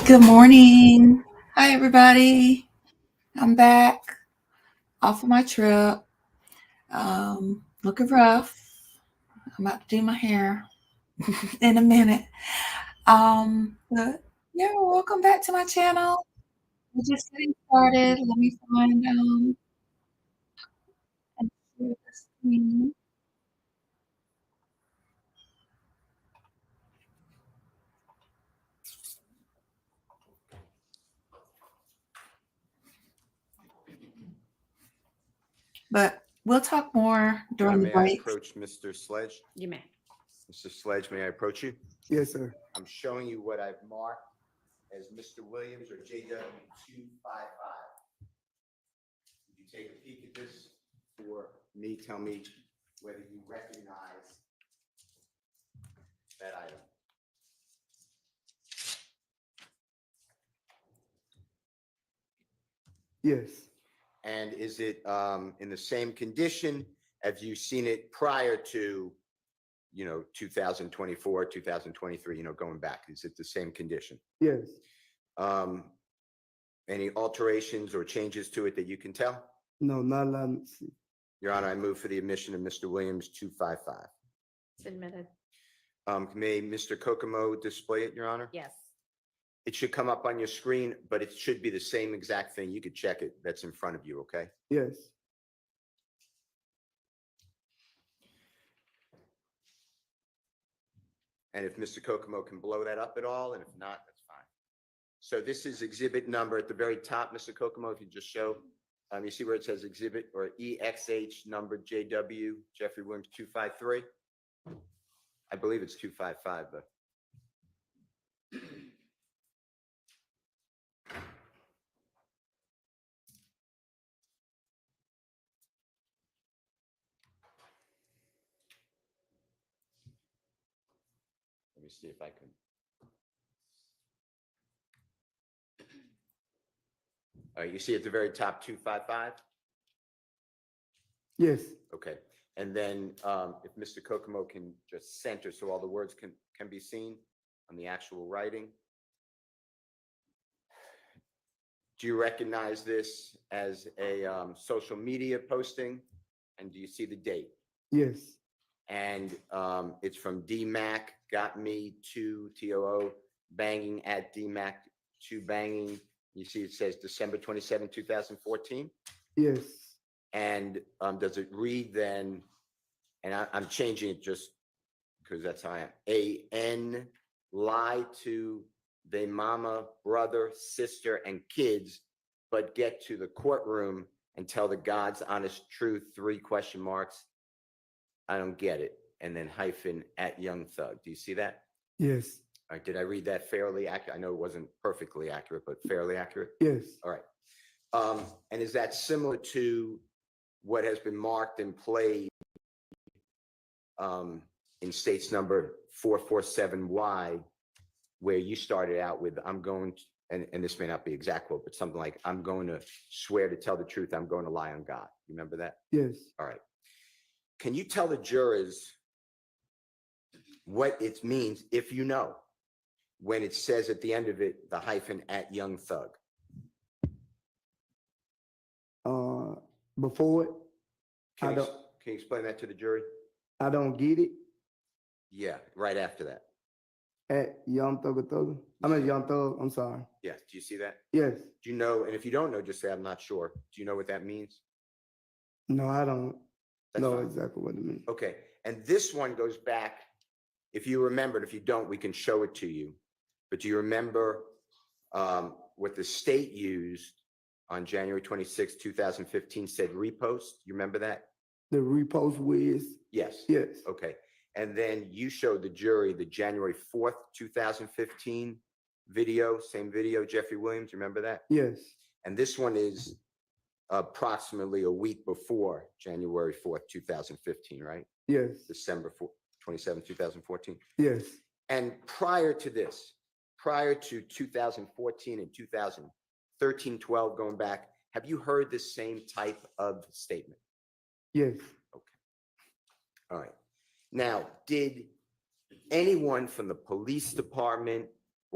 Good morning. Hi, everybody. I'm back off of my trip. Looking rough. I'm about to do my hair in a minute. But yeah, welcome back to my channel. We're just getting started. Let me find and share the screen. But we'll talk more during the May I break. approach Mr. Sledge? You may. Mr. Sledge, may I approach you? Yes, sir. I'm showing you what I've marked as Mr. Williams or JW255. You take a peek at this for me, tell me whether you recognize that item. Yes. And is it in the same condition? Have you seen it prior to, 2024, 2023, going back? Is it the same condition? Yes. Any alterations or changes to it that you can tell? No, not allowed to see. Your Honor, I move for the admission of Mr. Williams 255. It's admitted. May Mr. Kokomo display it, Your Honor? Yes. It should come up on your screen, but it should be the same exact thing. You could check it. That's in front of you, okay? Yes. And if Mr. Kokomo can blow that up at all, and if not, that's fine. So this is exhibit number at the very top, Mr. Kokomo, if you just show, you see where it says exhibit or EXH number JW, Jeffrey Williams 253? I believe it's 255, but. Let me see if I can. All right, you see at the very top 255? Yes. Okay, and then if Mr. Kokomo can just center so all the words can be seen on the actual writing. Do you recognize this as a social media posting? And do you see the date? Yes. And it's from DMAC, got me to TOO, banging at DMAC to banging. You see it says December 27, 2014. Yes. And does it read then, and I'm changing it just because that's how I am, A-N, lie to their mama, brother, sister, and kids, but get to the courtroom and tell the God's honest truth, 3 question marks. I don't get it. And then hyphen at Young Thug. Do you see that? Yes. All right, did I read that fairly accurate? I know it wasn't perfectly accurate, but fairly accurate? Yes. All right. And is that similar to what has been marked and played in states number 447Y, where you started out with, I'm going to, and this may not be exact quote, but something like, I'm going to swear to tell the truth, I'm going to lie on God. You remember that? Yes. All right. Can you tell the jurors what it means, if you know, when it says at the end of it, the hyphen at Young Thug? Before it, Can you explain that to the jury? I don't get it. Yeah, right after that. At Young Thug Thug. I mean Young Thug. I'm sorry. Yes, do you see that? Yes. Do you know, and if you don't know, just say, I'm not sure. Do you know what that means? No, I don't know fine. exactly what it means. Okay, and this one goes back, if you remember, if you don't, we can show it to you. But do you remember what the state used on January 26, 2015, said repost? You remember that? The repost whiz. Yes. Yes. Okay. And then you showed the jury the January 4th, 2015 video, same video, Jeffrey Williams, you remember that? Yes. And this one is approximately a week before January 4th, 2015, right? Yes. December 27, 2014. Yes. And prior to this, prior to 2014 and 2013, 12, going back, have you heard the same type of statement? Yes. Okay. All right. Now, did anyone from the police department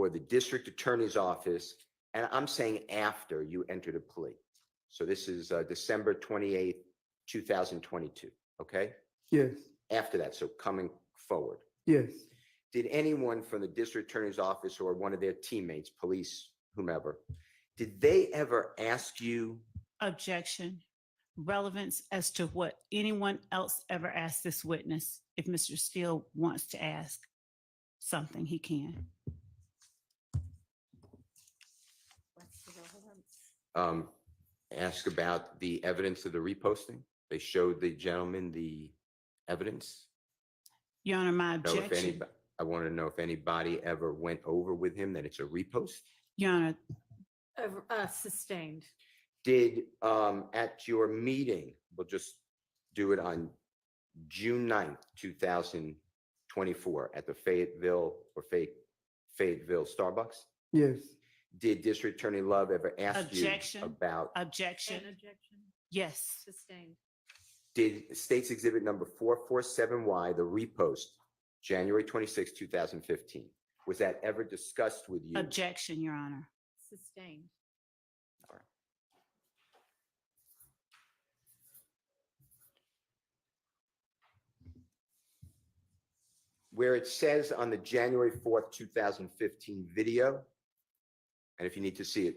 or the district attorney's office, and I'm saying after you entered a plea. So this is December 28th, 2022, okay? Yes. After that, so coming forward. Yes. Did anyone from the district attorney's office or one of their teammates, police, whomever, did they ever ask you? Objection. Relevance as to what anyone else ever asked this witness. If Mr. Steele wants to ask something, he can. Ask about the evidence of the reposting? They showed the gentleman the evidence? Your Honor, my Know if objection. anybody, I want to know if anybody ever went over with him that it's a repost? Your Honor, Sustained. Did, at your meeting, we'll just do it on June 9th, 2024 at the Fayetteville Starbucks? Yes. Did District Attorney Love ever ask Objection. you about, objection. Objection. Yes. Sustained. did State's Exhibit number 447Y, the repost, January 26, 2015, was that ever discussed with you? Objection, Your Honor. Sustained. Where it says on the January 4th, 2015 video, and if you need to see it,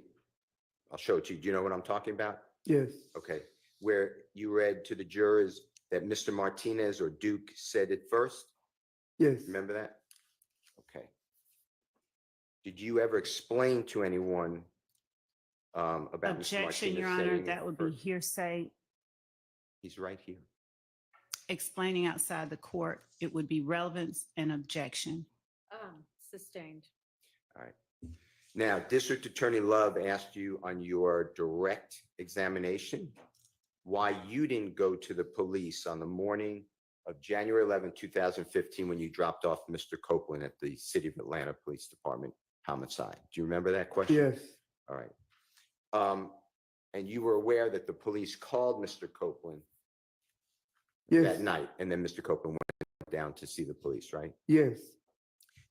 I'll show it to you. Do you know what I'm talking about? Yes. Okay, where you read to the jurors that Mr. Martinez or Duke said it first? Yes. Remember that? Okay. Did you ever explain to anyone about Mr. Objection, Martinez Your Honor. saying it That would be first? hearsay. He's right here. Explaining outside the court, it would be relevance and objection. Sustained. All right. Now, District Attorney Love asked you on your direct examination why you didn't go to the police on the morning of January 11, 2015, when you dropped off Mr. Copeland at the City of Atlanta Police Department homicide. Do you remember that question? Yes. All right. And you were aware that the police called Mr. Copeland Yes. that night, and then Mr. Copeland went down to see the police, right? Yes.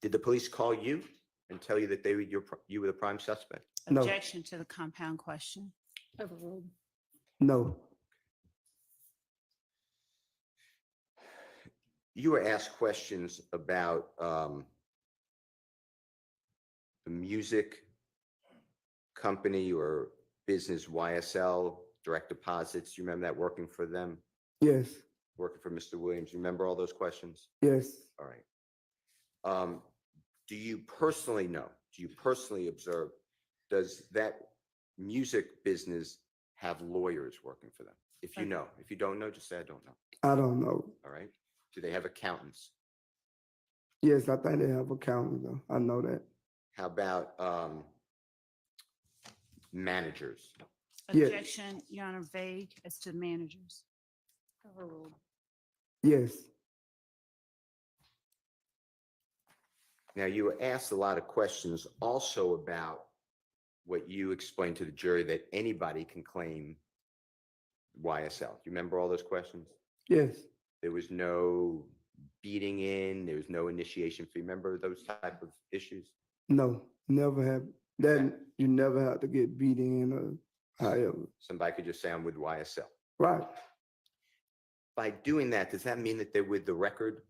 Did the police call you and tell you that you were the prime suspect? No. Objection to the compound question. Overruled. No. You were asked questions about the music company or business YSL, direct deposits. You remember that, working for them, Yes. working for Mr. Williams? You remember all those questions? Yes. All right. Do you personally know, do you personally observe, does that music business have lawyers working for them? If you know, if you don't know, just say I don't know. I don't know. All right. Do they have accountants? Yes, I think they have accountants though. I know that. How about managers? Yes. Objection, Your Honor, vague as to managers. Overruled. Yes. Now, you were asked a lot of questions also about what you explained to the jury, that anybody can claim YSL. Do you remember all those questions? Yes. There was no beating in, there was no initiation fee. Remember those type of issues? No. Never have. That you never have to get beating in or however. Somebody could just say, I'm with YSL. Right. By doing that, does that mean that they're with the record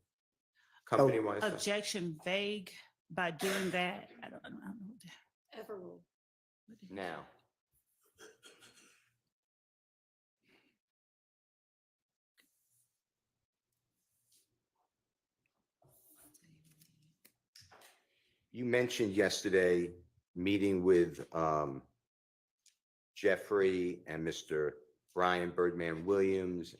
company YSL? Objection, vague. By doing that, I don't know. Overruled. Now, you mentioned yesterday meeting with Jeffrey and Mr. Brian Birdman Williams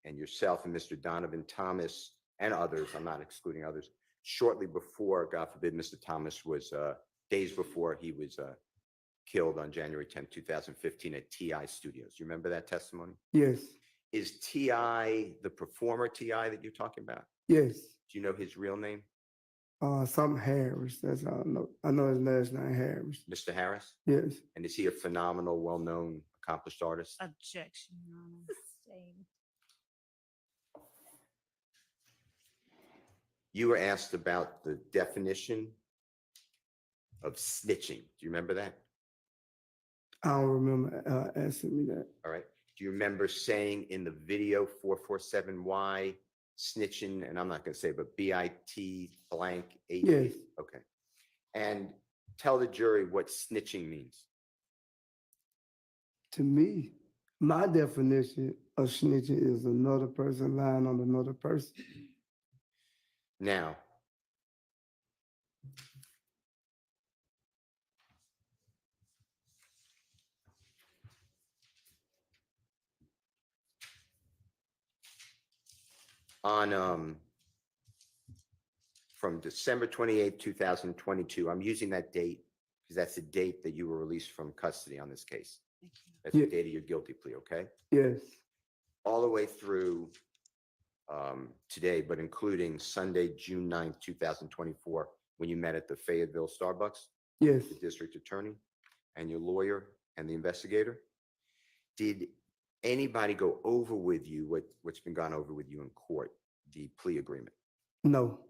and yourself and Mr. Donovan Thomas and others, I'm not excluding others, shortly before, God forbid, Mr. Thomas was, days before he was killed on January 10th, 2015 at TI Studios. You remember that testimony? Yes. Is TI the performer TI that you're talking about? Yes. Do you know his real name? Something Harris. That's all I know. I know his last name Harris. Mr. Harris? Yes. And is he a phenomenal, well-known, accomplished artist? Objection, Your Honor. Sustained. You were asked about the definition of snitching. Do you remember that? I don't remember asking me that. All right. Do you remember saying in the video 447Y snitching, and I'm not going to say, but BIT blank H? Yes. Okay. And tell the jury what snitching means. To me, my definition of snitching is another person lying on another person. Now, on from December 28, 2022, I'm using that date because that's the date that you were released from custody on this case. Thank you. That's the Yeah. date of your guilty plea, okay? Yes, All the way through today, but including Sunday, June 9th, 2024, when you met at the Fayetteville Starbucks, yes, the district attorney and your lawyer and the investigator. Did anybody go over with you what's been gone over with you in court, the plea agreement? no,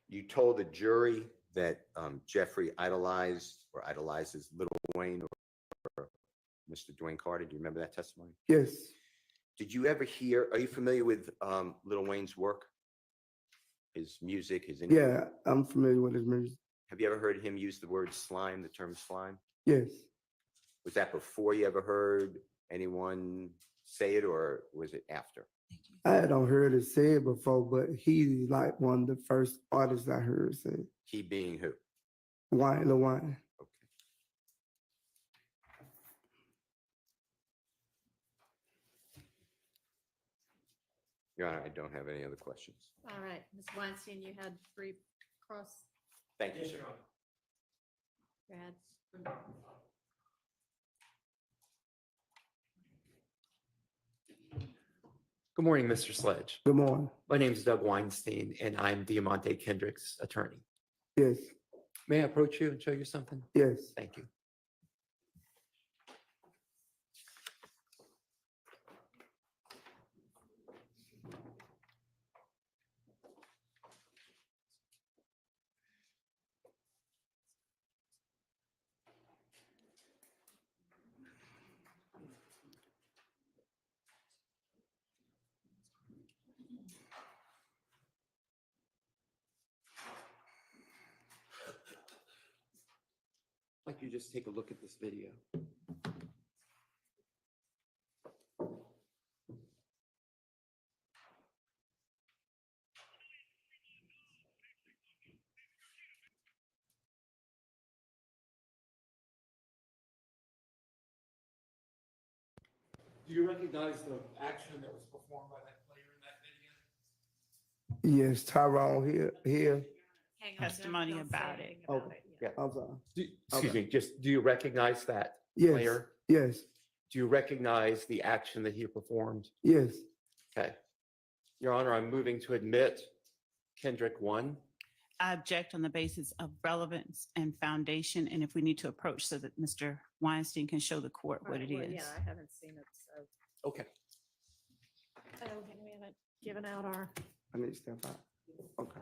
You told the jury that Jeffrey idolized or idolizes Little Wayne or Mr. Dwayne Carter. Do you remember that testimony? yes, Did you ever hear, are you familiar with Little Wayne's work? His music, his interview? yeah, I'm familiar with his music. Have you ever heard him use the word slime, the term slime? Yes, Was that before you ever heard anyone say it, or was it after? Thank you. I hadn't heard it said before, but he's like one of the first artists I heard say. He being who? Wine, the wine. Okay. Your Honor, I don't have any other questions. All right, Ms. Weinstein, you had three cross. Thank you, sir. Go ahead. Good morning, Mr. Sledge. Good morning. My name is Doug Weinstein, and I'm Diamante Kendrick's attorney. Yes, May I approach you and show you something? yes. Thank you. I'd like you to just take a look at this video. Do you recognize the action that was performed by that player in that video? Yes, Tyrone here. Hang on, Testimony don't say about it. anything about it yet. I'm sorry. Excuse me, just do you recognize that Yes, player? yes, Do you recognize the action that he performed? yes, Okay. Your Honor, I'm moving to admit Kendrick 1. I object on the basis of relevance and foundation, and if we need to approach so that Mr. Weinstein can show the court All what right, it well, is. Yeah, I haven't seen it, so. Okay. Okay, we haven't given out our. I need to step out. Okay.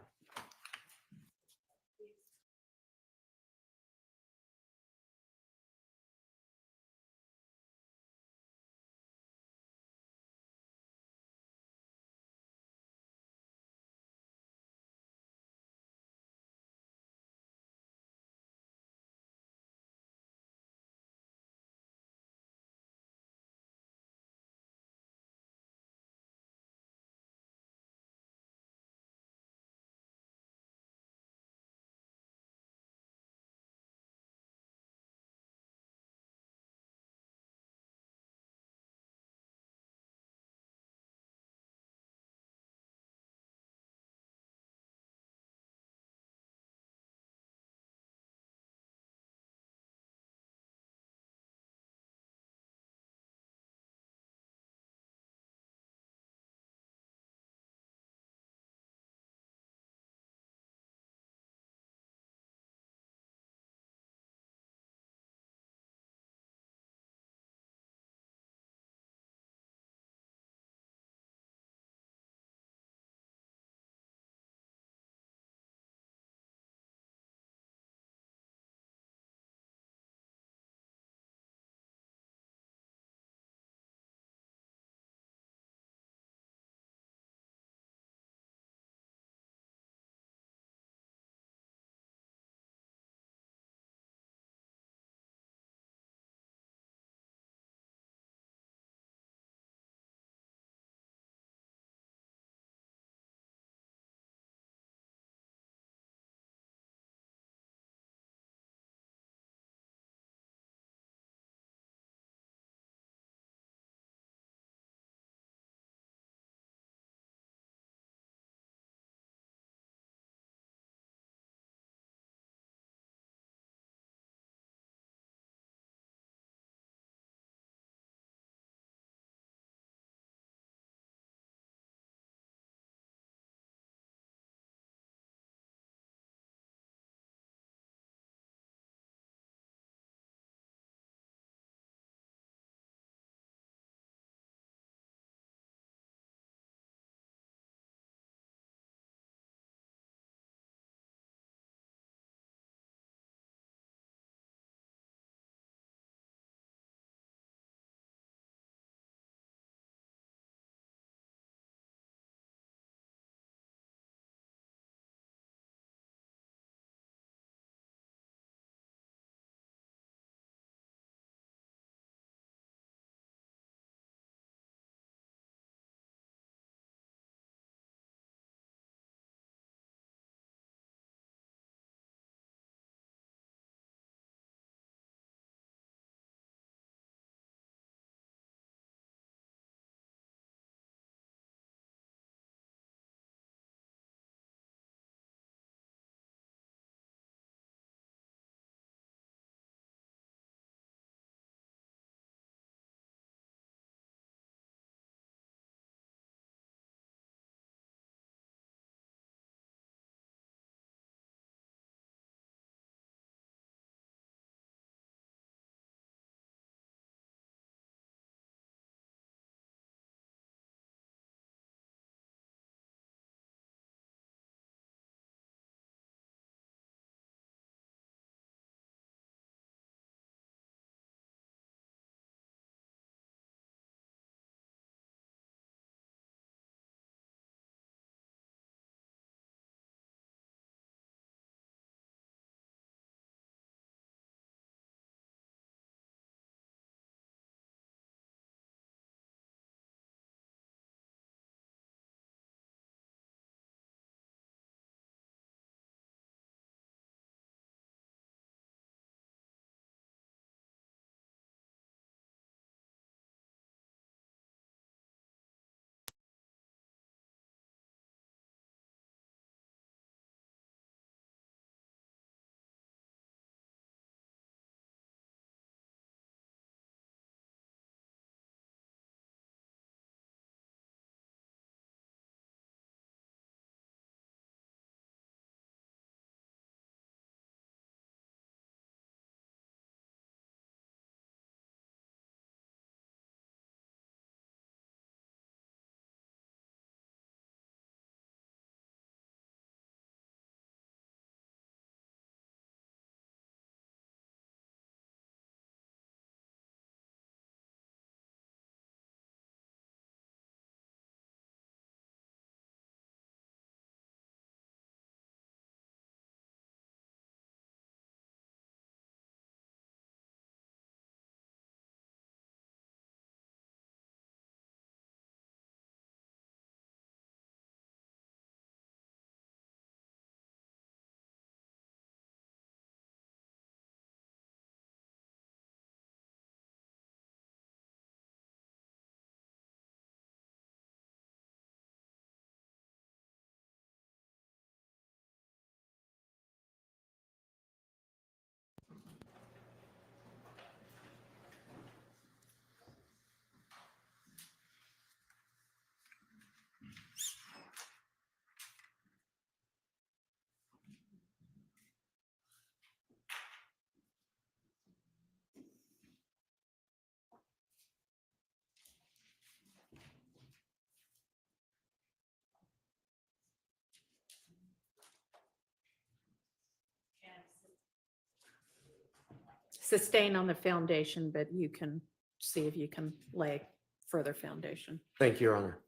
sustain on the foundation, but you can see if you can lay further foundation. Thank you, Your Honor.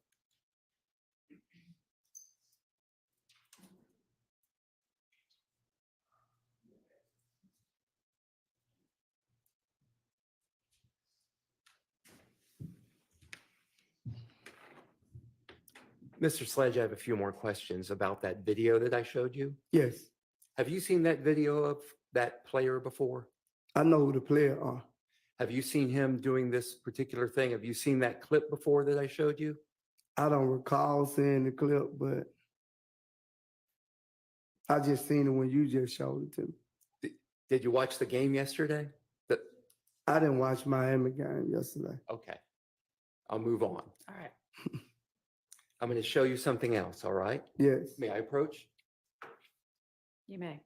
Mr. Sledge, I have a few more questions about that video that I showed you. Yes, Have you seen that video of that player before? I know who the player are. Have you seen him doing this particular thing? Have you seen that clip before that I showed you? I don't recall seeing the clip, but I just seen it when you just showed it to me. Did you watch the game yesterday? I didn't watch Miami game yesterday. Okay, I'll move on. All right. I'm going to show you something else, all right? Yes, May I approach? You may.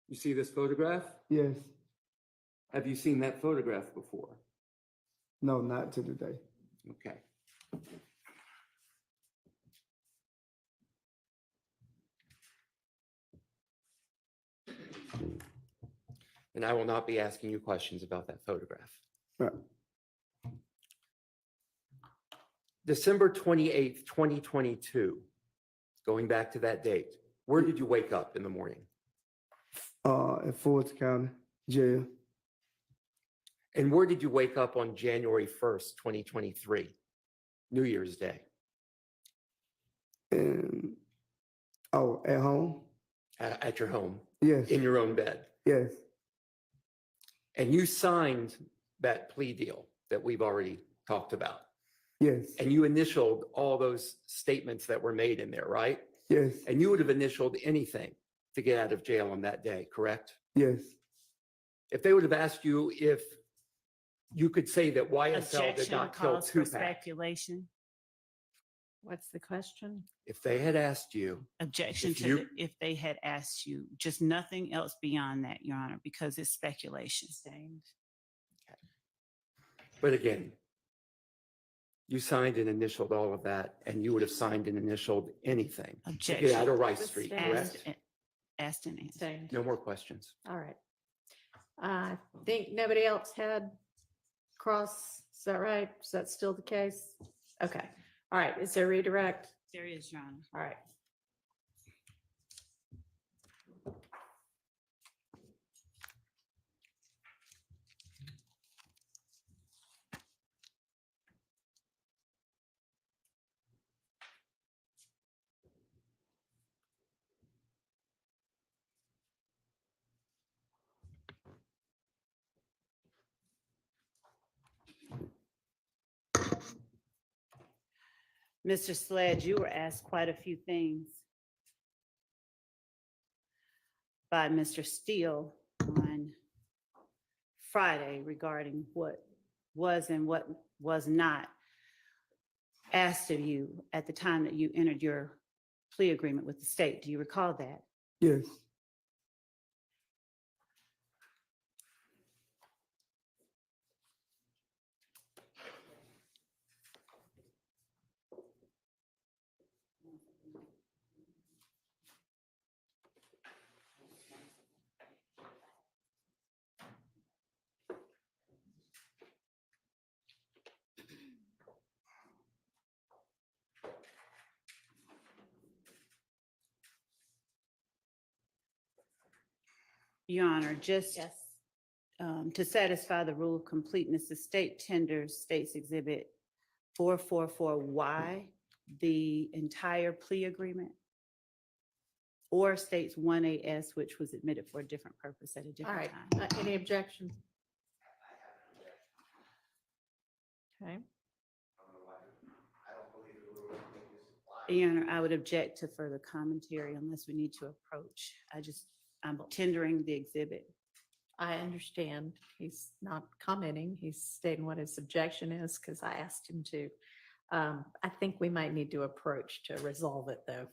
You see this photograph? yes. Have you seen that photograph before? No, not to today. Okay. And I will not be asking you questions about that photograph. Right. December 28th, 2022, going back to that date, where did you wake up in the morning? At Ford County Jail. And where did you wake up on January 1st, 2023, New Year's Day? And at home? At your home, Yes, in your own bed. yes, And you signed that plea deal that we've already talked about. yes, And you initialed all those statements that were made in there, right? yes, And you would have initialed anything to get out of jail on that day, correct? yes. If they would have asked you if you could say that YSL did Objection not kill calls for Tupac, speculation. What's the question? if they had asked you, Objection If to you- if they had asked you, just nothing else beyond that, Your Honor, because it's speculation. but again, you signed and initialed all of that, and you would have signed and initialed anything to get out Objection. of Rice Street, Withstand. correct? Asked and answered. Sustained. No more questions. All right. I think nobody else had cross. Is that right? Is that still the case? Okay. All right. Is there redirect? There is, Your Honor. All right. Mr. Sledge, you were asked quite a few things by Mr. Steele on Friday regarding what was and what was not asked of you at the time that you entered your plea agreement with the state. Do you recall that? Yes, Your Honor, just Yes. to satisfy the rule of completeness, the state tenders States Exhibit 444Y, the entire plea agreement, or States 1AS, which was admitted for a different purpose at a All different right. time. Any objection? Okay. Your Honor, I would object to further commentary unless we need to approach. I'm tendering the exhibit. I understand. He's not commenting. He's stating what his objection is because I asked him to. I think we might need to approach to resolve it, though.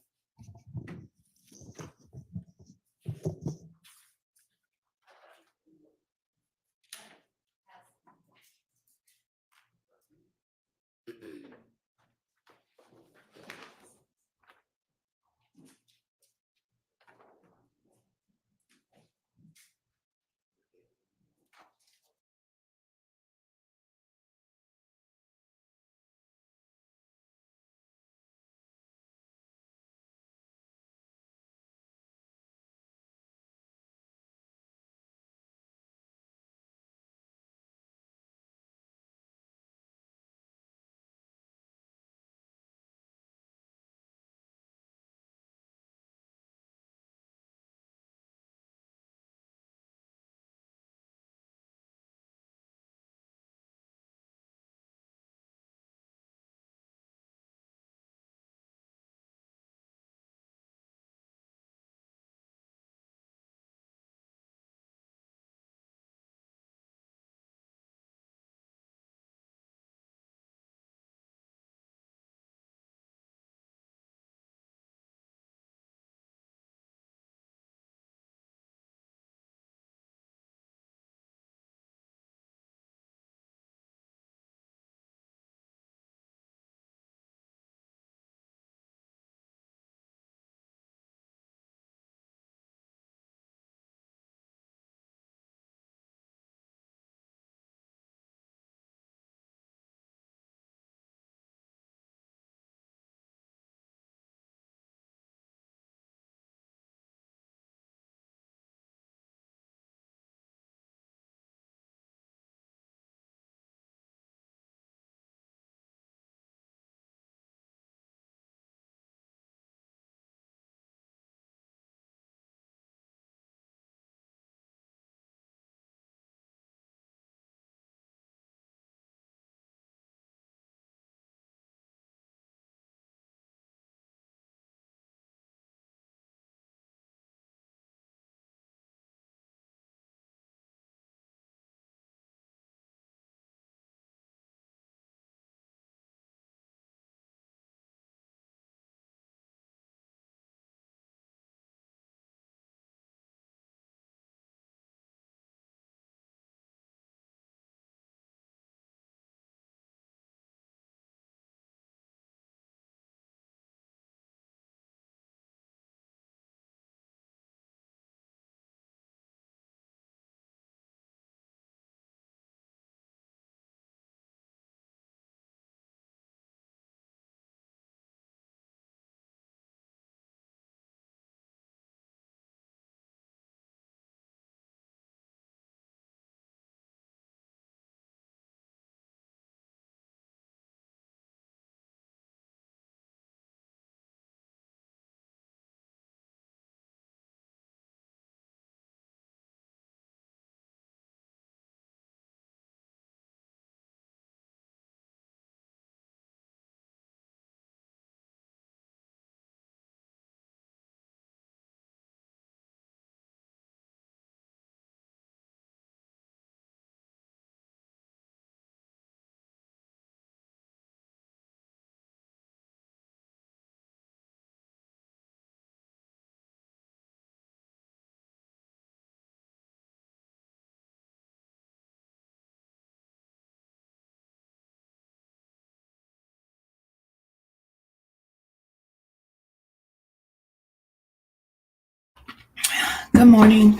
Good morning.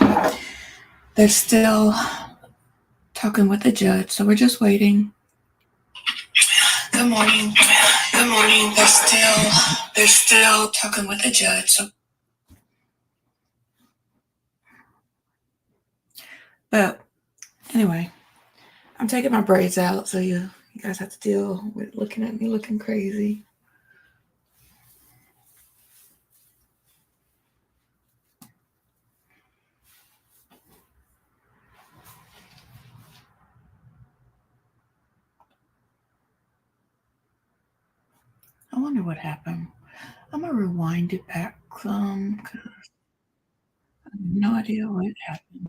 They're still talking with the judge, so we're just waiting. Good morning. Good morning. They're still talking with the judge. So, but anyway, I'm taking my braids out, so you guys have to deal with looking at me looking crazy. I wonder what happened. I'm gonna rewind it back some because I have no idea what happened.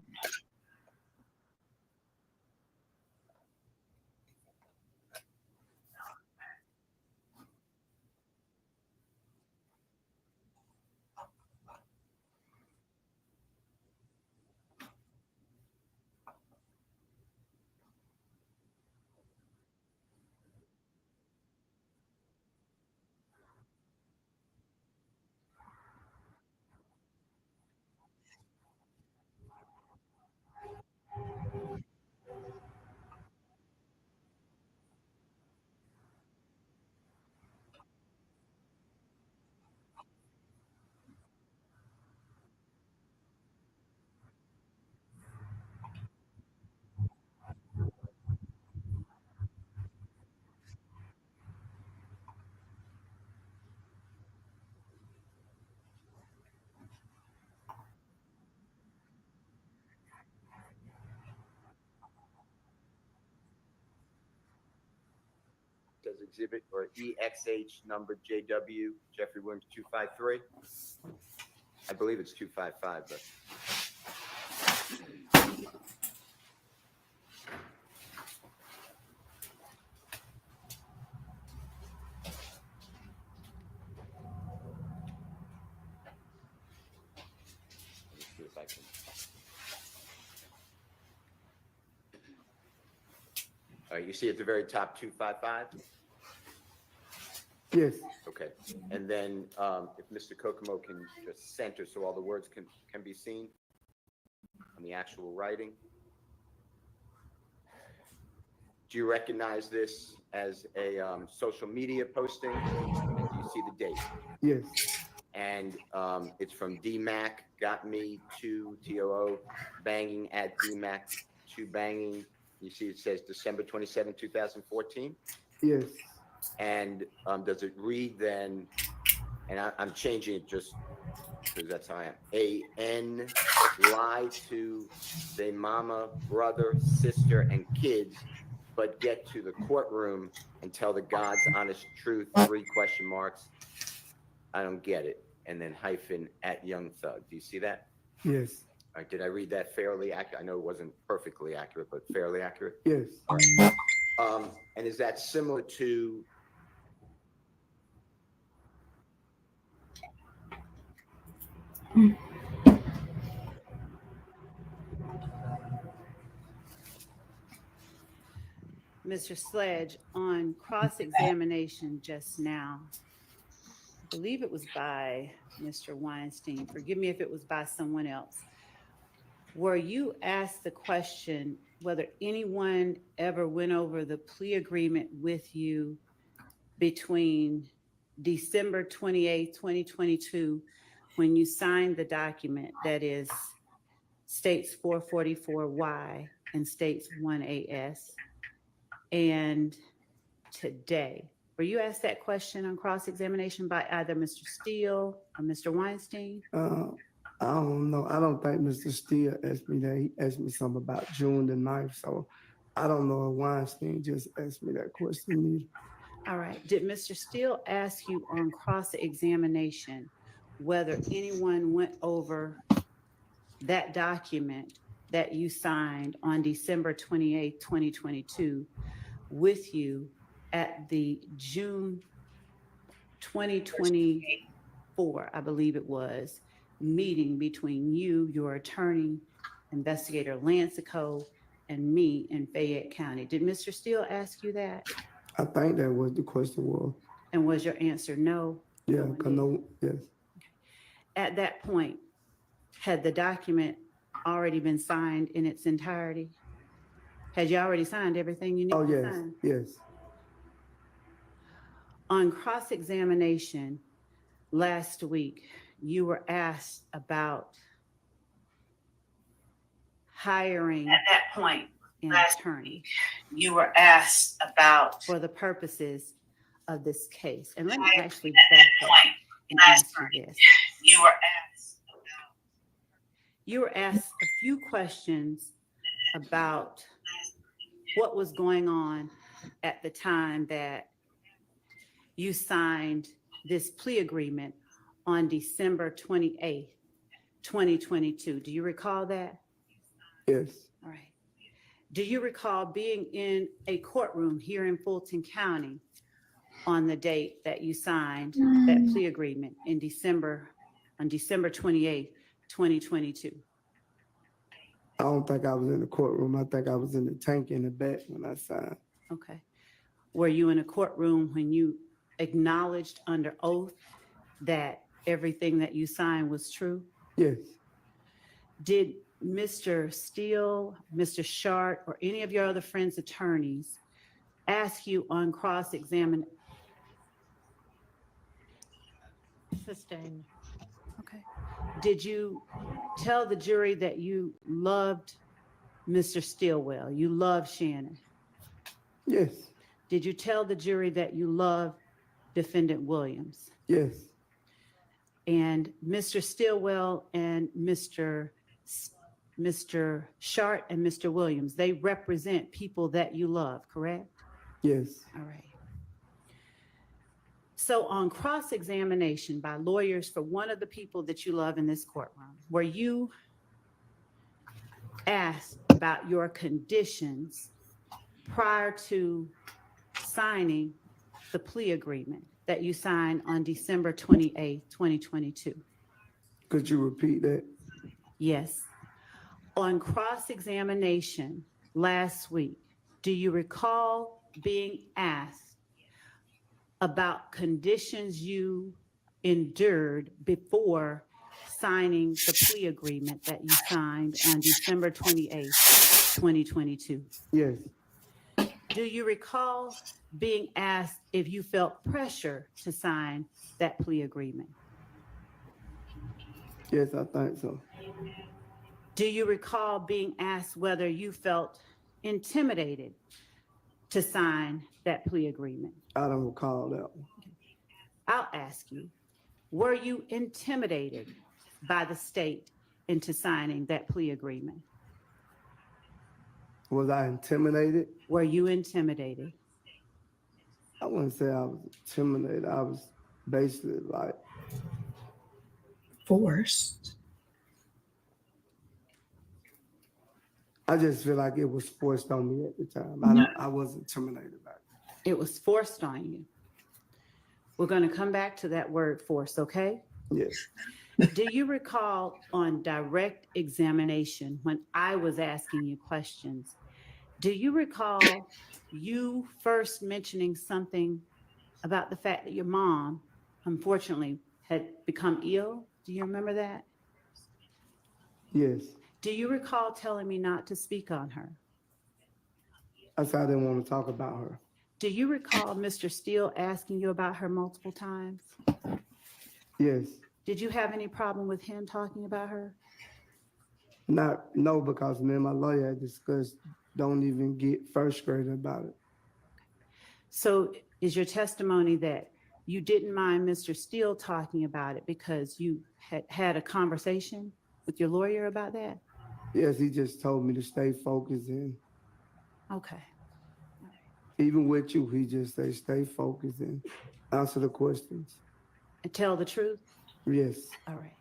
Does exhibit or EXH number JW Jeffrey Williams 253? I believe it's 255, but. Let me see if I can. All right, you see at the very top 255? Yes, Okay, and then if Mr. Kokomo can just center so all the words can be seen on the actual writing. Do you recognize this as a social media posting? And do you see the date? yes, And it's from DMAC, got me to TOO, banging at DMAC to banging. You see it says December 27, 2014. yes. And does it read then, and I'm changing it just because that's how I am. A.N. lie to their mama, brother, sister, and kids, but get to the courtroom and tell the God's honest truth, 3 question marks. I don't get it. And then hyphen at Young Thug. Do you see that? Yes, All right, did I read that fairly accurate? I know it wasn't perfectly accurate, but fairly accurate. yes. And is that similar to Mr. Sledge, on cross-examination just now, I believe it was by Mr. Weinstein. Forgive me if it was by someone else. Were you asked the question whether anyone ever went over the plea agreement with you between December 28, 2022, when you signed the document that is states 444Y and states 1AS, and today? Were you asked that question on cross-examination by either Mr. Steele or Mr. Weinstein? I don't know. I don't think Mr. Steele asked me that. He asked me something about June the 9th. So I don't know if Weinstein just asked me that question either. All right. Did Mr. Steele ask you on cross-examination whether anyone went over that document that you signed on December 28, 2022 with you at the June 2024, I believe it was, meeting between you, your attorney, Investigator Lancico, and me in Fayette County? Did Mr. Steele ask you that? I think that was the question was. And was your answer no? Yeah, No one because did. no, yes. At that point, had the document already been signed in its entirety? Had you already signed everything you Oh, needed to yes, sign? yes, On cross-examination last week, you were asked about hiring At that point, an last attorney you were asked about. for the purposes of this case. And let me Hiring actually at that back up point, and last ask you this. You were asked about. You were asked a few questions about what was going on at the time that you signed this plea agreement on December 28th, 2022. Do you recall that? yes, All right. Do you recall being in a courtroom here in Fulton County on the date that you signed that plea agreement on December 28th, 2022? I don't think I was in the courtroom. I think I was in the tank in the back when I signed. Okay. Were you in a courtroom when you acknowledged under oath that everything that you signed was true? Yes, Did Mr. Steele, Mr. Shart, or any of your other friends' attorneys ask you on cross-examination? Sustained. Okay. Did you tell the jury that you loved Mr. Stillwell, you loved Shannon? yes, Did you tell the jury that you loved Defendant Williams? yes, And Mr. Stillwell and Mr. Shart and Mr. Williams, they represent people that you love, correct? yes, All right. So on cross-examination by lawyers for one of the people that you love in this courtroom, were you asked about your conditions prior to signing the plea agreement that you signed on December 28th, 2022? could you repeat that? Yes. On cross-examination last week, do you recall being asked about conditions you endured before signing the plea agreement that you signed on December 28th, 2022? Yes, Do you recall being asked if you felt pressure to sign that plea agreement? yes, I think so. Do you recall being asked whether you felt intimidated to sign that plea agreement? I don't recall that one. I'll ask you, were you intimidated by the state into signing that plea agreement? Was I intimidated? Were you intimidated? I wouldn't say I was intimidated. I was basically like, Forced. I just feel like it was forced on me at the time. I wasn't intimidated by it. It was forced on you. We're going to come back to that word force, okay? Yes, Do you recall on direct examination when I was asking you questions, do you recall you first mentioning something about the fact that your mom, unfortunately, had become ill? Do you remember that? yes. Do you recall telling me not to speak on her? I said I didn't want to talk about her. Do you recall Mr. Steele asking you about her multiple times? Yes. Did you have any problem with him talking about her? No, because me and my lawyer had discussed, don't even get frustrated about it. So is your testimony that you didn't mind Mr. Steele talking about it because you had a conversation with your lawyer about that? Yes, he just told me to stay focused, and Okay. even with you, he just said stay focused and answer the questions. And tell the truth? Yes. All right.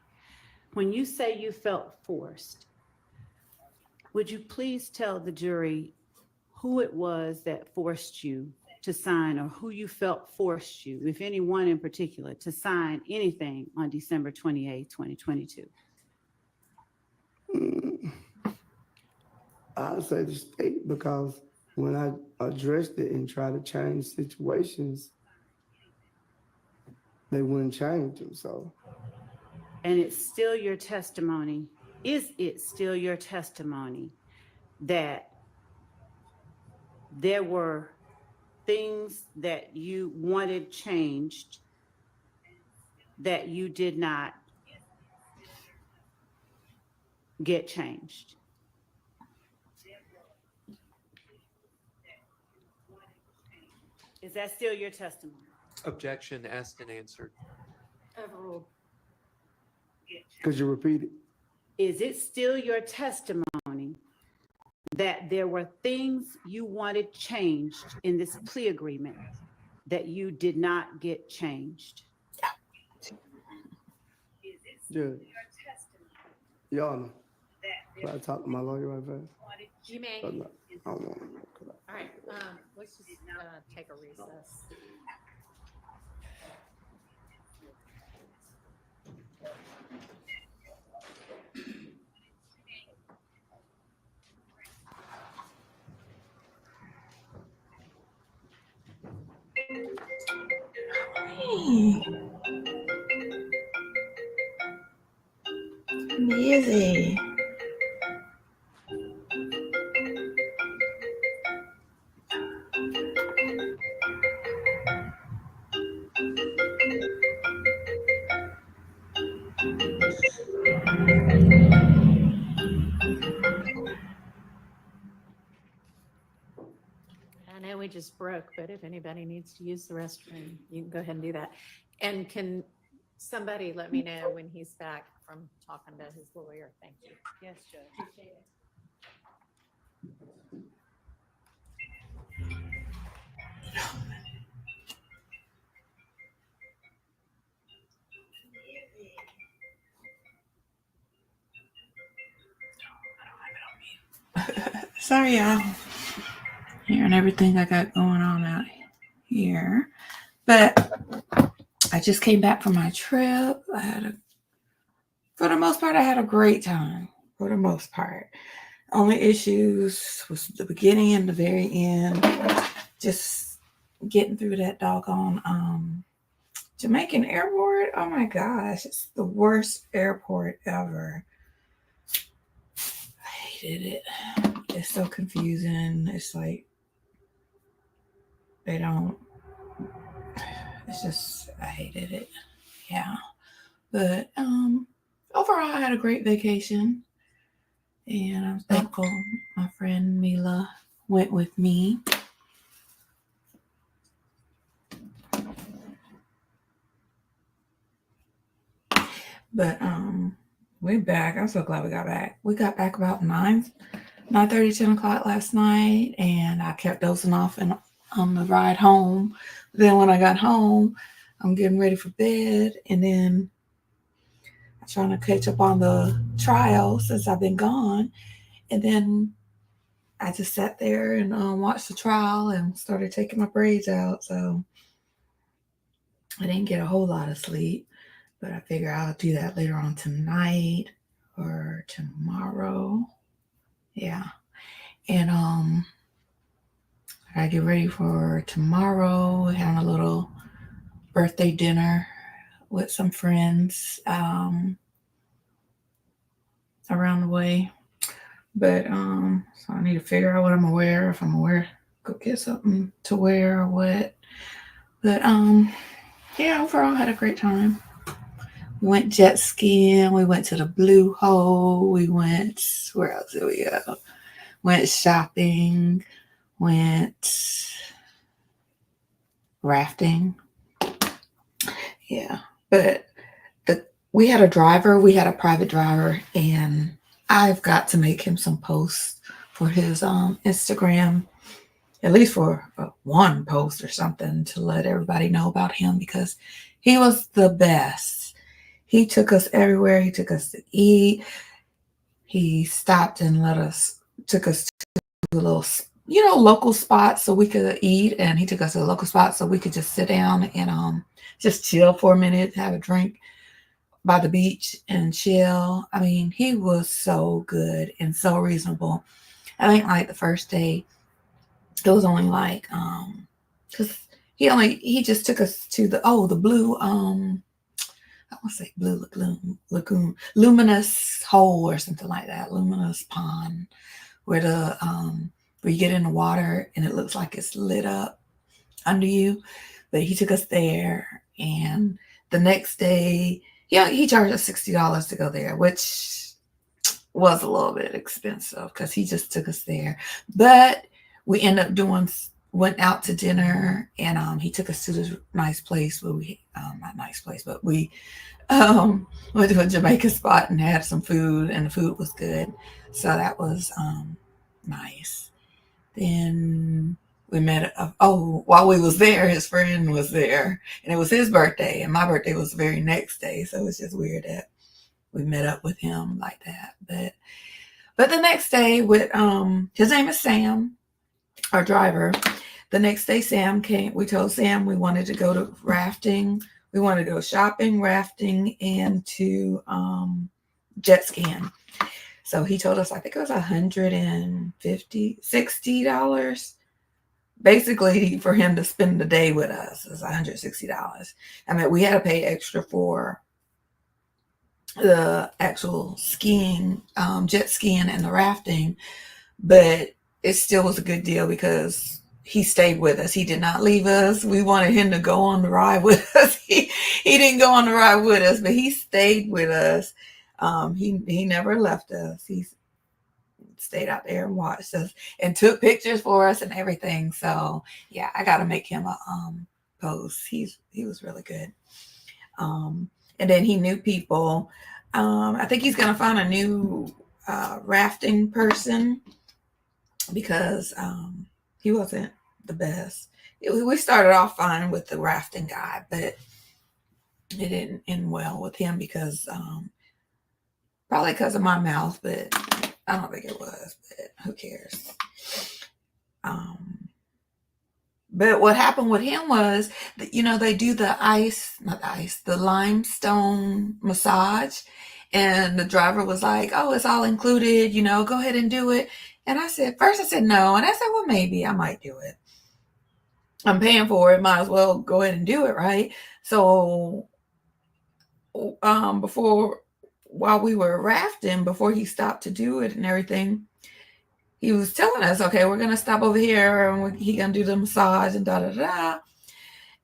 When you say you felt forced, would you please tell the jury who it was that forced you to sign, or who you felt forced you, if anyone in particular, to sign anything on December 28, 2022? I'd say the state, because when I addressed it and tried to change situations, they wouldn't change them. So And it's still your testimony is it still your testimony that there were things that you wanted changed that you did not get changed? Is that still your testimony? Objection asked and answered. Overruled. Could you repeat it? Is it still your testimony that there were things you wanted changed in this plea agreement that you did not get changed? Yeah. Your Honor, can I talk to my lawyer right fast? You may. But no, I don't want to. All right, let's just take a recess. Easy. I know we just broke, but if anybody needs to use the restroom, you can go ahead and do that. And can somebody let me know when he's back from talking to his lawyer? Thank you. Yes, Judge. Sorry, y'all. Hearing everything I got going on out here. But I just came back from my trip. For the most part, I had a great time. For the most part. Only issues was the beginning and the very end. Just getting through that doggone Jamaican airport. Oh my gosh, it's the worst airport ever. I hated it. It's so confusing. It's like they don't. It's just I hated it. Yeah, but overall, I had a great vacation, and I'm thankful my friend Mila went with me. But we're back. I'm so glad we got back. We got back about 9:30, 10 o'clock last night, and I kept dozing off and on the ride home. Then when I got home, I'm getting ready for bed, and then I'm trying to catch up on the trial since I've been gone. And then I just sat there and watched the trial and started taking my braids out. So I didn't get a whole lot of sleep. But I figure I'll do that later on tonight or tomorrow. Yeah. And I gotta get ready for tomorrow. We're having a little birthday dinner with some friends around the way. But so I need to figure out what I'm gonna wear, if I'm gonna wear, go get something to wear or what. But yeah, overall I had a great time. We went jet skiing. We went to the Blue Hole. We went, where else did we go? Went shopping. Went rafting. Yeah. But we had a driver. We had a private driver. And I've got to make him some posts for his Instagram. At least for one post or something to let everybody know about him because he was the best. He took us everywhere. He took us to eat. He stopped and took us to a little, local spot so we could eat. And he took us to a local spot so we could just sit down and just chill for a minute, have a drink by the beach and chill. I mean, he was so good and so reasonable. I think like the first day, it was only like, because he just took us to the blue, I want to say Blue Lagoon, Luminous Hole or something like that, Luminous Pond, where where you get in the water and it looks like it's lit up under you. But he took us there, and the next day, yeah, he charged us $60 to go there, which was a little bit expensive because he just took us there. But we ended up went out to dinner, and he took us to this nice place where we not nice place, but we went to a Jamaican spot and had some food, and the food was good. So that was nice. Then we met while we was there, his friend was there, and it was his birthday, and my birthday was the very next day. So it was just weird that we met up with him like that. But the next day with his name is Sam, our driver. The next day Sam came. We told Sam we wanted to go to rafting. We wanted to go shopping, rafting, and to jet skiing. So he told us, I think it was $60 basically for him to spend the day with us. It was $160. I mean, we had to pay extra for the actual skiing, jet skiing and the rafting, but it still was a good deal because he stayed with us. He did not leave us. We wanted him to go on the ride with us. He didn't go on the ride with us, but he stayed with us. He never left us. He stayed out there and watched us and took pictures for us and everything. So yeah, I got to make him a post. He was really good. And then he knew people. I think he's gonna find a new rafting person because he wasn't the best. We started off fine with the rafting guy, but it didn't end well with him because probably because of my mouth, but I don't think it was, but who cares? But what happened with him was that, they do the limestone massage. And the driver was like, oh, it's all included, go ahead and do it. And first I said no. And I said, well, maybe I might do it. I'm paying for it. Might as well go ahead and do it, right? So while we were rafting, before he stopped to do it and everything, he was telling us, okay, we're going to stop over here and he going to do the massage and da-da-da.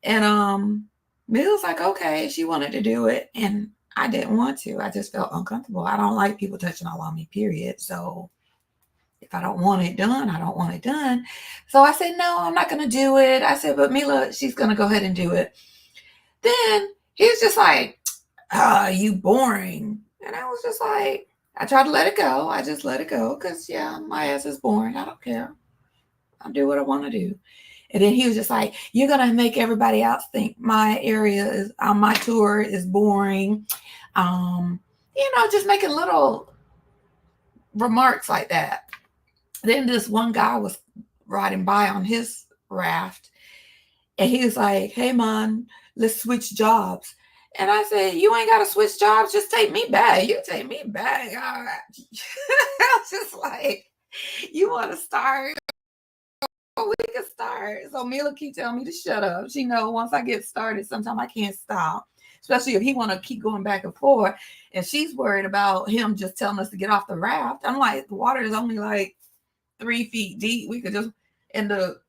And Mill was like, okay, she wanted to do it. And I didn't want to. I just felt uncomfortable. I don't like people touching all on me, period. So if I don't want it done, I don't want it done. So I said, no, I'm not going to do it. I said, but Mila, she's going to go ahead and do it. Then he was just like, you boring. And I was just like, I tried to let it go. I just let it go because, yeah, my ass is boring. I don't care. I'll do what I want to do. And then he was just like, you're going to make everybody else think my area is, my tour is boring. Just making little remarks like that. Then this one guy was riding by on his raft. And he was like, hey, man, let's switch jobs. And I said, you ain't got to switch jobs. Just take me back. You take me back. All right. I was just like, you want to start? We can start. So Mila keep telling me to shut up. She know once I get started, sometimes I can't stop. Especially if he want to keep going back and forth. And she's worried about him just telling us to get off the raft. I'm like, the water is only like 3 feet deep. We could just, and the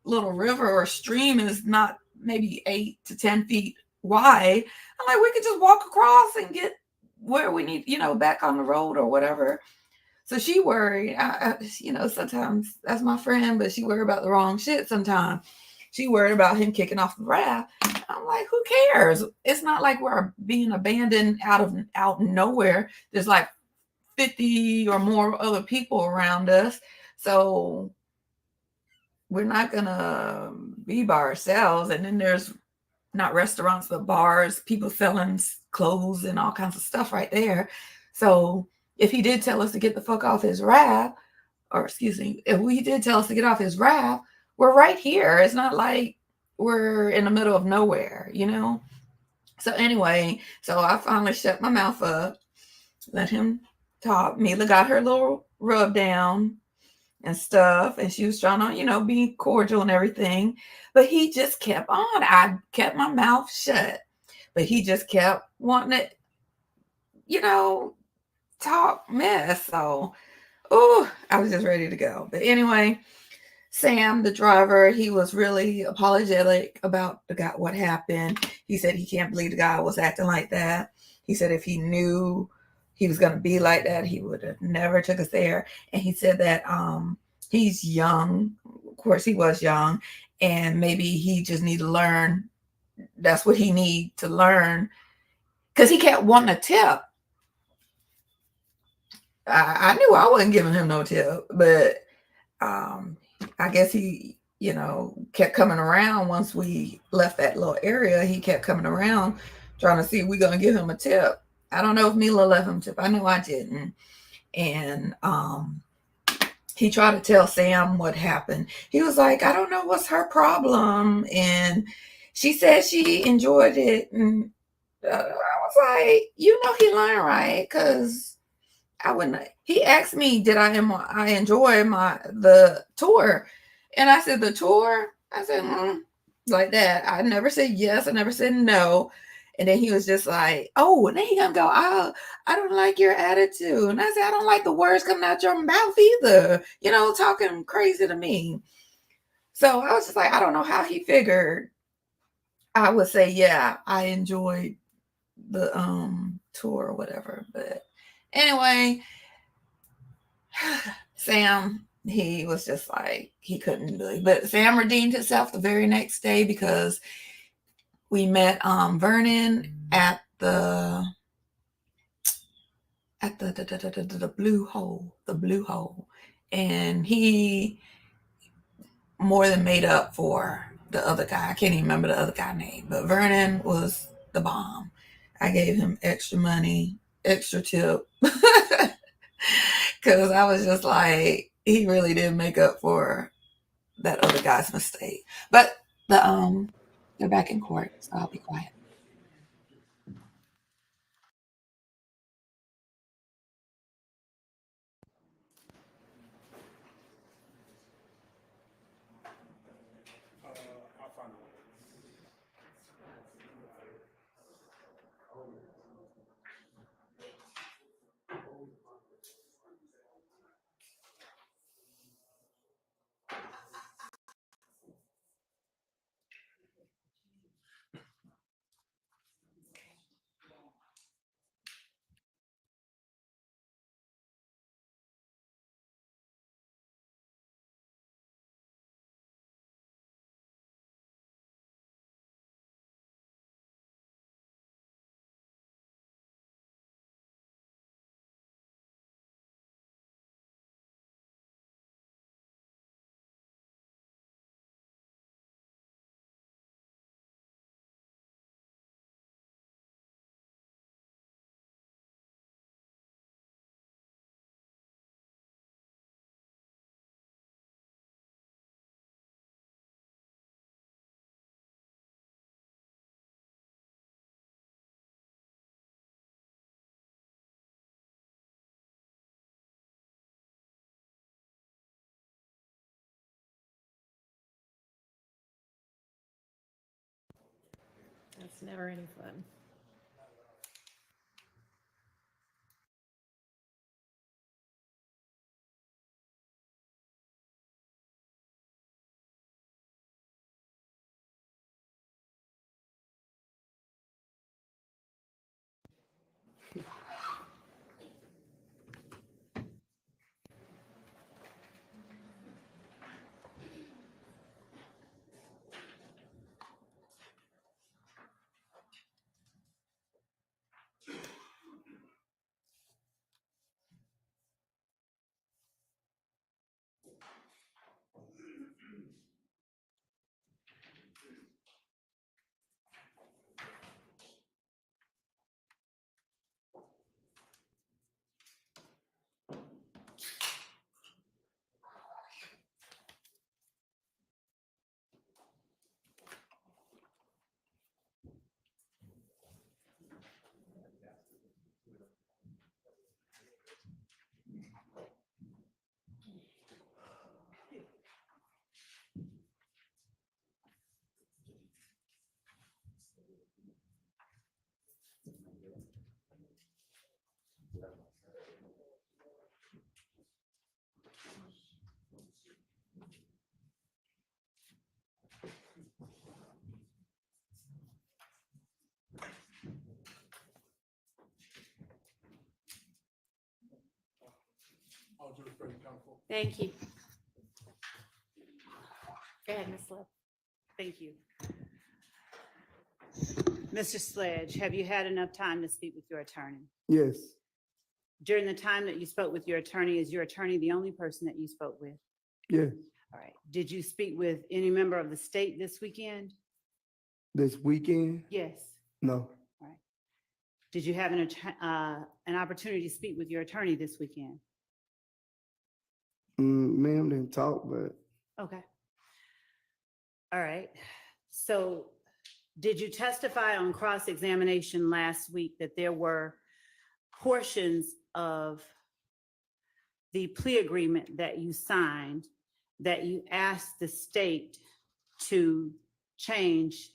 little river or stream is not maybe 8 to 10 feet wide. I'm like, we could just walk across and get where we need, back on the road or whatever. So she worried, sometimes that's my friend, but she worried about the wrong shit sometimes. She worried about him kicking off the raft. I'm like, who cares? It's not like we're being abandoned out in nowhere. There's like 50 or more other people around us. So we're not going to be by ourselves. And then there's not restaurants, but bars, people selling clothes and all kinds of stuff right there. So if he did tell us to get the fuck off his raft, if we did tell us to get off his raft, we're right here. It's not like we're in the middle of nowhere, So anyway, so I finally shut my mouth up, let him talk. Mila got her little rub down and stuff, and she was trying to, be cordial and everything. But he just kept on. I kept my mouth shut, but he just kept wanting to, you know, talk mess. So, oh, I was just ready to go. But anyway, Sam, the driver, he was really apologetic about the guy, what happened. He said he can't believe the guy was acting like that. He said if he knew he was going to be like that, he would have never took us there. And he said that he's young. Of course, he was young, and maybe he just need to learn. That's what he need to learn, because he kept wanting a tip. I knew I wasn't giving him no tip, but I guess he, kept coming around once we left that little area. He kept coming around trying to see if we're going to give him a tip. I don't know if Mila left him a tip. I know I didn't. And he tried to tell Sam what happened. He was like, I don't know what's her problem. And she said she enjoyed it. And I was like, he lying, right? Because I wouldn't. He asked me, did I enjoy the tour? And I said, the tour? I said, like that. I never said yes. I never said no. And then he was just like, oh, and then he gonna go, I don't like your attitude. And I said, I don't like the words coming out your mouth either. Talking crazy to me. So I was just like, I don't know how he figured I would say, yeah, I enjoyed the tour or whatever. But anyway, Sam, he was just like, he couldn't do it. But Sam redeemed himself the very next day, because we met Vernon at the blue hole, and he more than made up for the other guy. I can't even remember the other guy's name, but Vernon was the bomb. I gave him extra money, extra tip, because I was just like, he really did make up for that other guy's mistake. But they're back in court, so I'll be quiet. I'll find out. That's never any fun. I'll do it for you, counsel. Thank you. Go ahead, Ms. Love. Thank you. Mr. Sledge, have you had enough time to speak with your attorney? Yes, During the time that you spoke with your attorney, is your attorney the only person that you spoke with? yes. All right. Did you speak with any member of the state this weekend? This weekend? Yes. No, Did you have an opportunity to speak with your attorney this weekend? ma'am didn't talk, but Okay. All right. So did you testify on cross-examination last week that there were portions of the plea agreement that you signed that you asked the state to change,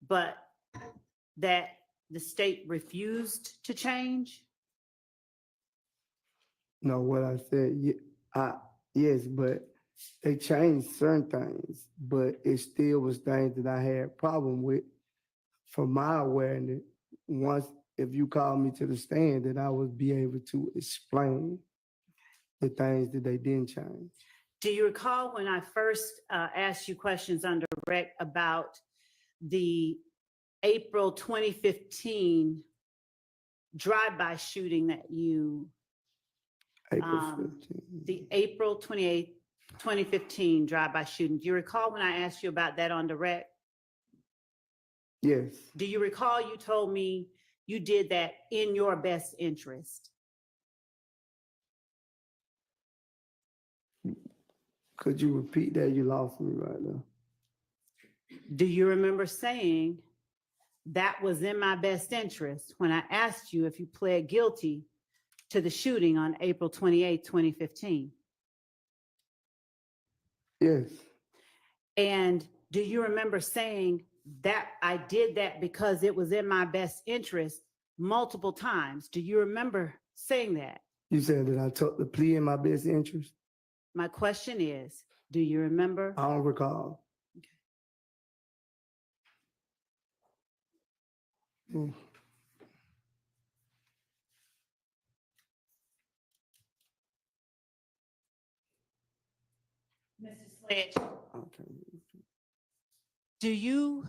but that the state refused to change? no, what I said, yes, but they changed certain things, but it still was things that I had problem with. From my awareness, once, if you call me to the stand, that I would be able to explain the things that they didn't change. Do you recall when I first asked you questions on direct about the April 2015 drive-by shooting that you, April 15. the April 28th, 2015 drive-by shooting? Do you recall when I asked you about that on direct? Yes, Do you recall you told me you did that in your best interest? could you repeat that? You lost me right now. Do you remember saying that was in my best interest when I asked you if you pled guilty to the shooting on April 28th, 2015? Yes, And do you remember saying that I did that because it was in my best interest multiple times? Do you remember saying that? you said that I took the plea in my best interest. My question is, do you remember? I don't recall. Mm. Mr. Sledge, Okay. do you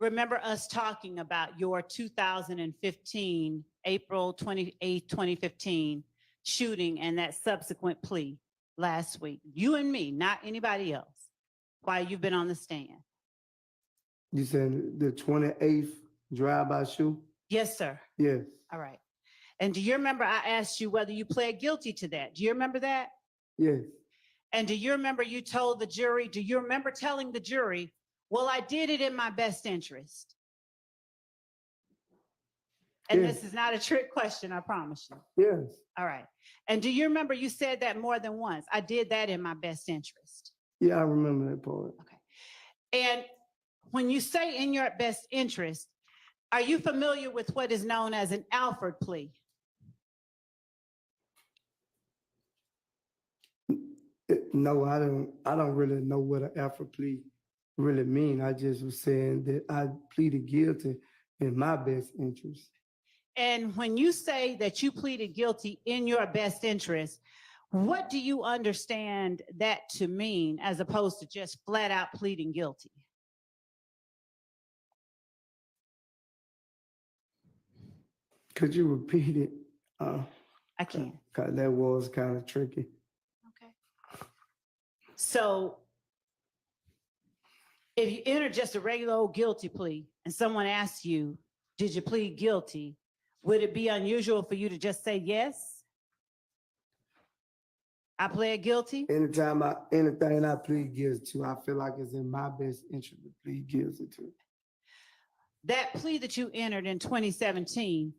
remember us talking about your 2015, April 28th, 2015 shooting and that subsequent plea last week? You and me, not anybody else, while you've been on the stand. You said the 28th drive-by shoot? Yes, sir. Yes, All right. And do you remember I asked you whether you pled guilty to that? Do you remember that? yes, And do you remember you told the jury, do you remember telling the jury, well, I did it in my best interest? And Yes. this is not a trick question, I promise you. yes, All right. And do you remember you said that more than once? I did that in my best interest. yeah, I remember that part. Okay. And when you say in your best interest, are you familiar with what is known as an Alford plea? No, I don't really know what an Alford plea really mean. I just was saying that I pleaded guilty in my best interest. And when you say that you pleaded guilty in your best interest, what do you understand that to mean as opposed to just flat out pleading guilty? Could you repeat it? I can. Cause that was kind of tricky. Okay. So if you enter just a regular old guilty plea and someone asks you, did you plead guilty? Would it be unusual for you to just say yes? I pled guilty? Anything I plead guilty to, I feel like it's in my best interest to plead guilty to. That plea that you entered in 2017,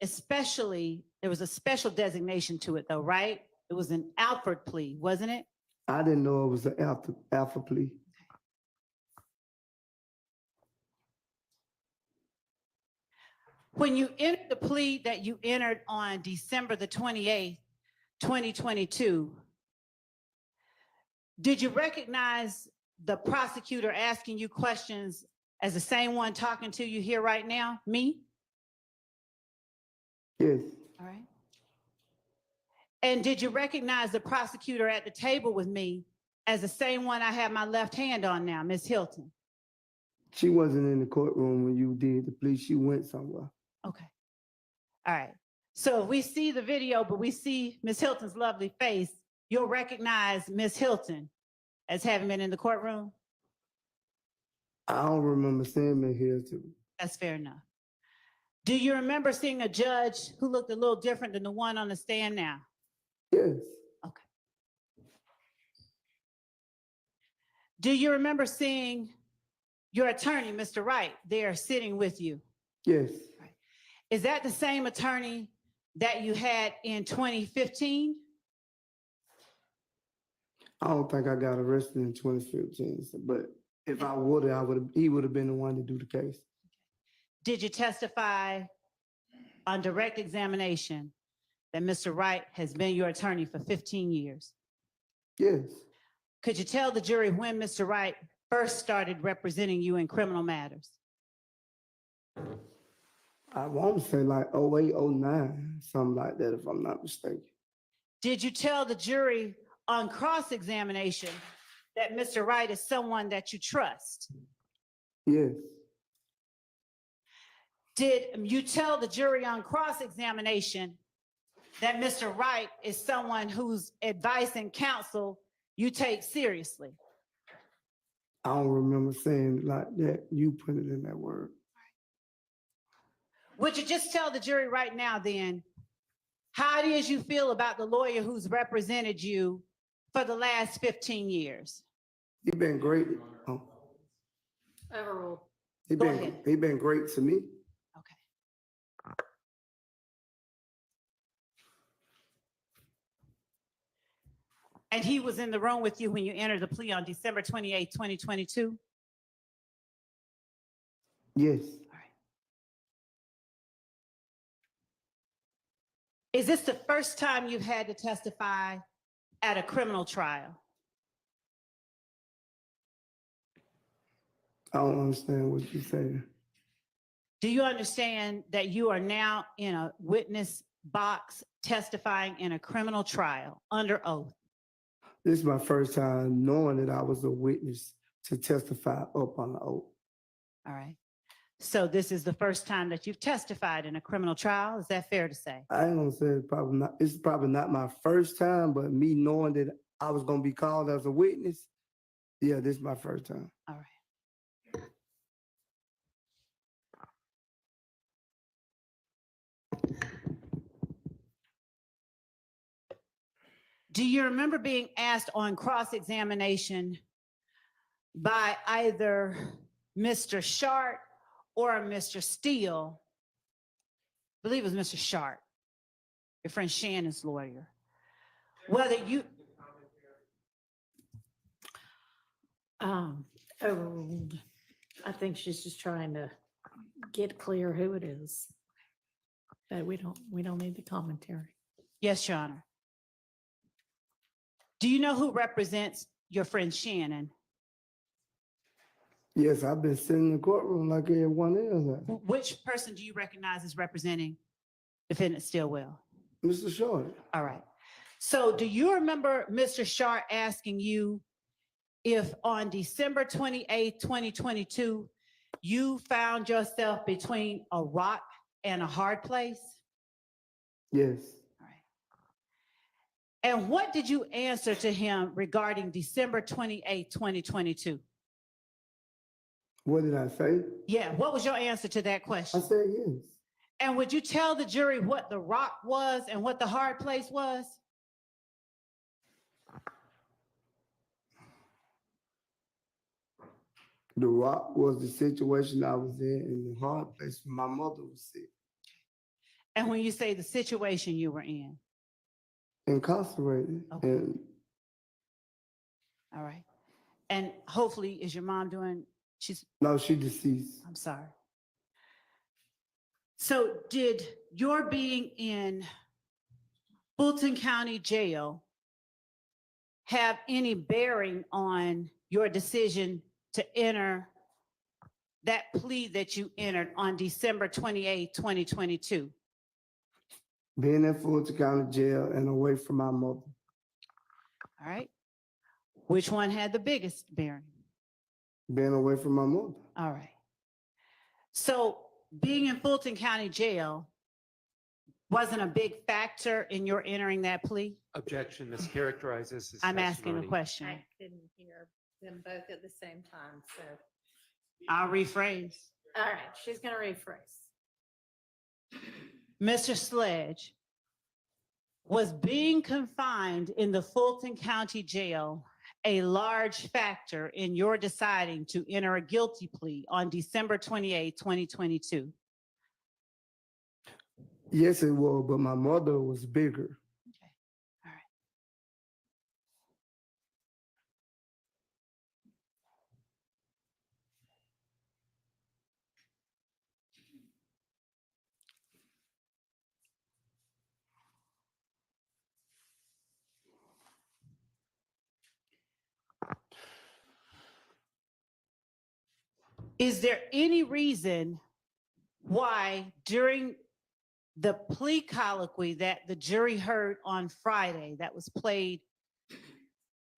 especially, there was a special designation to it though, right? It was an Alford plea, wasn't it? I didn't know it was an alpha plea. When you entered the plea that you entered on December the 28th, 2022, did you recognize the prosecutor asking you questions as the same one talking to you here right now, me? Yes, All right. And did you recognize the prosecutor at the table with me as the same one I have my left hand on now, Miss Hilton? she wasn't in the courtroom when you did the plea. She went somewhere. Okay. All right. So if we see the video, but we see Miss Hilton's lovely face, you'll recognize Miss Hilton as having been in the courtroom? I don't remember seeing me here too. That's fair enough. Do you remember seeing a judge who looked a little different than the one on the stand now? Yes, Okay. Do you remember seeing your attorney, Mr. Wright, there sitting with you? yes. Is that the same attorney that you had in 2015? I don't think I got arrested in 2015, but if I would have, he would have been the one to do the case. Did you testify on direct examination that Mr. Wright has been your attorney for 15 years? Yes, Could you tell the jury when Mr. Wright first started representing you in criminal matters? I want to say like 08, 09, something like that, if I'm not mistaken. Did you tell the jury on cross-examination that Mr. Wright is someone that you trust? Yes, Did you tell the jury on cross-examination that Mr. Wright is someone whose advice and counsel you take seriously? I don't remember saying it like that. You put it in that word. Would you just tell the jury right now then how it is you feel about the lawyer who's represented you for the last 15 years? He been great. Oh, Overruled. he Go been ahead. he been great to me. Okay. And he was in the room with you when you entered the plea on December 28, 2022? Yes, Is this the first time you've had to testify at a criminal trial? I don't understand what you're saying. Do you understand that you are now in a witness box testifying in a criminal trial under oath? This is my first time knowing that I was a witness to testify up on the oath. All right. So this is the first time that you've testified in a criminal trial. Is that fair to say? I ain't gonna say it's probably not my first time, but me knowing that I was gonna be called as a witness, yeah, this is my first time. All right. Do you remember being asked on cross-examination by either Mr. Sharp or Mr. Steele? I believe it was Mr. Sharp, your friend Shannon's lawyer, whether you, Overruled. I think she's just trying to get clear who it is. But we don't need the commentary. yes, Your Honor. Do you know who represents your friend Shannon? Yes, I've been sitting in the courtroom like everyone else. Which person do you recognize as representing defendant Stillwell? Mr. Short. All right. So do you remember Mr. Sharp asking you if on December 28, 2022, you found yourself between a rock and a hard place? Yes. All right. And what did you answer to him regarding December 28, 2022? What did I say? Yeah, what was your answer to that I question? said yes. And would you tell the jury what the rock was and what the hard place was? The rock was the situation I was in, and the hard place my mother was sick, And when you say the situation you were in? incarcerated. Okay. And All right. And hopefully, is your mom doing, no, she deceased. I'm sorry. So did your being in Fulton County Jail have any bearing on your decision to enter that plea that you entered on December 28, 2022? Being in Fulton County Jail and away from my mother. All right. Which one had the biggest bearing? Being away from my mother. All right. So being in Fulton County Jail wasn't a big factor in your entering that plea? Objection, mischaracterizes his I'm asking a testimony. question. I couldn't hear them both at the same time, so. I'll rephrase. All right, she's gonna rephrase. Mr. Sledge, was being confined in the Fulton County Jail a large factor in your deciding to enter a guilty plea on December 28, 2022? Yes, it was, but my mother was bigger. Okay, all right. Is there any reason why during the plea colloquy that the jury heard on Friday, that was played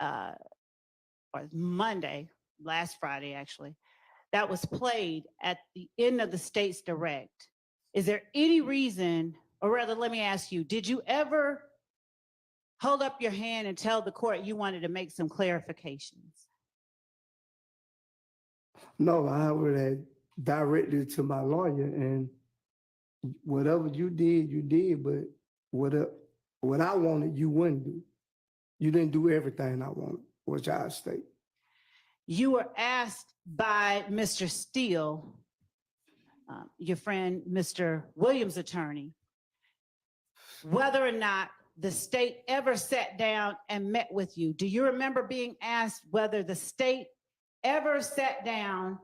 or Monday, last Friday actually, that was played at the end of the state's direct, is there any reason, or rather let me ask you, did you ever hold up your hand and tell the court you wanted to make some clarifications? No, I would have directed it to my lawyer, and whatever you did, but what I wanted, you wouldn't do. You didn't do everything I wanted, which I state. You were asked by Mr. Steele, your friend, Mr. Williams' attorney, whether or not the state ever sat down and met with you. Do you remember being asked whether the state ever sat down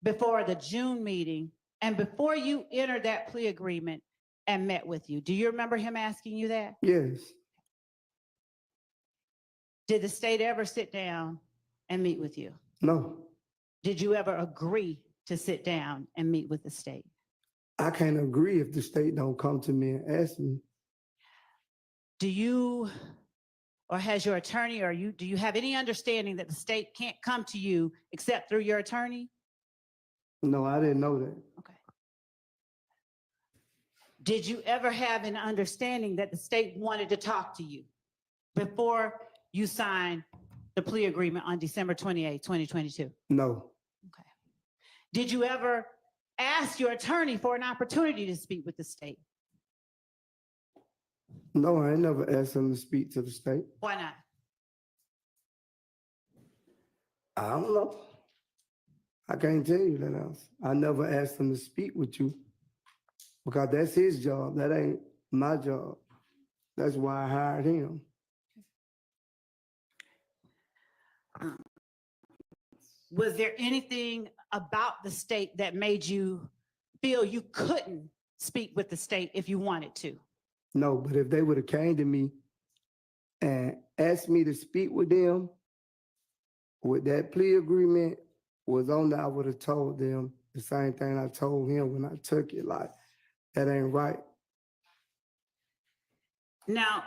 before the June meeting and before you entered that plea agreement and met with you? Do you remember him asking you that? Yes, Did the state ever sit down and meet with you? no, Did you ever agree to sit down and meet with the state? I can't agree if the state don't come to me and ask me. Do you, or has your attorney, or do you have any understanding that the state can't come to you except through your attorney? No, I didn't know that. Okay. Did you ever have an understanding that the state wanted to talk to you before you signed the plea agreement on December 28, 2022? No, Okay. Did you ever ask your attorney for an opportunity to speak with the state? no, I ain't never asked them to speak to the state. Why not? I don't know. I can't tell you that else. I never asked him to speak with you because that's his job. That ain't my job. That's why I hired him. Was there anything about the state that made you feel you couldn't speak with the state if you wanted to? No, but if they would have came to me and asked me to speak with them, with that plea agreement was on there, I would have told them the same thing I told him when I took it, like, that ain't right. Now,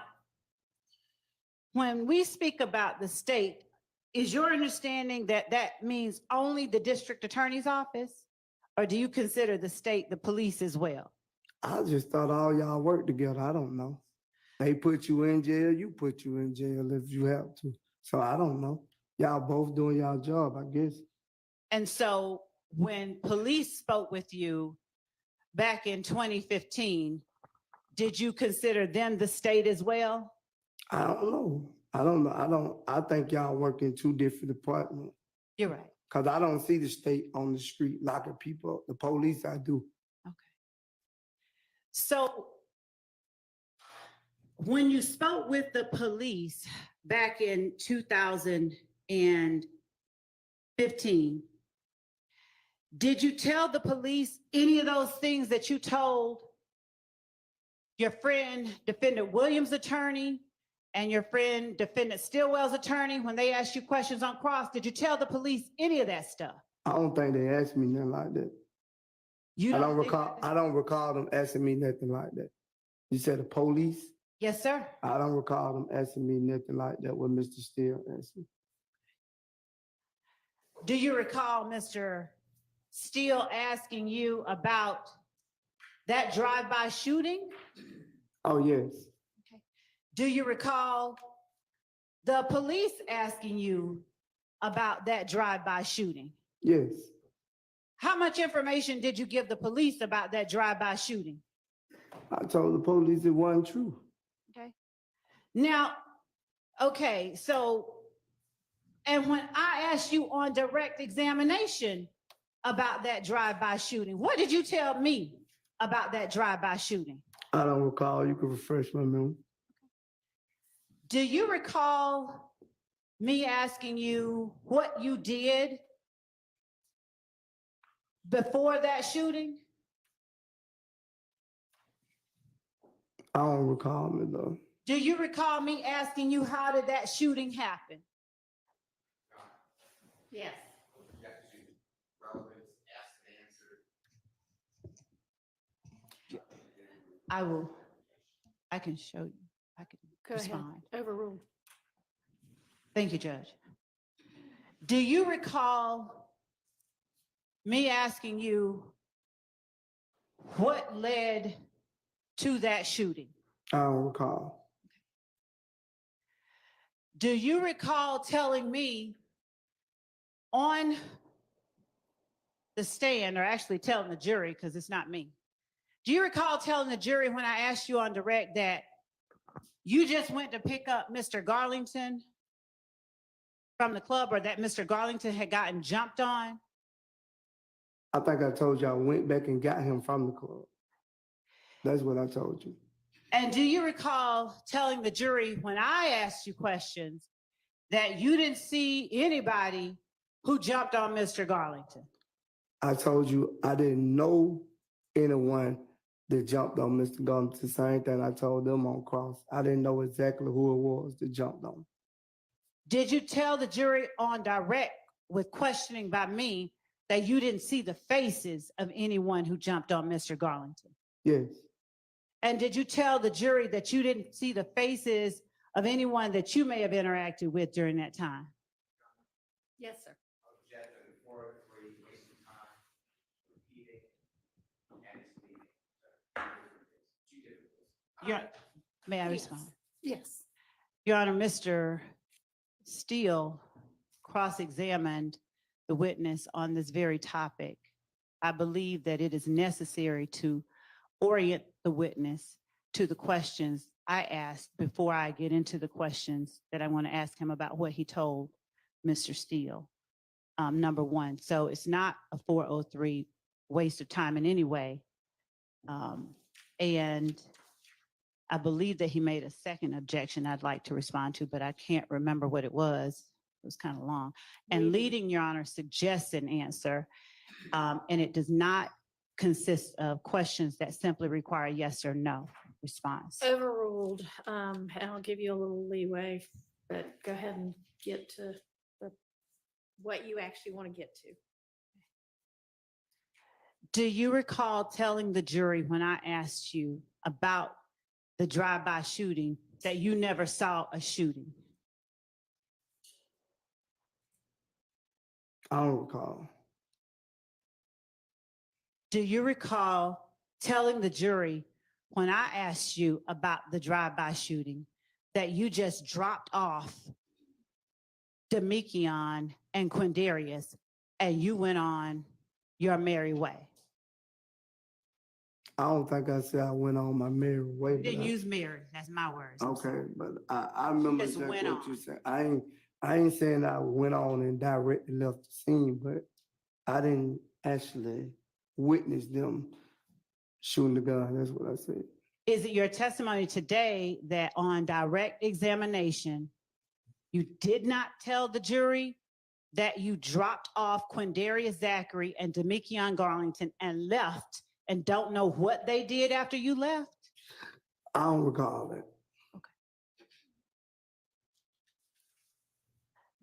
when we speak about the state, is your understanding that that means only the district attorney's office? Or do you consider the state the police as well? I just thought all y'all work together. I don't know. They put you in jail, you put you in jail if you have to. So I don't know. Y'all both doing y'all job, I guess. And so when police spoke with you back in 2015, did you consider them the state as well? I don't know. I think y'all work in two different departments. You're right. Because I don't see the state on the street locking people up. The police, I do. Okay. So when you spoke with the police back in 2015, did you tell the police any of those things that you told your friend, Defendant Williams' attorney, and your friend, Defendant Stillwell's attorney, when they asked you questions on cross? Did you tell the police any of that stuff? I don't think they asked me nothing like that. You I don't think recall. I don't recall them asking me nothing like that. You said the police? Yes, sir. I don't recall them asking me nothing like that what Mr. Steele asked me. Do you recall Mr. Steele asking you about that drive-by shooting? Oh, yes. Do you recall the police asking you about that drive-by shooting? Yes. How much information did you give the police about that drive-by shooting? I told the police it wasn't true. Okay. Now, okay, so, and when I asked you on direct examination about that drive-by shooting, what did you tell me about that drive-by shooting? I don't recall. You can refresh my memory. Do you recall me asking you what you did before that shooting? I don't recall it though. Do you recall me asking you how did that shooting happen? Yes. I can show you. I can Go ahead. respond. Overruled. Thank you, Judge. Do you recall me asking you what led to that shooting? I don't recall. Do you recall telling me on the stand, or actually telling the jury, because it's not me. Do you recall telling the jury when I asked you on direct that you just went to pick up Mr. Garlington from the club, or that Mr. Garlington had gotten jumped on? I think I told you I went back and got him from the club. That's what I told you. And do you recall telling the jury when I asked you questions that you didn't see anybody who jumped on Mr. Garlington? I told you I didn't know anyone that jumped on Mr. Garlington. The same thing I told them on cross. I didn't know exactly who it was that jumped on. Did you tell the jury on direct with questioning by me that you didn't see the faces of anyone who jumped on Mr. Garlington? Yes. And did you tell the jury that you didn't see the faces of anyone that you may have interacted with during that time? Yes, sir. May I Yes. respond? Yes. Your Honor, Mr. Steele cross-examined the witness on this very topic. I believe that it is necessary to orient the witness to the questions I asked before I get into the questions that I want to ask him about what he told Mr. Steele, number one. So it's not a 403 waste of time in any way. And I believe that he made a second objection I'd like to respond to, but I can't remember what it was. It was kind of long. And leading, Your Honor, suggests an answer, and it does not consist of questions that simply require a yes or no response. Overruled. And I'll give you a little leeway, but go ahead and get to what you actually want to get to. Do you recall telling the jury when I asked you about the drive-by shooting that you never saw a shooting? I don't recall. Do you recall telling the jury when I asked you about the drive-by shooting that you just dropped off Demekion and Quindarius and you went on your merry way? I don't think I said I went on my merry way. You didn't use merry, that's my words. Okay, but I remember just exactly went what you on. said. I ain't saying I went on and directly left the scene, but I didn't actually witness them shooting the gun. That's what I said. Is it your testimony today that on direct examination, you did not tell the jury that you dropped off Quindarius Zachary and Demekion Garlington and left and don't know what they did after you left? I don't recall that.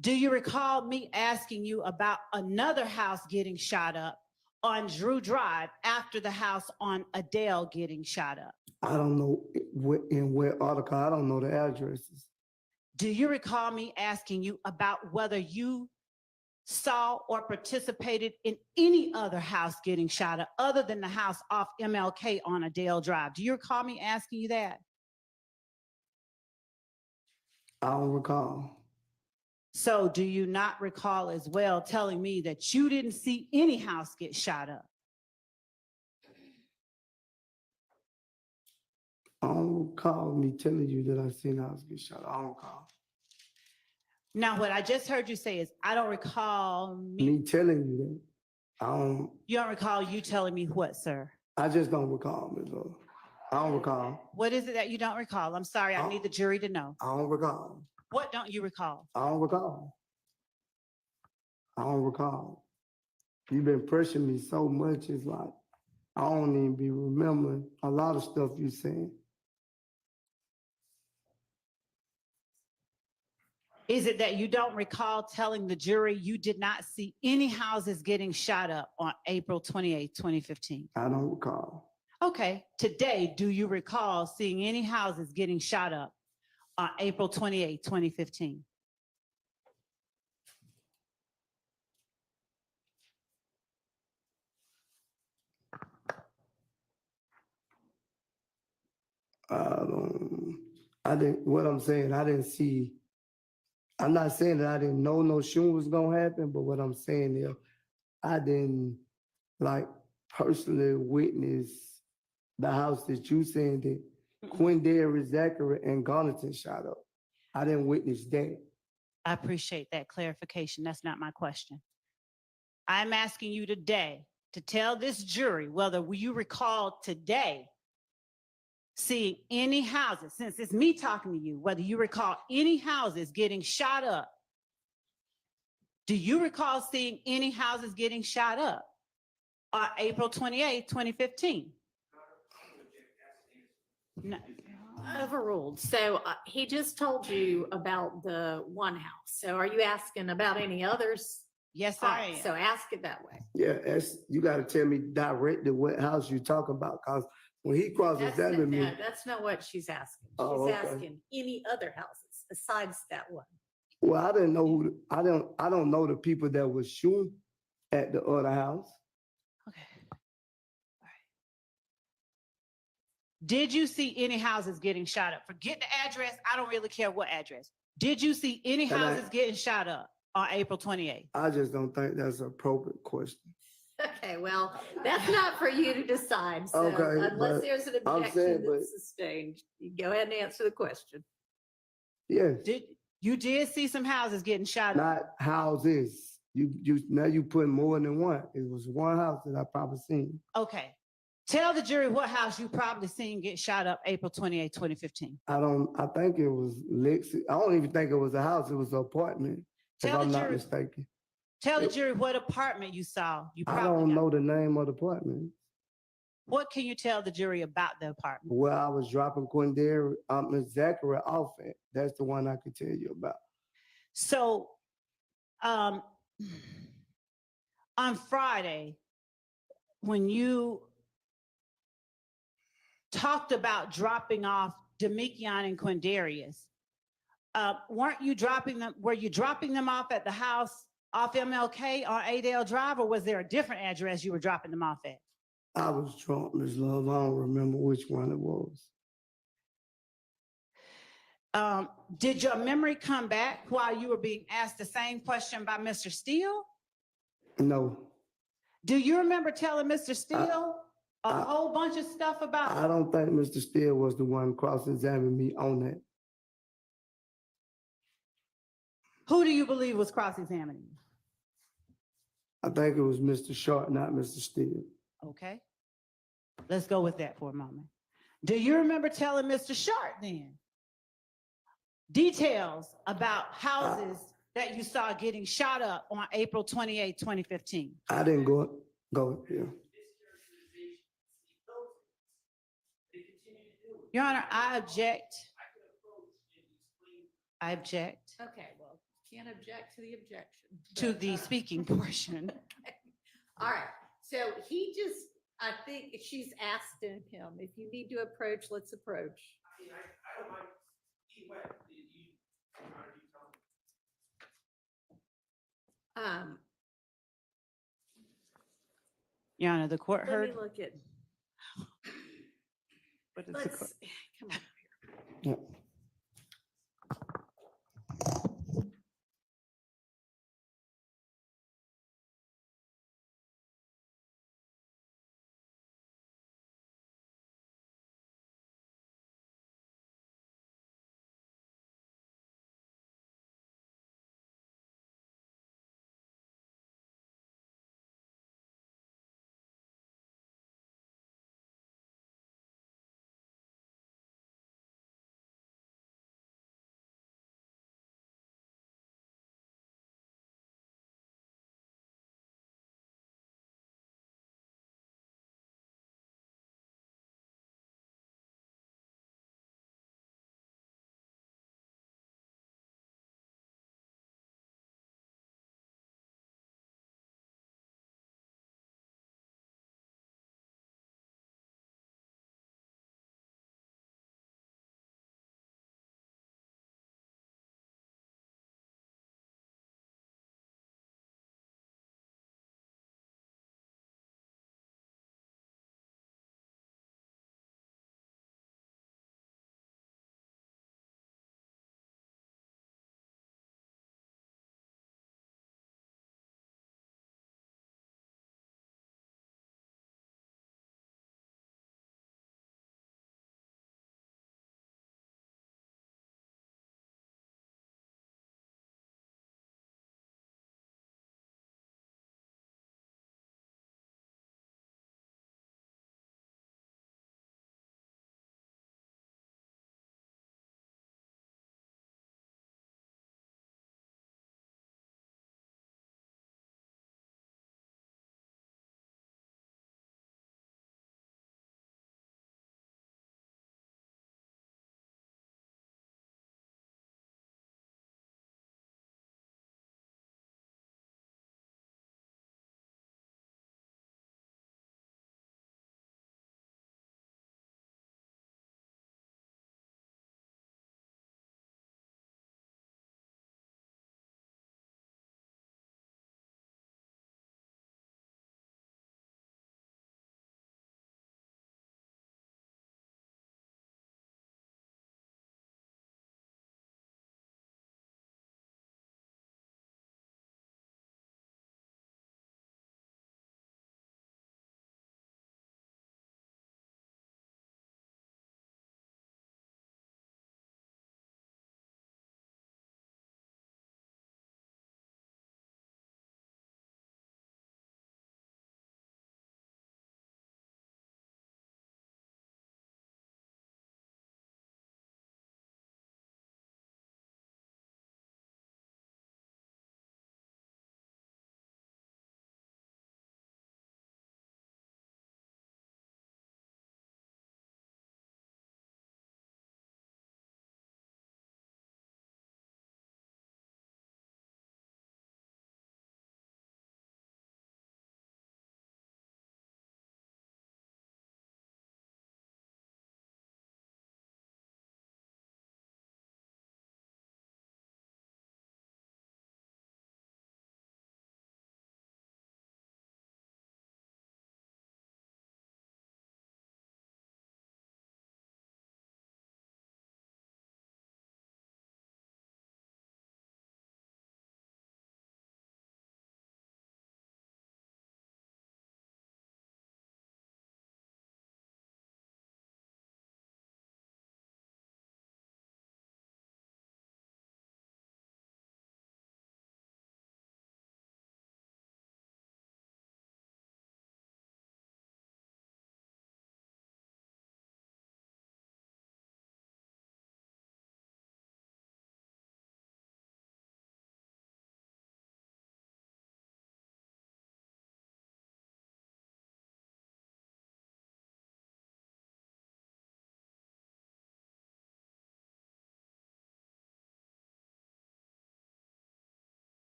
Do you recall me asking you about another house getting shot up on Drew Drive after the house on Adele getting shot up? I don't know in what article. I don't know the addresses. Do you recall me asking you about whether you saw or participated in any other house getting shot up other than the house off MLK on Adele Drive? Do you recall me asking you that? I don't recall. So do you not recall as well telling me that you didn't see any house get shot up? I don't recall me telling you that I seen the house get shot. I don't recall. Now, what I just heard you say is, I don't recall me. Me telling you that. You don't recall you telling me what, sir? I just don't recall, Ms. Lola. I don't recall. What is it that you don't recall? I'm sorry, I need the jury to know. I don't recall. What don't you recall? I don't recall. I don't recall. You've been pressuring me so much, it's like, I don't even be remembering a lot of stuff you saying. Is it that you don't recall telling the jury you did not see any houses getting shot up on April 28, 2015? I don't recall. Okay, today, do you recall seeing any houses getting shot up on April 28, 2015? I didn't, what I'm saying, I didn't see, I'm not saying that I didn't know no shooting was gonna happen, but what I'm saying is, I didn't like personally witness the house that you saying that Quindary, Zachary, and Garnington shot up. I didn't witness that. I appreciate that clarification. That's not my question. I'm asking you today to tell this jury whether you recall today seeing any houses, since it's me talking to you, whether you recall any houses getting shot up. Do you recall seeing any houses getting shot up on April 28, 2015? No. Overruled. So he just told you about the one house. So are you asking about any others? Yes, All I right, am. so ask it that way. Yeah, you gotta tell me directly what house you talking about, cause when he cross-examined me. That's not what she's asking. She's Oh, okay. asking any other houses besides that one. Well, I didn't know I don't know the people that was shooting at the other house. Okay. All right. Did you see any houses getting shot up? Forget the address. I don't really care what address. Did you see any And houses getting shot up on April 28th? I just don't think that's an appropriate question. Okay, well, that's not for you to decide. So Okay, unless but there's an I'm objection saying, that's sustained, you go ahead and answer the question. Yes, You did see some houses getting shot up? not houses. Now you put more than one. It was one house that I probably seen. Okay. Tell the jury what house you probably seen get shot up April 28, 2015. I think it was Lexi. I don't even think it was a house. It was an apartment, if Tell the I'm not jury- mistaken. Tell the jury what apartment you saw. You I probably don't got. know the name of the apartment. What can you tell the jury about the apartment? Where I was dropping Quindary, Miss Zachary off at. That's the one I could tell you about. So, on Friday, when you talked about dropping off Demekion and Quindarius, weren't you dropping them? Were you dropping them off at the house off MLK on Adele Drive, or was there a different address you were dropping them off at? I was drunk, Ms. Love. I don't remember which one it was. Did your memory come back while you were being asked the same question by Mr. Steele? No, Do you remember telling Mr. Steele a whole bunch of stuff about? I don't think Mr. Steele was the one cross-examining me on that. Who do you believe was cross-examining you? I think it was Mr. Short, not Mr. Steele. Okay. Let's go with that for a moment. Do you remember telling Mr. Short then details about houses that you saw getting shot up on April 28, 2015? I didn't go here. Your Honor, I object. I object Okay, well, can't object to the objection. to the speaking portion. All right, So he just, I think she's asked him, if you need to approach, let's approach. I mean, I don't mind either way. You trying to do something. Your Honor, the court Let me heard. look at, What is the court? let's, come on. Yeah.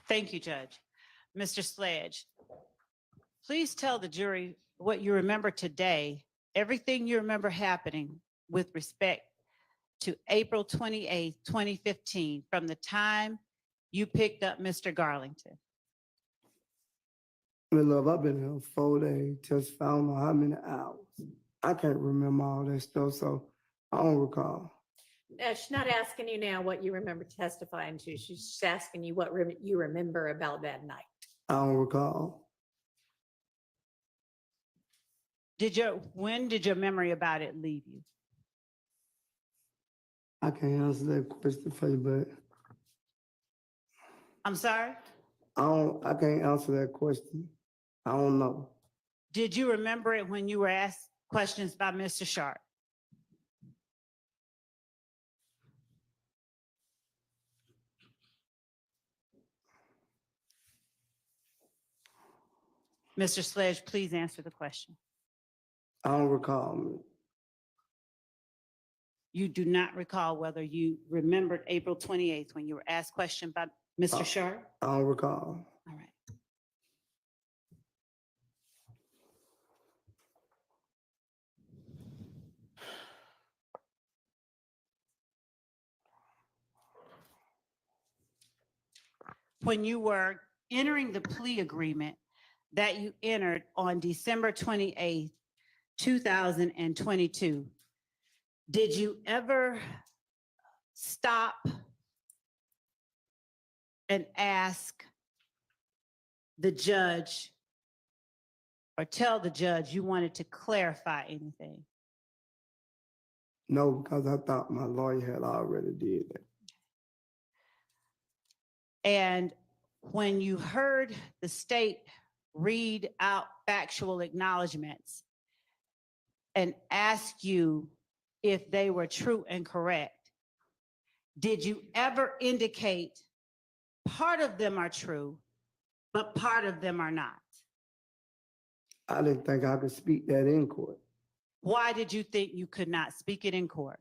Thank you, Judge. Mr. Sledge, please tell the jury what you remember today, everything you remember happening with respect to April 28th, 2015, from the time you picked up Mr. Garlington. Well, love, I've been here 4 days, just found know how many hours. I can't remember all that stuff, so I don't recall. She's not asking you now what you remember testifying to. She's just asking you what you remember about that night. I don't recall. When did your memory about it leave you? I can't answer that question for you, but I'm sorry? I can't answer that question. I don't know. Did you remember it when you were asked questions by Mr. Sharp? Mr. Sledge, please answer the question. I don't recall. You do not recall whether you remembered April 28th when you were asked question by Mr. Sharp? I don't recall. All right. When you were entering the plea agreement that you entered on December 28th, 2022, did you ever stop and ask the judge or tell the judge you wanted to clarify anything? No, because I thought my lawyer had already did that. And when you heard the state read out factual acknowledgments and ask you if they were true and correct, did you ever indicate part of them are true, but part of them are not? I didn't think I could speak that in court. Why did you think you could not speak it in court?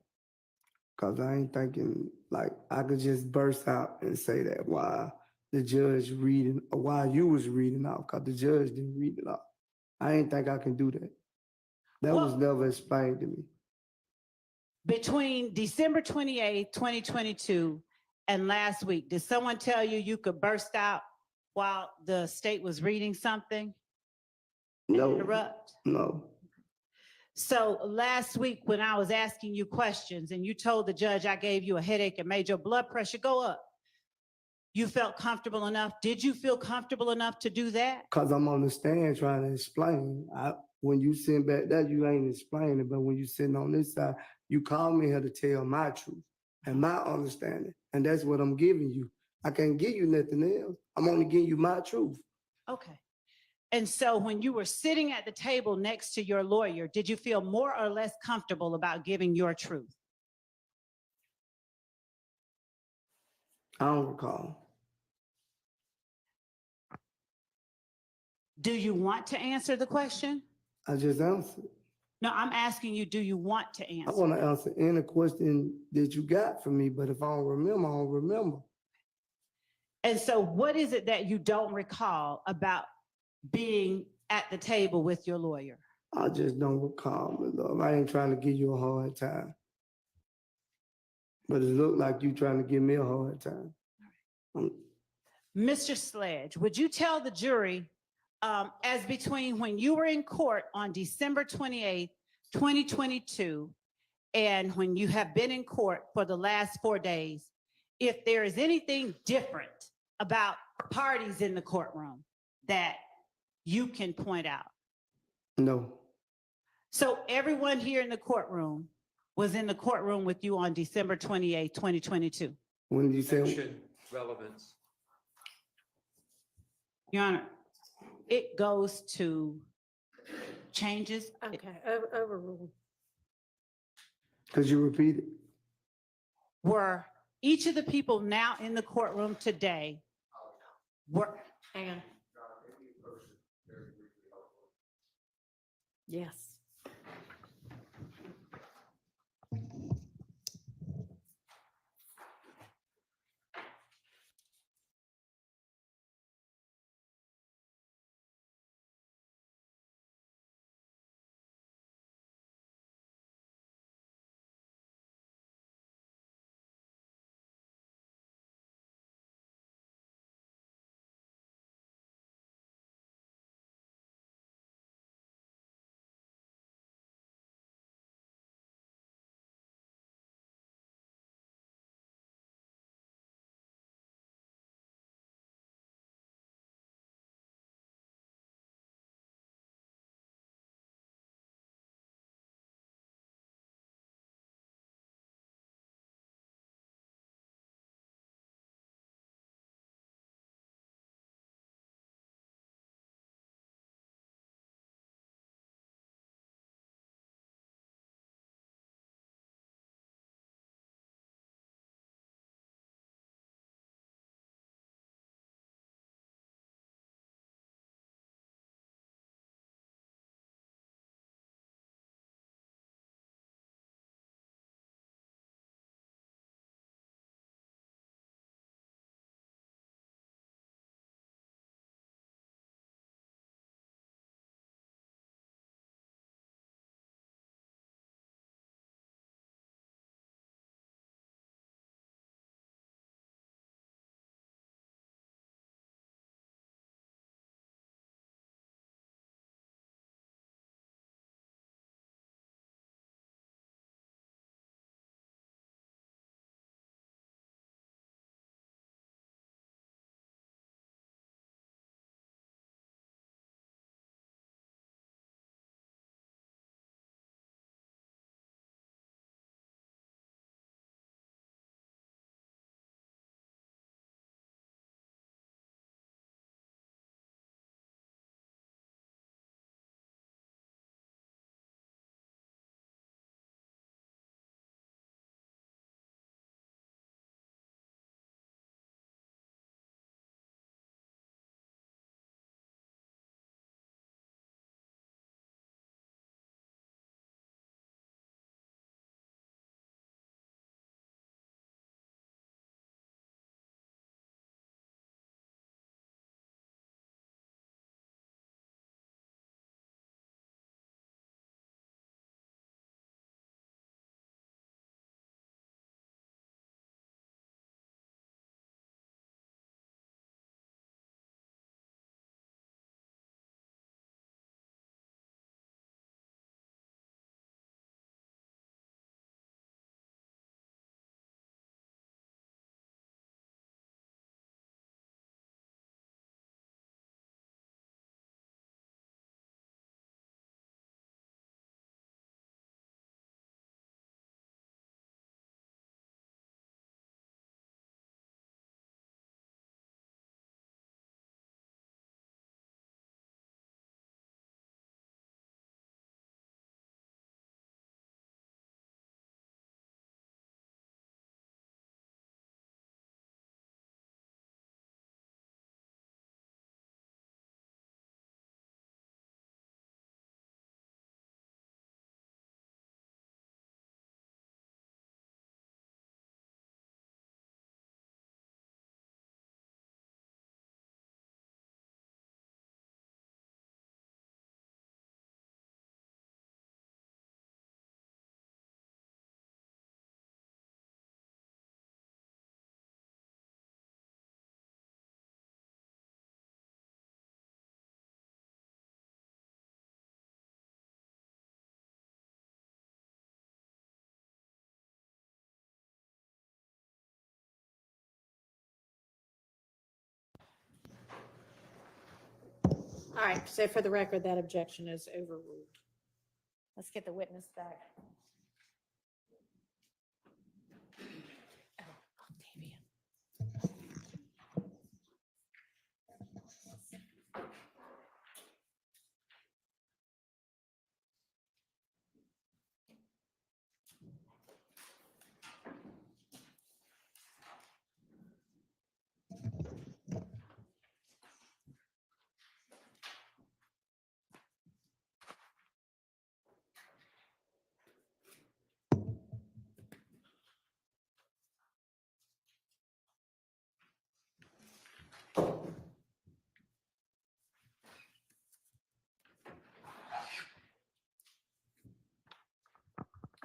Because I ain't thinking like I could just burst out and say that while the judge reading, or while you was reading out, because the judge didn't read it out. I ain't think I can do that. That was never explained to me. Between December 28th, 2022 and last week, did someone tell you you could burst out while the state was reading something? No. Interrupt? No. So last week when I was asking you questions and you told the judge I gave you a headache and made your blood pressure go up, you felt comfortable enough? Did you feel comfortable enough to do that? Because I'm on the stand trying to explain. When you sit back there, you ain't explaining, but when you sitting on this side, you call me here to tell my truth and my understanding. And that's what I'm giving you. I can't give you nothing else. I'm only giving you my truth. Okay. And so when you were sitting at the table next to your lawyer, did you feel more or less comfortable about giving your truth? I don't recall. Do you want to answer the question? I just answered. No, I'm asking you, do you want to I answer? want to answer any question that you got for me, but if I don't remember, I don't remember. And so what is it that you don't recall about being at the table with your lawyer? I just don't recall, my love. I ain't trying to give you a hard time. But it looked like you trying to give me a hard time. Mr. Sledge, would you tell the jury as between when you were in court on December 28th, 2022, and when you have been in court for the last 4 days, if there is anything different about parties in the courtroom that you can point out? No. So everyone here in the courtroom was in the courtroom with you on December 28th, 2022? When did you say? Action relevance. Your Honor, it goes to changes. Okay, overruled. Could you repeat it? Were each of the people now in the courtroom today were, Hang on. Yes. All right, so for the record, that objection is overruled. Let's get the witness back. Oh, Octavian.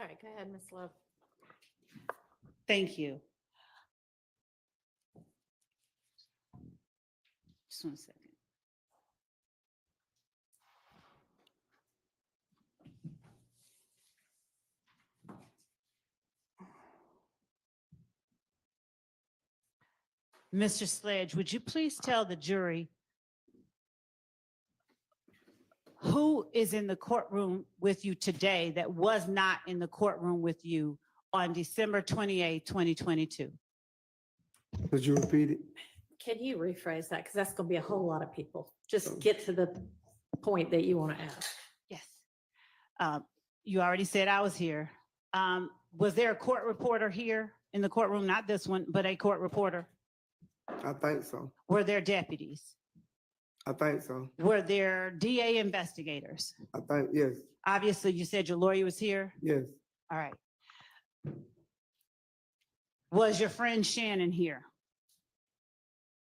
All right, go ahead, Ms. Love. Thank you. Just 1 second. Mr. Sledge, would you please tell the jury who is in the courtroom with you today that was not in the courtroom with you on December 28, 2022? Could you repeat it? Can you rephrase that? Because that's going to be a whole lot of people. Just get to the point that you want to ask. Yes. You already said I was here. Was there a court reporter here in the courtroom? Not this one, but a court reporter? I think so. Were there deputies? I think so. Were there DA investigators? I think, yes, Obviously, you said your lawyer was here. yes. All right. Was your friend Shannon here?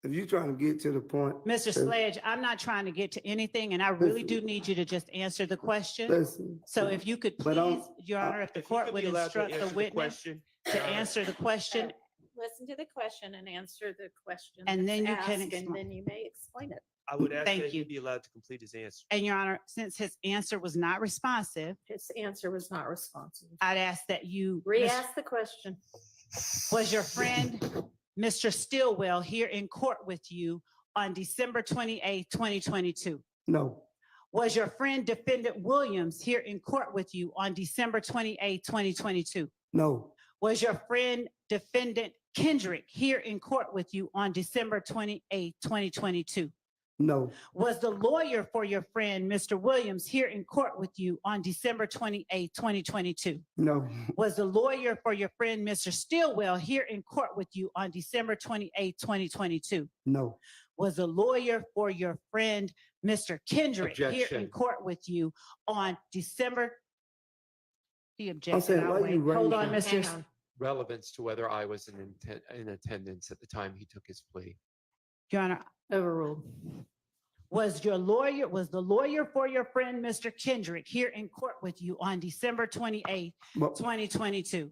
If you're trying to get to the point. Mr. Sledge, I'm not trying to get to anything, and I really do need you to just answer the question. Listen. So if you could But I'm- please, Your Honor, if the If you court could would be allowed to instruct the answer witness question, to Your Honor. answer the question, Listen to the question and answer the question. And then that's you can asked, explain. And then you may explain it. I would ask Thank that you. he be allowed to complete his answer. and Your Honor, since his answer was not responsive, His answer was not responsive. I'd ask that you, Re-ask the question. was your friend, Mr. Stillwell, here in court with you on December 28, 2022? No, Was your friend Defendant Williams here in court with you on December 28, 2022? no, Was your friend Defendant Kendrick here in court with you on December 28, 2022? no, Was the lawyer for your friend, Mr. Williams, here in court with you on December 28, 2022? no, Was the lawyer for your friend, Mr. Stillwell, here in court with you on December 28, 2022? no, Was the lawyer for your friend, Mr. Kendrick, here in Objection. court with you on December? The I'm objection. saying, I'll why wait. you Hold on, raising- Mr. Hang on. Relevance to whether I was in attendance at the time he took his plea. Your Honor, Overruled. was the lawyer for your friend, Mr. Kendrick, here in court with you on December 28, But 2022?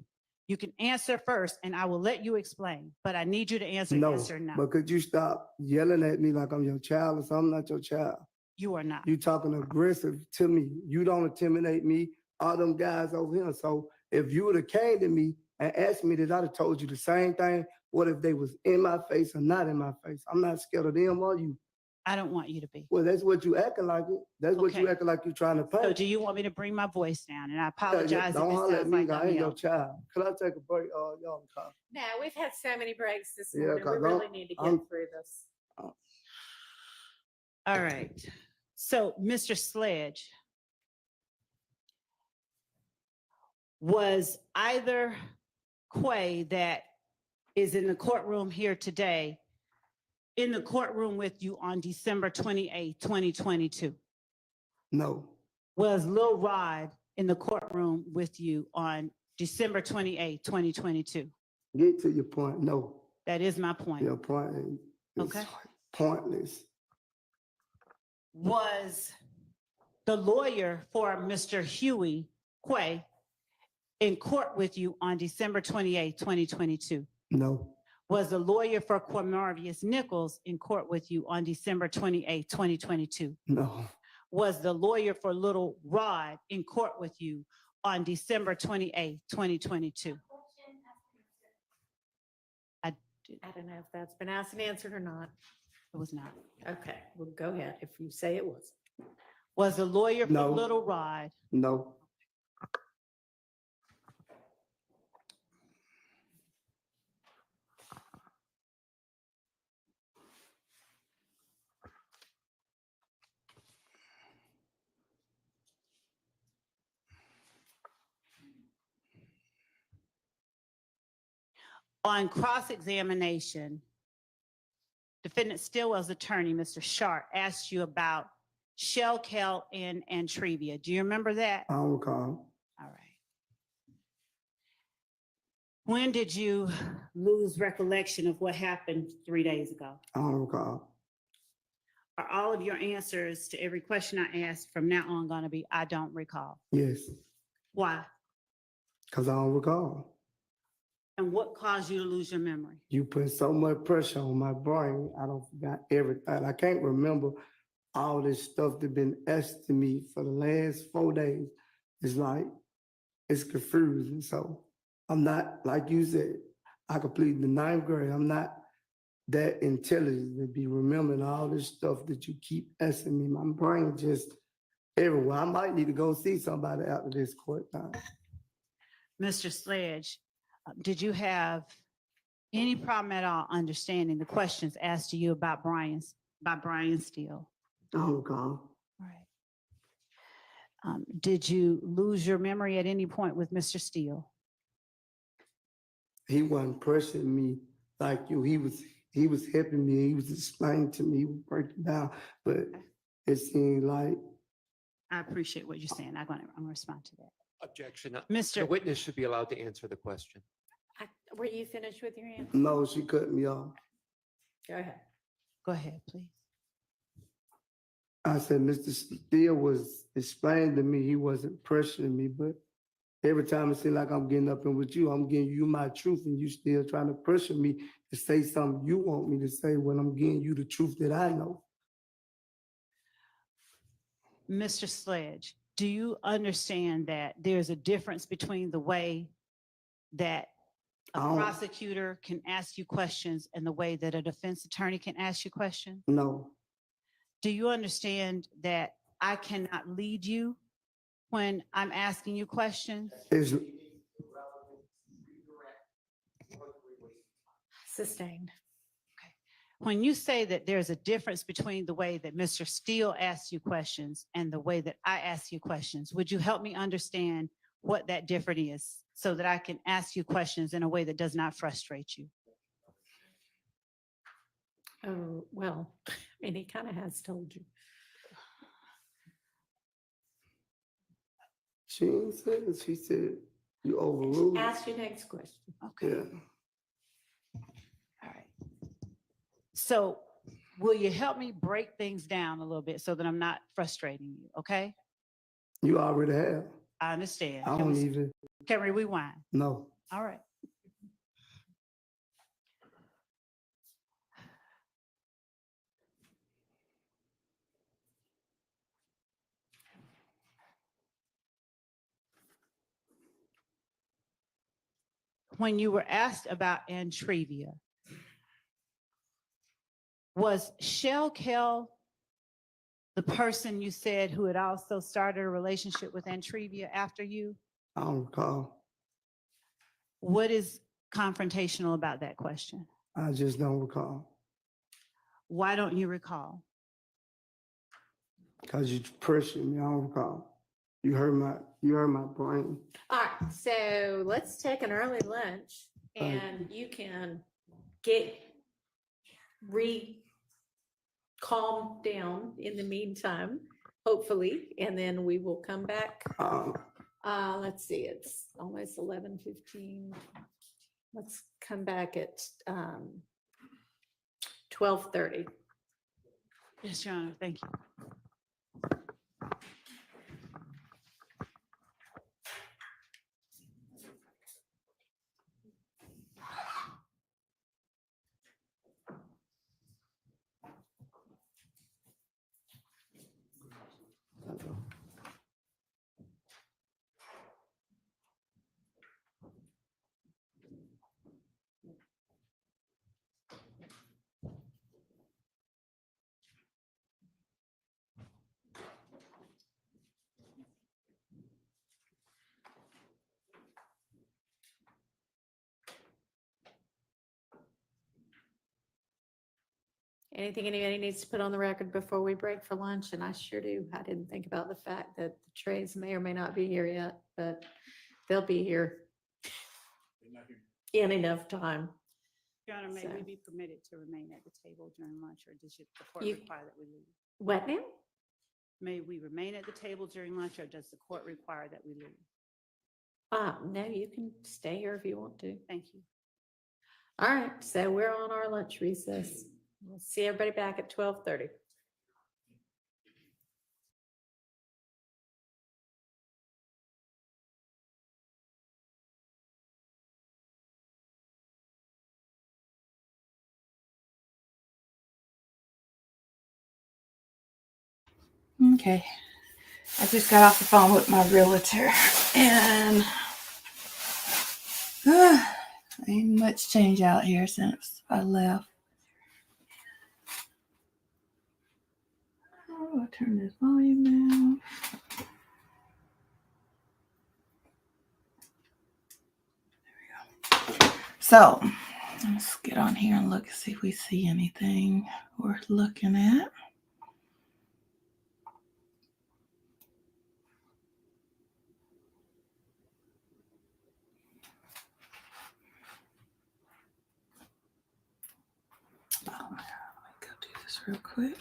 You can answer first and I will let you explain, but I need you to answer no, yes or no. but could you stop yelling at me like I'm your child or something? I'm not your child. You are not. You talking aggressive to me. You don't intimidate me, all them guys over here. So if you would have came to me and asked me that, I'd have told you the same thing. What if they was in my face or not in my face? I'm not scared of them or you. I don't want you to be. Well, that's what you acting like it. That's what you Okay. acting like you're trying to So punch. do you want me to bring my voice down? And I apologize if Don't it holler at sounds me, like 'cause I I'm ain't your yelling. child. Could I take a break? Y'all talk. Now, we've had so many breaks this Yeah, morning. We 'cause really need to I'm- get through this. All right. So, Mr. Sledge, was either Quay that is in the courtroom here today in the courtroom with you on December 28, 2022? No, Was Lil Rod in the courtroom with you on December 28, 2022? get to your point. No, That is my point. your point is Okay. pointless. Was the lawyer for Mr. Huey Quay in court with you on December 28, 2022? No, Was the lawyer for Cornelius Nichols in court with you on December 28, 2022? no, Was the lawyer for Little Rod in court with you on December 28, 2022? I don't know if that's been asked and answered or not. It was not. Okay, well, go ahead if you say it was. Was the lawyer for No. Little Rod no, on cross-examination? Defendant Stillwell's attorney, Mr. Sharp, asked you about Shell, Kel, and Antrevia. Do you remember that? I don't recall. All right. When did you lose recollection of what happened 3 days ago? I don't recall. Are all of your answers to every question I asked from now on going to be, I don't recall? Yes, Why? Because I don't recall. And what caused you to lose your memory? You put so much pressure on my brain, I don't forgot everything. I can't remember all this stuff that been asked to me for the last 4 days. It's like, it's confusing. So I'm not, like you said, I completed the 9th grade. I'm not that intelligent to be remembering all this stuff that you keep asking me. My brain just everywhere. I might need to go see somebody after this court time. Mr. Sledge, did you have any problem at all understanding the questions asked to you about Brian Steele? I don't recall. Right. Did you lose your memory at any point with Mr. Steele? He wasn't pressuring me like you. He was helping me. He was explaining to me, he was breaking down, but it seemed like I appreciate what you're saying. I'm gonna respond to that. Objection. The Mr. witness should be allowed to answer the question. Were you finished with your answer? no, she cut me off. Go ahead. Go ahead, please. I said, Mr. Steele was explaining to me, he wasn't pressuring me, but every time it seems like I'm getting up in with you, I'm giving you my truth and you still trying to pressure me to say something you want me to say when I'm giving you the truth that I know. Mr. Sledge, do you understand that there's a difference between the way that a I don't- prosecutor can ask you questions and the way that a defense attorney can ask you questions? No, Do you understand that I cannot lead you when I'm asking you questions? it's, Sustained. When you say that there's a difference between the way that Mr. Steele asks you questions and the way that I ask you questions, would you help me understand what that difference is so that I can ask you questions in a way that does not frustrate you? Oh, well, I mean, he kind of has told you. she ain't said it. She said, you overruled. Ask your next question. Okay, Yeah, all right. So will you help me break things down a little bit so that I'm not frustrating you, okay? you already have. I understand. I Can don't we, even can we rewind? know. All right. When you were asked about Antrevia, was Shell Kell the person you said who had also started a relationship with Antrevia after you? I don't recall. What is confrontational about that question? I just don't recall. Why don't you recall? Because you pressured me, I don't recall. You hurt my brain. All right, so let's take an early lunch and you can get calm down in the meantime, hopefully, and then we will come back. Let's see, it's almost 11:15. Let's come back at 12:30. Yes, Your Honor, thank you. Anything anybody needs to put on the record before we break for lunch? And I sure do. I didn't think about the fact that the trays may or may not be here yet, but they'll be here in enough time. Your Honor, may we So- be permitted to remain at the table during lunch, or does the court You- require that we leave? What now? May we remain at the table during lunch, or does the court require that we leave? No, you can stay here if you want to. Thank you. All right, so we're on our lunch recess. We'll see everybody back at 12:30. Okay. I just got off the phone with my realtor and ain't much change out here since I left. Oh, I'll turn this volume down. There we go. So let's get on here and look and see if we see anything worth looking at. Oh my God, let me go do this real quick.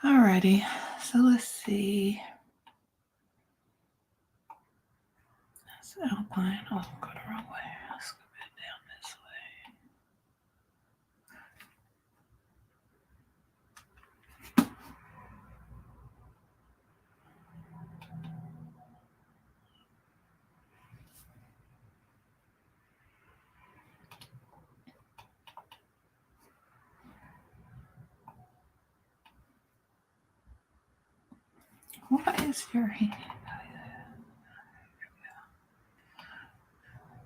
Alrighty, so let's see. That's Alpine. Oh, I'm going the wrong way. Let's go back down this way. What is your hand?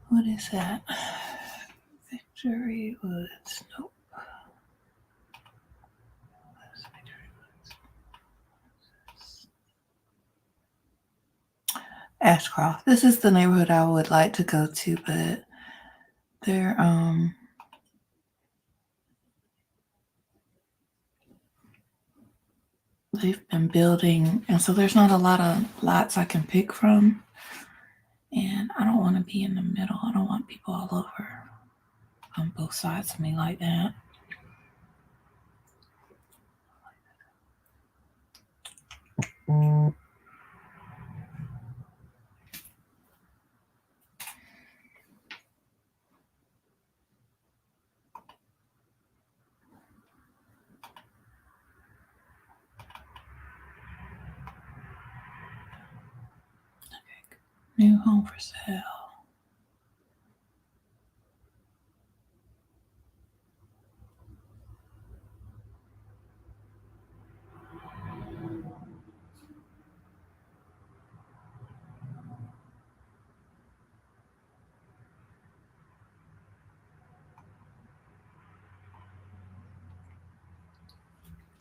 What is that? Victory Woods. Nope. What's Victory Woods? Ashcroft. This is the neighborhood I would like to go to, but they're they've been building, and so there's not a lot of lots I can pick from. And I don't want to be in the middle. I don't want people all over on both sides of me like that. New home for sale.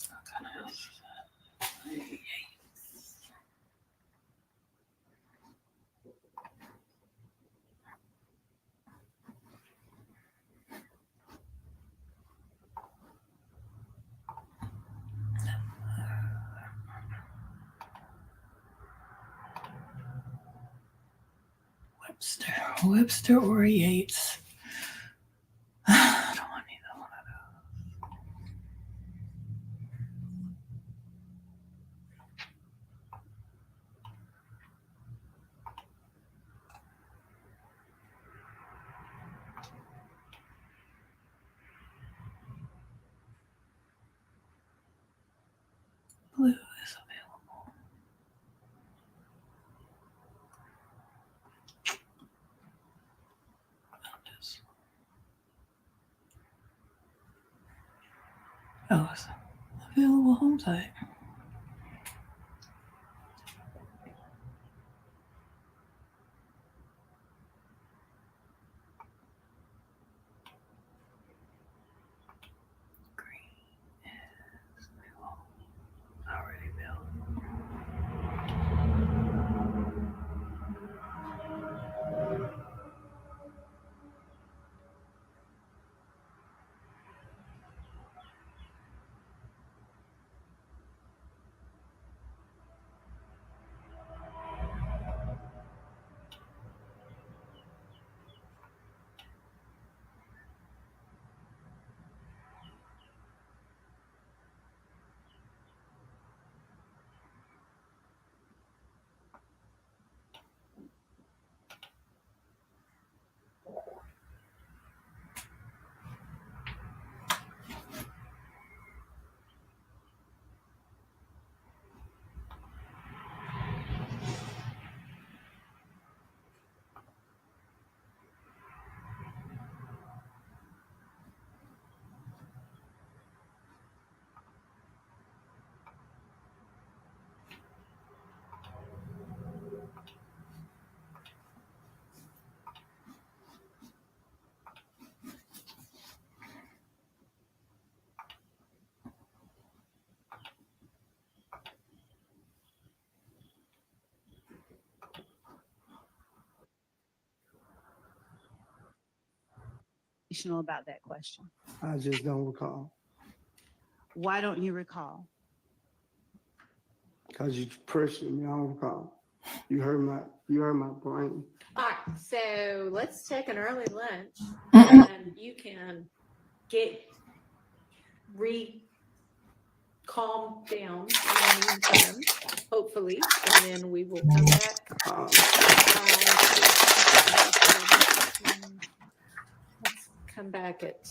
What kind of house is that? Webster or Yates. I don't want either one of those. Blue is available. else. Available home site. Already built. About that question. I just don't recall. Why don't you recall? Because you pressured me, I don't recall. You heard my brain. All right, so let's take an early lunch and you can calm down in the meantime, hopefully, and then we will come back. Let's come back at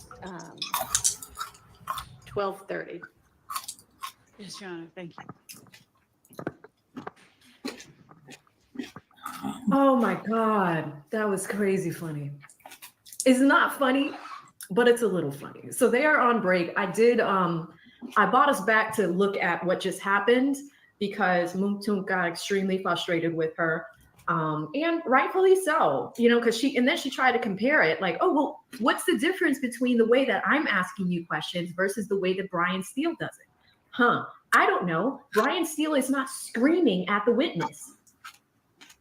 12:30. Yes, Your Honor, thank you. Oh my God, that was crazy funny. It's not funny, but it's a little funny. So they are on break. I brought us back to look at what just happened because Mounk Tounk got extremely frustrated with her. And rightfully so, because she tried to compare it like, oh, well, what's the difference between the way that I'm asking you questions versus the way that Brian Steele does it? I don't know. Brian Steele is not screaming at the witness.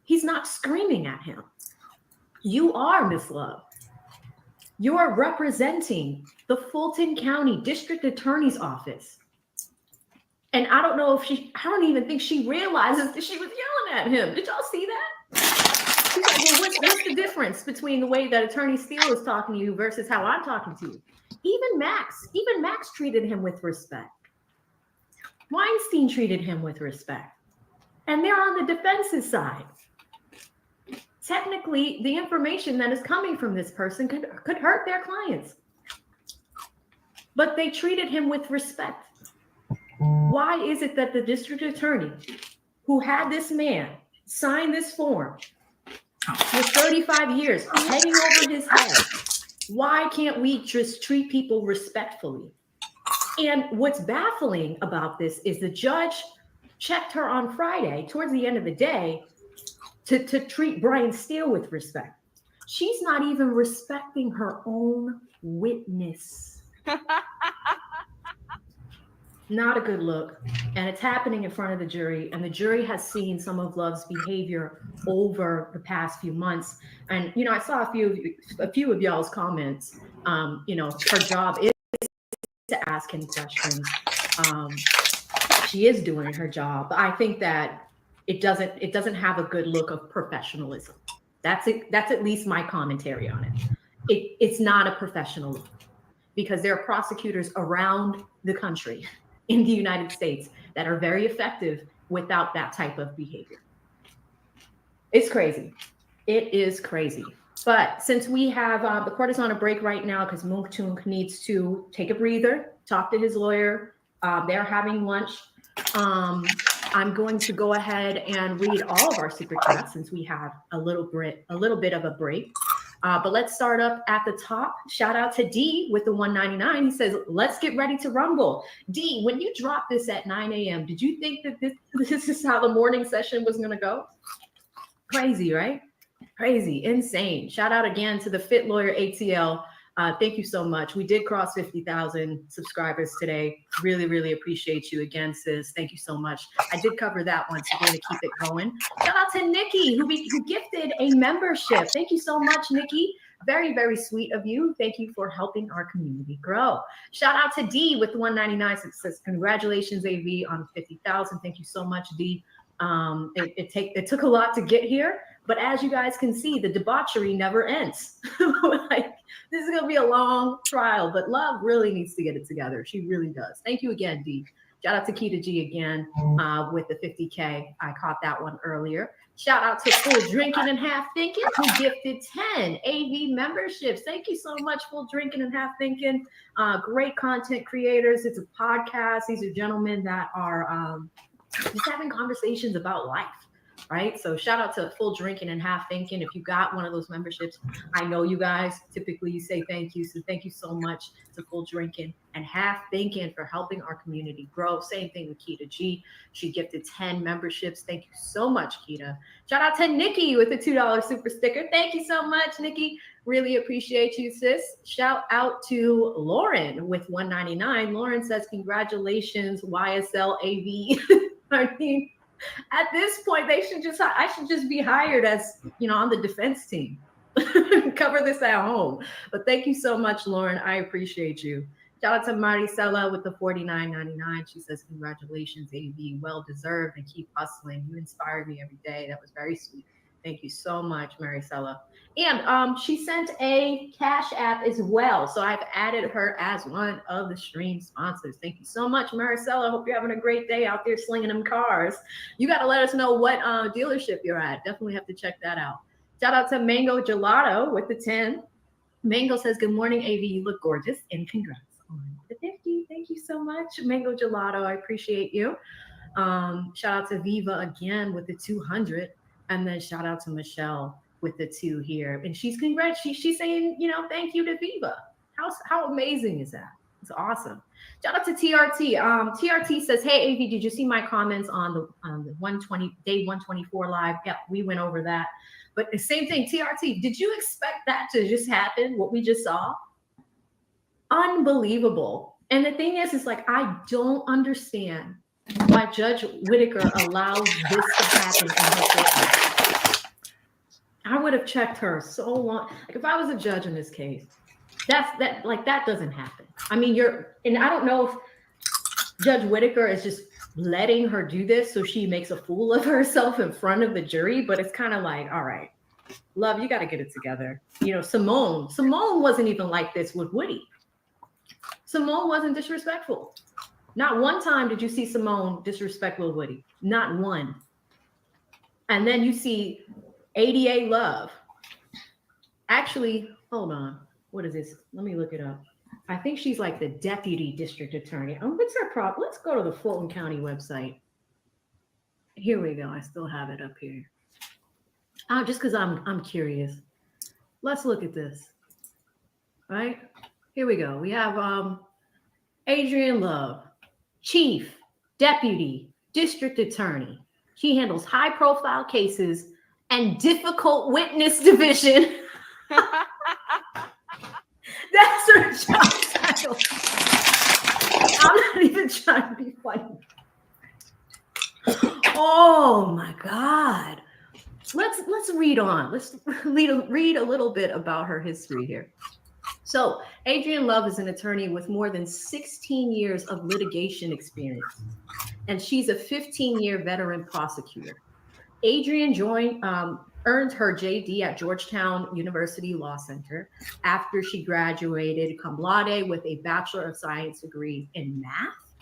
He's not screaming at him. You are, Miss Love. You are representing the Fulton County District Attorney's Office. And I don't know I don't even think she realizes that she was yelling at him. Did y'all see that? She's like, well, what's the difference between the way that Attorney Steele is talking to you versus how I'm talking to you? Even Max treated him with respect. Weinstein treated him with respect. And they're on the defense's side. Technically, the information that is coming from this person could hurt their clients. But they treated him with respect. Why is it that the district attorney who had this man sign this form with 35 years hanging over his head, why can't we just treat people respectfully? And what's baffling about this is the judge checked her on Friday towards the end of the day to treat Brian Steele with respect. She's not even respecting her own witness. Not a good look. And it's happening in front of the jury. And the jury has seen some of Love's behavior over the past few months. And, I saw a few of y'all's comments. Her job is to ask him questions. She is doing her job. But I think that it doesn't have a good look of professionalism. That's at least my commentary on it. It's not a professional look because there are prosecutors around the country in the United States that are very effective without that type of behavior. It's crazy. It is crazy. But since we have the court is on a break right now because Mounk Tounk needs to take a breather, talk to his lawyer. They're having lunch. I'm going to go ahead and read all of our super chats since we have a little bit of a break. But let's start up at the top. Shout out to D with the 199. He says, let's get ready to rumble. D, when you dropped this at 9 a.m., did you think that this is how the morning session was going to go? Crazy, right? Crazy, insane. Shout out again to the Fit Lawyer ATL. Thank you so much. We did cross 50,000 subscribers today. Really, really appreciate you again, sis. Thank you so much. I did cover that one, so we're going to keep it going. Shout out to Nikki, who gifted a membership. Thank you so much, Nikki. Very, very sweet of you. Thank you for helping our community grow. Shout out to D with 199. It says, congratulations, AV, on 50,000. Thank you so much, D. It took a lot to get here, but as you guys can see, the debauchery never ends. Like, this is gonna be a long trial, but love really needs to get it together. She really does. Thank you again, Dee. Shout out to Keita G again with the 50K. I caught that one earlier. Shout out to Full Drinking and Half Thinking, who gifted 10 AV memberships. Thank you so much, Full Drinking and Half Thinking. Great content creators. It's a podcast. These are gentlemen that are just having conversations about life, right? So shout out to Full Drinking and Half Thinking. If you got one of those memberships, I know you guys typically you say thank you. So thank you so much to Full Drinking and Half Thinking for helping our community grow. Same thing with Keita G. She gifted 10 memberships. Thank you so much, Keita. Shout out to Nikki with the $2 super sticker. Thank you so much, Nikki. Really appreciate you, sis. Shout out to Lauren with 199. Lauren says, congratulations, YSL AV. I mean, at this point, I should just be hired as, on the defense team. Cover this at home. But thank you so much, Lauren. I appreciate you. Shout out to Maricela with the $49.99. She says, congratulations, AV. Well deserved, and keep hustling. You inspired me every day. That was very sweet. Thank you so much, Maricela. And she sent a Cash App as well. So I've added her as one of the stream sponsors. Thank you so much, Maricela. Hope you're having a great day out there slinging them cars. You got to let us know what dealership you're at. Definitely have to check that out. Shout out to Mango Gelato with the 10. Mango says, good morning, AV. You look gorgeous, and congrats on the 50. Thank you so much, Mango Gelato. I appreciate you. Shout out to Viva again with the 200. And then shout out to Michelle with the 2 here. And she's she's saying, thank you to Viva. How amazing is that? It's awesome. Shout out to TRT. TRT says, hey, AV, did you see my comments on the 120 day 124 live? Yep, we went over that. But the same thing, TRT, did you expect that to just happen, what we just saw? Unbelievable. And the thing is like, I don't understand why Judge Whitaker allows this to happen in her courtroom. I would have checked her so long. Like, if I was a judge in this case, that doesn't happen. I mean, and I don't know if Judge Whitaker is just letting her do this so she makes a fool of herself in front of the jury, but it's kind of like, all right, love, you got to get it together. Simone wasn't even like this with Woody. Simone wasn't disrespectful. Not one time did you see Simone disrespect Lil Woody. Not one. And then you see ADA Love. Actually, hold on. What is this? Let me look it up. I think she's like the deputy district attorney. What's her problem? Let's go to the Fulton County website. Here we go. I still have it up here. Just because I'm curious. Let's look at this. All right? Here we go. We have Adrienne Love. Chief, Deputy, District Attorney. She handles high-profile cases and difficult witness division. That's her job title. I'm not even trying to be funny. Oh my God. Let's read on. Let's read a little bit about her history here. So Adrienne Love is an attorney with more than 16 years of litigation experience, and she's a 15-year veteran prosecutor. Adrienne earned her JD at Georgetown University Law Center after she graduated cum laude with a Bachelor of Science degree in math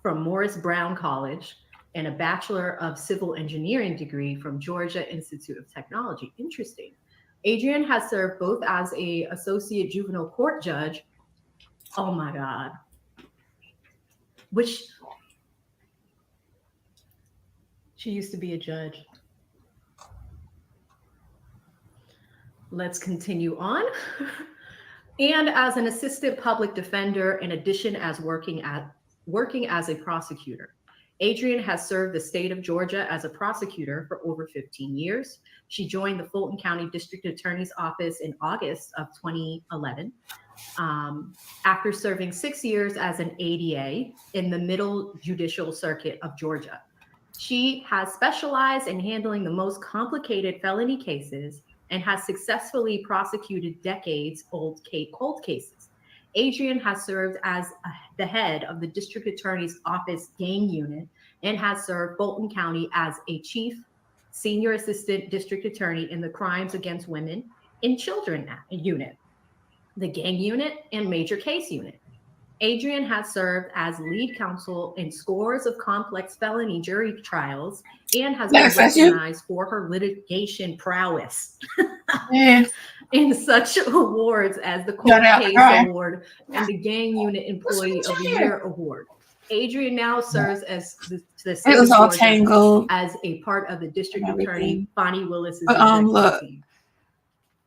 from Morris Brown College and a Bachelor of Civil Engineering degree from Georgia Institute of Technology. Interesting. Adrienne has served both as an associate juvenile court judge. Oh my God. Which she used to be a judge. let's continue on. And as an assistant public defender, in addition as working as a prosecutor. Adrian has served the state of Georgia as a prosecutor for over 15 years. She joined the Fulton County District Attorney's Office in August of 2011. After serving 6 years as an ADA in the Middle Judicial Circuit of Georgia. She has specialized in handling the most complicated felony cases and has successfully prosecuted decades-old cold cases. Adrian has served as the head of the District Attorney's Office Gang Unit and has served Fulton County as a chief senior assistant district attorney in the Crimes Against Women and Children Unit, the Gang Unit, and Major Case Unit. Adrian has served as lead counsel in scores of complex felony jury trials and has been recognized for her litigation prowess in such awards as the Cold Case Award and the Gang Unit Employee of the Year Award. Adrian now serves as the state of Georgia as a part of the District Attorney Bonnie Willis's executive team.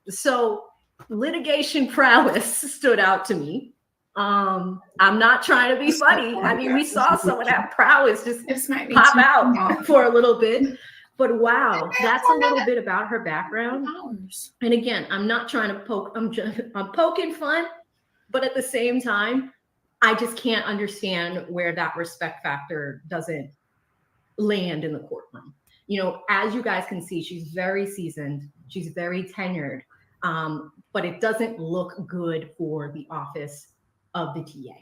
So litigation prowess stood out to me. I'm not trying to be funny. I mean, we saw some of that prowess just pop out for a little bit, but wow, that's a little bit about her background. And again, I'm not trying to poke, I'm poking fun, but at the same time, I just can't understand where that respect factor doesn't land in the courtroom. You know, as you guys can see, she's very seasoned, she's very tenured, but it doesn't look good for the office of the TA,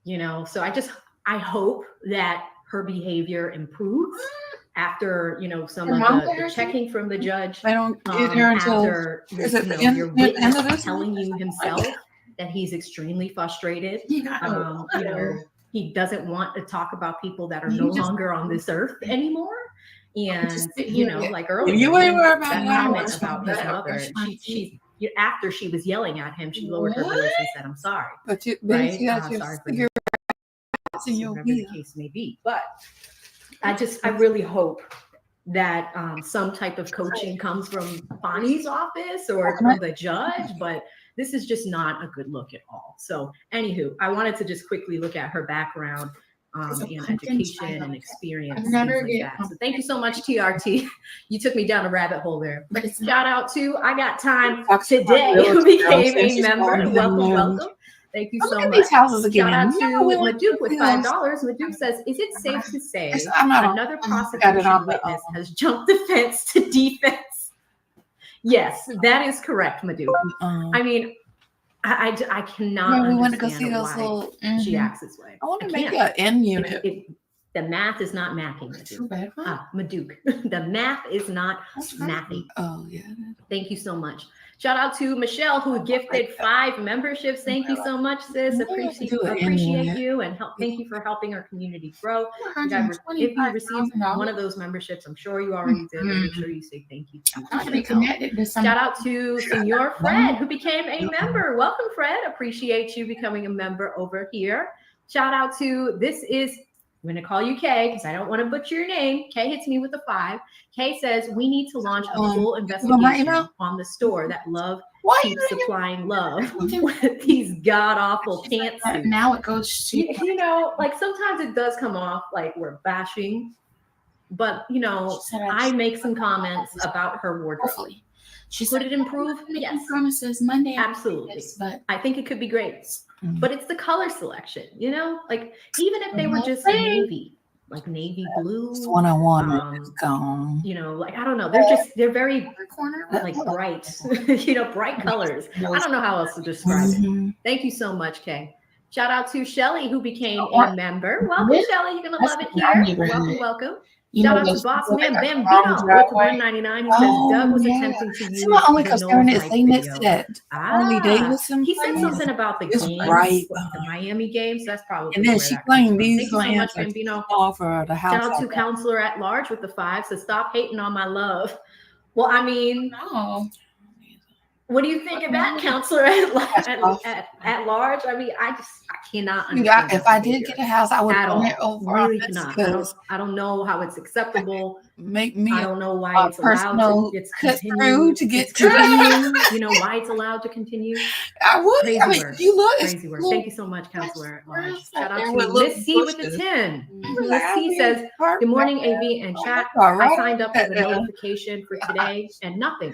you know? So I hope that her behavior improves after, you know, some of the checking from the judge. I don't get her until, is it the end of this? Telling you himself that he's extremely frustrated. You know, he doesn't want to talk about people that are no longer on this earth anymore. And, you know, like earlier, you ain't worried about that comment about his mother, she's after she was yelling at him, she lowered her voice and said, "I'm sorry." But you, right? sorry for your whatever the case may be. But I really hope that some type of coaching comes from Bonnie's office or from the judge, but this is just not a good look at all. So anywho, I wanted to just quickly look at her background and education and experience. Things like that. So thank you so much, TRT. You took me down a rabbit hole there. But shout out to I Got Time today, who became a member. Welcome. Thank you so much. These houses Shout out to Maduke with $5. Maduke says, "Is it safe to say another prosecution witness has jumped the fence to defense?" Yes, that is correct, Maduke. I mean, I cannot understand why she acts this way. I want to make an N unit. The math is not mathing. Maduke. The math is not mathing. Oh, yeah. Thank you so much. Shout out to Michelle, who gifted 5 memberships. Thank you so much, sis. Appreciate you and thank you for helping our community grow. If you received one of those memberships, I'm sure you already did. Make sure you say thank you. Shout out to Senor Fred, who became a member. Welcome, Fred. Appreciate you becoming a member over here. Shout out to I'm going to call you Kay because I don't want to butcher your name. Kay hits me with a 5. Kay says, "We need to launch a full investigation on the store that Love keeps supplying Love with these god-awful pantsuits." Now it goes to... You know, like sometimes it does come off like we're bashing, but, you know, I make some comments about her wardrobe. Could it improve? Yes. Promises Monday. Absolutely. But I think it could be great. But it's the color selection, you know, like even if they were just navy, like navy blue, one-on-one is gone. You know, like I don't know, they're very like bright, you know, bright colors. I don't know how else to describe it. Thank you so much, Kay. Shout out to Shelly, who became a member. Welcome, Shelly. You're gonna love it here. Welcome. Shout out to Boss Man Bambino with $1.99. He says Doug was attempting to use. My only concern is they next to that Harley Davidson. He said something about the games, the Miami games. That's probably. And then she playing these lands so much, Bambino. For the house. Shout out to Counselor at Large with the 5. Says stop hating on my love. Well, I mean, What do you think of that, counselor at large? I mean, I cannot Dude, understand. if I did get a house, I would at own it all, over really office cannot. because I don't know how it's acceptable. make me I don't know why a it's allowed personal to. It's cut through continued. to get It's to continuing. You know why it's allowed to continue? I would. Crazy I mean, work. you look. It's Crazy work. little Thank you so much, counselor at large. grass Shout out out there to with little Miss C with the bushes. 10. Like, Miss I C mean, says, park "Good morning, back there. AV and Oh, chat. that's all I right. signed up for the Yeah. notification for today and nothing.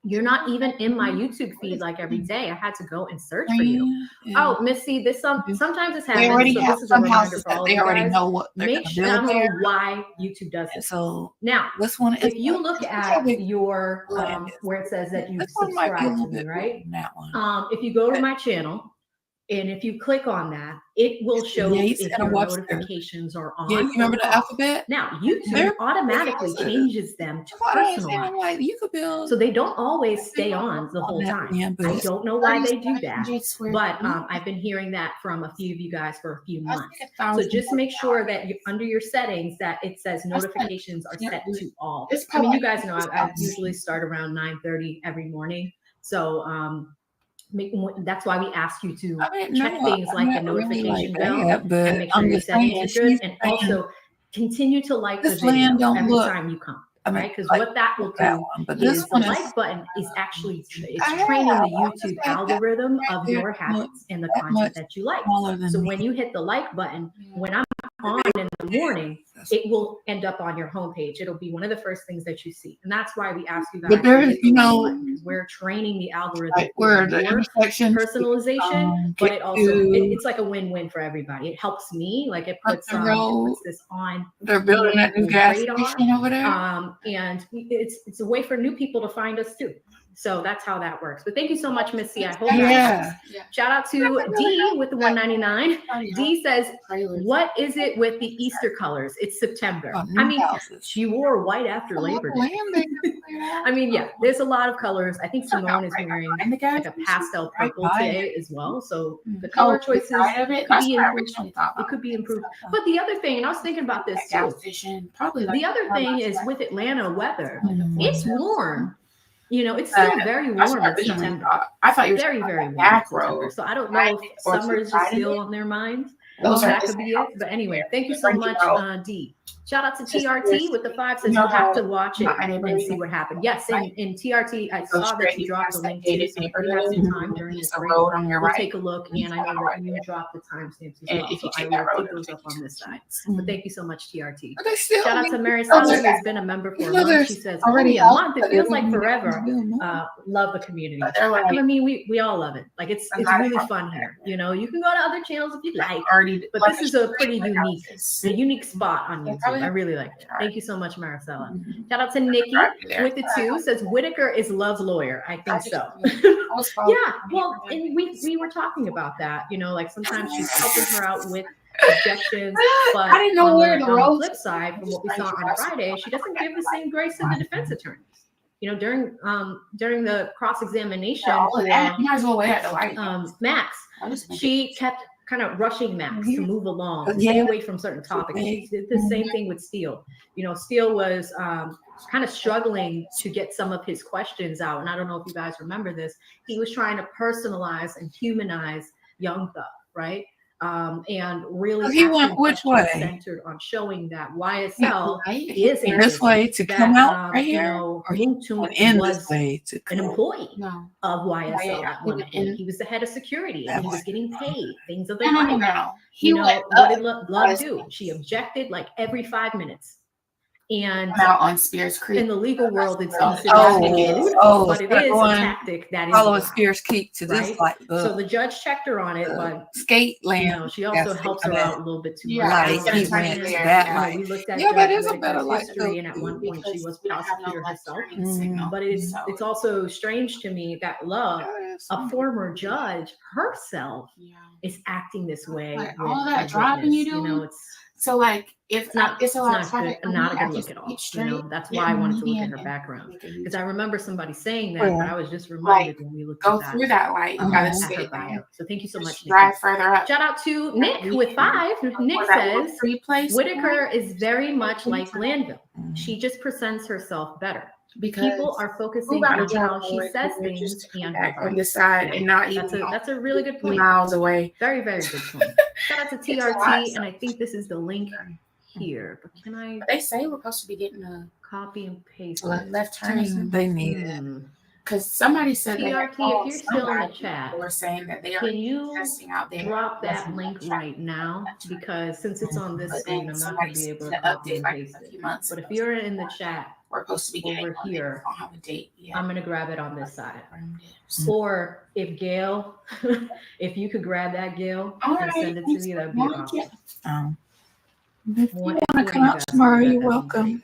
You're not even in my YouTube feed like every day. I had to go and search for you." Oh, Miss C, this sometimes this They happens. already So have this is a some reminder houses for that all of they you already guys. know what they're Make gonna sure I build don't know there. why YouTube does And it. so Now, this one is if you look at your land is. where it says that you This one might be a subscribe little to me, bit right? bigger than that one. If you go to my channel and if you click on that, it will It's a show Yates if and a your Webster. notifications are on. Yeah, you remember or the off. alphabet? Now, YouTube They're automatically houses. changes them to That's what I was saying. I'm personalize. like, you could build. So they don't always stay on the whole that time. land, I but don't know why they do that, 3,700 square but feet. I've been hearing that from a few of you guys for a few I months. think So 1,000 just make sure that dollars. you, under your settings that it says That's notifications are yeah, set to all. it's I mean, you probably guys know I usually start around 9:30 every morning. So that's why we ask you to I didn't check know. things I'm like the not really notification like bell that, and but make sure I'm your just settings saying are she's good, and saying also continue to like the this video land don't every look. time you come. I mean, Right, because like what that will that do one, but this is the one is. like button is actually I it's have. training the I just YouTube made that algorithm right of there your look habits and the that content much that you like. smaller than So me. when you hit the like button, when I'm on in the morning, it will end up on your homepage. It'll be one of the first things that you see, and that's why we ask you guys But there's, to hit the like button, because we're training the algorithm like for where the your intersection personalization, but it also it's like a win-win for everybody. It helps me, like it puts the road. this on They're building that new gas radar, station over there. and it's a way for new people to find us too. So that's how that works. But thank you so much, Miss C. I hope that helps. Shout out to D with the 199. D says, "What is it with the Easter colors? It's September." I mean, she wore white after Labor Day. I mean, yeah, there's a lot of colors. I think Simone is wearing like a pastel purple today as well. So the color choices could be improved. It could be improved. But the other thing, and I was thinking about this too. The other thing is with Atlanta weather, it's warm. You know, it's still very warm in September. I thought you were very, very warm in September. So I don't know if summer is just still on their minds. That could be it. But anyway, thank you so much, D. Shout out to TRT with the 5 says you have to watch it and see what happened. Yes, in TRT, I saw that you dropped the link too. So if you have some time during this break, we'll take a look. And I know that you dropped the timestamps as well. So I will put those up on this side. But thank you so much, TRT. Shout out to Mary Sally, who's been a member for a month. She says, only a month. It feels like forever. Love the community. I mean, we all love it. Like it's really fun here. You know, you can go to other channels if you like, but this is a pretty unique spot on YouTube. I really like it. Thank you so much, Maricela. Shout out to Nikki with the 2 says Whitaker is Love's lawyer. I think so. Yeah, well, and we were talking about that. You know, like sometimes she's helping her out with objections, but I didn't know where on the flip side, from what we saw on Friday, she doesn't give the same grace to the defense attorneys. You know, during the cross-examination for Max, she kept kind of rushing Max to move along, to stay away from certain topics. She did the same thing with Steele. You know, Steele was kind of struggling to get some of his questions out. And I don't know if you guys remember this. He was trying to personalize and humanize Young Thug, right? And really he went which way? Centered on showing that YSL is this way to come out right here, you know, or he Mounk Tounk in was this way to an employee of YSL Yeah. at one point. He was the head of security and he was getting paid things of the No. like. You know, what did Love do? She objected like every 5 minutes. And out on Spears Creek. in the legal world, it's considered rude, but it is a tactic that is follow allowed, Spears Creek to this right? like So the judge checked her on it, but skate land. you know, she also helps her out a little bit too much. Like he went that like. We looked at But there's a better Whitaker's like history, and at one point she was prosecutor herself. But it's also strange to me that Love, a former judge herself, is acting this way. Like, with all that a driving witness. you do? You know, it's So like if not it's not good, not a good look at all. straight, You know, that's why I wanted to look at her background, because I remember somebody saying that, but I was just reminded when we looked go at through that light. You gotta at her skate bio. land. So thank you so much, Nikki. Drive further up. Shout out to Nick with 5. Nick says Whitaker is very much like Glanville. She just presents herself better. because people are who focusing got a on job how she away says here just things to come and back her on voice. this side and not even That's a really good point. miles away. Very, very good point. Shout out to It's a lot, TRT, so- and I think this is the link here. But can I They say we're supposed to be getting a copy and paste it? left turn or something. They need it. Hmm. Because somebody said they had TRT, if called you're still in the somebody chat, who were saying that they are can you testing out there. drop that link right now? Because since it's on this But screen, then I'm not going somebody to be able said to an copy update and like paste a it. few months But ago. if you're in the chat We're supposed to be getting over one. here, I don't have a date yet. I'm going to grab it on this side. So, Or if Gail, if you could grab that, Gail, all and right, send it to me, that'd be awesome. If you One want to of come you out guys tomorrow, can do you're that, that'd be welcome.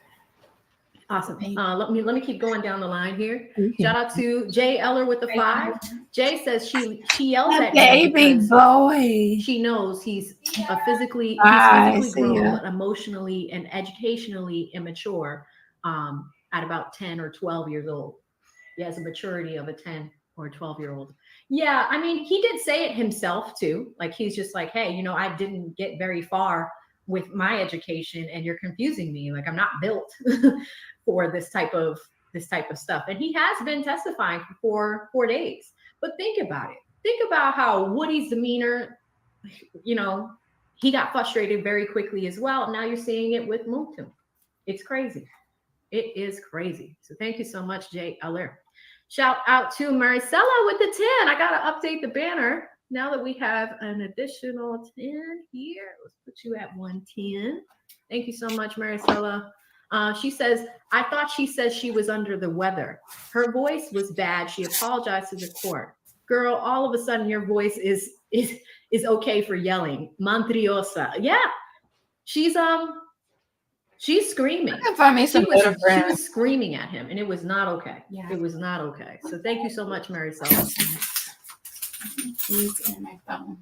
Awesome. Let me keep going down the line here. You can- Shout out to Jay Eller with the 5. Jay says she yells My at him baby because boy. she knows he's physically Bye, see grown, ya. but emotionally and educationally immature at about 10 or 12 years old. He has a maturity of a 10 or 12-year-old. Yeah, I mean, he did say it himself too. Like, he's just like, hey, you know, I didn't get very far with my education and you're confusing me. Like, I'm not built for this type of stuff. And he has been testifying for 4 days. But think about it. Think about how Woody's demeanor, you know, he got frustrated very quickly as well. Now you're seeing it with Mounk Tounk. It's crazy. It is crazy. So thank you so much, Jay Eller. Shout out to Maricela with the 10. I got to update the banner now that we have an additional 10 here. Let's put you at 110. Thank you so much, Maricela. She says, I thought she said she was under the weather. Her voice was bad. She apologized to the court. Girl, all of a sudden your voice is okay for yelling. Mantriosa. Yeah. She's screaming. I can find me some better She friends. was screaming at him, and it was not okay. Yeah. It was not okay. So thank you so much, Maricela. He's in my phone.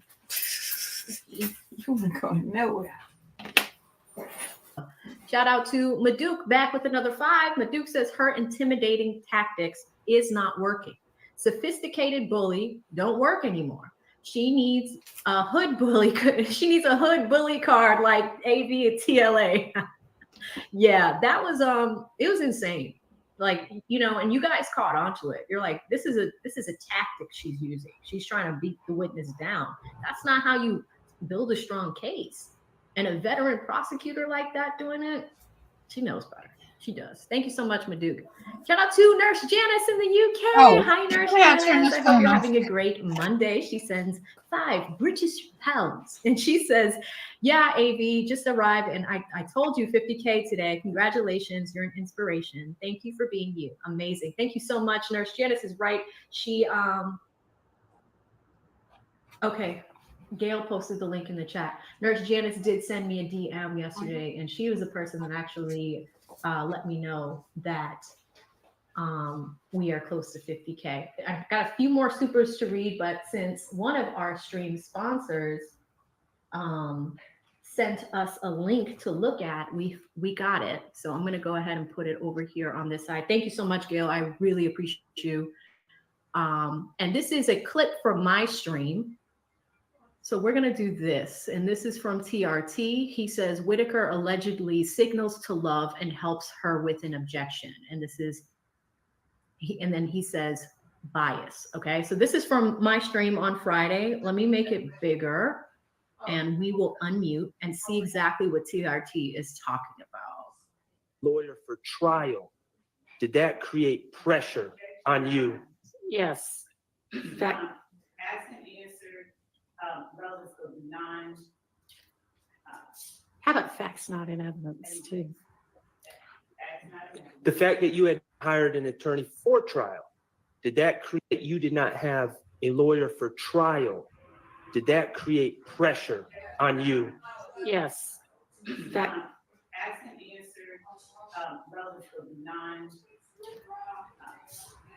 You weren't going nowhere. Shout out to Maduke back with another 5. Maduke says her intimidating tactics is not working. Sophisticated bully don't work anymore. She needs a hood bully. She needs a hood bully card like AV and TLA. Yeah, that was it was insane. Like, you know, and you guys caught onto it. You're like, this is a tactic she's using. She's trying to beat the witness down. That's not how you build a strong case. And a veteran prosecutor like that doing it, she knows better. She does. Thank you so much, Maduke. Shout out to Nurse Janice in the UK. Oh, Hi, Nurse yeah, Janice. turn this I hope phone you're off. having a great Monday. She sends 5 British pounds. And she says, yeah, AV just arrived. And I told you 50K today. Congratulations. You're an inspiration. Thank you for being you. Amazing. Thank you so much. Nurse Janice is right. She, okay. Gail posted the link in the chat. Nurse Janice did send me a DM yesterday, and she was the person that actually let me know that we are close to 50K. I've got a few more supers to read, but since one of our stream sponsors sent us a link to look at, we got it. So I'm going to go ahead and put it over here on this side. Thank you so much, Gail. I really appreciate you. And this is a clip from my stream. So we're going to do this. And this is from TRT. He says, Whitaker allegedly signals to Love and helps her with an objection. And this is, and then he says, bias. Okay. So this is from my stream on Friday. Let me make it bigger and we will unmute and see exactly what TRT is talking about. Lawyer for trial. Did that create pressure on you? Yes. That, Asked and answered, relative non. how about facts not in evidence too? The fact that you had hired an attorney for trial, did that create, you did not have a lawyer for trial? Did that create pressure on you? Yes. That, Asked and answered, relative non.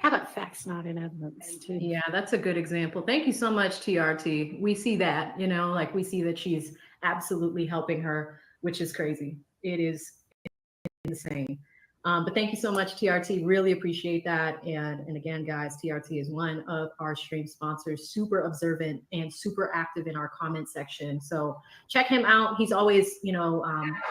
how about facts not in evidence too? Yeah, that's a good example. Thank you so much, TRT. We see that, you know, like we see that she's absolutely helping her, which is crazy. It is insane. But thank you so much, TRT. Really appreciate that. And again, guys, TRT is one of our stream sponsors, super observant and super active in our comment section. So check him out. He's always,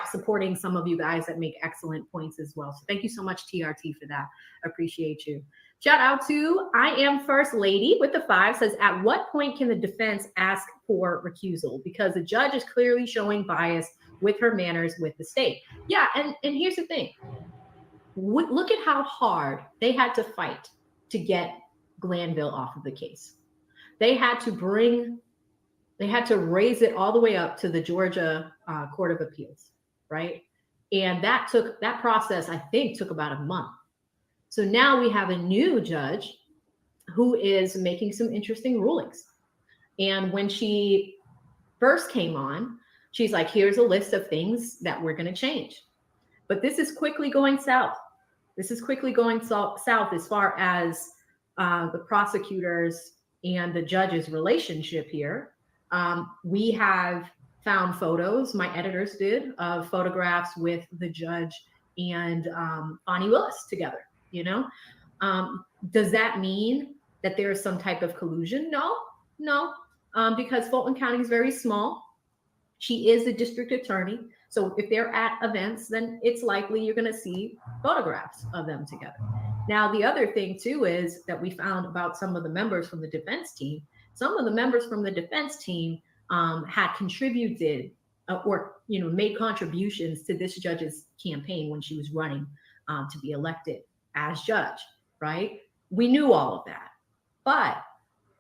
supporting some of you guys that make excellent points as well. So thank you so much, TRT, for that. Appreciate you. Shout out to I Am First Lady with the 5 says, at what point can the defense ask for recusal? Because the judge is clearly showing bias with her manners with the state. Yeah, and here's the thing. Look at how hard they had to fight to get Glanville off of the case. They had to raise it all the way up to the Georgia Court of Appeals, right? And that process, I think, took about a month. So now we have a new judge who is making some interesting rulings. And when she first came on, she's like, here's a list of things that we're going to change. But this is quickly going south. This is quickly going south as far as the prosecutors and the judge's relationship here. We have found photos, my editors did, of photographs with the judge and Bonnie Willis together, Does that mean that there is some type of collusion? No, because Fulton County is very small. She is the district attorney. So if they're at events, then it's likely you're going to see photographs of them together. Now, the other thing, too, is that we found about some of the members from the defense team. Some of the members from the defense team had contributed or made contributions to this judge's campaign when she was running to be elected as judge, right? We knew all of that. But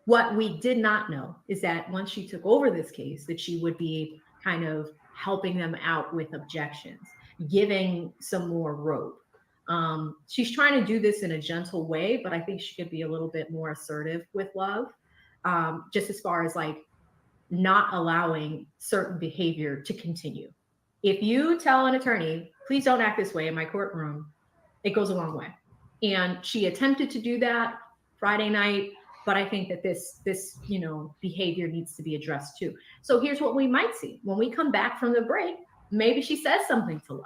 what we did not know is that once she took over this case, that she would be kind of helping them out with objections, giving some more rope. She's trying to do this in a gentle way, but I think she could be a little bit more assertive with love, just as far as like not allowing certain behavior to continue. If you tell an attorney, please don't act this way in my courtroom, it goes a long way. And she attempted to do that Friday night, but I think that this behavior needs to be addressed too. So here's what we might see. When we come back from the break, maybe she says something to love.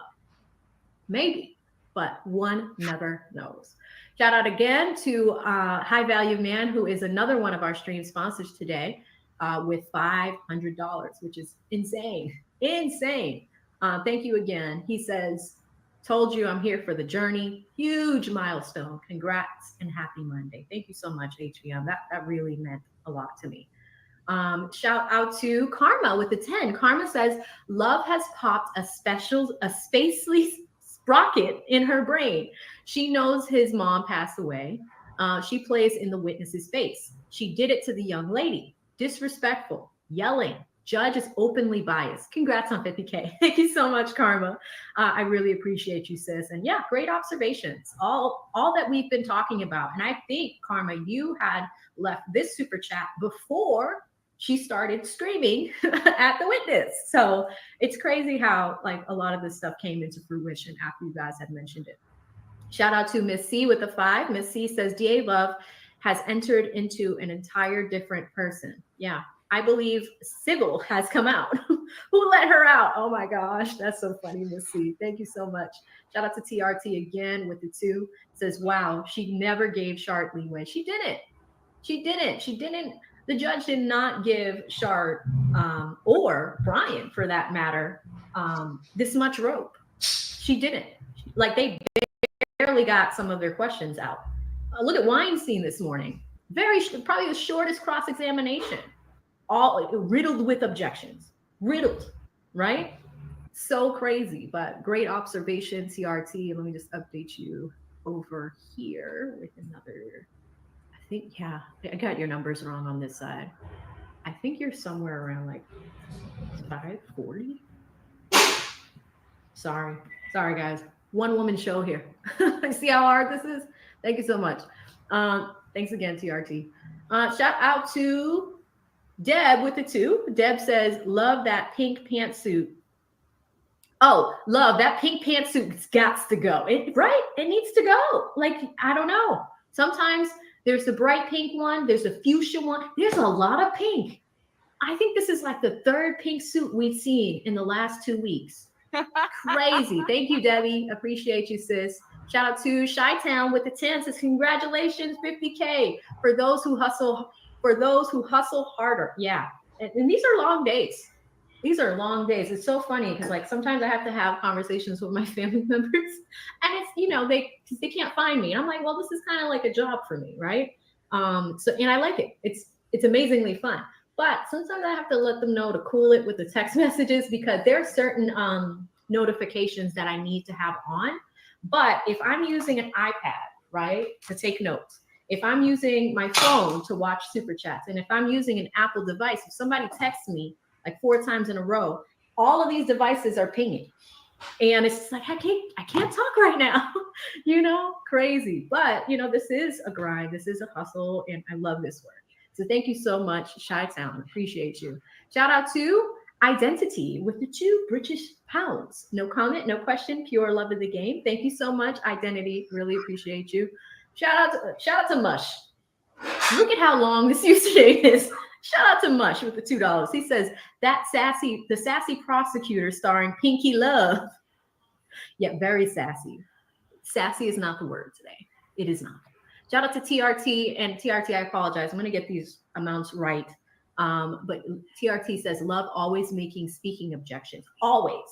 Maybe, but one never knows. Shout out again to High Value Man, who is another one of our stream sponsors today with $500, which is insane. Thank you again. He says, told you I'm here for the journey. Huge milestone. Congrats and happy Monday. Thank you so much, HVM. That really meant a lot to me. Shout out to Karma with the 10. Karma says, love has popped a spacely sprocket in her brain. She knows his mom passed away. She plays in the witness's face. She did it to the young lady. Disrespectful, yelling. Judge is openly biased. Congrats on 50K. Thank you so much, Karma. I really appreciate you, sis. And yeah, great observations. All that we've been talking about. And I think, Karma, you had left this super chat before she started screaming at the witness. So it's crazy how like a lot of this stuff came into fruition after you guys had mentioned it. Shout out to Miss C with the 5. Miss C says, DA Love has entered into an entire different person. Yeah. I believe Sybil has come out. Who let her out? Oh my gosh, that's so funny, Miss C. Thank you so much. Shout out to TRT again with the 2. Says, wow, she never gave Shart leeway. She didn't. The judge did not give Shart or Brian, for that matter, this much rope. She didn't. Like they barely got some of their questions out. Look at Weinstein this morning. Probably the shortest cross-examination. All riddled with objections, right? So crazy, but great observation, TRT. Let me just update you over here with another. I think, yeah, I got your numbers wrong on this side. I think you're somewhere around like 540. Sorry, guys. One woman show here. See how hard this is? Thank you so much. Thanks again, TRT. Shout out to Deb with the 2. Deb says, love that pink pantsuit. Oh, love that pink pantsuit's got to go. Right? It needs to go. Like, I don't know. Sometimes there's the bright pink one. There's a fuchsia one. There's a lot of pink. I think this is like the 3rd pink suit we've seen in the last 2 weeks. Crazy. Thank you, Debbie. Appreciate you, sis. Shout out to Chi-Town with the 10 says, congratulations, 50K for those who hustle harder. Yeah. And these are long days. These are long days. It's so funny because like sometimes I have to have conversations with my family members and it's, you know, they can't find me. And I'm like, well, this is kind of like a job for me, right? And I like it. It's amazingly fun. But sometimes I have to let them know to cool it with the text messages because there are certain notifications that I need to have on. But if I'm using an iPad, right, to take notes, if I'm using my phone to watch super chats, and if I'm using an Apple device, if somebody texts me like 4 times in a row, all of these devices are pinging. And it's like, I can't talk right now, you know, crazy. But, you know, this is a grind. This is a hustle. And I love this work. So thank you so much, Chi-Town. Appreciate you. Shout out to Identity with the 2 British pounds. No comment, no question, pure love of the game. Thank you so much, Identity. Really appreciate you. Shout out to Mush. Look at how long this username is. Shout out to Mush with the $2. He says the sassy prosecutor starring Pinky Love. Yeah, very sassy. Sassy is not the word today. It is not. Shout out to TRT and TRT. I apologize. I'm going to get these amounts right. But TRT says, love always making speaking objections. Always.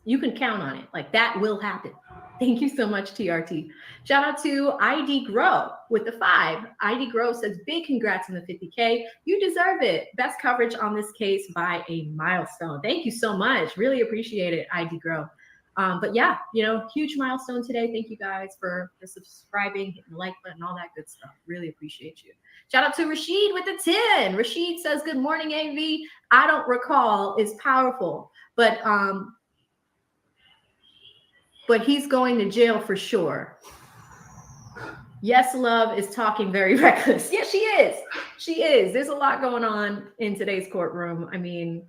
You can count on it. Like that will happen. Thank you so much, TRT. Shout out to ID Grow with the 5. ID Grow says, big congrats on the 50K. You deserve it. Best coverage on this case by a milestone. Thank you so much. Really appreciate it, ID Grow. But yeah, you know, huge milestone today. Thank you guys for subscribing, hitting the like button, all that good stuff. Really appreciate you. Shout out to Rashid with the 10. Rashid says, good morning, AV. I don't recall is powerful, but he's going to jail for sure. Yes, Love is talking very reckless. Yeah, she is. She is. There's a lot going on in today's courtroom. I mean,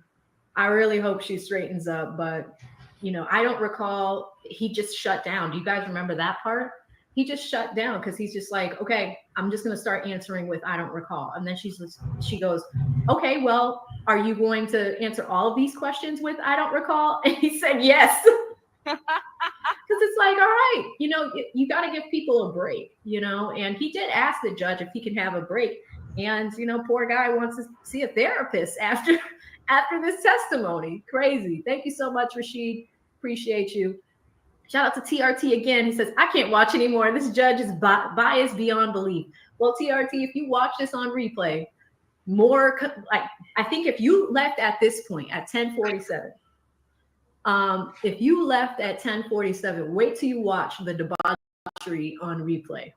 I really hope she straightens up, but you know, I don't recall. He just shut down. Do you guys remember that part? He just shut down because he's just like, okay, I'm just going to start answering with I don't recall. And then she goes, okay, well, are you going to answer all of these questions with I don't recall? And he said, yes. Because it's like, all right, you know, you got to give people a break, you know, and he did ask the judge if he can have a break. And, you know, poor guy wants to see a therapist after this testimony. Crazy. Thank you so much, Rashid. Appreciate you. Shout out to TRT again. He says, I can't watch anymore. This judge is biased beyond belief. Well, TRT, if you watch this on replay, I think if you left at this point at 10:47, if you left at 10:47, wait till you watch the debauchery on replay.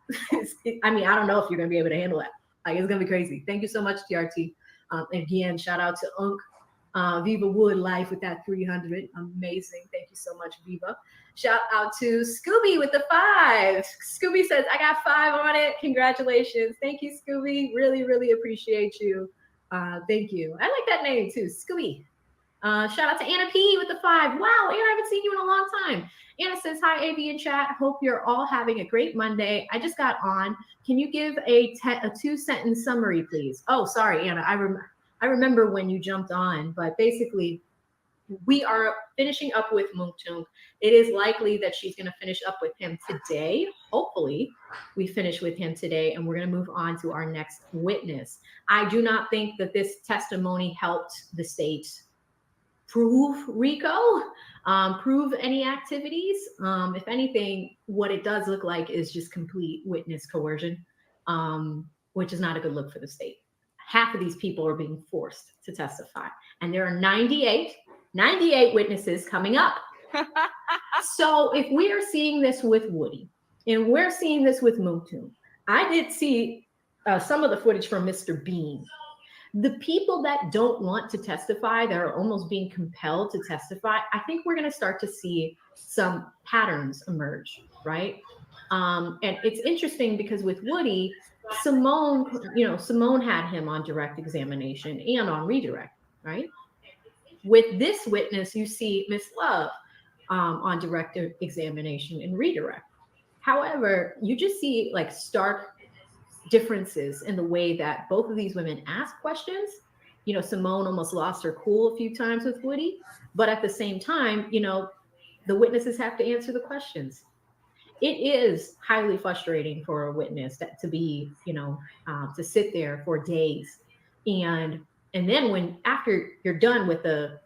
I mean, I don't know if you're going to be able to handle that. Like, it's going to be crazy. Thank you so much, TRT. Again, shout out to Unk. Viva Wood Life with that 300. Amazing. Thank you so much, Viva. Shout out to Scooby with the 5. Scooby says, I got 5 on it. Congratulations. Thank you, Scooby. Really, really appreciate you. Thank you. I like that name too, Scooby. Shout out to Anna P with the 5. Wow, Anna, I haven't seen you in a long time. Anna says, hi, AV in chat. Hope you're all having a great Monday. I just got on. Can you give a 2-sentence summary, please? Oh, sorry, Anna. I remember when you jumped on, but basically we are finishing up with Mounk Tounk. It is likely that she's going to finish up with him today. Hopefully we finish with him today and we're going to move on to our next witness. I do not think that this testimony helped the state prove RICO, prove any activities. If anything, what it does look like is just complete witness coercion, which is not a good look for the state. Half of these people are being forced to testify. And there are 98 witnesses coming up. So if we are seeing this with Woody, and we're seeing this with Mounk Tounk, I did see some of the footage from Mr. Bean. The people that don't want to testify, that are almost being compelled to testify, I think we're going to start to see some patterns emerge, right? And it's interesting because with Woody, Simone had him on direct examination and on redirect, right? With this witness, you see Miss Love on direct examination and redirect. However, you just see like stark differences in the way that both of these women ask questions. You know, Simone almost lost her cool a few times with Woody, but at the same time, you know, the witnesses have to answer the questions. it is highly frustrating for a witness to be, to sit there for days. And then when after you're done with the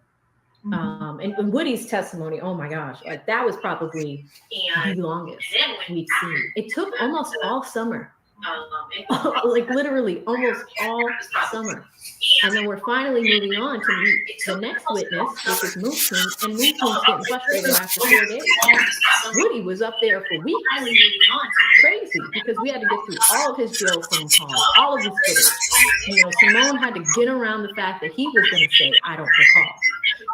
and Woody's testimony, oh my gosh, like that was probably the longest we've seen. It took almost all summer, like literally almost all summer. And then we're finally moving on to meet the next witness, which is Mounk Tounk, and Mounk Tunk's getting frustrated after 4 days. Woody was up there for weeks. Crazy, because we had to get through all of his jail phone calls, all of his footage. Simone had to get around the fact that he was going to say, I don't recall.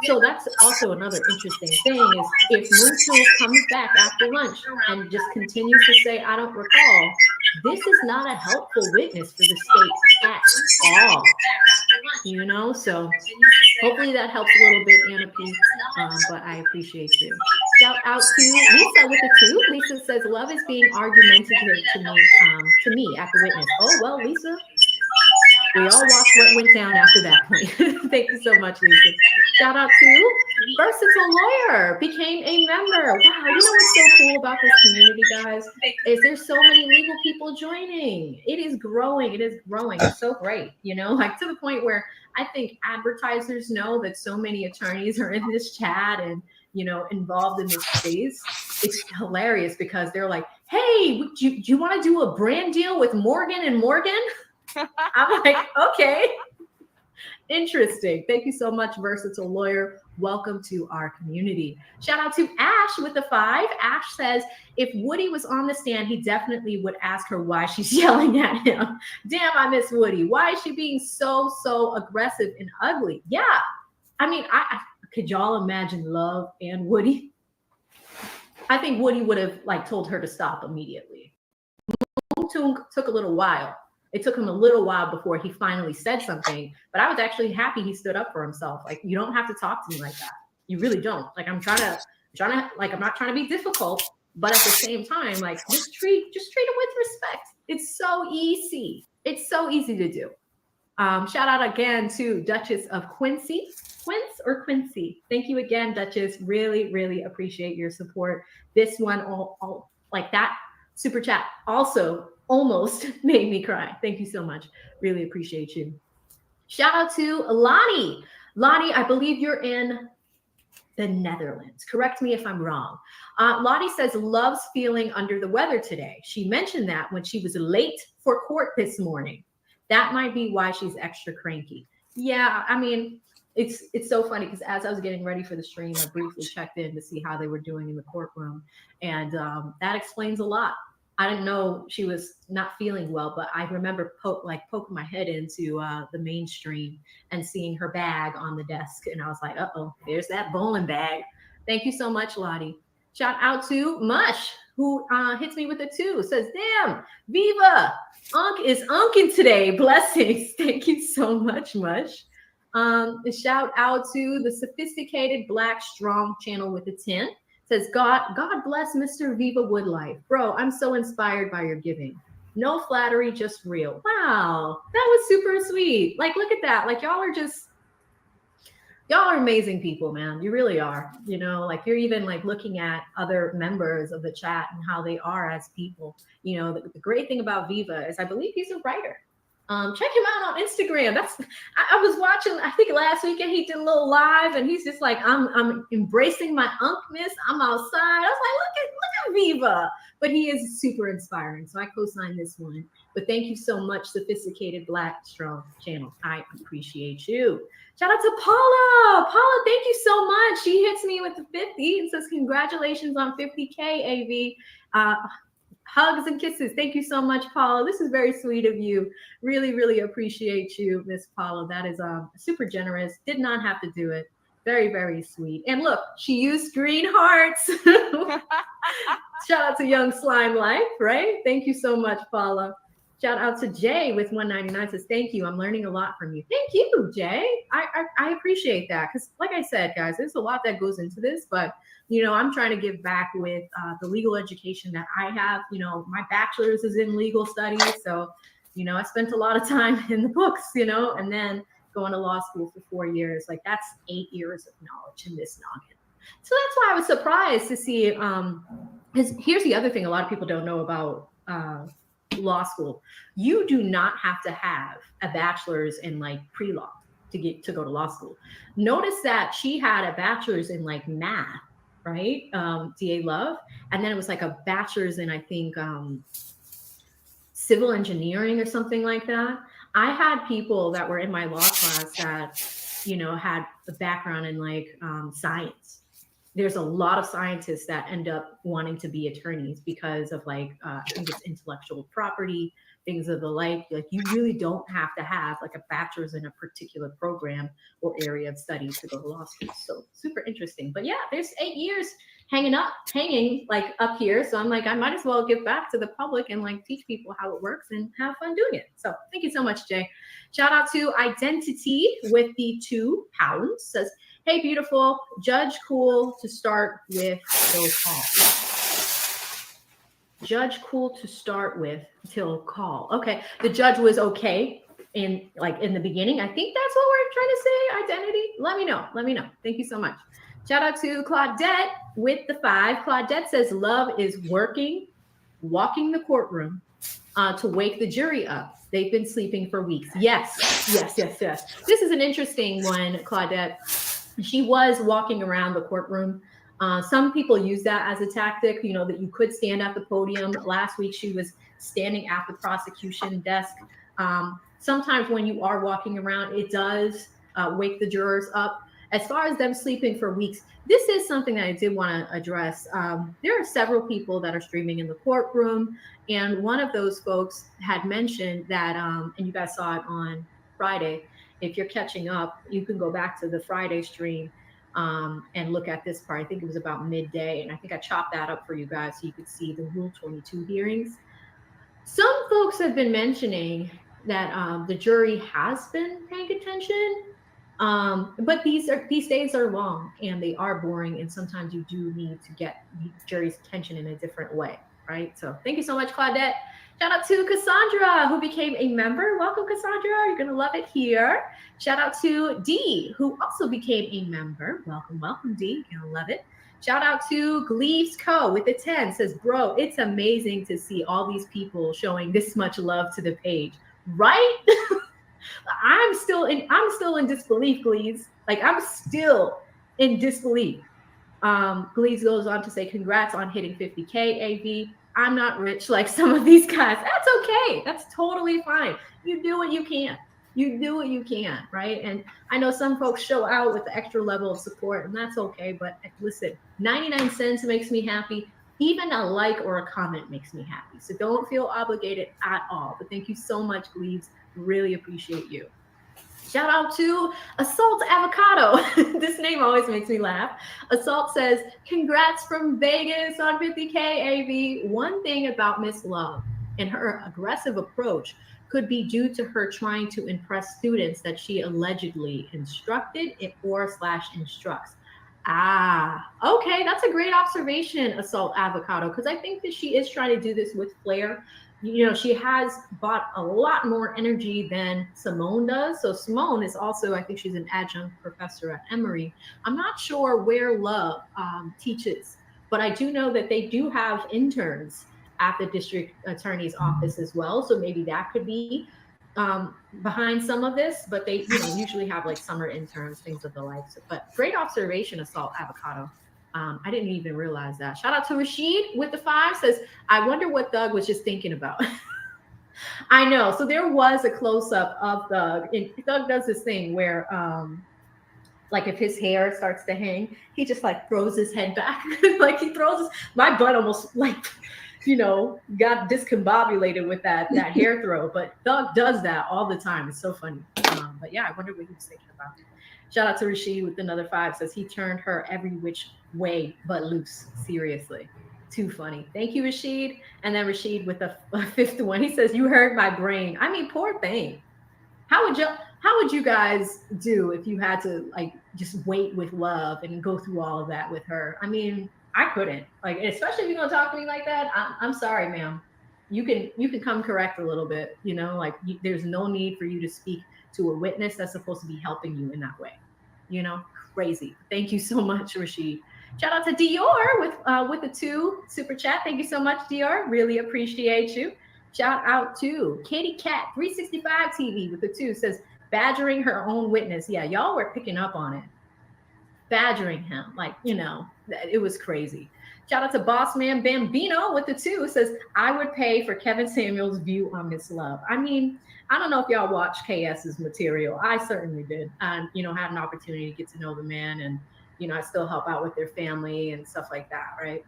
So that's also another interesting thing is if Mounk Tounk comes back after lunch and just continues to say, I don't recall, this is not a helpful witness for the state at all. So hopefully that helps a little bit, Anna P. But I appreciate you. Shout out to Lisa with the 2. Lisa says, love is being argumentative to me at the witness. Oh, well, Lisa, we all watched what went down after that point. Thank you so much, Lisa. Shout out to Versatile Lawyer, became a member. Wow, you know what's so cool about this community, guys? Is there's so many legal people joining. It is growing. It is growing. It's so great, like to the point where I think advertisers know that so many attorneys are in this chat and, involved in this space. It's hilarious because they're like, hey, do you want to do a brand deal with Morgan & Morgan? I'm like, okay. Interesting. Thank you so much, Versatile Lawyer. Welcome to our community. Shout out to Ash with the 5. Ash says, if Woody was on the stand, he definitely would ask her why she's yelling at him. Damn, I miss Woody. Why is she being so aggressive and ugly? Yeah. I mean, I could y'all imagine Love and Woody? I think Woody would have told her to stop immediately. Mounk Tounk took a little while. It took him a little while before he finally said something, but I was actually happy he stood up for himself. Like, you don't have to talk to me like that. You really don't. Like, I'm not trying to be difficult, but at the same time, just treat him with respect. It's so easy. It's so easy to do. Shout out again to Duchess of Quincy. Quince or Quincy? Thank you again, Duchess. Really, really appreciate your support. This one, all like that super chat also almost made me cry. Thank you so much. Really appreciate you. Shout out to Lottie. Lottie, I believe you're in the Netherlands. Correct me if I'm wrong. Lottie says, loves feeling under the weather today. She mentioned that when she was late for court this morning. That might be why she's extra cranky. Yeah, I mean, it's so funny because as I was getting ready for the stream, I briefly checked in to see how they were doing in the courtroom. And that explains a lot. I didn't know she was not feeling well, but I remember poking my head into the mainstream and seeing her bag on the desk. And I was like, uh-oh, there's that bowling bag. Thank you so much, Lottie. Shout out to Mush, who hits me with a 2. Says, damn, Viva, Unk is unking today. Blessings. Thank you so much, Mush. Shout out to the Sophisticated Black Strong channel with a 10. Says, God bless Mr. Viva Woodlife. Bro, I'm so inspired by your giving. No flattery, just real. Wow, that was super sweet. Look at that. Y'all are amazing people, man. You really are. You're even looking at other members of the chat and how they are as people. The great thing about Viva is I believe he's a writer. Check him out on Instagram. I was watching, I think last weekend he did a little live and he's just like, I'm embracing my unkness. I'm outside. I was like, look at Viva. But he is super inspiring. So I co-signed this one. But thank you so much, Sophisticated Black Strong channel. I appreciate you. Shout out to Paula. Paula, thank you so much. She hits me with the 50 and says, congratulations on 50K, AV. Hugs and kisses. Thank you so much, Paula. This is very sweet of you. Really, really appreciate you, Miss Paula. That is super generous. Did not have to do it. Very, very sweet. And look, she used green hearts. Shout out to Young Slime Life, right? Thank you so much, Paula. Shout out to Jay with 199 says, thank you. I'm learning a lot from you. Thank you, Jay. I appreciate that. Because like I said, guys, there's a lot that goes into this, but I'm trying to give back with the legal education that I have. My bachelor's is in legal studies. So, I spent a lot of time in the books, and then going to law school for 4 years. That's 8 years of knowledge in this noggin. So that's why I was surprised to see here's the other thing a lot of people don't know about law school. You do not have to have a bachelor's in like pre-law to go to law school. Notice that she had a bachelor's in like math, right? DA Love. And then it was like a bachelor's in, I think, civil engineering or something like that. I had people that were in my law class that, you know, had a background in like science. There's a lot of scientists that end up wanting to be attorneys because of like, I think it's intellectual property, things of the like you really don't have to have like a bachelor's in a particular program or area of study to go to law school. So super interesting. But yeah, there's 8 years hanging like up here. So I'm like, I might as well give back to the public and like teach people how it works and have fun doing it. So thank you so much, Jay. Shout out to Identity with the 2 pounds. Says, hey, beautiful, judge cool to start with till call. Judge cool to start with till call. Okay, the judge was okay in the beginning. I think that's what we're trying to say, Identity. Let me know. Thank you so much. Shout out to Claudette with the 5. Claudette says, love is walking the courtroom to wake the jury up. They've been sleeping for weeks. Yes. This is an interesting one, Claudette. She was walking around the courtroom. Some people use that as a tactic, you know, that you could stand at the podium. Last week, she was standing at the prosecution desk. Sometimes when you are walking around, it does wake the jurors up. As far as them sleeping for weeks, this is something that I did want to address. There are several people that are streaming in the courtroom. And one of those folks had mentioned that, and you guys saw it on Friday, if you're catching up, you can go back to the Friday stream and look at this part. I think it was about midday. And I think I chopped that up for you guys so you could see the Rule 22 hearings. Some folks have been mentioning that the jury has been paying attention. But these days are long and they are boring. And sometimes you do need to get the jury's attention in a different way, right? So thank you so much, Claudette. Shout out to Cassandra, who became a member. Welcome, Cassandra. You're going to love it here. Shout out to Dee, who also became a member. Welcome, Dee. You're going to love it. Shout out to Gleaves Co. with the 10. Says, bro, it's amazing to see all these people showing this much love to the page, right? I'm still in disbelief, Gleaves. Like, I'm still in disbelief. Gleaves goes on to say, congrats on hitting 50K, AV. I'm not rich like some of these guys. That's okay. That's totally fine. You do what you can. Right? And I know some folks show out with the extra level of support, and that's okay. But listen, 99 cents makes me happy. Even a like or a comment makes me happy. So don't feel obligated at all. But thank you so much, Gleaves. Really appreciate you. Shout out to Assault Avocado. This name always makes me laugh. Assault says, congrats from Vegas on 50K, AV. One thing about Miss Love and her aggressive approach could be due to her trying to impress students that she allegedly instructed or / instructs. Okay, that's a great observation, Assault Avocado, because I think that she is trying to do this with flair. You know, she has bought a lot more energy than Simone does. So Simone is also, I think she's an adjunct professor at Emory. I'm not sure where Love teaches, but I do know that they do have interns at the district attorney's office as well. So maybe that could be behind some of this, but they usually have like summer interns, things of the like. But great observation, Assault Avocado. I didn't even realize that. Shout out to Rashid with the 5. Says, I wonder what Thug was just thinking about. I know. So there was a close-up of Thug. And Thug does this thing where like if his hair starts to hang, he just like throws his head back. Like he throws my butt almost like, got discombobulated with that hair throw. But Thug does that all the time. It's so funny. But yeah, I wonder what he was thinking about. Shout out to Rashid with another 5. Says he turned her every which way but loose. Seriously. Too funny. Thank you, Rashid. And then Rashid with a 5th one. He says, you heard my brain. I mean, poor thing. How would you guys do if you had to like just wait with Love and go through all of that with her? I mean, I couldn't. Like, especially if you're gonna talk to me like that. I'm sorry, ma'am. You can come correct a little bit. There's no need for you to speak to a witness that's supposed to be helping you in that way. Crazy. Thank you so much, Rashid. Shout out to Dior with the 2 super chat. Thank you so much, Dior. Really appreciate you. Shout out to Katie Cat 365 TV with the 2 says badgering her own witness. Yeah, y'all were picking up on it. Badgering him, like, it was crazy. Shout out to Boss Man Bambino with the 2 says, I would pay for Kevin Samuels' view on Miss Love. I mean, I don't know if y'all watched KS's material. I certainly did. And, had an opportunity to get to know the man, and, I still help out with their family and stuff like that, right?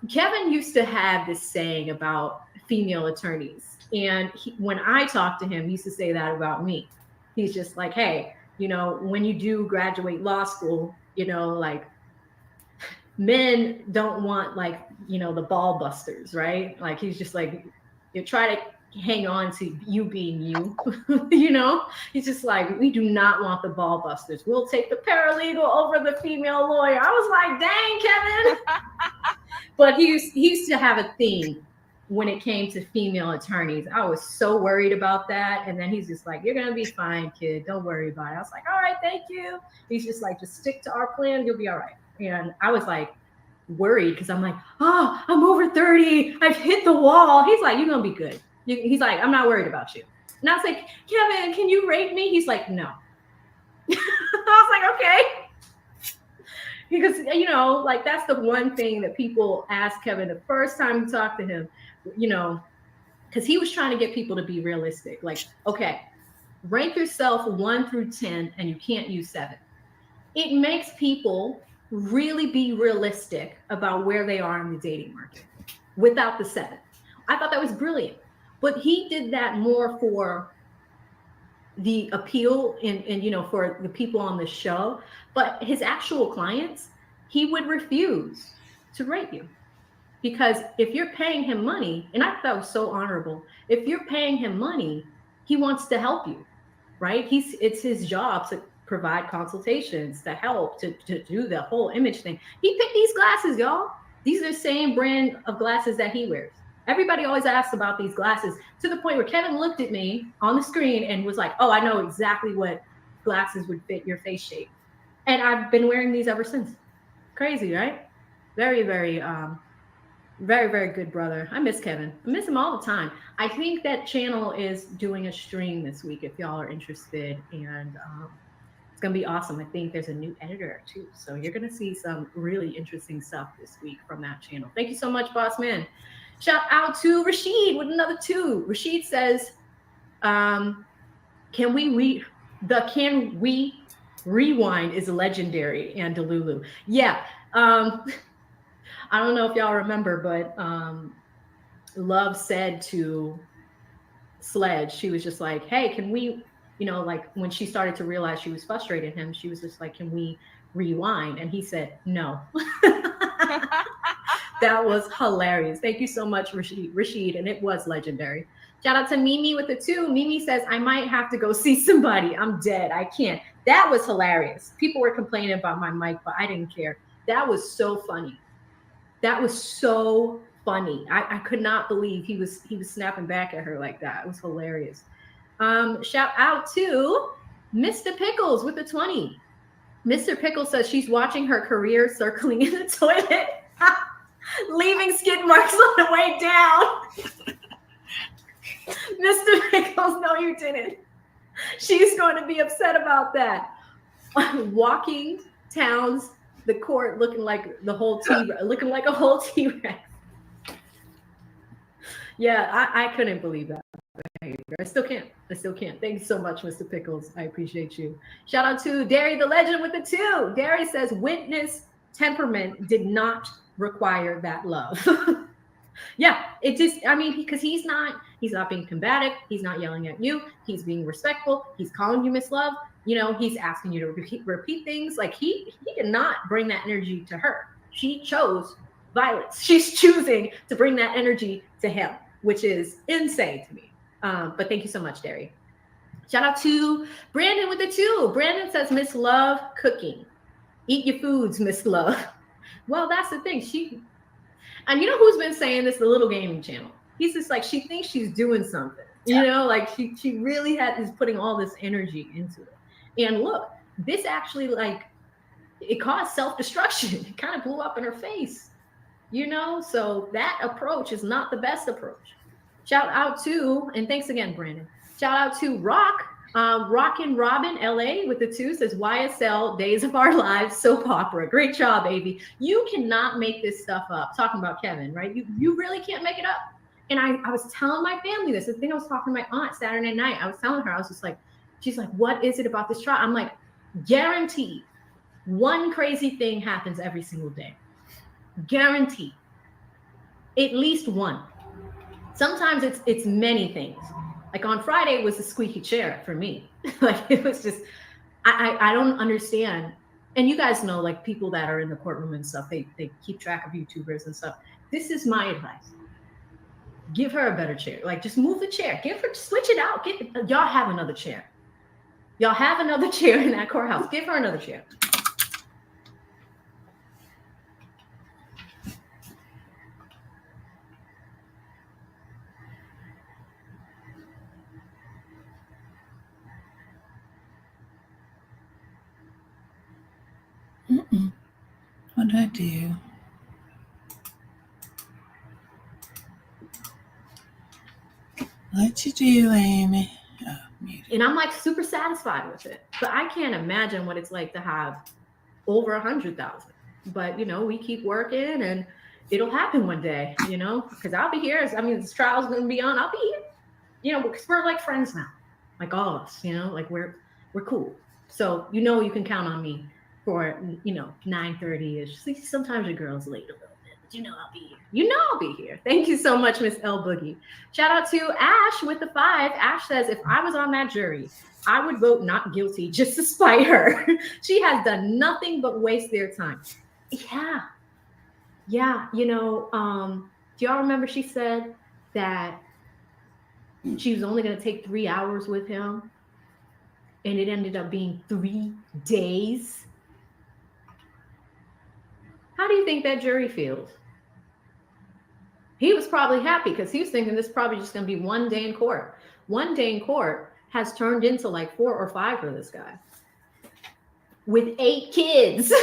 Kevin used to have this saying about female attorneys. And when I talked to him, he used to say that about me. He's just like, hey, when you do graduate law school, like, men don't want, like, the ball busters, right? Like, he's just like, you try to hang on to you being you, he's just like, we do not want the ball busters. We'll take the paralegal over the female lawyer. I was like, dang, Kevin. But he used to have a theme when it came to female attorneys. I was so worried about that. And then he's just like, you're going to be fine, kid. Don't worry about it. I was like, all right, thank you. He's just like, just stick to our plan. You'll be all right. And I was like worried because I'm like, oh, I'm over 30. I've hit the wall. He's like, you're going to be good. He's like, I'm not worried about you. And I was like, Kevin, can you rate me? He's like, no. I was like, okay. Because, like, that's the one thing that people ask Kevin the first time you talk to him, because he was trying to get people to be realistic. Like, okay, rank yourself 1 through 10 and you can't use 7. It makes people really be realistic about where they are in the dating market without the 7. I thought that was brilliant. But he did that more for the appeal and for the people on the show. But his actual clients, he would refuse to rate you. Because if you're paying him money, and I thought that was so honorable, if you're paying him money, he wants to help you, right? It's his job to provide consultations, to help, to do the whole image thing. He picked these glasses, y'all. These are the same brand of glasses that he wears. Everybody always asks about these glasses, to the point where Kevin looked at me on the screen and was like, oh, I know exactly what glasses would fit your face shape. And I've been wearing these ever since. Crazy, right? Very, very, very, very good brother. I miss Kevin. I miss him all the time. I think that channel is doing a stream this week if y'all are interested. And it's going to be awesome. I think there's a new editor too. So you're going to see some really interesting stuff this week from that channel. Thank you so much, boss man. Shout out to Rashid with another 2. Rashid says, can we rewind is legendary, and Delulu. Yeah. I don't know if y'all remember, but Love said to Sledge, she was just like, hey, can we, like when she started to realize she was frustrated him, she was just like, can we rewind? And he said, no. That was hilarious. Thank you so much, Rashid, and it was legendary. Shout out to Mimi with the 2. Mimi says, I might have to go see somebody. I'm dead. I can't. That was hilarious. People were complaining about my mic, but I didn't care. That was so funny. That was so funny. I could not believe he was snapping back at her like that. It was hilarious. Shout out to Mr. Pickles with the 20. Mr. Pickles says she's watching her career circling in the toilet, leaving skid marks on the way down. Mr. Pickles, no, you didn't. She's going to be upset about that. Walking towns, the court looking like a whole T-Rex. Yeah, I couldn't believe that behavior. I still can't. Thank you so much, Mr. Pickles. I appreciate you. Shout out to Derry the Legend with the 2. Derry says witness temperament did not require that love. Yeah, it just, because he's not being combative. He's not yelling at you. He's being respectful. He's calling you Miss Love. He's asking you to repeat things. Like he did not bring that energy to her. She chose violence. She's choosing to bring that energy to him, which is insane to me. But thank you so much, Derry. Shout out to Brandon with the 2. Brandon says, Miss Love cooking. Eat your foods, Miss Love. Well, that's the thing. And you know who's been saying this? The Little Gaming Channel. He's just like, she thinks she's doing something. Like she really is putting all this energy into it. And look, this actually it caused self-destruction. It kind of blew up in her face, you know? So that approach is not the best approach. Shout out to, and thanks again, Brandon. Shout out to Rockin' Robin LA with the 2 says YSL Days of Our Lives soap opera. Great job, baby. You cannot make this stuff up. Talking about Kevin, right? You really can't make it up. And I was telling my family this. I think I was talking to my aunt Saturday night. I was telling her, I was just like, she's like, what is it about this trial? I'm like, guaranteed. One crazy thing happens every single day. Guaranteed. At least one. Sometimes it's many things. Like on Friday, it was the squeaky chair for me. Like it was just, I don't understand. And you guys know, like people that are in the courtroom and stuff, they keep track of YouTubers and stuff. This is my advice. Give her a better chair. Like just move the chair. Give her, switch it out. Y'all have another chair. Y'all have another chair in that courthouse. Give her another chair. What did I do? What you do, Amy? Oh, and I'm like super satisfied with it. But I can't imagine what it's like to have over 100,000. But you know, we keep working, and it'll happen one day. You know, because I'll be here. I mean, this trial's going to be on. I'll be here. You know, because we're like friends now, like all of us. You know, like we're cool. So you know, you can count on me for 9:30ish. Sometimes your girl's late a little bit, but you know I'll be here. You know I'll be here. Thank you so much, Miss L Boogie. Shout out to Ash with the 5. Ash says, if I was on that jury, I would vote not guilty just to spite her. She has done nothing but waste their time. Yeah. You know, do y'all remember she said that she was only going to take 3 hours with him, and it ended up being 3 days? How do you think that jury feels? He was probably happy because he was thinking this is probably just going to be 1 day in court. 1 day in court has turned into like 4 or 5 for this guy. With 8 kids. 8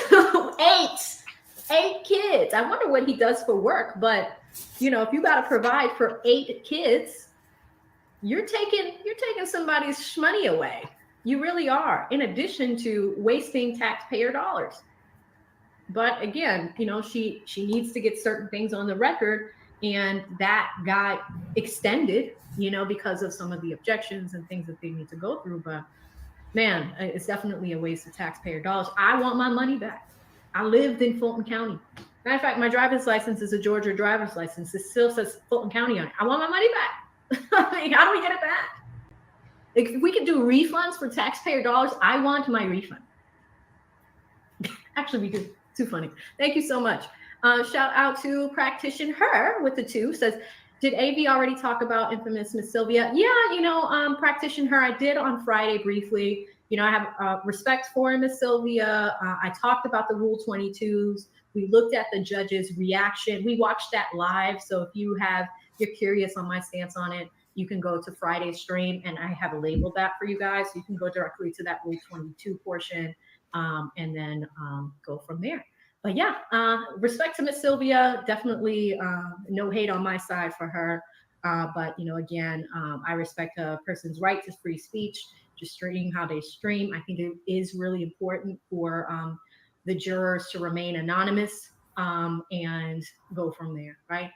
kids. I wonder what he does for work, but you know, if you got to provide for 8 kids, you're taking somebody's money away. You really are, in addition to wasting taxpayer dollars. But again, you know, she needs to get certain things on the record, and that got extended, you know, because of some of the objections and things that they need to go through. But man, it's definitely a waste of taxpayer dollars. I want my money back. I lived in Fulton County. Matter of fact, my driver's license is a Georgia driver's license. It still says Fulton County on it. I want my money back. Like, how do we get it back? Like, if we could do refunds for taxpayer dollars, I want my refund. Actually, we could. Too funny. Thank you so much. Shout out to Practitioner Her with the 2 says, did AV already talk about infamous Miss Sylvia? Yeah, you know, Practitioner Her, I did on Friday briefly. You know, I have respect for Miss Sylvia. I talked about the Rule 22s. We looked at the judge's reaction. We watched that live. So if you're curious on my stance on it, you can go to Friday's stream, and I have labeled that for you guys. So you can go directly to that Rule 22 portion. And then go from there. But yeah, respect to Miss Sylvia. Definitely no hate on my side for her. But, you know, again, I respect a person's right to free speech, to stream how they stream. I think it is really important for the jurors to remain anonymous and go from there, right?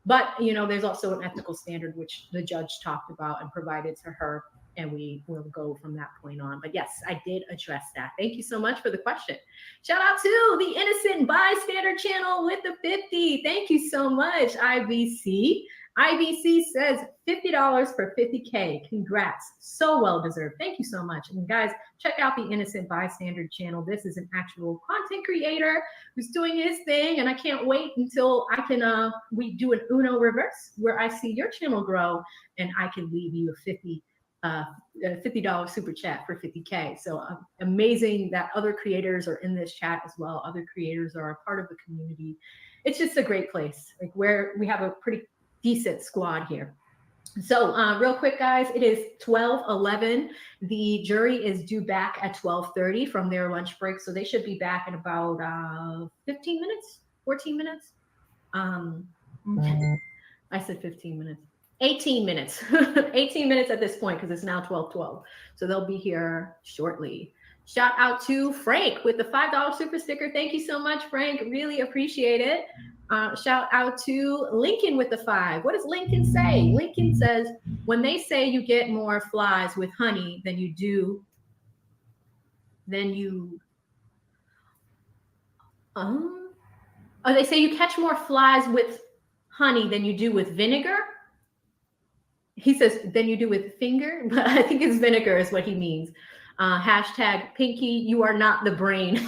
But, you know, there's also an ethical standard, which the judge talked about and provided to her, and we will go from that point on. But yes, I did address that. Thank you so much for the question. Shout out to the Innocent Bystander channel with the 50. Thank you so much, IBC. IBC says $50 for 50K. Congrats. So well deserved. Thank you so much. And guys, check out the Innocent Bystander channel. This is an actual content creator who's doing his thing. And I can't wait until I can, we do an Uno reverse where I see your channel grow and I can leave you a $50 super chat for 50K. So amazing that other creators are in this chat as well. Other creators are a part of the community. It's just a great place, like where we have a pretty decent squad here. So real quick, guys, it is 12:11. The jury is due back at 12:30 from their lunch break. So they should be back in about 15 minutes, 14 minutes. I said 15 minutes. 18 minutes. 18 minutes at this point because it's now 12:12. So they'll be here shortly. Shout out to Frank with the $5 super sticker. Thank you so much, Frank. Really appreciate it. Shout out to Lincoln with the 5. What does Lincoln say? Lincoln says, when they say you get more flies with honey than you do, they say you catch more flies with honey than you do with vinegar. He says, than you do with finger, but I think it's vinegar is what he means. Hashtag Pinky, you are not the brain.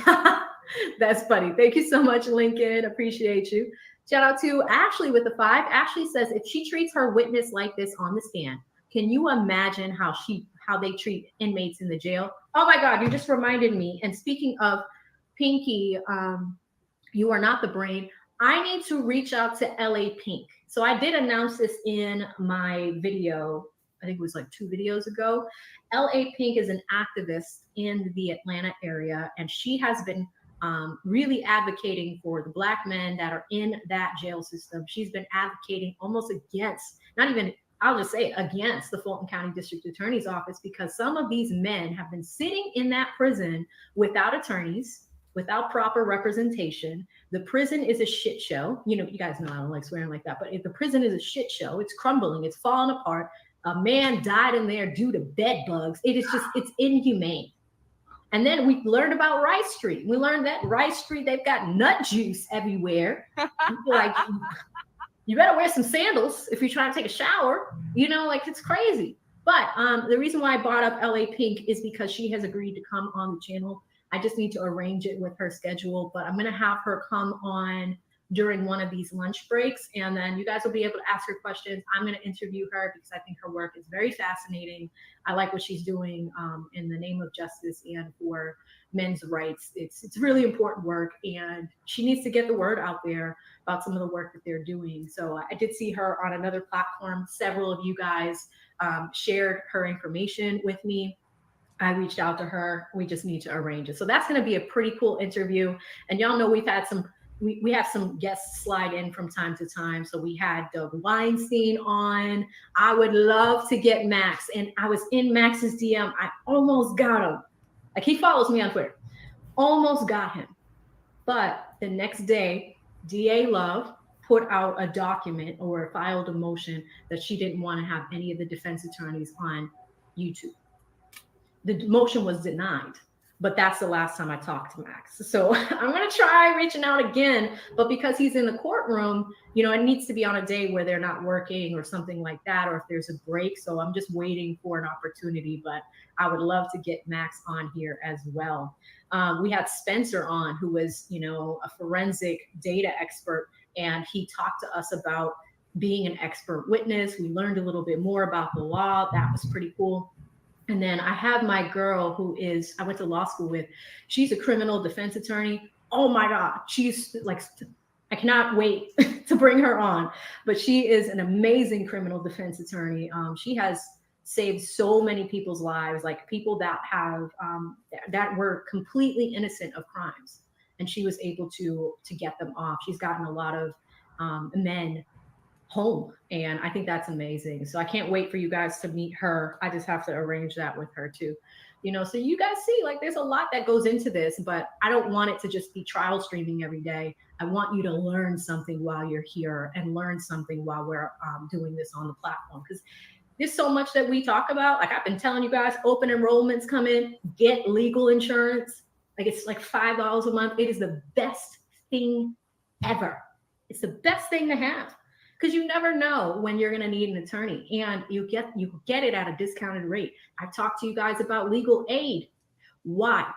That's funny. Thank you so much, Lincoln. Appreciate you. Shout out to Ashley with the 5. Ashley says, if she treats her witness like this on the stand, can you imagine how they treat inmates in the jail? Oh my God, you just reminded me. And speaking of Pinky, you are not the brain. I need to reach out to LA Pink. So I did announce this in my video, I think it was like 2 videos ago. LA Pink is an activist in the Atlanta area, and she has been really advocating for the Black men that are in that jail system. She's been advocating almost against, not even, I'll just say against the Fulton County District Attorney's Office, because some of these men have been sitting in that prison without attorneys, without proper representation. The prison is a shit show. You know, you guys know I don't like swearing like that, but if the prison is a shit show, it's crumbling, it's falling apart. A man died in there due to bed bugs. It is just, it's inhumane. And then we learned about Rice Street. We learned that Rice Street, they've got nut juice everywhere. Like, you better wear some sandals if you're trying to take a shower. You know, like, it's crazy. But the reason why I brought up LA Pink is because she has agreed to come on the channel. I just need to arrange it with her schedule, but I'm going to have her come on during one of these lunch breaks, and then you guys will be able to ask her questions. I'm going to interview her because I think her work is very fascinating. I like what she's doing in the name of justice and for men's rights. It's really important work, and she needs to get the word out there about some of the work that they're doing. So I did see her on another platform. Several of you guys shared her information with me. I reached out to her. We just need to arrange it. So that's going to be a pretty cool interview. And y'all know we've had some, we have some guests slide in from time to time. So we had Doug Weinstein on. I would love to get Max. And I was in Max's DM. I almost got him. Like, he follows me on Twitter. Almost got him. But the next day, DA Love put out a document or filed a motion that she didn't want to have any of the defense attorneys on YouTube. The motion was denied, but that's the last time I talked to Max. So I'm going to try reaching out again, but because he's in the courtroom, you know, it needs to be on a day where they're not working or something like that, or if there's a break. So I'm just waiting for an opportunity, but I would love to get Max on here as well. We had Spencer on, who was, you know, a forensic data expert, and he talked to us about being an expert witness. We learned a little bit more about the law. That was pretty cool. And then I have my girl who is, I went to law school with, she's a criminal defense attorney. Oh my God, she's like, I cannot wait to bring her on. But she is an amazing criminal defense attorney. She has saved so many people's lives, like people that have, that were completely innocent of crimes. And she was able to get them off. She's gotten a lot of men home, and I think that's amazing. So I can't wait for you guys to meet her. I just have to arrange that with her too, you know. So you guys see, like, there's a lot that goes into this, but I don't want it to just be trial streaming every day. I want you to learn something while you're here and learn something while we're doing this on the platform, because there's so much that we talk about. Like, I've been telling you guys, open enrollments come in, get legal insurance. Like, it's like $5 a month. It is the best thing ever. It's the best thing to have, because you never know when you're going to need an attorney, and you get it at a discounted rate. I've talked to you guys about legal aid. Why?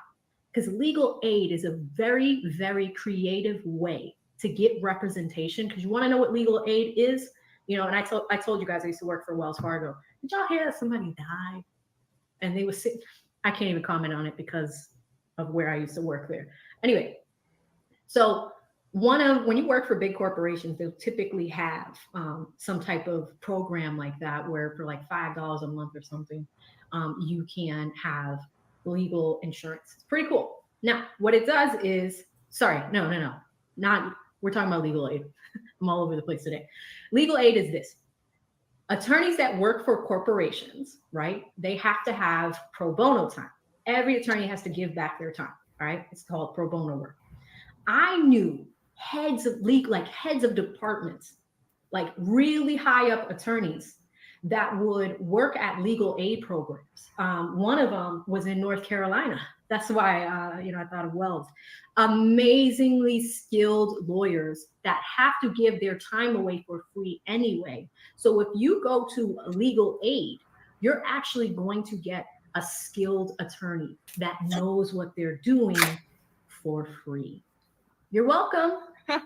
Because legal aid is a very, very creative way to get representation. Because you want to know what legal aid is, you know. And I told you guys I used to work for Wells Fargo. Did y'all hear that somebody died? And they were sitting. I can't even comment on it because of where I used to work there. Anyway, so when you work for big corporations, they'll typically have some type of program like that where for like $5 a month or something, you can have legal insurance. It's pretty cool. Now, what it does is, sorry, no, not, we're talking about legal aid. I'm all over the place today. Legal aid is this. Attorneys that work for corporations, right? They have to have pro bono time. Every attorney has to give back their time, right? It's called pro bono work. I knew heads of legal, like heads of departments, like really high up attorneys that would work at legal aid programs. One of them was in North Carolina. That's why, I thought of Wells. Amazingly skilled lawyers that have to give their time away for free anyway. So if you go to legal aid, you're actually going to get a skilled attorney that knows what they're doing for free. You're welcome. That's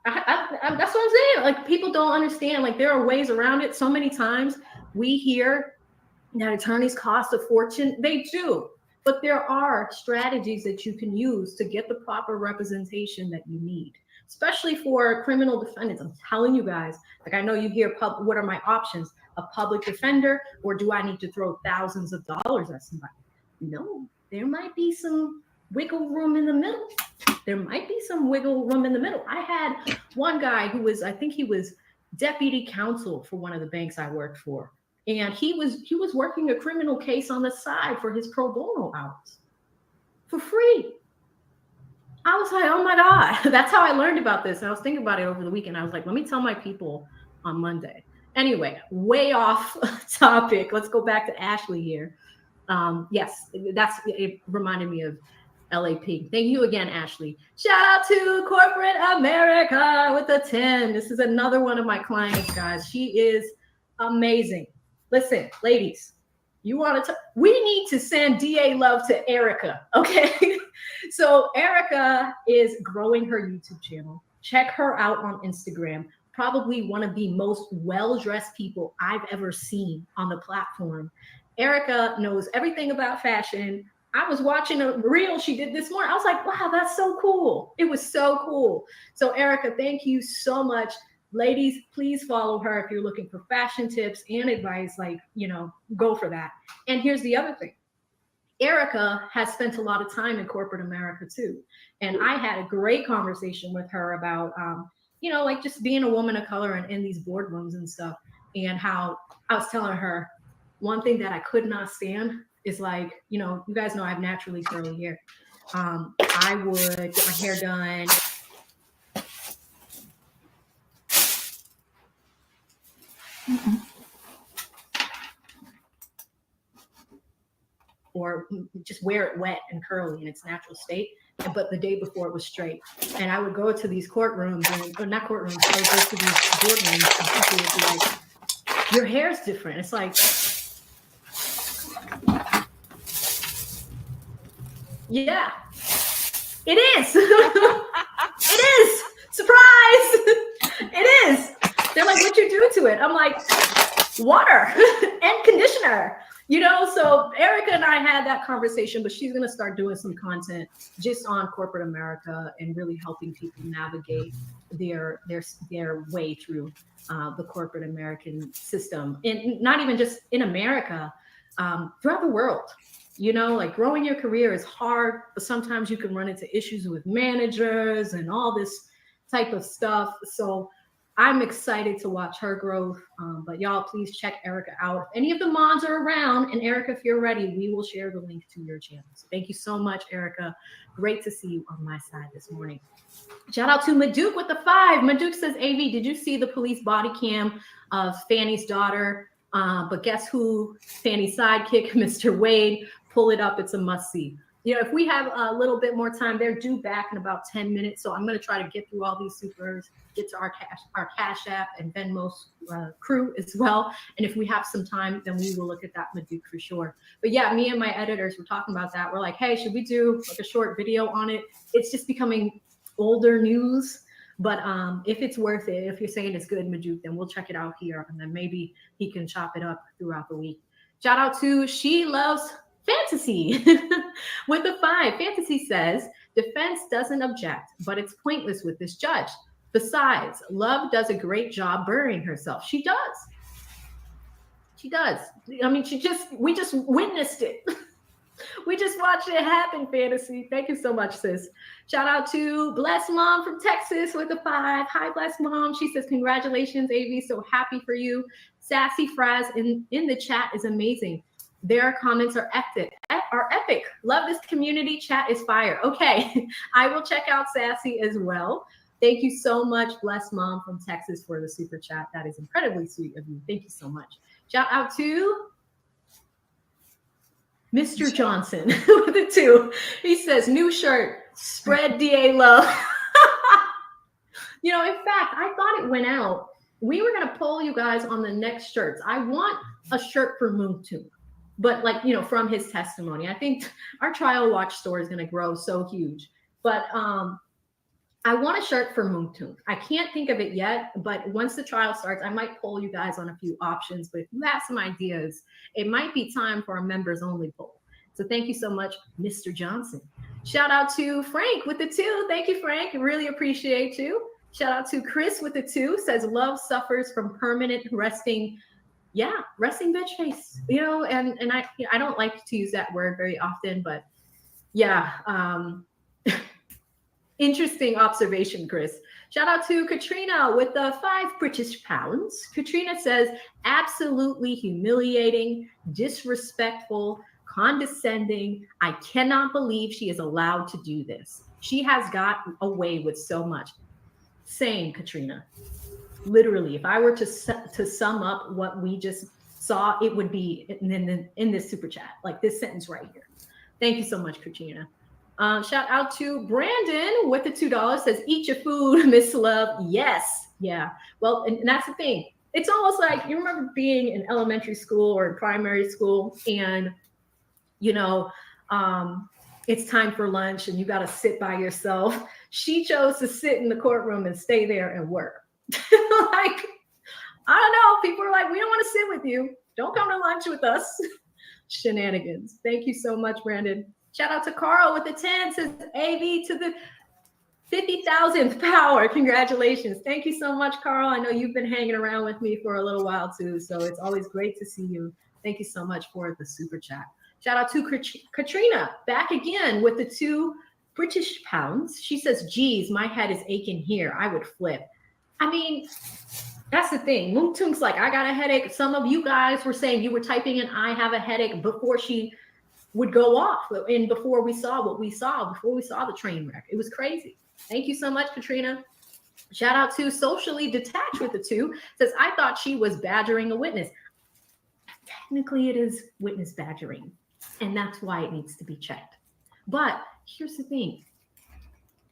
what I'm saying. Like, people don't understand. Like, there are ways around it. So many times we hear that attorneys cost a fortune. They do. But there are strategies that you can use to get the proper representation that you need, especially for criminal defendants. I'm telling you guys, like, I know you hear, what are my options? A public defender, or do I need to throw thousands of dollars at somebody? No, there might be some wiggle room in the middle. There might be some wiggle room in the middle. I had one guy who was, I think he was deputy counsel for one of the banks I worked for. And he was working a criminal case on the side for his pro bono hours for free. I was like, oh my God, that's how I learned about this. I was thinking about it over the weekend. I was like, let me tell my people on Monday. Anyway, way off topic. Let's go back to Ashley here. Yes, it reminded me of LAP. Thank you again, Ashley. Shout out to Corporate America with a 10. This is another one of my clients, guys. She is amazing. Listen, ladies, we need to send DA love to Erica, okay? So Erica is growing her YouTube channel. Check her out on Instagram. Probably one of the most well-dressed people I've ever seen on the platform. Erica knows everything about fashion. I was watching a reel she did this morning. I was like, wow, that's so cool. It was so cool. So Erica, thank you so much. Ladies, please follow her if you're looking for fashion tips and advice, like, go for that. And here's the other thing. Erica has spent a lot of time in corporate America too. And I had a great conversation with her about, like just being a woman of color and in these boardrooms and stuff. And how I was telling her, one thing that I could not stand is, like, you guys know I have naturally curly hair. I would get my hair done. Or just wear it wet and curly in its natural state. But the day before it was straight. And I would go to these courtrooms, or not courtrooms, I would go to these boardrooms and people would be like, your hair's different. It's like, yeah, it is. It is. Surprise. It is. They're like, what you do to it? I'm like, water and conditioner. So Erica and I had that conversation, but she's going to start doing some content just on corporate America and really helping people navigate their way through the corporate American system. And not even just in America, throughout the world. Like, growing your career is hard, but sometimes you can run into issues with managers and all this type of stuff. So I'm excited to watch her growth. But y'all, please check Erica out. If any of the mods are around, and Erica, if you're ready, we will share the link to your channel. So thank you so much, Erica. Great to see you on my side this morning. Shout out to Maduke with the 5. Maduke says, AV, did you see the police body cam of Fanny's daughter? But guess who? Fanny's sidekick, Mr. Wade. Pull it up. It's a must see. If we have a little bit more time, they're due back in about 10 minutes. So I'm going to try to get through all these supers, get to our Cash App and Venmo crew as well. And if we have some time, then we will look at that Maduke for sure. But yeah, me and my editors were talking about that. We're like, hey, should we do like a short video on it? It's just becoming older news. But if it's worth it, if you're saying it's good, Maduke, then we'll check it out here. And then maybe he can chop it up throughout the week. Shout out to She Loves Fantasy with the 5. Fantasy says, Defense doesn't object, but it's pointless with this judge. Besides, Love does a great job burying herself. She does. She does. I mean, we just witnessed it. We just watched it happen, Fantasy. Thank you so much, sis. Shout out to Bless Mom from Texas with a 5. Hi, Bless Mom. She says, congratulations, AV. So happy for you. Sassy Fraz in the chat is amazing. Their comments are epic. Love this community. Chat is fire. Okay, I will check out Sassy as well. Thank you so much, Bless Mom from Texas, for the super chat. That is incredibly sweet of you. Thank you so much. Shout out to Mr. Johnson with a 2. He says, new shirt, spread DA love. You know, in fact, I thought it went out. We were going to poll you guys on the next shirts. I want a shirt for Mounk Tounk, but like, you know, from his testimony. I think our trial watch store is going to grow so huge. But I want a shirt for Mounk Tounk. I can't think of it yet, but once the trial starts, I might poll you guys on a few options. But if you have some ideas, it might be time for a members only poll. So thank you so much, Mr. Johnson. Shout out to Frank with the 2. Thank you, Frank. Really appreciate you. Shout out to Chris with the 2. Says Love suffers from permanent resting. Yeah, resting bitch face. You know, and I don't like to use that word very often, but yeah. Interesting observation, Chris. Shout out to Katrina with the 5 British pounds. Katrina says, absolutely humiliating, disrespectful, condescending. I cannot believe she is allowed to do this. She has got away with so much. Same, Katrina. Literally, if I were to sum up what we just saw, it would be in this super chat, like this sentence right here. Thank you so much, Katrina. Shout out to Brandon with the $2. Says, eat your food, Miss Love. Yes. Yeah. Well, and that's the thing. It's almost like, you remember being in elementary school or in primary school and, you know, it's time for lunch and you got to sit by yourself. She chose to sit in the courtroom and stay there and work. Like, I don't know. People are like, we don't want to sit with you. Don't come to lunch with us. Shenanigans. Thank you so much, Brandon. Shout out to Carl with the 10. Says AV to the 50,000th power. Congratulations. Thank you so much, Carl. I know you've been hanging around with me for a little while too, so it's always great to see you. Thank you so much for the super chat. Shout out to Katrina, back again with the 2 British pounds. She says, geez, my head is aching here. I would flip. I mean, that's the thing. Mounk Tounk's like, I got a headache. Some of you guys were saying you were typing in, I have a headache before she would go off and before we saw what we saw, before we saw the train wreck. It was crazy. Thank you so much, Katrina. Shout out to Socially Detached with the 2. Says, I thought she was badgering a witness. Technically, it is witness badgering, and that's why it needs to be checked. But here's the thing.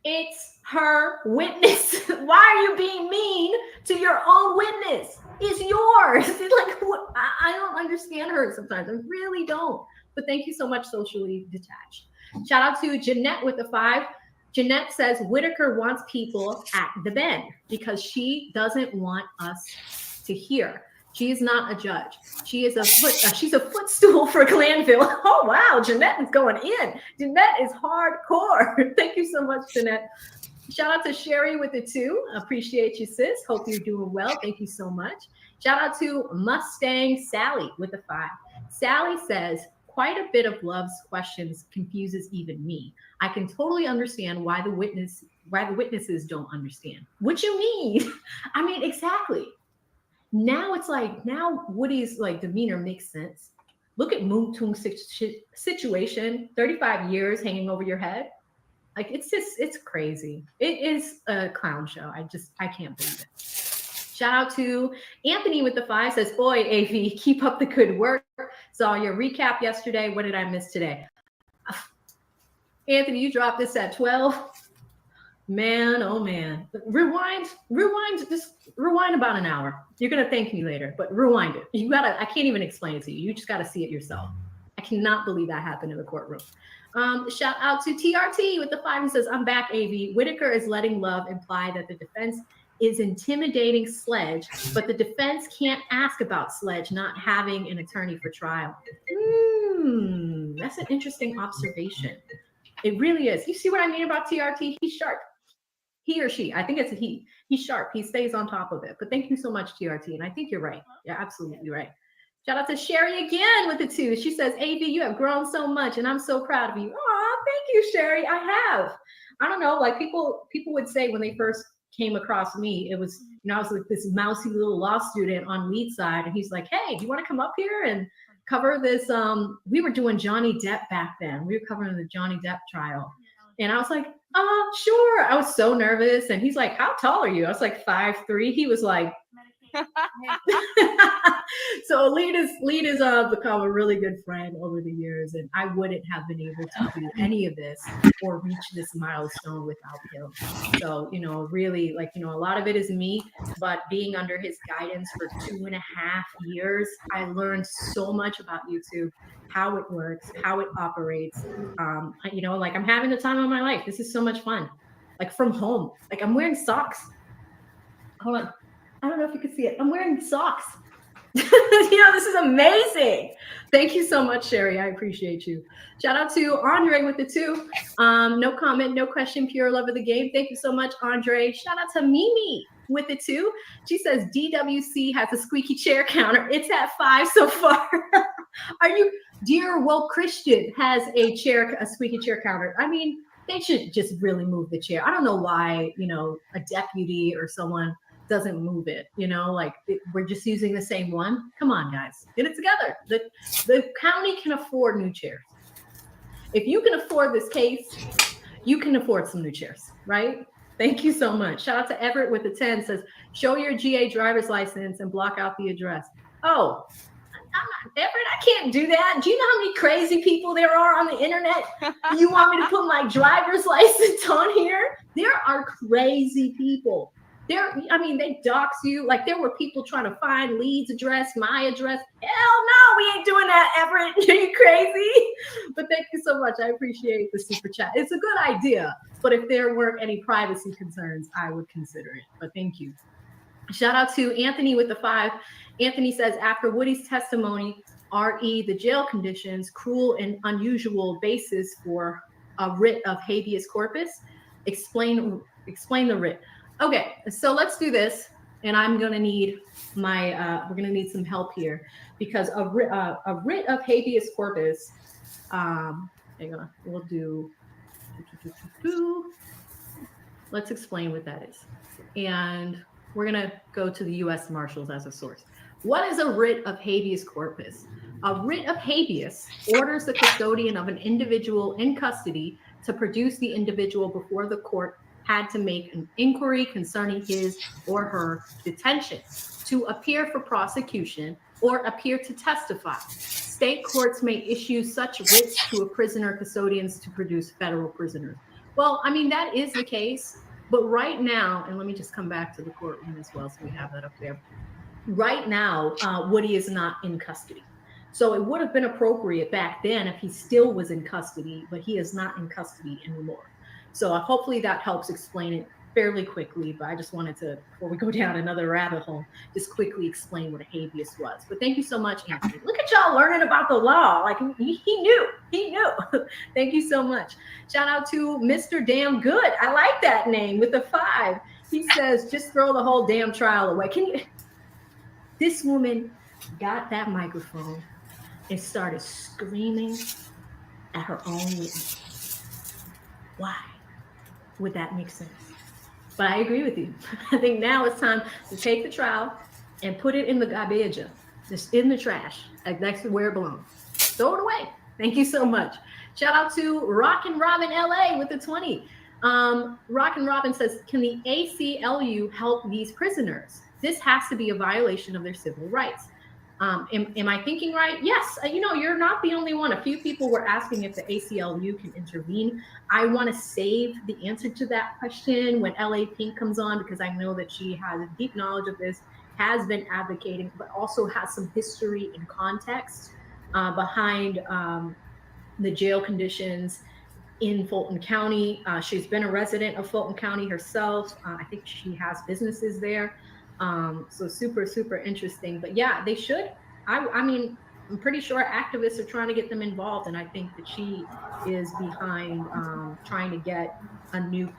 It's her witness. Why are you being mean to your own witness? It's yours. It's like, what? I don't understand her sometimes. I really don't. But thank you so much, Socially Detached. Shout out to Jeanette with the 5. Jeanette says Whitaker wants people at the bend because she doesn't want us to hear. She is not a judge. She is she's a footstool for Glanville. Oh, wow. Jeanette is going in. Jeanette is hardcore. Thank you so much, Jeanette. Shout out to Sherry with the 2. Appreciate you, sis. Hope you're doing well. Thank you so much. Shout out to Mustang Sally with the 5. Sally says, quite a bit of Love's questions confuses even me. I can totally understand why the witnesses don't understand. What you mean? I mean, exactly. Now it's like, now Woody's like demeanor makes sense. Look at Mounk Tounk's situation, 35 years hanging over your head. Like, it's crazy. It is a clown show. I can't believe it. Shout out to Anthony with the 5. Says, boy, AV, keep up the good work. Saw your recap yesterday. What did I miss today? Anthony, you dropped this at 12. Man, oh man. Rewind, just rewind about an hour. You're going to thank me later, but rewind it. I can't even explain it to you. You just got to see it yourself. I cannot believe that happened in the courtroom. Shout out to TRT with the 5 and says, I'm back, AV. Whitaker is letting Love imply that the defense is intimidating Sledge, but the defense can't ask about Sledge not having an attorney for trial. That's an interesting observation. It really is. You see what I mean about TRT? He's sharp. He or she, I think it's a he. He's sharp. He stays on top of it. But thank you so much, TRT. And I think you're right. You're absolutely right. Shout out to Sherry again with the 2. She says, AV, you have grown so much and I'm so proud of you. Oh, thank you, Sherry. I have. I don't know, like people would say when they first came across me, it was, I was like this mousy little law student on lead side. And he's like, hey, do you want to come up here and cover this? We were doing Johnny Depp back then. We were covering the Johnny Depp trial. And I was like, sure. I was so nervous. And he's like, how tall are you? I was like 5'3". He was like, so Lead has become a really good friend over the years, and I wouldn't have been able to do any of this or reach this milestone without him. So, really, like, a lot of it is me, but being under his guidance for 2.5 years, I learned so much about YouTube, how it works, how it operates. Like I'm having the time of my life. This is so much fun. Like from home, like I'm wearing socks. Hold on. I don't know if you can see it. I'm wearing socks. This is amazing. Thank you so much, Sherry. I appreciate you. Shout out to Andre with the 2. No comment, no question, pure love of the game. Thank you so much, Andre. Shout out to Mimi with the 2. She says DWC has a squeaky chair counter. It's at 5 so far. Dear Woke Christian has a squeaky chair counter. I mean, they should just really move the chair. I don't know why, a deputy or someone doesn't move it, we're just using the same one. Come on, guys, get it together. The county can afford new chairs. If you can afford this case, you can afford some new chairs, right? Thank you so much. Shout out to Everett with the 10, says, show your GA driver's license and block out the address. Oh, Everett, I can't do that. Do you know how many crazy people there are on the internet? You want me to put my driver's license on here? There are crazy people. They dox you. Like there were people trying to find Lee's address, my address. Hell no, we ain't doing that, Everett. Are you crazy? But thank you so much. I appreciate the super chat. It's a good idea. But if there weren't any privacy concerns, I would consider it. But thank you. Shout out to Anthony with the 5. Anthony says, after Woody's testimony, RE, the jail conditions, cruel and unusual basis for a writ of habeas corpus. Explain the writ. Okay, so let's do this, and I'm gonna need we're gonna need some help here because a writ of habeas corpus. Hang on, we'll do. Let's explain what that is, and we're gonna go to the U.S. Marshals as a source. What is a writ of habeas corpus? A writ of habeas orders the custodian of an individual in custody to produce the individual before the court had to make an inquiry concerning his or her detention, to appear for prosecution or appear to testify. State courts may issue such writs to a prisoner custodians to produce federal prisoners. Well, that is the case, but right now, and let me just come back to the courtroom as well, so we have that up there. Right now, Woody is not in custody. So it would have been appropriate back then if he still was in custody, but he is not in custody anymore. So hopefully that helps explain it fairly quickly, but I just wanted to, before we go down another rabbit hole, just quickly explain what a habeas was. But thank you so much, Anthony. Look at y'all learning about the law. Like he knew. Thank you so much. Shout out to Mr. Damn Good. I like that name with the 5. He says, just throw the whole damn trial away. This woman got that microphone and started screaming at her own witness. Why would that make sense? But I agree with you. I think now it's time to take the trial and put it in the garbage, just in the trash, like next to where it belongs. Throw it away. Thank you so much. Shout out to Rockin' Robin LA with the 20. Rockin' Robin says, can the ACLU help these prisoners? This has to be a violation of their civil rights. Am I thinking right? Yes. You're not the only one. A few people were asking if the ACLU can intervene. I want to save the answer to that question when LA Pink comes on, because I know that she has a deep knowledge of this, has been advocating, but also has some history and context behind the jail conditions in Fulton County. She's been a resident of Fulton County herself. I think she has businesses there. So super, super interesting. But yeah, they should. I mean, I'm pretty sure activists are trying to get them involved, and I think that she is behind trying to get a new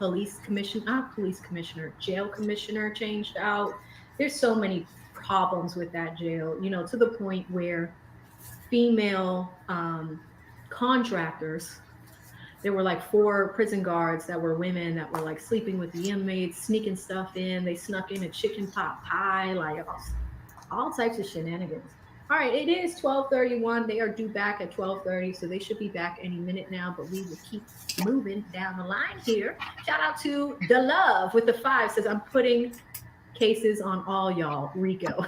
jail commissioner changed out. There's so many problems with that jail, to the point where female contractors, there were like 4 prison guards that were women that were like sleeping with the inmates, sneaking stuff in. They snuck in a chicken pot pie, like all types of shenanigans. All right, it is 12:31. They are due back at 12:30, so they should be back any minute now, but we will keep moving down the line here. Shout out to The Love with the 5, says, I'm putting cases on all y'all. RICO.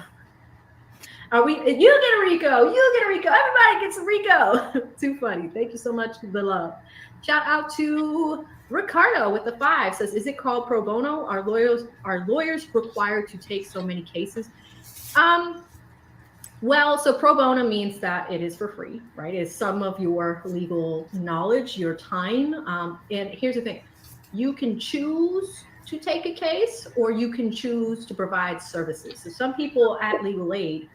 You get a RICO. Everybody gets a RICO. Too funny. Thank you so much, The Love. Shout out to Ricardo with the 5, says, is it called pro bono? Are lawyers required to take so many cases? Well, so pro bono means that it is for free, right? It's some of your legal knowledge, your time. And here's the thing. You can choose to take a case, or you can choose to provide services. So some people at Legal Aid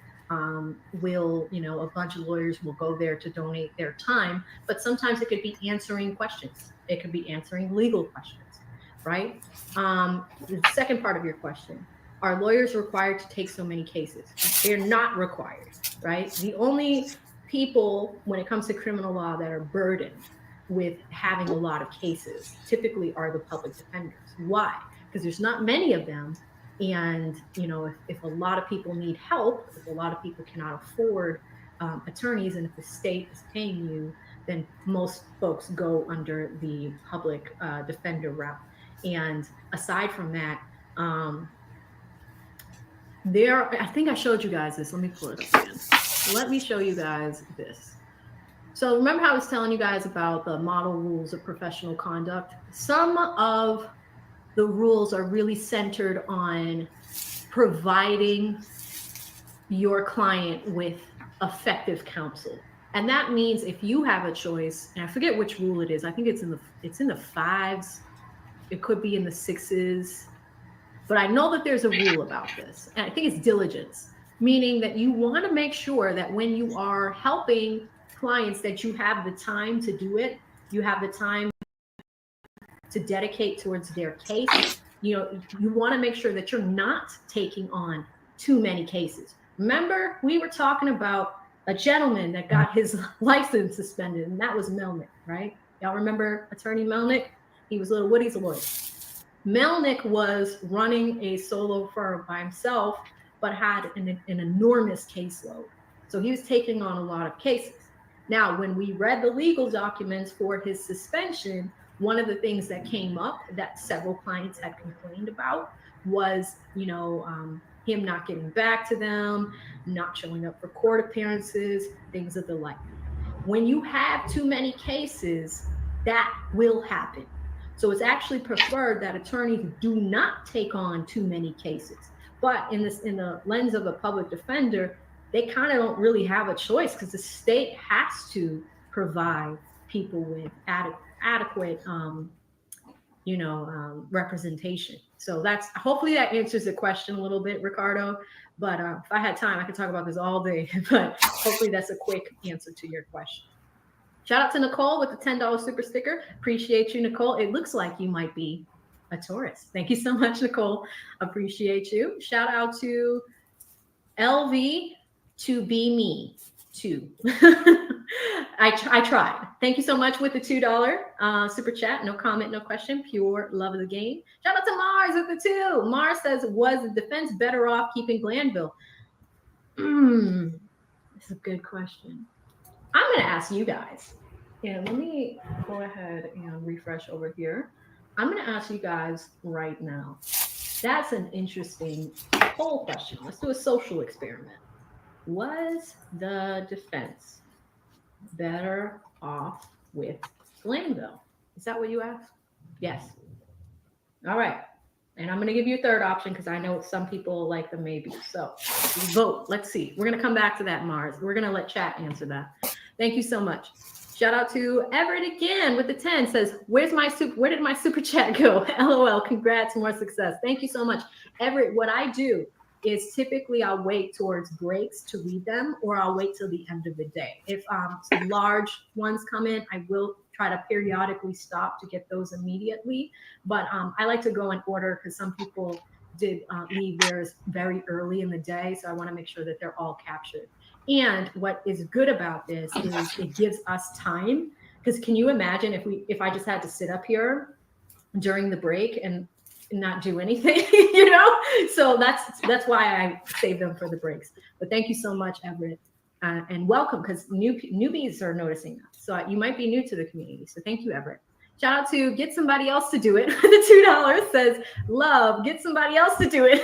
will, a bunch of lawyers will go there to donate their time, but sometimes it could be answering questions. It could be answering legal questions, right? The second part of your question, are lawyers required to take so many cases? They're not required, right? The only people when it comes to criminal law that are burdened with having a lot of cases typically are the public defenders. Why? Because there's not many of them. And, if a lot of people need help, if a lot of people cannot afford attorneys, and if the state is paying you, then most folks go under the public defender route. And aside from that, I think I showed you guys this. Let me pull it up again. Let me show you guys this. So remember how I was telling you guys about the model rules of professional conduct? Some of the rules are really centered on providing your client with effective counsel. And that means if you have a choice, and I forget which rule it is, I think it's in the 5s, it could be in the 6s, but I know that there's a rule about this. And I think it's diligence, meaning that you want to make sure that when you are helping clients that you have the time to do it, you have the time to dedicate towards their case. You want to make sure that you're not taking on too many cases. Remember, we were talking about a gentleman that got his license suspended, and that was Melnick, right? Y'all remember Attorney Melnick? He was Little Woody's lawyer. Melnick was running a solo firm by himself, but had an enormous caseload. So he was taking on a lot of cases. Now, when we read the legal documents for his suspension, one of the things that came up that several clients had complained about was, him not getting back to them, not showing up for court appearances, things of the like. When you have too many cases, that will happen. So it's actually preferred that attorneys do not take on too many cases. But in the lens of a public defender, they kind of don't really have a choice, because the state has to provide people with adequate representation. So hopefully that answers the question a little bit, Ricardo. But if I had time, I could talk about this all day. But hopefully that's a quick answer to your question. Shout out to Nicole with the $10 super sticker. Appreciate you, Nicole. It looks like you might be a Taurus. Thank you so much, Nicole. Appreciate you. Shout out to LV to be me too. I tried. Thank you so much with the $2 super chat. No comment, no question. Pure love of the game. Shout out to Mars with the 2. Mars says, was the defense better off keeping Glanville? This is a good question. I'm going to ask you guys. And let me go ahead and refresh over here. I'm going to ask you guys right now. That's an interesting poll question. Let's do a social experiment. Was the defense better off with Glanville? Is that what you asked? Yes. All right. And I'm going to give you a third option because I know some people like the maybe. So vote. Let's see. We're going to come back to that, Mars. We're going to let chat answer that. Thank you so much. Shout out to Everett again with the 10, says, where did my super chat go? LOL. Congrats. More success. Thank you so much. Everett, what I do is typically I'll wait towards breaks to read them, or I'll wait till the end of the day. If some large ones come in, I will try to periodically stop to get those immediately. But I like to go in order because some people did leave theirs very early in the day. So I want to make sure that they're all captured. And what is good about this is it gives us time. Because can you imagine if I just had to sit up here during the break and not do anything, you know? So that's why I save them for the breaks. But thank you so much, Everett. And welcome, because newbies are noticing that. So you might be new to the community. So thank you, Everett. Shout out to Get Somebody Else to Do It. The $2 says, love, get somebody else to do it.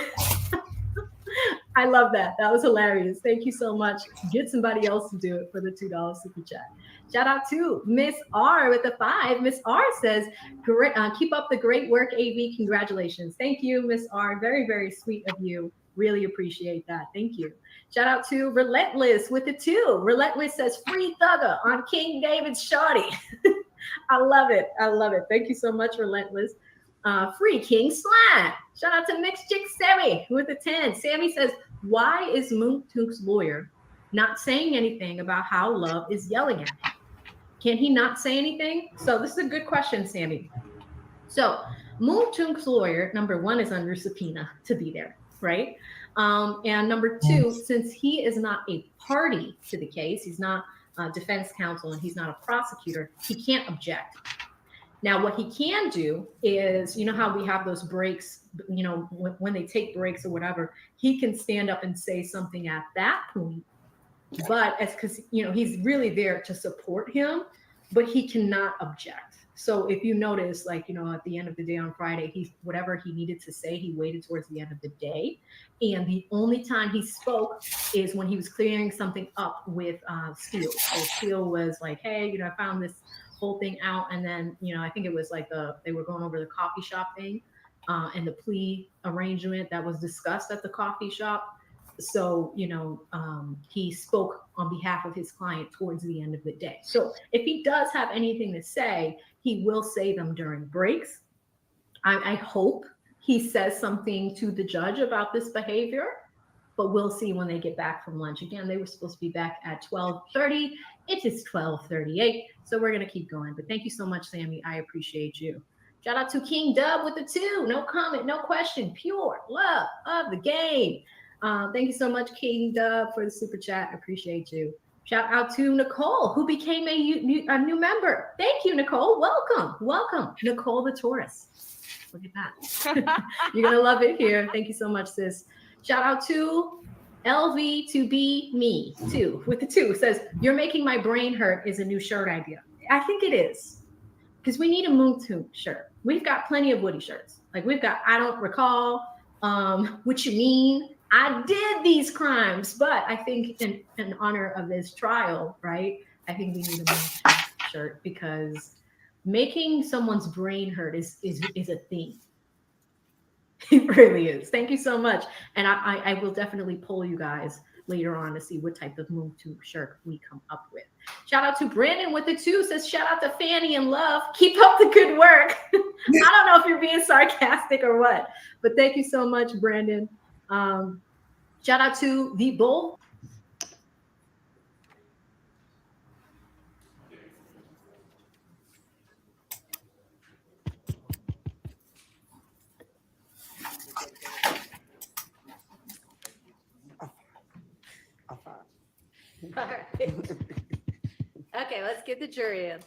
I love that. That was hilarious. Thank you so much. Get somebody else to do it for the $2 super chat. Shout out to Miss R with the 5. Miss R says, "Great, keep up the great work, AV. Congratulations." Thank you, Miss R. Very, very sweet of you. Really appreciate that. Thank you. Shout out to Relentless with the 2. Relentless says, "Free Thugger on King David's Shorty." I love it. I love it. Thank you so much, Relentless. Free King Slime. Shout out to Mixed Chick Sammy with the 10. Sammy says, "Why is Mounk Tounk's lawyer not saying anything about how Love is yelling at him? Can he not say anything?" So this is a good question, Sammy. So Mounk Tounk's lawyer, number 1, is under subpoena to be there, right? And number 2, since he is not a party to the case, he's not defense counsel and he's not a prosecutor, he can't object. Now, what he can do is, you know how we have those breaks, you know, when they take breaks or whatever, he can stand up and say something at that point. But because, you know, he's really there to support him, but he cannot object. So if you notice, like, you know, at the end of the day on Friday, whatever he needed to say, he waited towards the end of the day. And the only time he spoke is when he was clearing something up with Steele. So Steele was like, "Hey, you know, I found this whole thing out." And then, you know, I think it was like they were going over the coffee shop thing and the plea arrangement that was discussed at the coffee shop. So, you know, he spoke on behalf of his client towards the end of the day. So if he does have anything to say, he will say them during breaks. I hope he says something to the judge about this behavior, but we'll see when they get back from lunch. Again, they were supposed to be back at 12:30. It is 12:38, so we're going to keep going. But thank you so much, Sammy. I appreciate you. Shout out to King Dub with the 2. No comment, no question. Pure love of the game. Thank you so much, King Dub, for the super chat. I appreciate you. Shout out to Nicole, who became a new member. Thank you, Nicole. Welcome. Welcome, Nicole the Taurus. Look at that. You're going to love it here. Thank you so much, sis. Shout out to LV to be me, too, with the 2. Says, "You're making my brain hurt" is a new shirt idea. I think it is, because we need a Mounk Tounk shirt. We've got plenty of Woody shirts. Like we've got "I don't recall," "What you mean," "I did these crimes." But I think in honor of this trial, right, I think we need a Mounk Tounk shirt, because making someone's brain hurt is a thing. It really is. Thank you so much. And I will definitely poll you guys later on to see what type of Mounk Tounk shirt we come up with. Shout out to Brandon with the 2. Says, "Shout out to Fanny and Love. Keep up the good work." I don't know if you're being sarcastic or what, but thank you so much, Brandon. Shout out to the Bull. All right. Okay, let's get the jury in.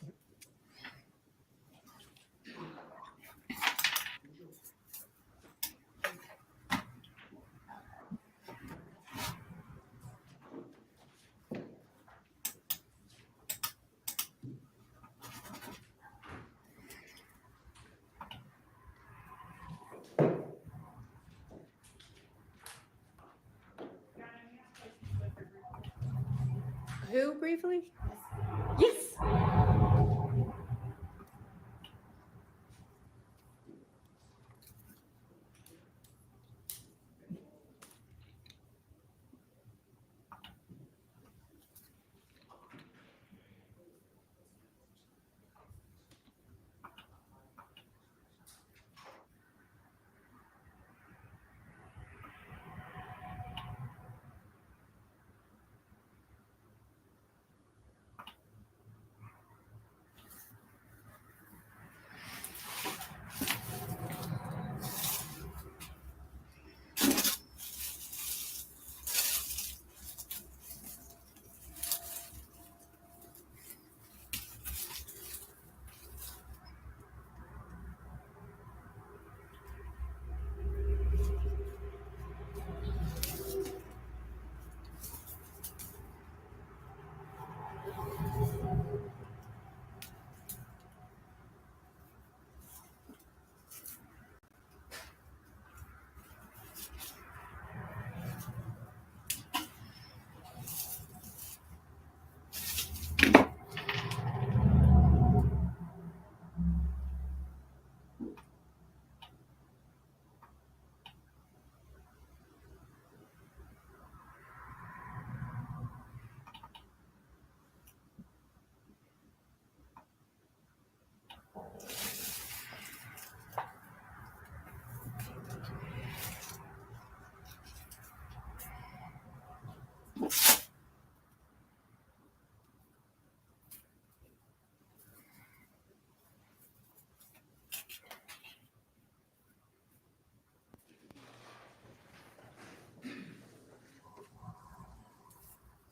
Who briefly? Yes.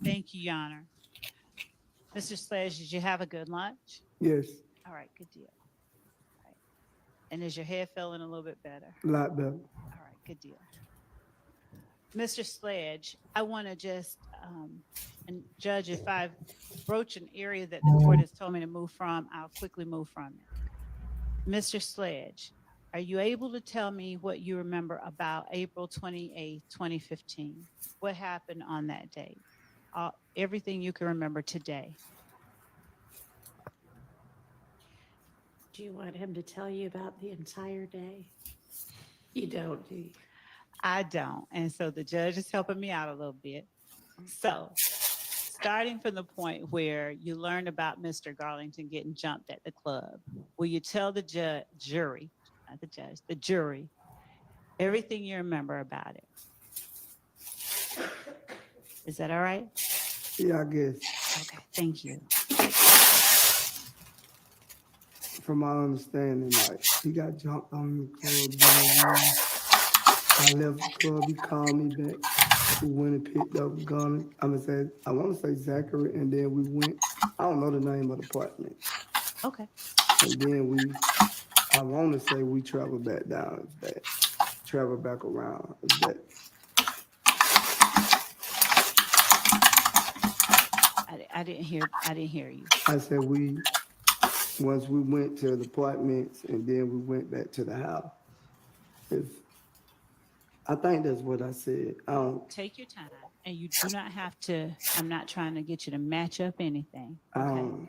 Thank you, Your Honor. Mr. Sledge, did you have a good lunch? Yes, All right, good deal. All right. And is your head feeling a little bit better? a lot better. All right, good deal. Mr. Sledge, I want to just, and Judge, if I broach an area that the court has told me to move from, I'll quickly move from it. Mr. Sledge, are you able to tell me what you remember about April 28th, 2015? What happened on that day? Everything you can remember today. Do you want him to tell you about the entire day? You don't, do you? I don't. And so the judge is helping me out a little bit. So starting from the point where you learned about Mr. Garlington getting jumped at the club, will you tell the jury, not the judge, the jury, everything you remember about it? Is that all right? Yeah, I guess. Okay, thank you. From my understanding, like, he got jumped on in the club. Then I left the club, he called me back. We went and picked up a gun. I want to say Zachary, and then we went, I don't know the name of the apartment. Okay. And then I want to say we traveled back down. It's that. Traveled back around. It's that. I didn't hear you. I said once we went to the apartments and then we went back to the house. I think that's what I said. Take your time, and you do not have to, I'm not trying to get you to match up anything. Okay?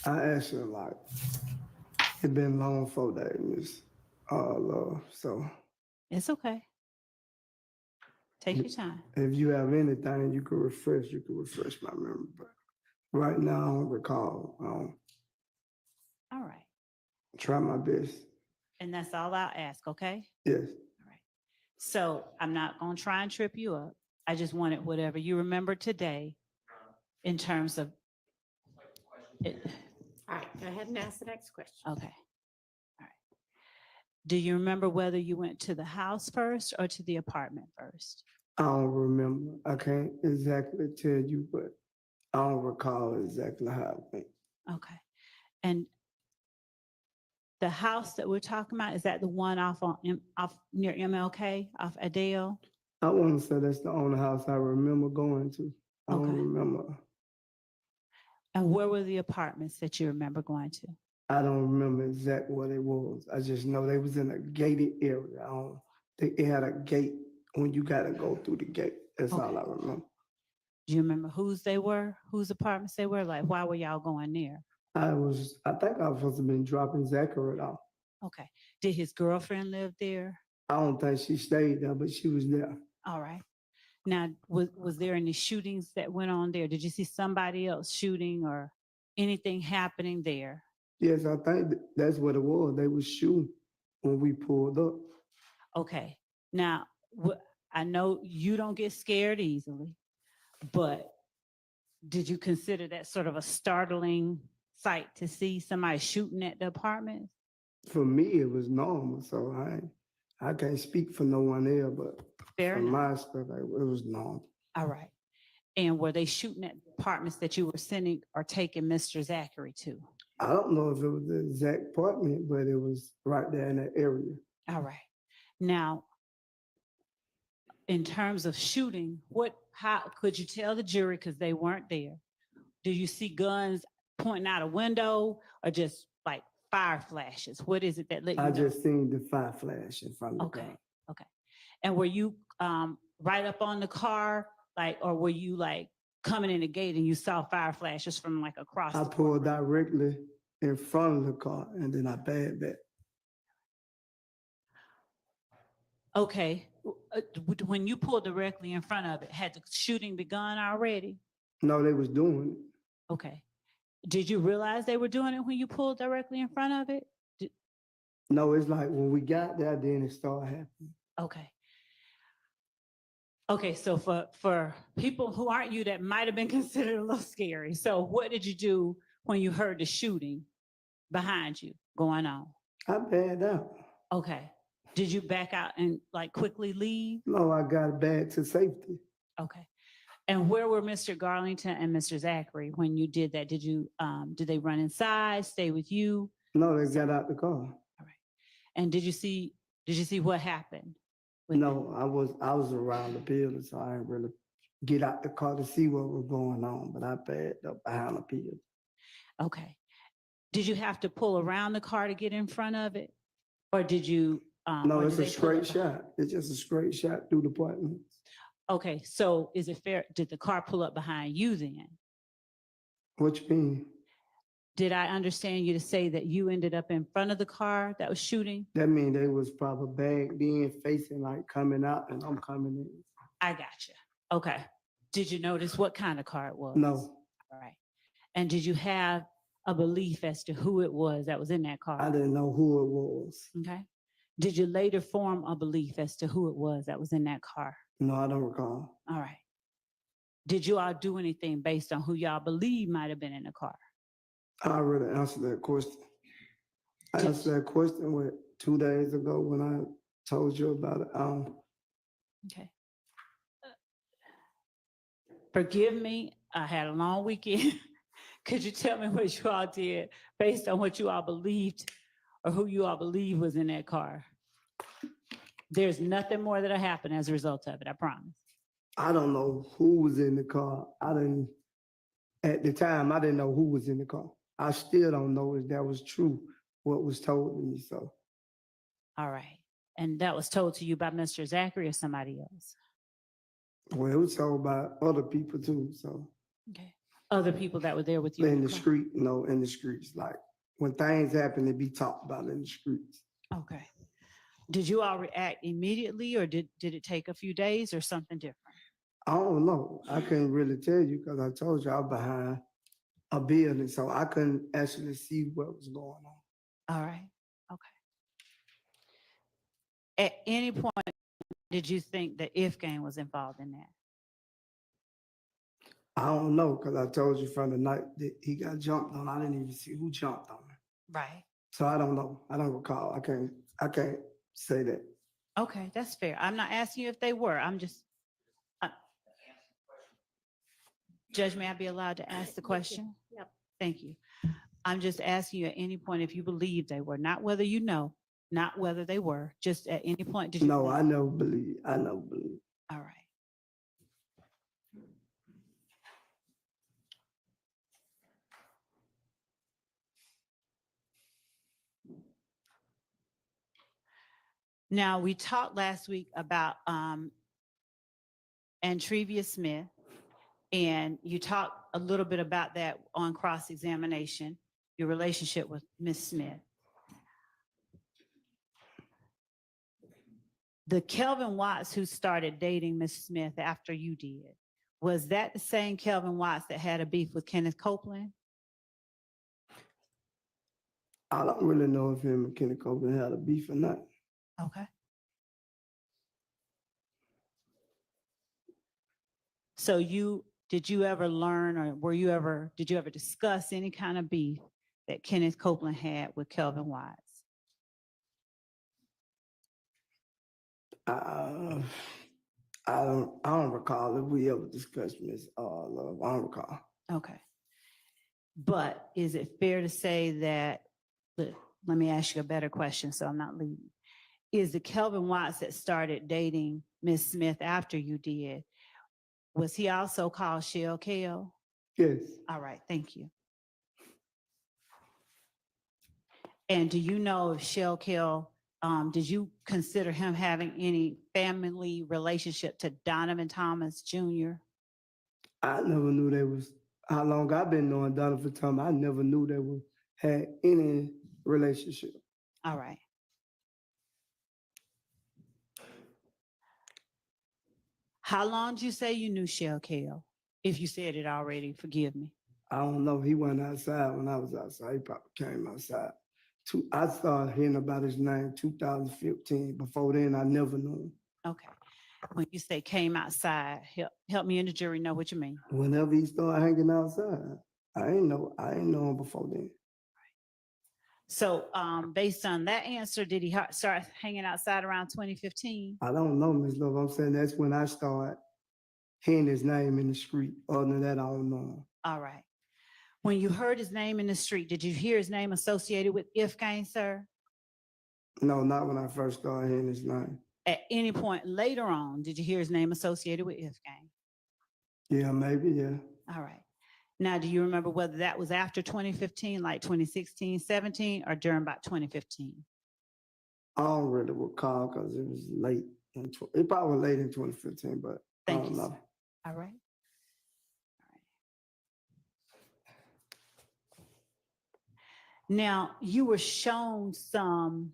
I actually like, it's been long 4 days, Miss Love, so. It's okay. Take your time. If you have anything you can refresh my memory, but right now I don't recall. All right. Try my best. And that's all I'll ask, okay? Yes. All right. So I'm not going to try and trip you up. I just wanted whatever you remember today in terms of it. All right, go ahead and ask the next question. Okay. All right. Do you remember whether you went to the house first or to the apartment first? I don't remember. I can't exactly tell you, but I don't recall exactly how it went. Okay. And the house that we're talking about, is that the one off near MLK, off Adele? I want to say that's the only house I remember going to. I Okay. don't remember. And where were the apartments that you remember going to? I don't remember exactly what it was. I just know they was in a gated area. It had a gate when you got to go through the gate. That's all I remember. Do you remember whose they were, whose apartments they were? Like, why were y'all going there? I think I was supposed to have been dropping Zachary off. Okay. Did his girlfriend live there? I don't think she stayed there, but she was there. All right. Now, was there any shootings that went on there? Did you see somebody else shooting or anything happening there? Yes, I think that's what it was. They was shooting when we pulled up. Okay. Now, I know you don't get scared easily, but did you consider that sort of a startling sight to see somebody shooting at the apartment? For me, it was normal. So I can't speak for no one else, but Fair for enough. my stuff, it was normal. All right. And were they shooting at apartments that you were sending or taking Mr. Zachary to? I don't know if it was the exact apartment, but it was right there in that area. All right. Now, in terms of shooting, how could you tell the jury, because they weren't there? Do you see guns pointing out a window or just like fire flashes? What is it that let you know? I just seen the fire flash in front of the car. Okay. And were you right up on the car, or were you like coming in the gate and you saw fire flashes from like across? I pulled directly in front of the car and then I backed back. Okay. When you pulled directly in front of it, had the shooting begun already? No, they was doing it. Okay. Did you realize they were doing it when you pulled directly in front of it? No, it's like when we got there, then it started happening. Okay. Okay, so for people who aren't you, that might have been considered a little scary. So what did you do when you heard the shooting behind you going on? I backed out. Okay. Did you back out and like quickly leave? No, I got back to safety. Okay. And where were Mr. Garlington and Mr. Zachary when you did that? Did they run inside, stay with you? No, they got out the car. All right. And did you see what happened? with them? No, I was around the building, so I didn't really get out the car to see what was going on, but I backed up behind the building. Okay. Did you have to pull around the car to get in front of it? Or did you? No, or it's did a they pull straight up- shot. It's just a straight shot through the apartments. Okay, so is it fair? Did the car pull up behind you then? What you mean? Did I understand you to say that you ended up in front of the car that was shooting? That mean they was probably back then facing like coming out and I'm coming in. I got you. Okay. Did you notice what kind of car it was? No, All right. And did you have a belief as to who it was that was in that car? I didn't know who it was. Okay. Did you later form a belief as to who it was that was in that car? No, I don't recall. All right. Did you all do anything based on who y'all believe might have been in the car? I already answered that question. I Did- answered that question 2 days ago when I told you about it. Okay. Forgive me, I had a long weekend. Could you tell me what you all did based on what you all believed or who you all believe was in that car? There's nothing more that'll happen as a result of it, I promise. I don't know who was in the car. At the time, I didn't know who was in the car. I still don't know if that was true, what was told to me, so. All right. And that was told to you by Mr. Zachary or somebody else? Well, it was told by other people too, so. Okay. Other people that were there with you? In the car? street, in the streets, like when things happen, they be talked about in the streets. Okay. Did you all react immediately or did it take a few days or something different? I don't know. I couldn't really tell you because I told you I was behind a building, so I couldn't actually see what was going on. All right. Okay. At any point, did you think the if gang was involved in that? I don't know because I told you from the night that he got jumped on, I didn't even see who jumped on him. Right. So I don't know. I don't recall. I can't say that. Okay, that's fair. I'm not asking you if they were. I'm just. Judge, may I be allowed to ask the question? Yep. Thank you. I'm just asking you at any point if you believe they were, not whether you know, not whether they were, just at any point. Did you? No, believe? I never believe. I never believe. All right. Now, we talked last week about Antrevia Smith, and you talked a little bit about that on cross-examination, your relationship with Miss Smith. The Kelvin Watts who started dating Miss Smith after you did, was that the same Kelvin Watts that had a beef with Kenneth Copeland? I don't really know if him and Kenny Copeland had a beef or not. Okay. So did you ever learn or did you ever discuss any kind of beef that Kenneth Copeland had with Kelvin Watts? I don't recall if we ever discussed Miss Love. I don't recall. Okay. But is it fair to say that, let me ask you a better question so I'm not leading. Is the Kelvin Watts that started dating Miss Smith after you did, was he also called Shell Kel? Yes. All right, thank you. And do you know if Shell Kel, did you consider him having any family relationship to Donovan Thomas Jr.? I never knew they was, how long I've been knowing Donovan Thomas, I never knew they had any relationship. All right. How long did you say you knew Shell Kel? If you said it already, forgive me. I don't know. He went outside when I was outside. He probably came outside. I started hearing about his name 2015. Before then, I never knew him. Okay. When you say came outside, help me and the jury know what you mean. Whenever he started hanging outside, I ain't know him before then. So based on that answer, did he start hanging outside around 2015? I don't know, Ms. Love. I'm saying that's when I started hearing his name in the street. Other than that, I don't know him. All right. When you heard his name in the street, did you hear his name associated with Ifgane, sir? No, not when I first started hearing his name. At any point later on, did you hear his name associated with Ifgane? Yeah, maybe, yeah. All right. Now, do you remember whether that was after 2015, like 2016, 17, or during about 2015? I don't really recall because it was late. It probably was late in 2015, but Thank I don't you, know. sir. All right. Now, you were shown some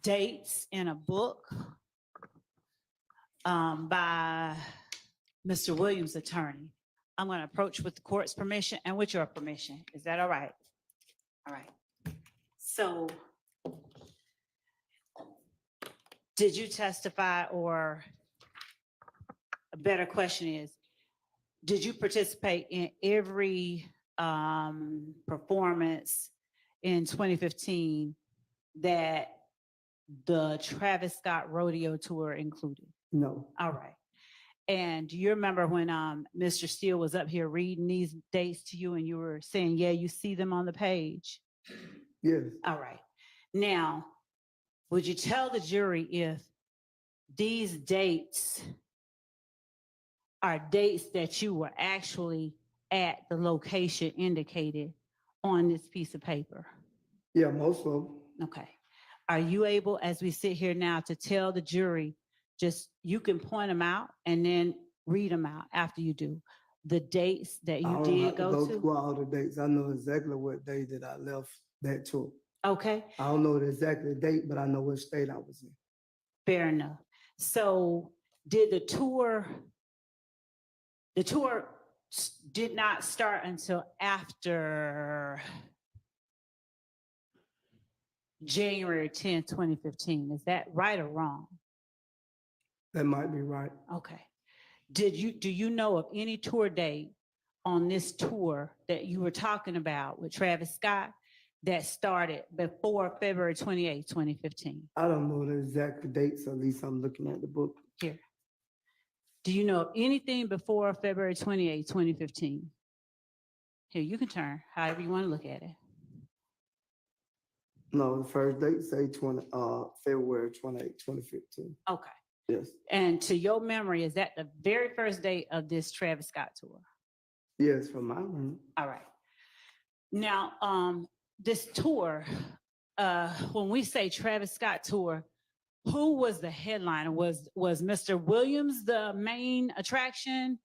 dates in a book by Mr. Williams' attorney. I'm going to approach with the court's permission and with your permission. Is that all right? All right. So, did you testify, or a better question is, did you participate in every performance in 2015 that the Travis Scott rodeo tour included? No. All right. And do you remember when Mr. Steele was up here reading these dates to you and you were saying, yeah, you see them on the page? Yes. All right. Now, would you tell the jury if these dates are dates that you were actually at the location indicated on this piece of paper? Yeah, most of them. Okay. Are you able, as we sit here now, to tell the jury, just you can point them out and then read them out after you do, the dates that you did go to? Through all the dates. I know exactly what day that I left that tour. Okay. I don't know the exact date, but I know what state I was in. Fair enough. So did the tour did not start until after January 10th, 2015. Is that right or wrong? That might be right. Okay. Do you know of any tour date on this tour that you were talking about with Travis Scott that started before February 28th, 2015? I don't know the exact dates, at least I'm looking at the book. Here. Do you know of anything before February 28th, 2015? Here, you can turn however you want to look at it. No, the first date say February 28, 2015. Okay. Yes. And to your memory, is that the very first date of this Travis Scott tour? Yes, from my memory. All right. Now, this tour, when we say Travis Scott tour, who was the headliner? Was Mr. Williams the main attraction,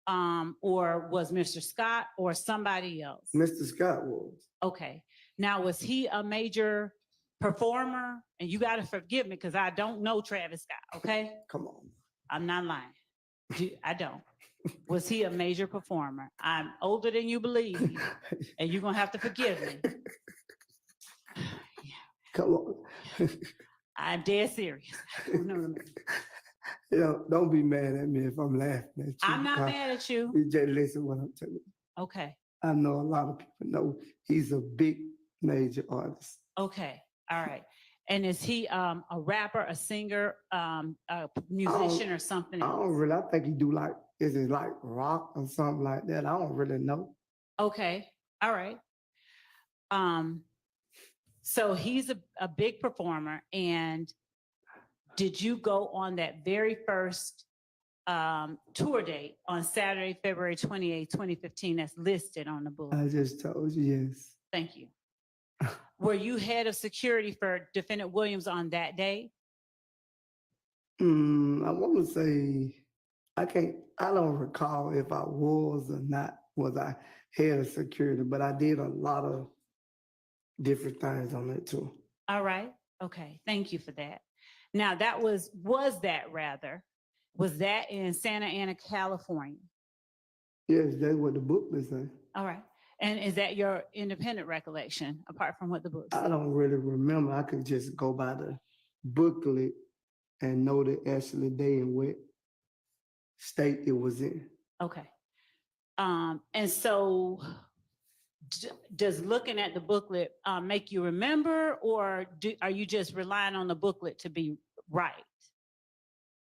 or was Mr. Scott or somebody else? Mr. Scott was. Okay. Now, was he a major performer? And you got to forgive me because I don't know Travis Scott, okay? Come on. I'm not lying. I don't. Was he a major performer? I'm older than you believe, and you're going to have to forgive me. Come on. I'm dead serious. No. You know, don't be mad at me if I'm laughing at you. I'm not mad at you. You just listen what I'm telling you. Okay. I know a lot of people know he's a big major artist. Okay. All right. And is he a rapper, a singer, a musician, or something else? I think he do is it like rock or something like that? I don't really know. Okay. All right. So he's a big performer. And did you go on that very first tour date on Saturday, February 28, 2015, that's listed on the book? I just told you, yes. Thank you. Were you head of security for Defendant Williams on that day? I want to say, I don't recall if I was or not, was I head of security, but I did a lot of different things on it too. All right. Okay. Thank you for that. Now was that in Santa Ana, California? Yes, that's what the book is saying. All right. And is that your independent recollection, apart from what the book I said? don't really remember. I could just go by the booklet and know the actual day and what state it was in. Okay. And so does looking at the booklet make you remember, or are you just relying on the booklet to be right?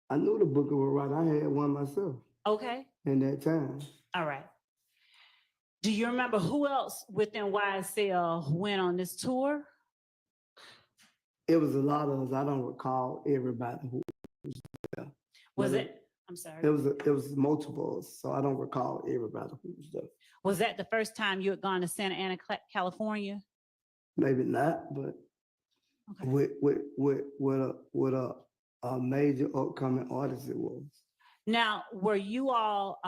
I knew the booklet was right. I had one myself Okay. in that time. All right. Do you remember who else within YSL went on this tour? It was a lot of us. I don't recall everybody who Was Well, it? I'm sorry. it was multiple, so I don't recall everybody who was there. Was that the first time you had gone to Santa Ana, California? Maybe not, but Okay. with a major upcoming artist it was. Now, were you all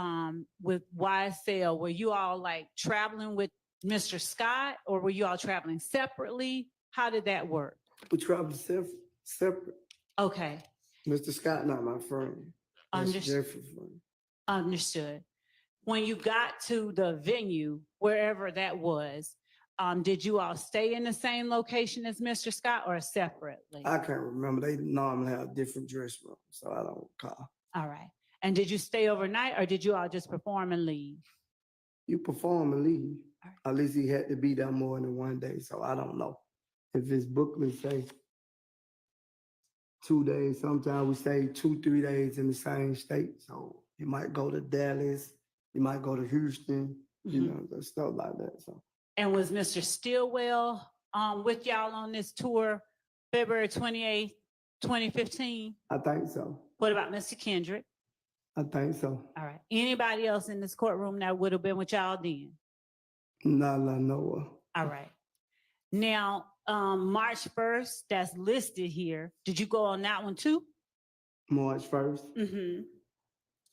with YSL, were you all like traveling with Mr. Scott, or were you all traveling separately? How did that work? We traveled separate. Okay. Mr. Scott, not my friend. That's Understood. Jeffrey's friend. Understood. When you got to the venue, wherever that was, did you all stay in the same location as Mr. Scott or separately? I can't remember. They normally have different dress rooms, so I don't recall. All right. And did you stay overnight, or did you all just perform and leave? You perform and leave. All right. At least he had to be there more than one day, so I don't know. If his booklet say 2 days, sometimes we stay 2-3 days in the same state. So you might go to Dallas, you might go to Houston, you know, stuff like that. So. And was Mr. Stillwell with y'all on this tour February 28th, 2015? I think so. What about Mr. Kendrick? I think so. All right. Anybody else in this courtroom that would have been with y'all then? Not I know of. All right. Now, March 1st, that's listed here. Did you go on that one too? March 1st. Mm-hmm.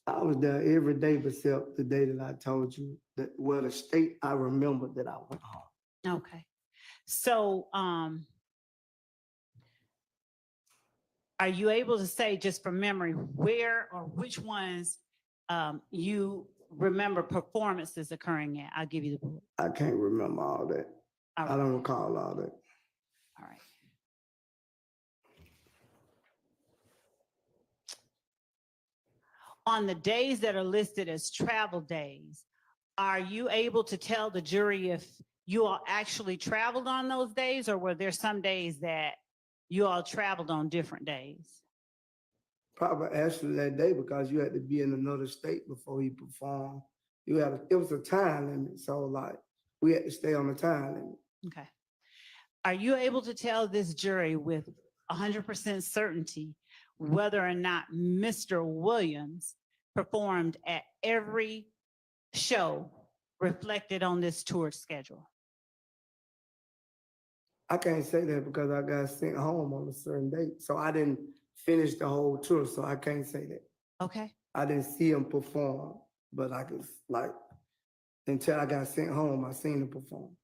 I was there every day except the day that I told you that, well, the state I remember that I went home. Okay. So, are you able to say just from memory where or which ones you remember performances occurring at? I'll give you the book. I can't remember all that. All right. I don't recall all that. All right. On the days that are listed as travel days, are you able to tell the jury if you all actually traveled on those days, or were there some days that you all traveled on different days? Probably actually that day because you had to be in another state before he performed. It was a time limit, so like we had to stay on the time limit. Okay. Are you able to tell this jury with 100% certainty whether or not Mr. Williams performed at every show reflected on this tour schedule? I can't say that because I got sent home on a certain date. So I didn't finish the whole tour, so I can't say that. Okay. I didn't see him perform, but I could, like, until I got sent home, I seen him perform.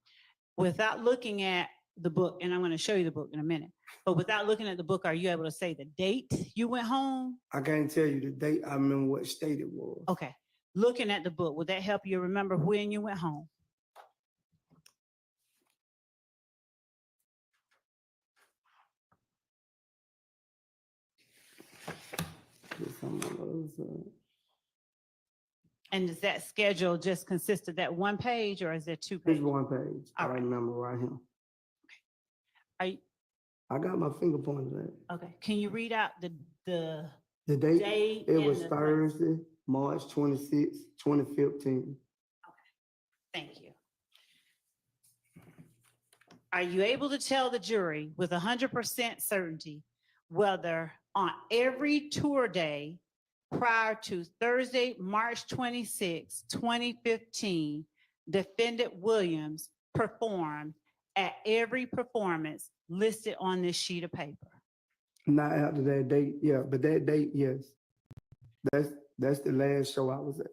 Without looking at the book, and I'm going to show you the book in a minute, but without looking at the book, are you able to say the date you went home? I can't tell you the date. I remember what state it was. Okay. Looking at the book, would that help you remember when you went home? And does that schedule just consist of that one page, or is there two It's pages? one page. All I right. remember right here. Are you, I got my finger pointed at it. okay. Can you read out the The date, date? it and was the place? Thursday, March 26, 2015. Thank you. Are you able to tell the jury with 100% certainty whether on every tour day prior to Thursday, March 26, 2015, defendant Williams performed at every performance listed on this sheet of paper? Not after that date, yeah, but that date, yes. That's the last show I was at.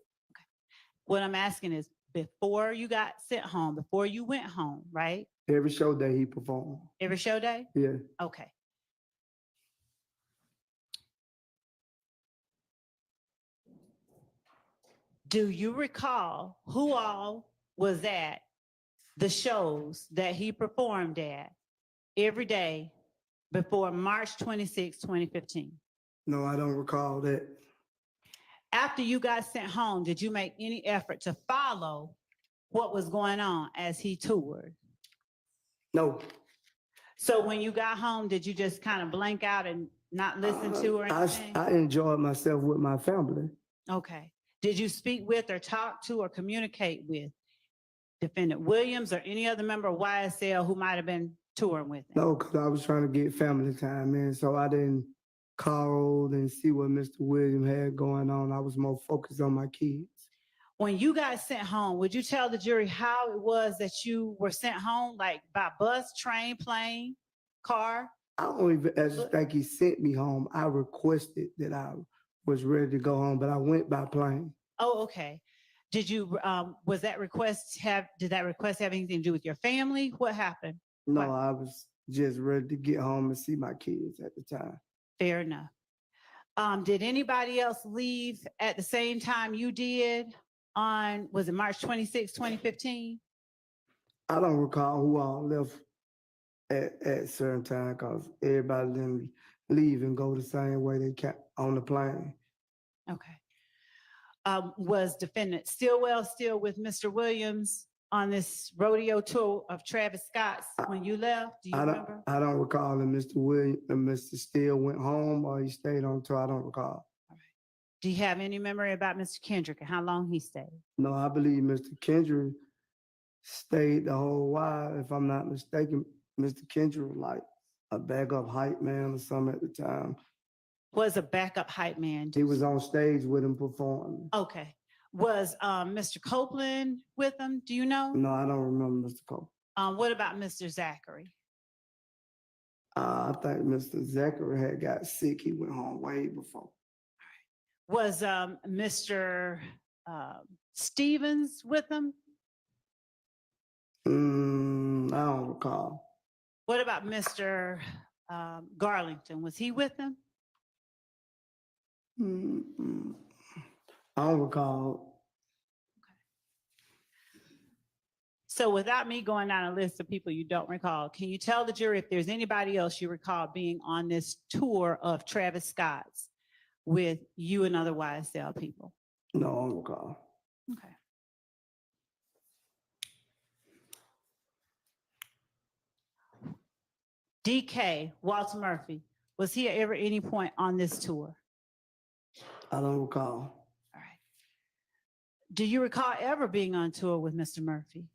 What I'm asking is before you got sent home, before you went home, right? Every show that he performed. Every show day? Yeah. Okay. Do you recall who all was at the shows that he performed at every day before March 26, 2015? No, I don't recall that. After you got sent home, did you make any effort to follow what was going on as he toured? No. So when you got home, did you just kind of blank out and not listen to or anything? I enjoyed myself with my family. Okay. Did you speak with or talk to or communicate with Defendant Williams or any other member of YSL who might have been touring with him? No, because I was trying to get family time in, so I didn't call and see what Mr. Williams had going on. I was more focused on my kids. When you got sent home, would you tell the jury how it was that you were sent home, like by bus, train, plane, car? I don't even actually think he sent me home. I requested that I was ready to go home, but I went by plane. Oh, okay. Did you, did that request have anything to do with your family? What happened? No, What? I was just ready to get home and see my kids at the time. Fair enough. Did anybody else leave at the same time you did on, was it March 26, 2015? I don't recall who all left at certain time because everybody didn't leave and go the same way they kept on the plane. Okay. Was Defendant Stillwell still with Mr. Williams on this rodeo tour of Travis Scott's when you left? Do you remember? I don't recall if Mr. Williams and Mr. Steele went home or he stayed on tour. I don't recall. All right. Do you have any memory about Mr. Kendrick and how long he stayed? No, I believe Mr. Kendrick stayed the whole while. If I'm not mistaken, Mr. Kendrick was like a backup hype man or something at the time. Was a backup hype man? He was on stage with him performing. Okay. Was Mr. Copeland with him? Do you know? No, I don't remember Mr. Cole. What about Mr. Zachary? I think Mr. Zachary had got sick. He went home way before. Was Mr. Stevens with him? I don't recall. What about Mr. Garlington? Was he with him? I don't recall. So without me going down a list of people you don't recall, can you tell the jury if there's anybody else you recall being on this tour of Travis Scott's with you and other YSL people? No, I don't recall. Okay. DK, Walter Murphy, was he at ever any point on this tour? I don't recall. All right. Do you recall ever being on tour with Mr. Murphy?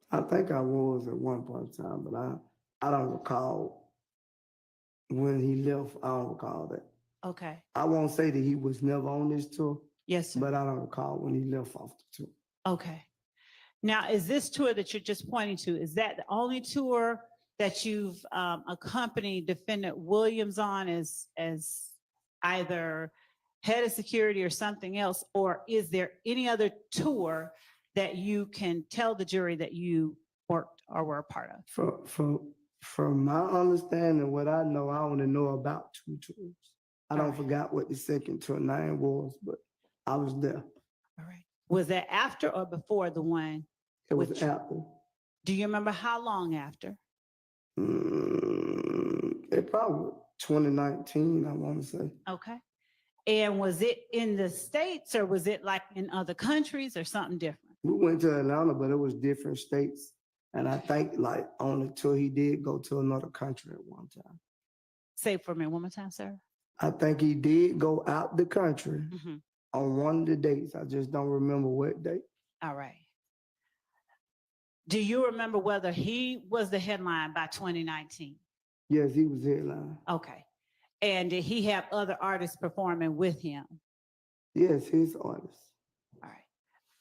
I think I was at one point in time, but I don't recall when he left. I don't recall that. Okay. I won't say that he was never on this tour. Yes, sir. But I don't recall when he left off the tour. Okay. Now, is this tour that you're just pointing to, is that the only tour that you've accompanied Defendant Williams on as either head of security or something else? Or is there any other tour that you can tell the jury that you worked or were a part of? From my understanding, what I know, I only know about 2 tours. I don't forgot what the second tour name was, but I was there. All right. Was that after or before the one? It was after. Do you remember how long after? It probably 2019, I want to say. Okay. And was it in the States or was it like in other countries or something different? We went to Atlanta, but it was different states. And I think like on the tour, he did go to another country at one time. Say it for me one more time, sir. I think he did go out the country on one of the dates. I just don't remember what date. All right. Do you remember whether he was the headline by 2019? Yes, he was headline. Okay. And did he have other artists performing with him? Yes, his artists. All right.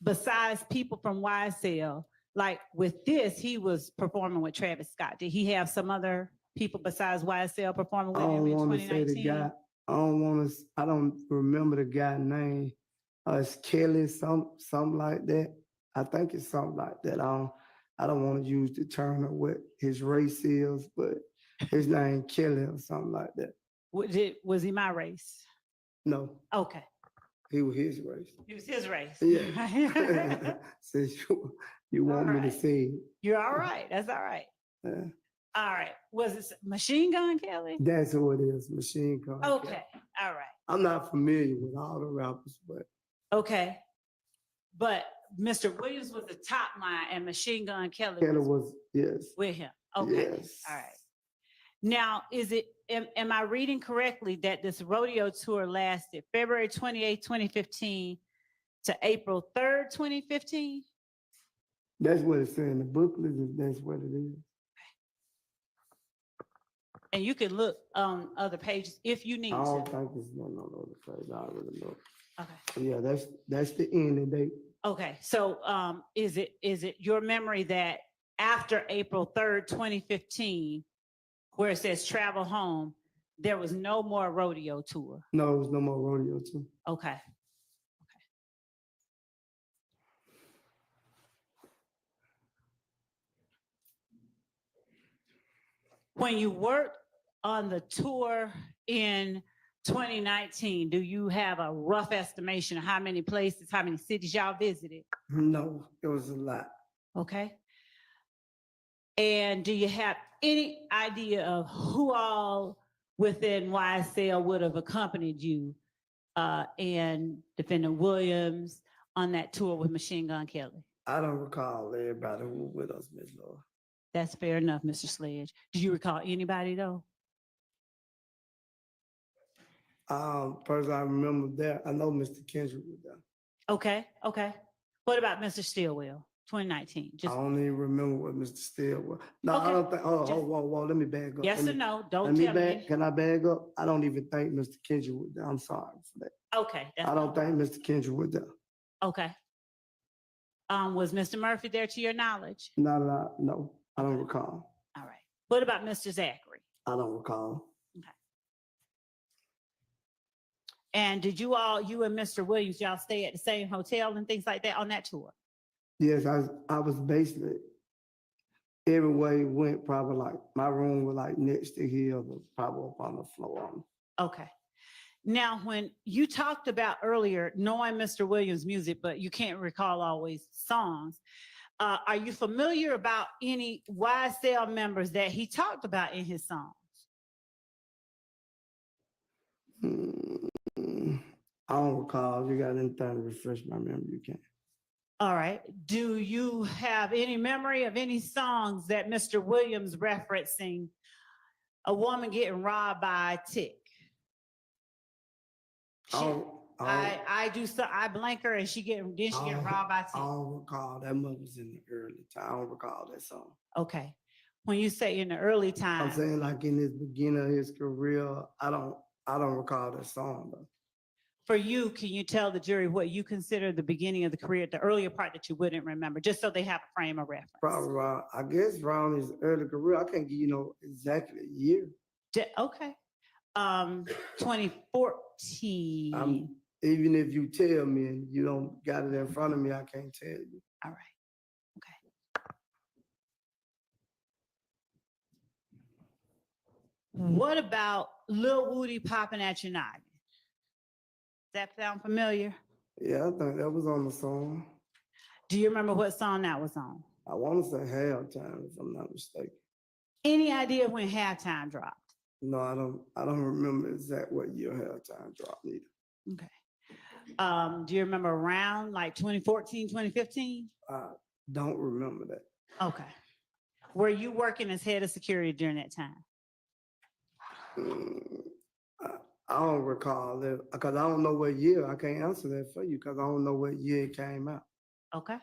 Besides people from YSL, like with this, he was performing with Travis Scott. Did he have some other people besides YSL performing with him in 2019? I don't remember the guy's name. It's Kelly, something like that. I think it's something like that. I don't want to use the term of what his race is, but his name Kelly or something like that. Was he my race? No. Okay. He was his race. It was his race. Yeah. Since you want me to Alright. say, You're all right. That's all right. uh, All right. Was it Machine Gun Kelly? that's who it is, Machine Gun Kelly. Okay. All right. I'm not familiar with all the rappers, but Okay. But Mr. Williams was the top line and Machine Gun Kelly Kelly was was, yes. with him. Okay. Yes. All right. Now, am I reading correctly that this rodeo tour lasted February 28th, 2015 to April 3rd, 2015? That's what it's saying. The booklet is, that's what it is. And you can look on other pages if you need I don't to. think it's nothing on the other page. I already know. Okay. Yeah, that's the ending date. Okay. So is it your memory that after April 3rd, 2015, where it says travel home, there was no more rodeo tour? No, there was no more rodeo too. Okay. When you worked on the tour in 2019, do you have a rough estimation of how many places, how many cities y'all visited? No, it was a lot. Okay. And do you have any idea of who all within YSL would have accompanied you and Defendant Williams on that tour with Machine Gun Kelly? I don't recall everybody who was with us, Miss Laura. That's fair enough, Mr. Sledge. Do you recall anybody though? Person I remember there, I know Mr. Kendrick was there. Okay, okay. What about Mr. Stillwell, 2019? I Just don't even remember what Mr. Steele was. No, Okay. I don't think. Oh, Just- whoa, let me back up. yes Let or me- no? Let Don't me tell back. me. Can I bag up? I don't even think Mr. Kendrick was there. I'm sorry for that. Okay, that's I don't think Mr. Kendrick was there. okay. Was Mr. Murphy there to your knowledge? No, I don't recall. All right. What about Mr. Zachary? I don't recall. And did you and Mr. Williams, y'all stay at the same hotel and things like that on that tour? Yes, I was basically everywhere he went, probably like my room was like next to his, was probably up on the floor. Okay. Now, when you talked about earlier knowing Mr. Williams' music, but you can't recall always songs, are you familiar about any YSL members that he talked about in his songs? I don't recall. If you got anything to refresh my memory, you can. All right. Do you have any memory of any songs that Mr. Williams referencing a woman getting robbed by a tick? I do so. I blank her and she getting robbed by a tick. I don't recall. That was in the early time. I don't recall that song. Okay. When you say in the early time, I'm saying like in his beginning of his career, I don't recall that song though. for you, can you tell the jury what you consider the beginning of the career, the earlier part that you wouldn't remember, just so they have a frame of reference? Probably around, I guess around his early career. I can't give you exactly a year. Okay. 2014. Even if you tell me and you don't got it in front of me, I can't tell you. All right. Okay. What about Lil Woody popping at your noggin? Does that sound familiar? Yeah, I think that was on the song. Do you remember what song that was on? I want to say Halftime, if I'm not mistaken. Any idea when Halftime dropped? No, I don't remember exactly what year Halftime dropped either. Okay. Do you remember around like 2014, 2015? I don't remember that. Okay. Were you working as head of security during that time? I don't recall that because I don't know what year. I can't answer that for you because I don't know what year it came out. Okay.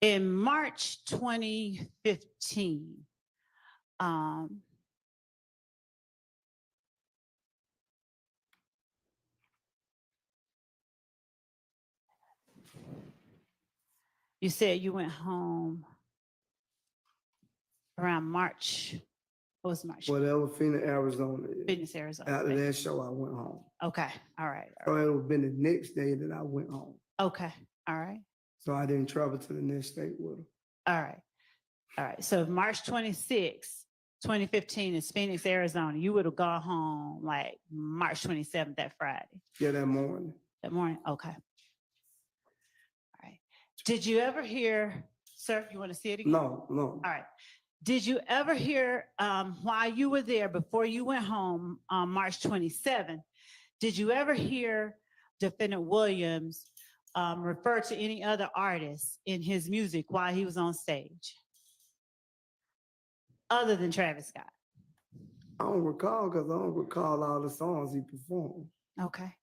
In March 2015, you said you went home around March What was March? whatever Phoenix, Arizona is. Phoenix, Arizona. After that show, I went home. Okay, all right. So it would have been the next day that I went home. Okay, all right, So I didn't travel to the next state with her. all right. All right, so March 26th, 2015 is Phoenix, Arizona. You would have gone home like March 27th, that Friday. Yeah, that morning. That morning, okay. All right. Did you ever hear, sir, you want to see it again? No. All right. Did you ever hear, while you were there, before you went home on March 27th, did you ever hear Defendant Williams refer to any other artists in his music while he was on stage? Other than Travis Scott? I don't recall because I don't recall all the songs he performed. Okay.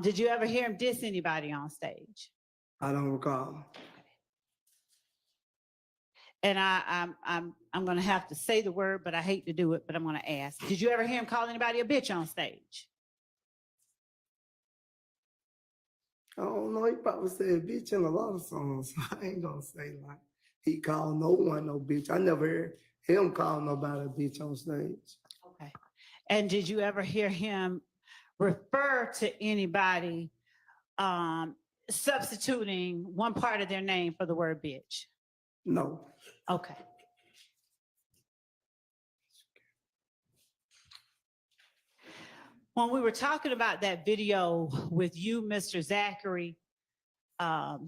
Did you ever hear him diss anybody on stage? I don't recall. And I'm gonna have to say the word, but I hate to do it, but I'm gonna ask. Did you ever hear him call anybody a bitch on stage? I don't know. He probably said bitch in a lot of songs. I ain't gonna say like he called no one no bitch. I never heard him call nobody a bitch on stage. Okay. And did you ever hear him refer to anybody substituting one part of their name for the word bitch? No. Okay. When we were talking about that video with you, Mr. Zachary, back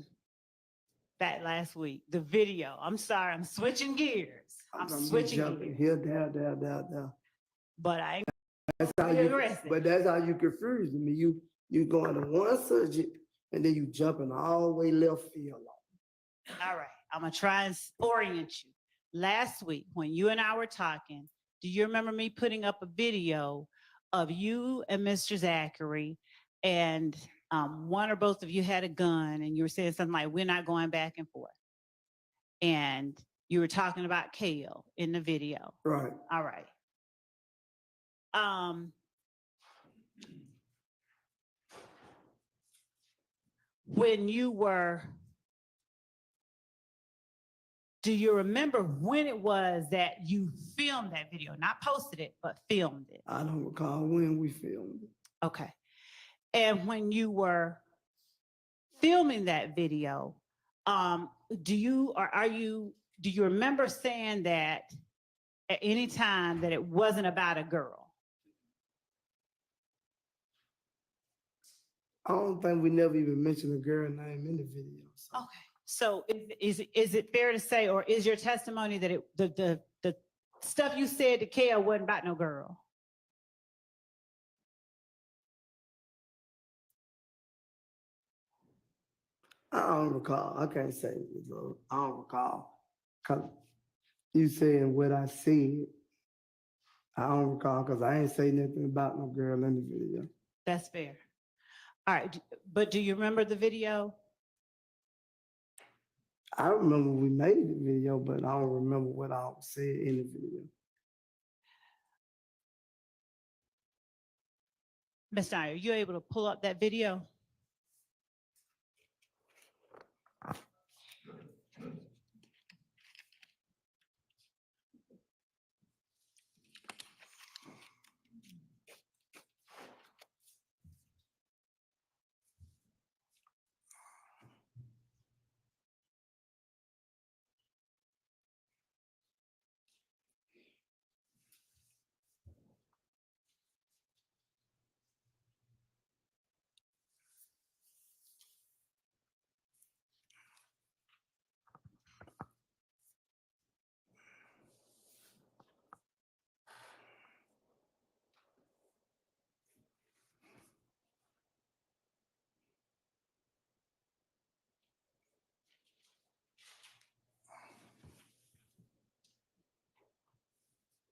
last week, the video, I'm sorry, I'm switching gears. I'm switching gears. Here, there. But I ain't That's how you, aggressive. but that's how you confuse me. You going to one subject and then you jumping all the way left field. All right, I'm gonna try and orient you. Last week, when you and I were talking, do you remember me putting up a video of you and Mr. Zachary, and one or both of you had a gun, and you were saying something like, "We're not going back and forth," and you were talking about Kale in the video. Right. All right. When you were, do you remember when it was that you filmed that video? Not posted it, but filmed it. I don't recall when we filmed it. Okay. And when you were filming that video, do you remember saying that at any time that it wasn't about a girl? I don't think we never even mentioned a girl name in the video. So. Okay. So is it fair to say, or is your testimony that the stuff you said to Kale wasn't about no girl? I don't recall. I can't say it, bro. I don't recall. Cause you saying what I said, I don't recall because I ain't say nothing about no girl in the video. That's fair. All right, but do you remember the video? I remember we made the video, but I don't remember what I said in the video. Ms. Dyer, are you able to pull up that video?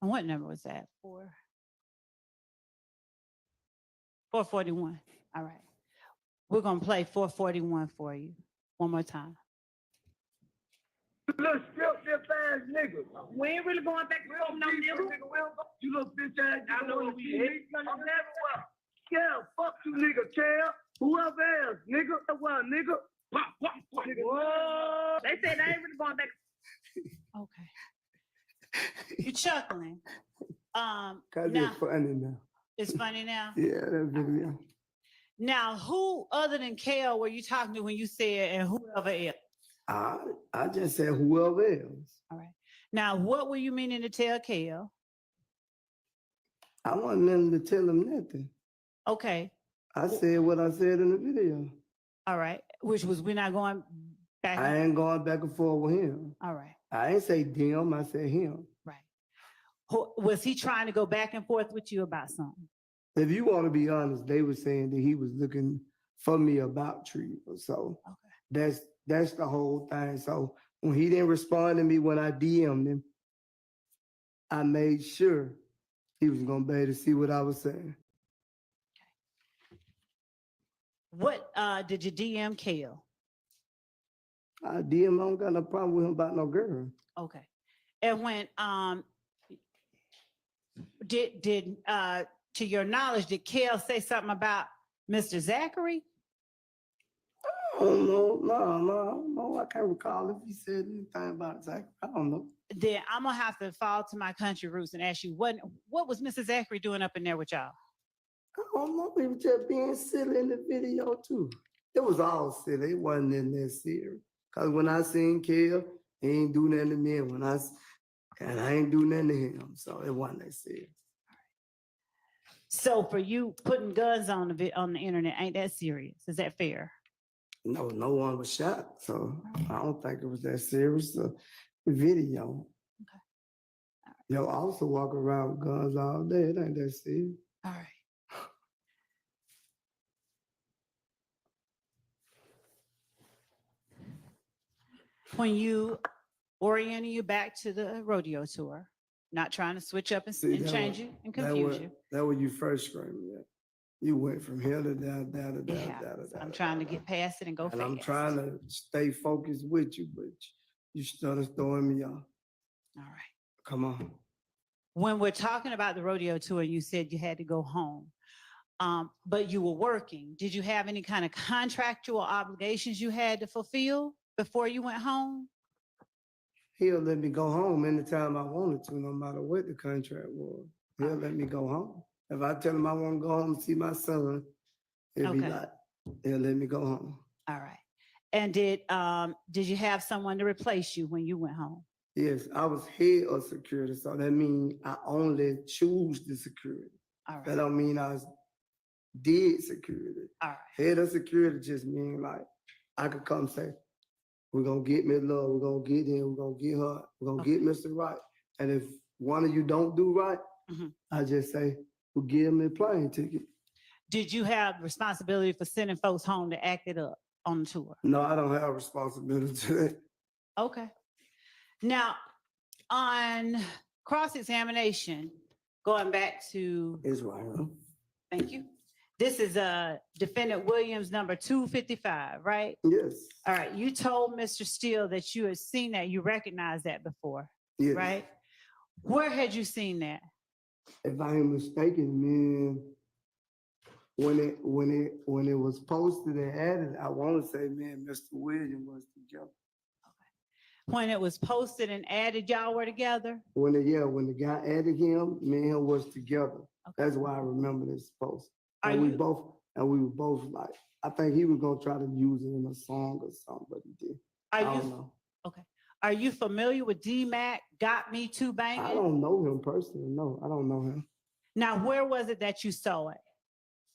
And what number was that? 441. All right. We're going to play 441 for you one more time. You little strip dip ass nigga. We ain't really going back to no nigga. You little bitch ass nigga. I know who you is. I'm never well. Yeah, fuck you nigga, Cal. Whoever else, nigga. Well, nigga. Pop, pop, pop. Nigga. Whoa. They say they ain't really going back. Okay. You chuckling. Cause Now it's funny now. it's funny now. Yeah, that video. Now, who other than Kale were you talking to when you said and whoever else? I just said whoever else. All right. Now, what were you meaning to tell Kale? I want them to tell him nothing. Okay. I said what I said in the video. All right. Which was we're not going back. I ain't going back and forth with him. All right. I ain't say them, I said him. Right. Was he trying to go back and forth with you about something? If you want to be honest, they were saying that he was looking for me about treatment. So Okay. that's the whole thing. So when he didn't respond to me when I DM'd him, I made sure he was gonna be able to see what I was saying. What did you DM Kale? I DM, I don't got no problem with him about no girl. Okay. And when did to your knowledge, did Kale say something about Mr. Zachary? I don't know. No, I can't recall if he said anything about Zach. I don't know. Then I'm gonna have to fall to my country roots and ask you what was Mr. Zachary doing up in there with y'all? I don't know. He was just being silly in the video too. It was all silly. It wasn't in that serious. Cause when I seen Kel, he ain't do nothing to me. And I ain't do nothing to him. So it wasn't that serious. So for you putting guns on the internet, ain't that serious? Is that fair? No one was shot. So I don't think it was that serious. The video. Okay. Yo, I also walk around with guns all day. It ain't that serious. All right. When you orienting you back to the rodeo tour, not trying to switch up and change you and confuse you. That when you first screamed at. You went from here to there, I'm trying to get past it and go and fast. I'm trying to stay focused with you, but you started throwing me off. All right. Come on. When we're talking about the rodeo tour, you said you had to go home, but you were working. Did you have any kind of contractual obligations you had to fulfill before you went home? He'll let me go home anytime I wanted to, no matter what the contract was. He'll let me go home. If I tell him I want to go home and see my son, he'll be like, he'll let me go home. All right. And did you have someone to replace you when you went home? Yes, I was head of security, so that means I only choose the security. All right. That don't mean I did security. All right. Head of security just mean like I could come say, we're gonna get Miss Love, we're gonna get him, we're gonna get her, we're gonna get Mr. Right. And if one of you don't do right, I just say, we'll give him a plane ticket. Did you have responsibility for sending folks home to act it up on the tour? No, I don't have responsibility to that. Okay. Now, on cross-examination, going back to Israel. Thank you. This is defendant Williams number 255, right? Yes. All right. You told Mr. Steele that you had seen that, you recognized that before, Yes. right? Where had you seen that? If I ain't mistaken, man, when it was posted and added, I want to say, man, Mr. Williams was together. When it was posted and added, y'all were together? When the guy added him, me and him was together. Okay. That's why I remember this post. And we were both like, I think he was gonna try to use it in a song or something, but he did. I don't know. Okay. Are you familiar with D-Mac, Got Me Too Banging? I don't know him personally. No, I don't know him. Now, where was it that you saw it?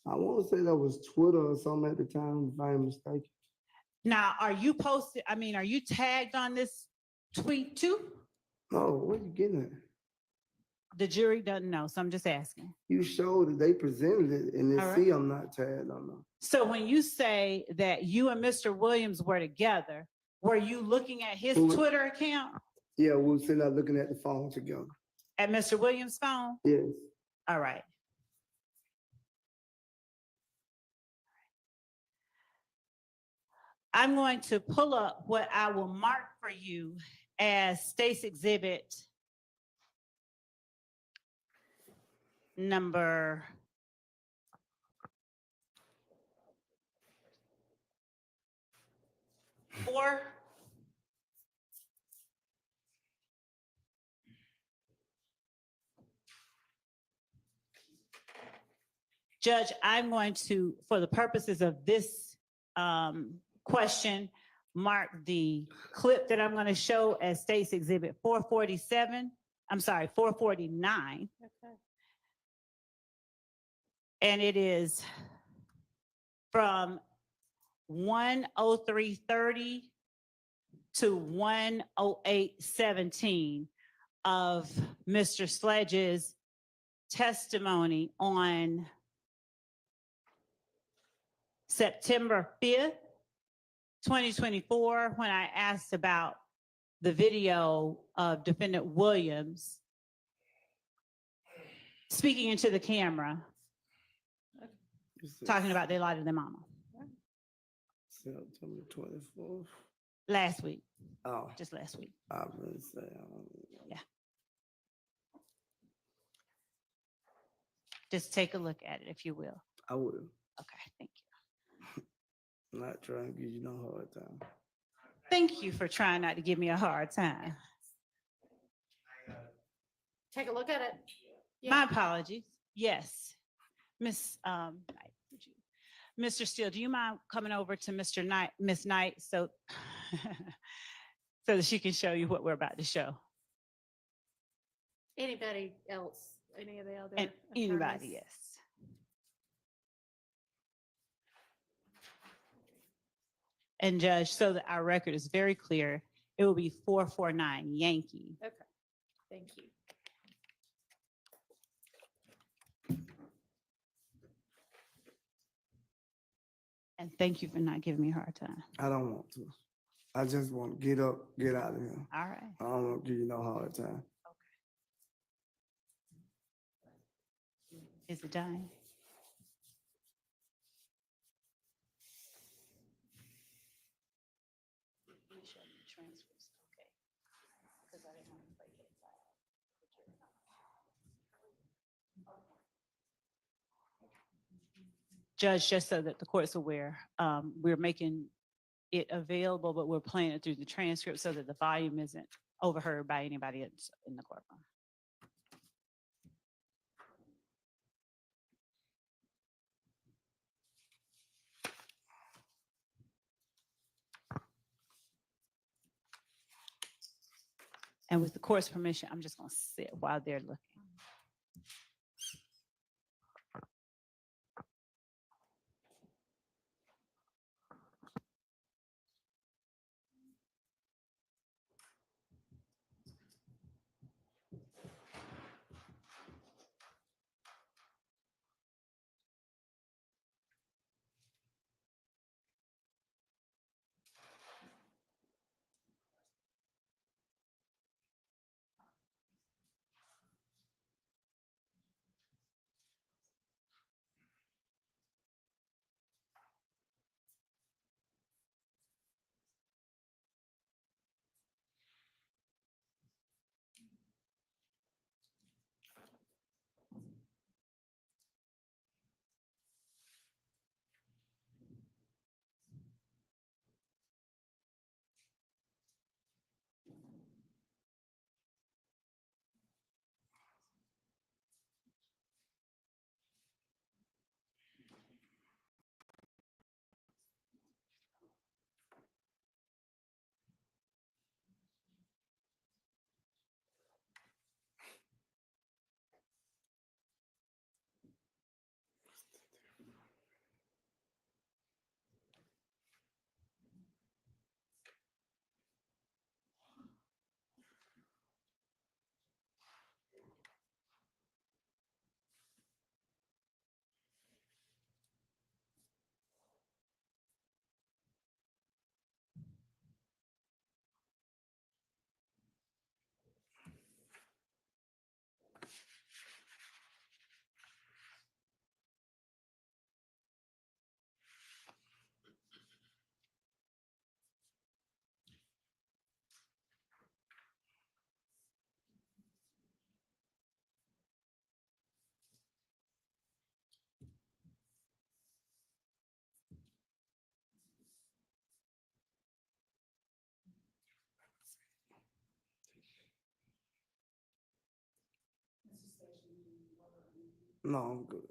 I want to say that was Twitter or something at the time, if I'm mistaken. Now, are you tagged on this tweet too? No, what are you getting at? The jury doesn't know, so I'm just asking. You showed that they presented it, and they see I'm not tagged on them. So when you say that you and Mr. Williams were together, were you looking at his Twitter account? Yeah, we were sitting there looking at the phone together. At Mr. Williams' phone? Yes. All right. I'm going to pull up what I will mark for you as State's Exhibit number 4. Judge, I'm going to, for the purposes of this question, mark the clip that I'm going to show as State's Exhibit 447. I'm sorry, 449. Okay. And it is from 1:03:30 to 1:08:17 of Mr. Sledge's testimony on September 5th, 2024, when I asked about the video of Defendant Williams speaking into the camera, talking about they lied to their mama. September 24th. Last week, Oh, just last week. I was gonna say, Yeah. Just take a look at it, if you will. I will. Okay, thank you. I'm not trying to give you no hard time. Thank you for trying not to give me a hard time. Take a look at it. My apologies. Yes. Miss Knight, would you- Mr. Steele, do you mind coming over to Mr. Knight, Miss Knight, so so that she can show you what we're about to show? Anybody else? Any of the other? And anybody, attorneys? yes. And Judge, so that our record is very clear, it will be 449 Yankee. Okay, thank you. And thank you for not giving me a hard time. I don't want to. I just want to get up, get out of here. All right. I don't want to give you no hard time. Is it done? Judge, just so that the court's aware, we're making it available, but we're playing it through the transcript so that the volume isn't overheard by anybody else in the courtroom. And with the court's permission, I'm just going to sit while they're looking. No, I'm good.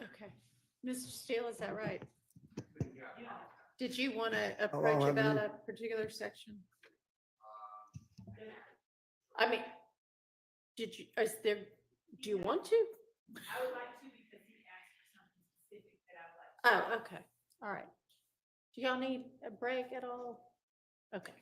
Okay. Mr. Steele, is that right? Did you want to I approach have about any- a particular section? I mean, did you, is there, do you want to? I would like to because he asked for something specific that I would like. Oh, okay. All right. Do y'all need a break at all? Okay.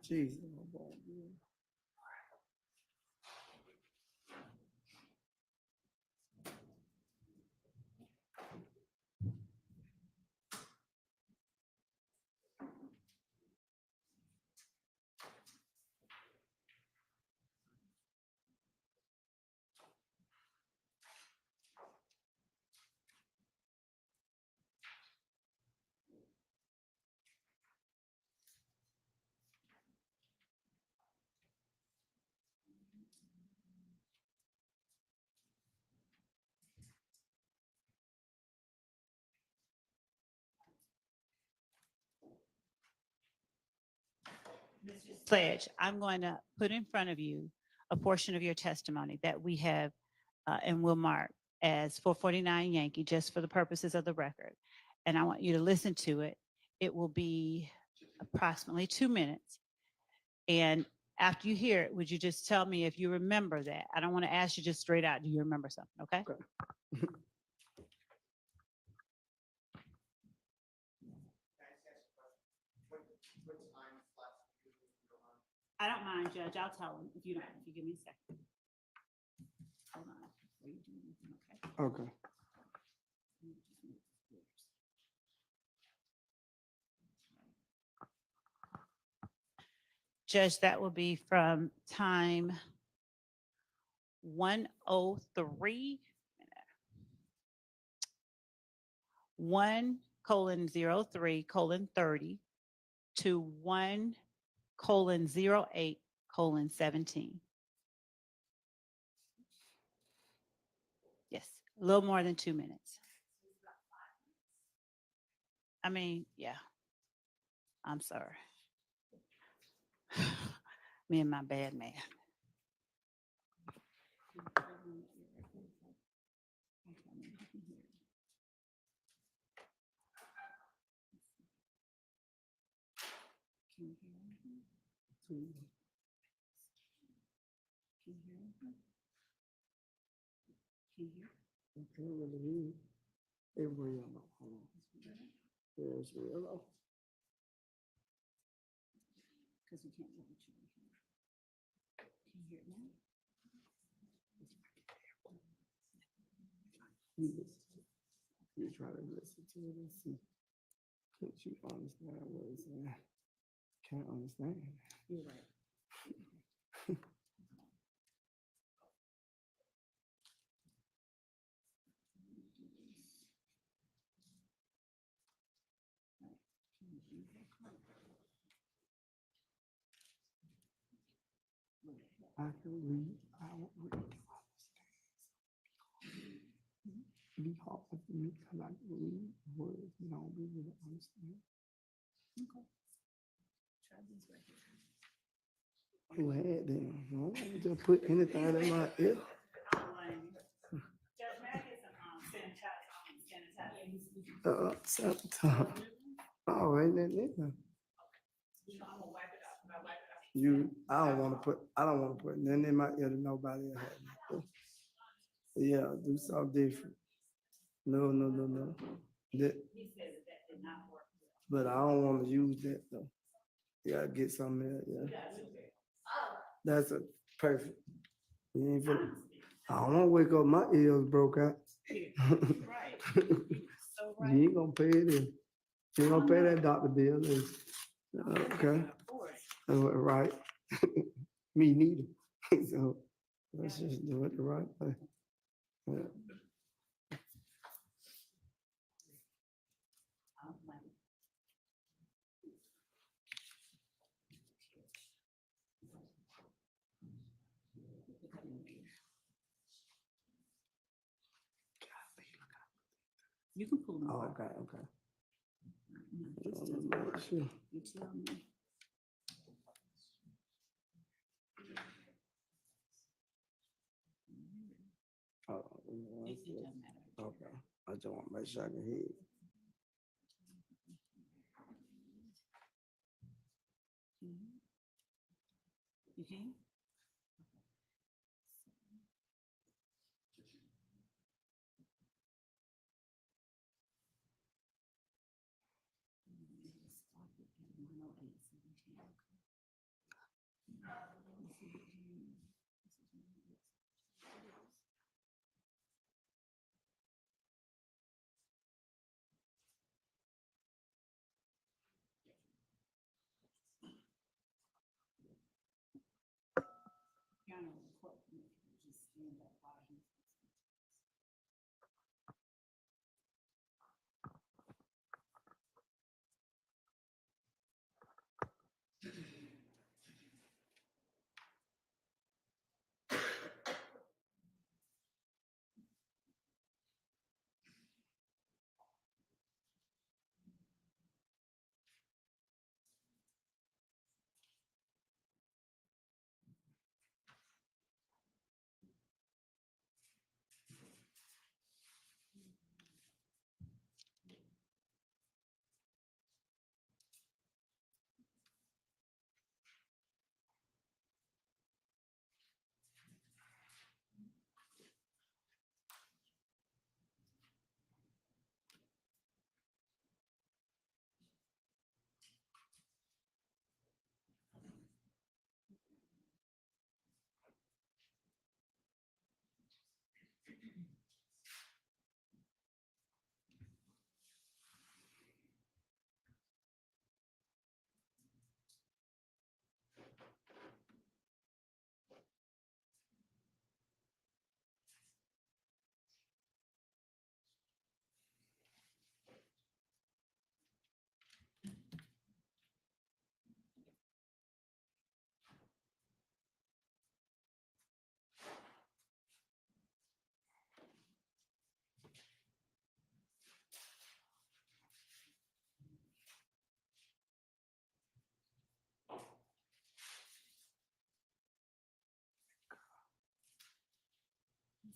Jesus. Pledge, I'm going to put in front of you a portion of your testimony that we have and will mark as 449 Yankee, just for the purposes of the record. And I want you to listen to it. It will be approximately 2 minutes. And after you hear it, would you just tell me if you remember that? I don't want to ask you just straight out, do you remember something, okay? I don't mind, Judge. I'll tell him if you don't, if you give me a second. Hold on. Are you doing anything okay? Okay. Judge, that will be from time 103, 1:03:30 to 1:08:17. Yes, a little more than 2 minutes. I mean, yeah. I'm sorry. Me and my bad math. Can you hear anything? Can you hear anything? Can you hear? I can't really hear you. It's real low. Hold on. Yeah, it's real low. Because we can't look at you. Can you hear it now? You try to listen to it and see. Can't you understand what it's saying? Can't understand. You're right. I can read. I don't really understand. Be hard for me because I can read words and I don't really understand. Okay. Try this right here. Who had them? No, just put anything in my ear. Sometimes. All right, then. I don't want to put nothing in my ear that nobody else has. Yeah, do something different. No. That, but I don't want to use that though. You gotta get something else, yeah. That's a perfect. You ain't finna, I don't want to wake up my ears broke out. You ain't gonna pay it in. You ain't gonna pay that doctor bill. Okay. Right. Me neither. So let's just do it the right way. Yeah. You can pull them. Oh, okay. Sure. You tell me. Oh, okay. I just want to make sure I can hear you. You can?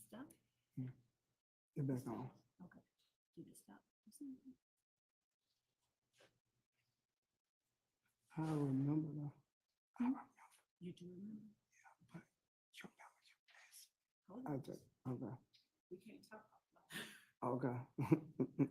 stop? Get back on. Okay. Did it stop? I remember though. You do remember? But you remember you asked. Hold I on. just, okay. We can't talk about that. Okay.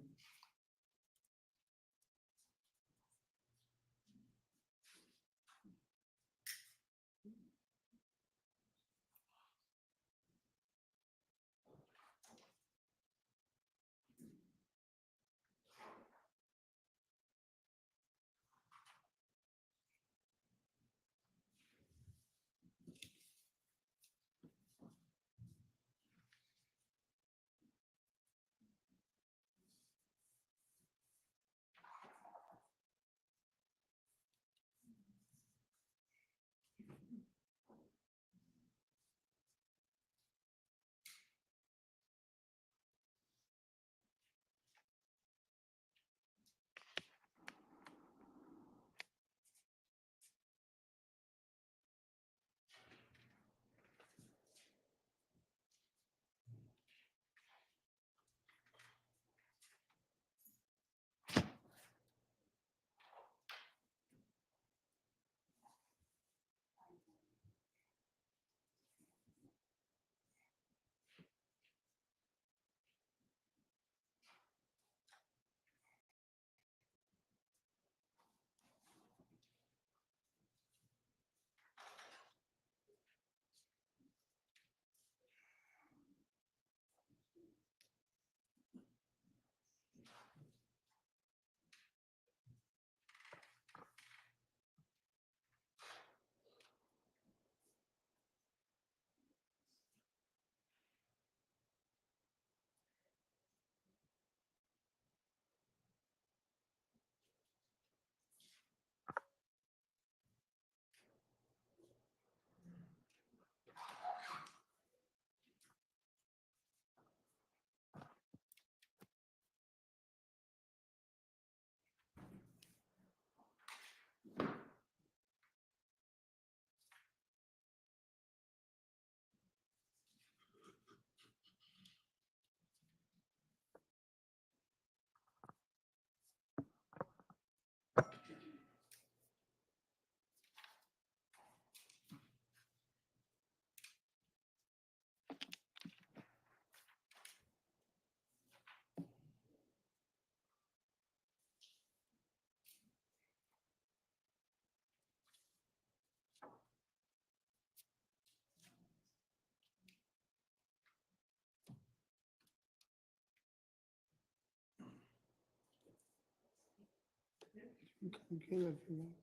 You can get it if you want.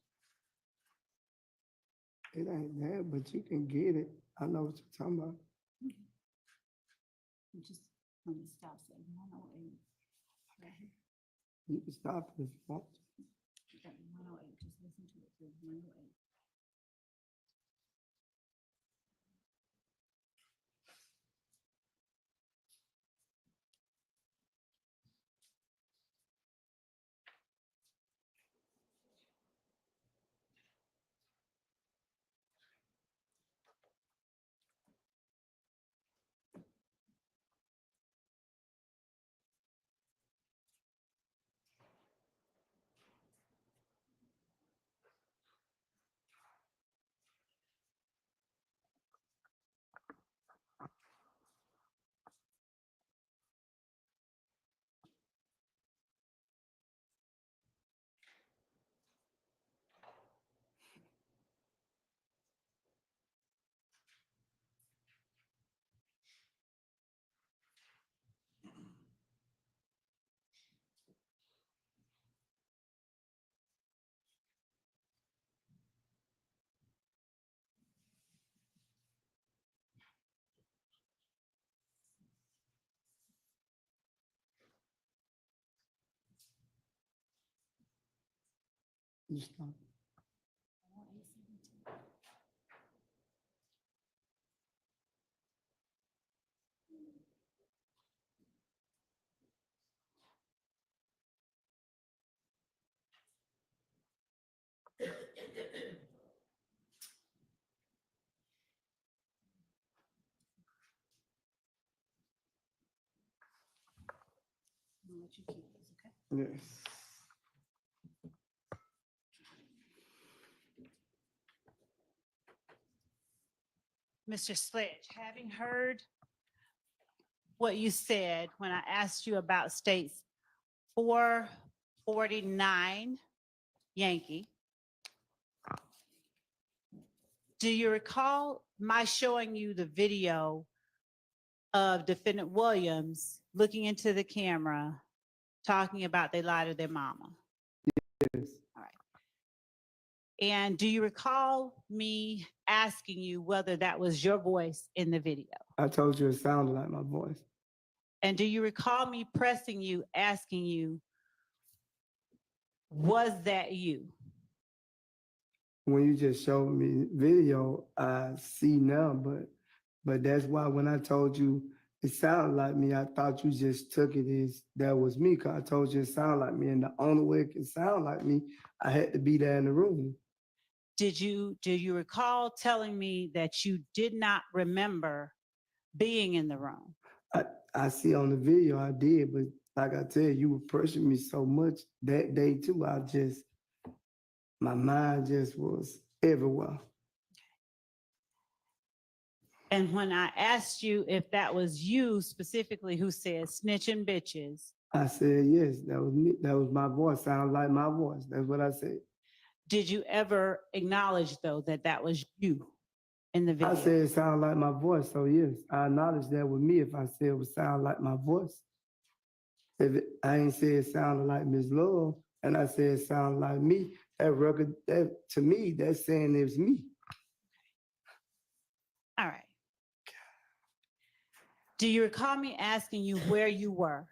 It ain't that, but you can get it. I know what you're talking about. Just when it stops at 108. Right here. You can stop it if you want to. At 108, just listen to it through 108. You stop. 108. let you keep this, okay? Yes. Mr. Sledge, having heard what you said when I asked you about states 449 Yankee, do you recall my showing you the video of Defendant Williams looking into the camera, talking about they lied to their mama? Yes. All right. And do you recall me asking you whether that was your voice in the video? I told you it sounded like my voice. And do you recall me pressing you, asking you, was that you? When you just showed me video, I see now, but that's why when I told you it sounded like me, I thought you just took it as that was me, because I told you it sounded like me, and the only way it can sound like me, I had to be there in the room. Do you recall telling me that you did not remember being in the room? I see on the video I did, but like I tell you, you were pushing me so much that day too. My mind just was everywhere. And when I asked you if that was you specifically who said snitching bitches, I said, yes, that was me. That was my voice. Sounded like my voice. That's what I said. did you ever acknowledge though that that was you in the video? I said it sounded like my voice. So yes, I acknowledge that with me if I said it would sound like my voice. I ain't say it sounded like Miss Love, and I said it sounded like me, that record, that to me, that's saying it was me. All right. Do you recall me asking you where you were?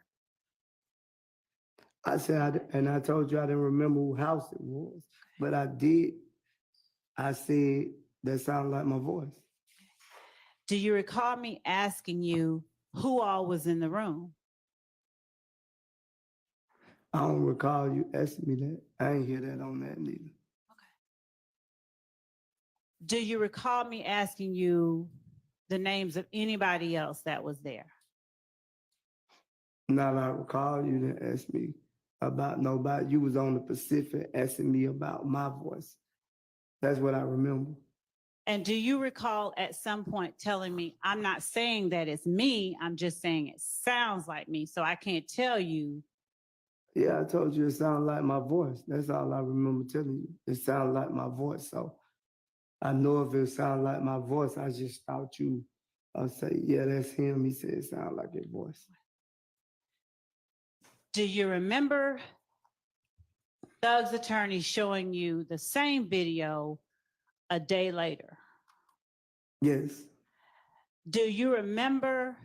I said, and I told you I didn't remember whose house it was, but I did. I said that sounded like my voice. Do you recall me asking you who all was in the room? I don't recall you asking me that. I ain't hear that on that neither. Do you recall me asking you the names of anybody else that was there? Not I recall you didn't ask me about nobody. You was on the Pacific asking me about my voice. That's what I remember. And do you recall at some point telling me, I'm not saying that it's me, I'm just saying it sounds like me, so I can't tell you? Yeah, I told you it sounded like my voice. That's all I remember telling you. It sounded like my voice. So I know if it sounded like my voice, I just thought you say, yeah, that's him. He said it sounded like his voice. Do you remember Doug's attorney showing you the same video a day later? Yes. Do you remember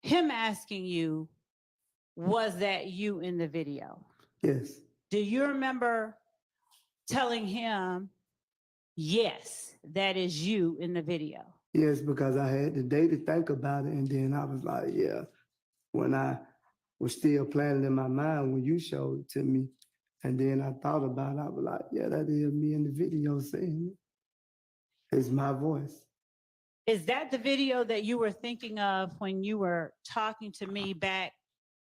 him asking you, was that you in the video? Yes. Do you remember telling him, yes, that is you in the video? Yes, because I had the day to think about it, and then I was like, yeah, when I was still planning in my mind when you showed it to me, and then I thought about it, I was like, yeah, that is me in the video saying it. It's my voice. Is that the video that you were thinking of when you were talking to me back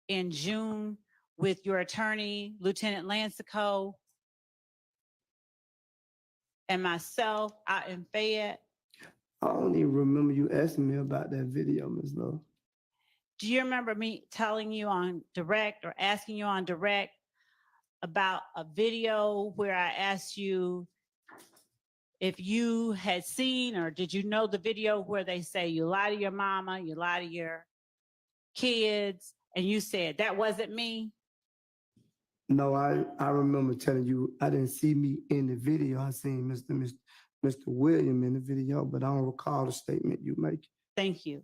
in June with your attorney, Lieutenant Lansico, and myself out in Fayette? I don't even remember you asking me about that video, Ms. Love. Do you remember me telling you on direct or asking you on direct about a video where I asked you if you had seen, or did you know the video where they say you lie to your mama, you lie to your kids, and you said that wasn't me? No, I remember telling you I didn't see me in the video. I seen Mr. William in the video, but I don't recall the statement you make. Thank you.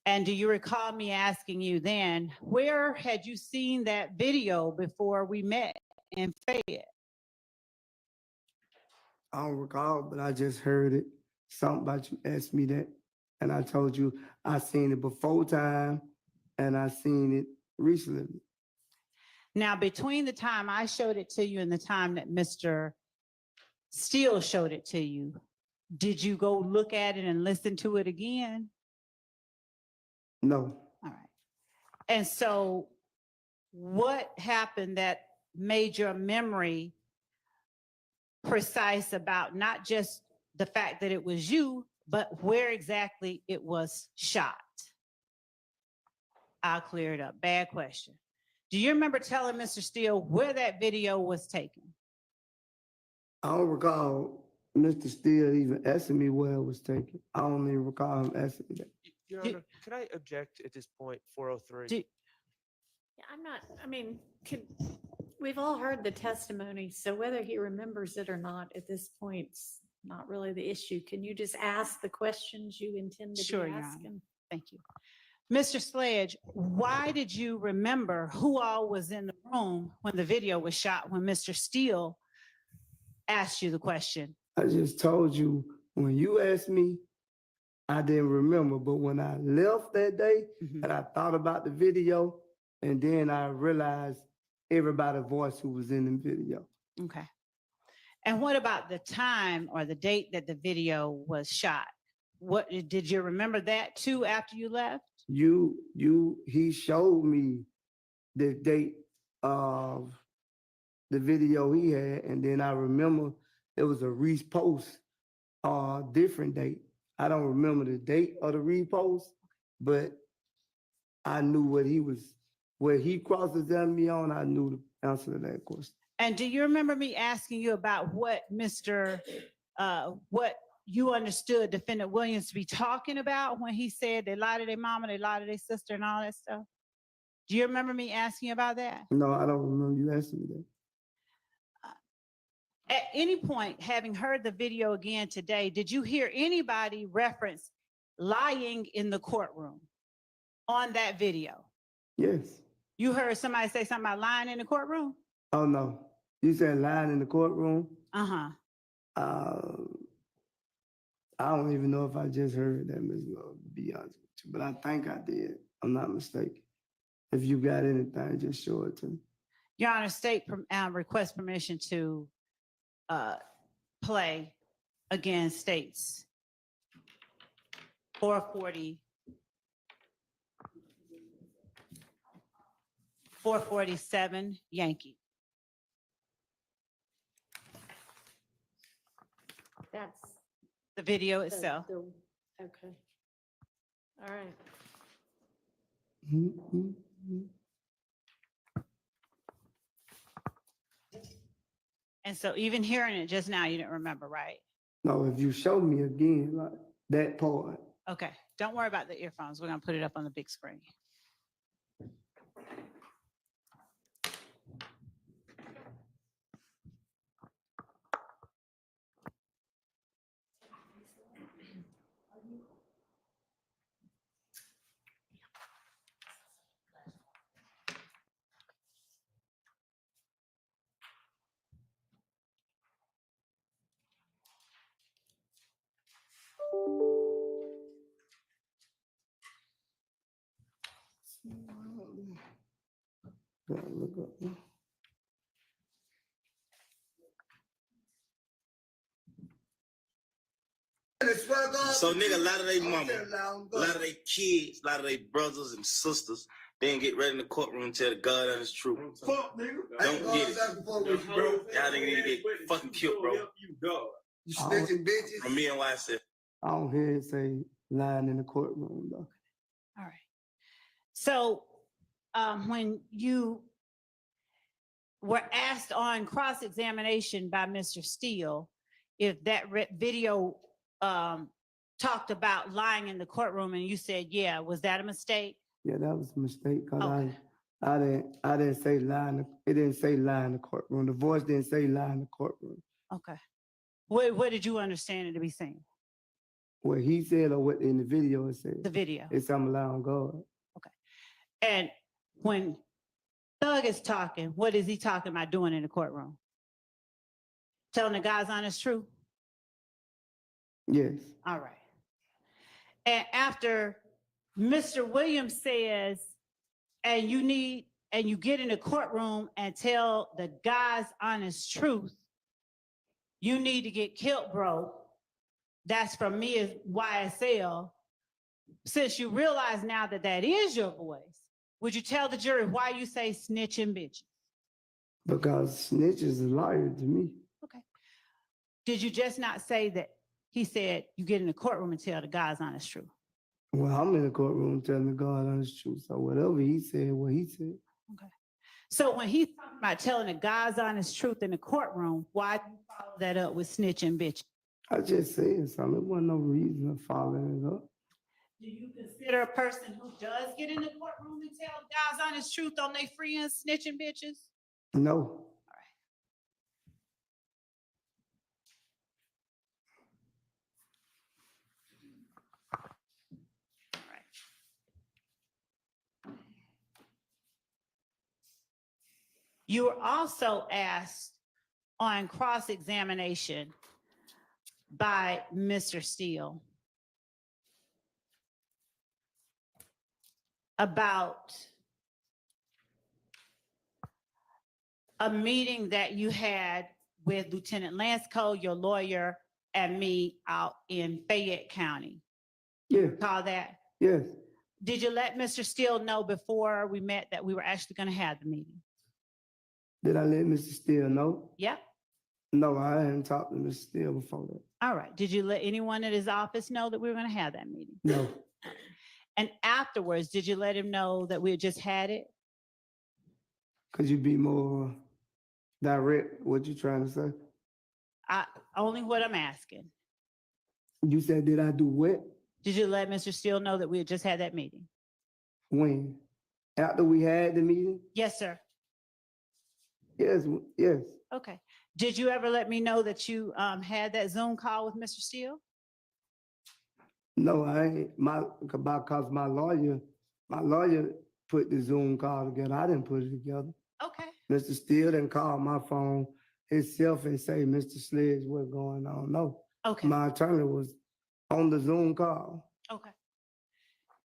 And do you recall me asking you then, where had you seen that video before we met in Fayette? I don't recall, but I just heard it. Something about you asked me that, and I told you I seen it before time, and I seen it recently. Now, between the time I showed it to you and the time that Mr. Steele showed it to you, did you go look at it and listen to it again? No. All right. And so what happened that made your memory precise about not just the fact that it was you, but where exactly it was shot? I'll clear it up. Bad question. Do you remember telling Mr. Steele where that video was taken? I don't recall Mr. Steele even asking me where it was taken. I don't even recall him asking me that. Your Do- Honor, could I object at this point, 403? Do- Yeah, I'm not, I mean, we've all heard the testimony, so whether he remembers it or not at this point's not really the issue. Can you just ask the questions you intend to Sure, be Your Honor. asking? Thank you. Mr. Sledge, why did you remember who all was in the room when the video was shot, when Mr. Steele asked you the question? I just told you, when you asked me, I didn't remember. But when I left that day Mhm. and I thought about the video, and then I realized everybody's voice who was in the video. Okay. And what about the time or the date that the video was shot? What did you remember that too after you left? He showed me the date of the video he had, and then I remember it was a repost, different date. I don't remember the date of the repost, but I knew where he cross-examined me on, I knew the answer to that question. And do you remember me asking you about what what you understood Defendant Williams to be talking about when he said they lied to their mama, they lied to their sister and all that stuff? Do you remember me asking you about that? No, I don't remember you asking me that. At any point, having heard the video again today, did you hear anybody reference lying in the courtroom on that video? Yes. You heard somebody say something about lying in the courtroom? Oh, no. You said lying in the courtroom? Uh-huh. I don't even know if I just heard that, Ms. Love, to be honest with you, but I think I did. I'm not mistaken. If you got anything, just show it to me. Your Honor, state request permission to play against states 447 Yankee. That's The video the- itself. Okay. All right. And so even hearing it just now, you didn't remember, right? No, if you show me again, like that part. Okay, don't worry about the earphones. We're gonna put it up on the big screen. Gotta look up. So nigga, a lot of they mama, a lot of they kids, a lot of they brothers and sisters, they didn't get ready in the courtroom and tell the God honest truth. Fuck, nigga. Don't get it. Bro. Y'all nigga need to get fucking killed, bro. You snitching bitches. From me and YSF. I don't hear it say lying in the courtroom, though. All right. So when you were asked on cross-examination by Mr. Steele if that video talked about lying in the courtroom, and you said, yeah, was that a mistake? Yeah, that was a mistake, because Okay. I didn't say lie it didn't say lie in the courtroom. The voice didn't say lie in the courtroom. Okay. What did you understand it to be saying? What he said or what in the video it said. The video. It's I'm lie on God. And when Thug is talking, what is he talking about doing in the courtroom? Telling the God's honest truth? Yes. All right. And after Mr. Williams says, and you get in the courtroom and tell the God's honest truth, you need to get killed, bro. That's from me as YSL. Since you realize now that that is your voice, Would you tell the jury why you say snitch and bitch? Because snitch is a liar to me. Okay. Did you just not say that he said you get in the courtroom and tell the God's honest truth? Well, I'm in the courtroom telling the God honest truth. So whatever he said, what he said. Okay. So when he's talking about telling the God's honest truth in the courtroom, why did you follow that up with snitch and bitch? I just said something. There wasn't no reason of following it up. Do you consider a person who does get in the courtroom and tell God's honest truth on their friends snitching bitches? No. You were also asked on cross-examination by Mr. Steele about a meeting that you had with Lieutenant Lansco, your lawyer, and me out in Fayette County. Yeah. Recall that? Yes. Did you let Mr. Steele know before we met that we were actually going to have the meeting? Did I let Mr. Steele know? Yep. No, I hadn't talked to Mr. Steele before that. All right. Did you let anyone at his office know that we were going to have that meeting? No. And afterwards, did you let him know that we had just had it? Could you be more direct? What you trying to say? Only what I'm asking. You said, did I do what? Did you let Mr. Steele know that we had just had that meeting? When? After we had the meeting? Yes, sir. Yes, yes. Okay. Did you ever let me know that you had that Zoom call with Mr. Steele? No, I ain't. Because my lawyer put the Zoom call together. I didn't put it together. Okay. Mr. Steele didn't call my phone himself and say, Mr. Sledge, what's going on? No. Okay. My attorney was on the Zoom call. Okay.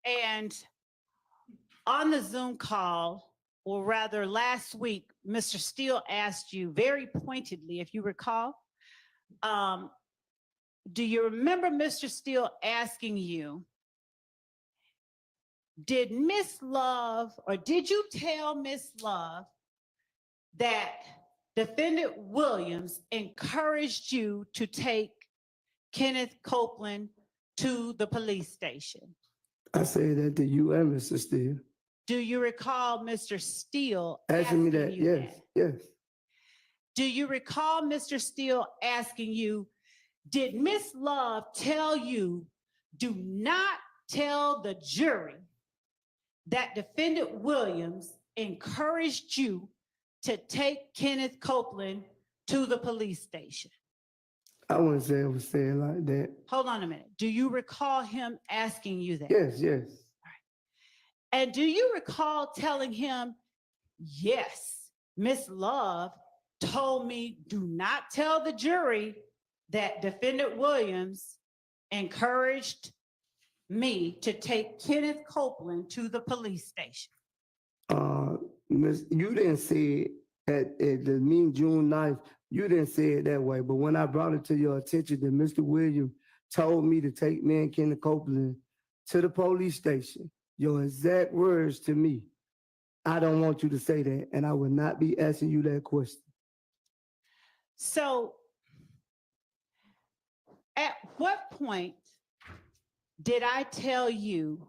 And on the Zoom call, or rather last week, Mr. Steele asked you very pointedly, if you recall, do you remember Mr. Steele asking you, did Miss Love, or did you tell Miss Love that Defendant Williams encouraged you to take Kenneth Copeland to the police station? I said that to you and Mr. Steele. Do you recall Mr. Steele asking me that? you Yes, yes. Do you recall Mr. Steele asking you, did Miss Love tell you, do not tell the jury that Defendant Williams encouraged you to take Kenneth Copeland to the police station? I wouldn't say it was said like that. Hold on a minute. Do you recall him asking you that? Yes, yes. And do you recall telling him, yes, Miss Love told me, do not tell the jury that Defendant Williams encouraged me to take Kenneth Copeland to the police station? You didn't say it at the meeting June 9th. You didn't say it that way. But when I brought it to your attention that Mr. Williams told me to take me and Kenneth Copeland to the police station, your exact words to me, I don't want you to say that, and I will not be asking you that question. So, at what point did I tell you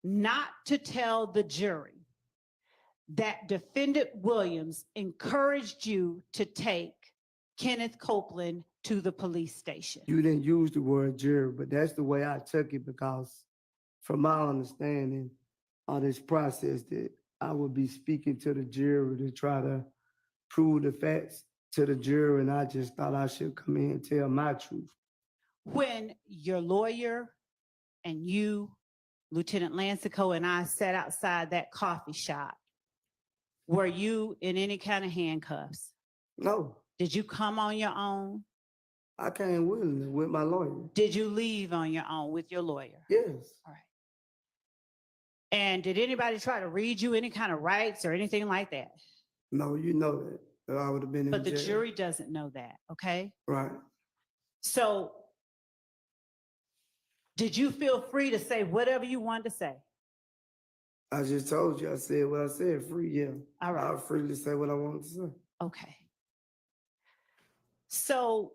not to tell the jury that Defendant Williams encouraged you to take Kenneth Copeland to the police station? You didn't use the word jury, but that's the way I took it, because from my understanding of this process, that I would be speaking to the jury to try to prove the facts to the jury, and I just thought I should come in and tell my truth. When your lawyer and you, Lieutenant Lancico, and I sat outside that coffee shop, were you in any kind of handcuffs? No. Did you come on your own? I came willingly with my lawyer. Did you leave on your own with your lawyer? Yes. All right. And did anybody try to read you any kind of rights or anything like that? No, you know that. I would have been in But the jail. jury doesn't know that, okay? Right. So, did you feel free to say whatever you wanted to say? I just told you, I said what I said, free, yeah. All right. I'll freely say what I wanted to say. Okay. So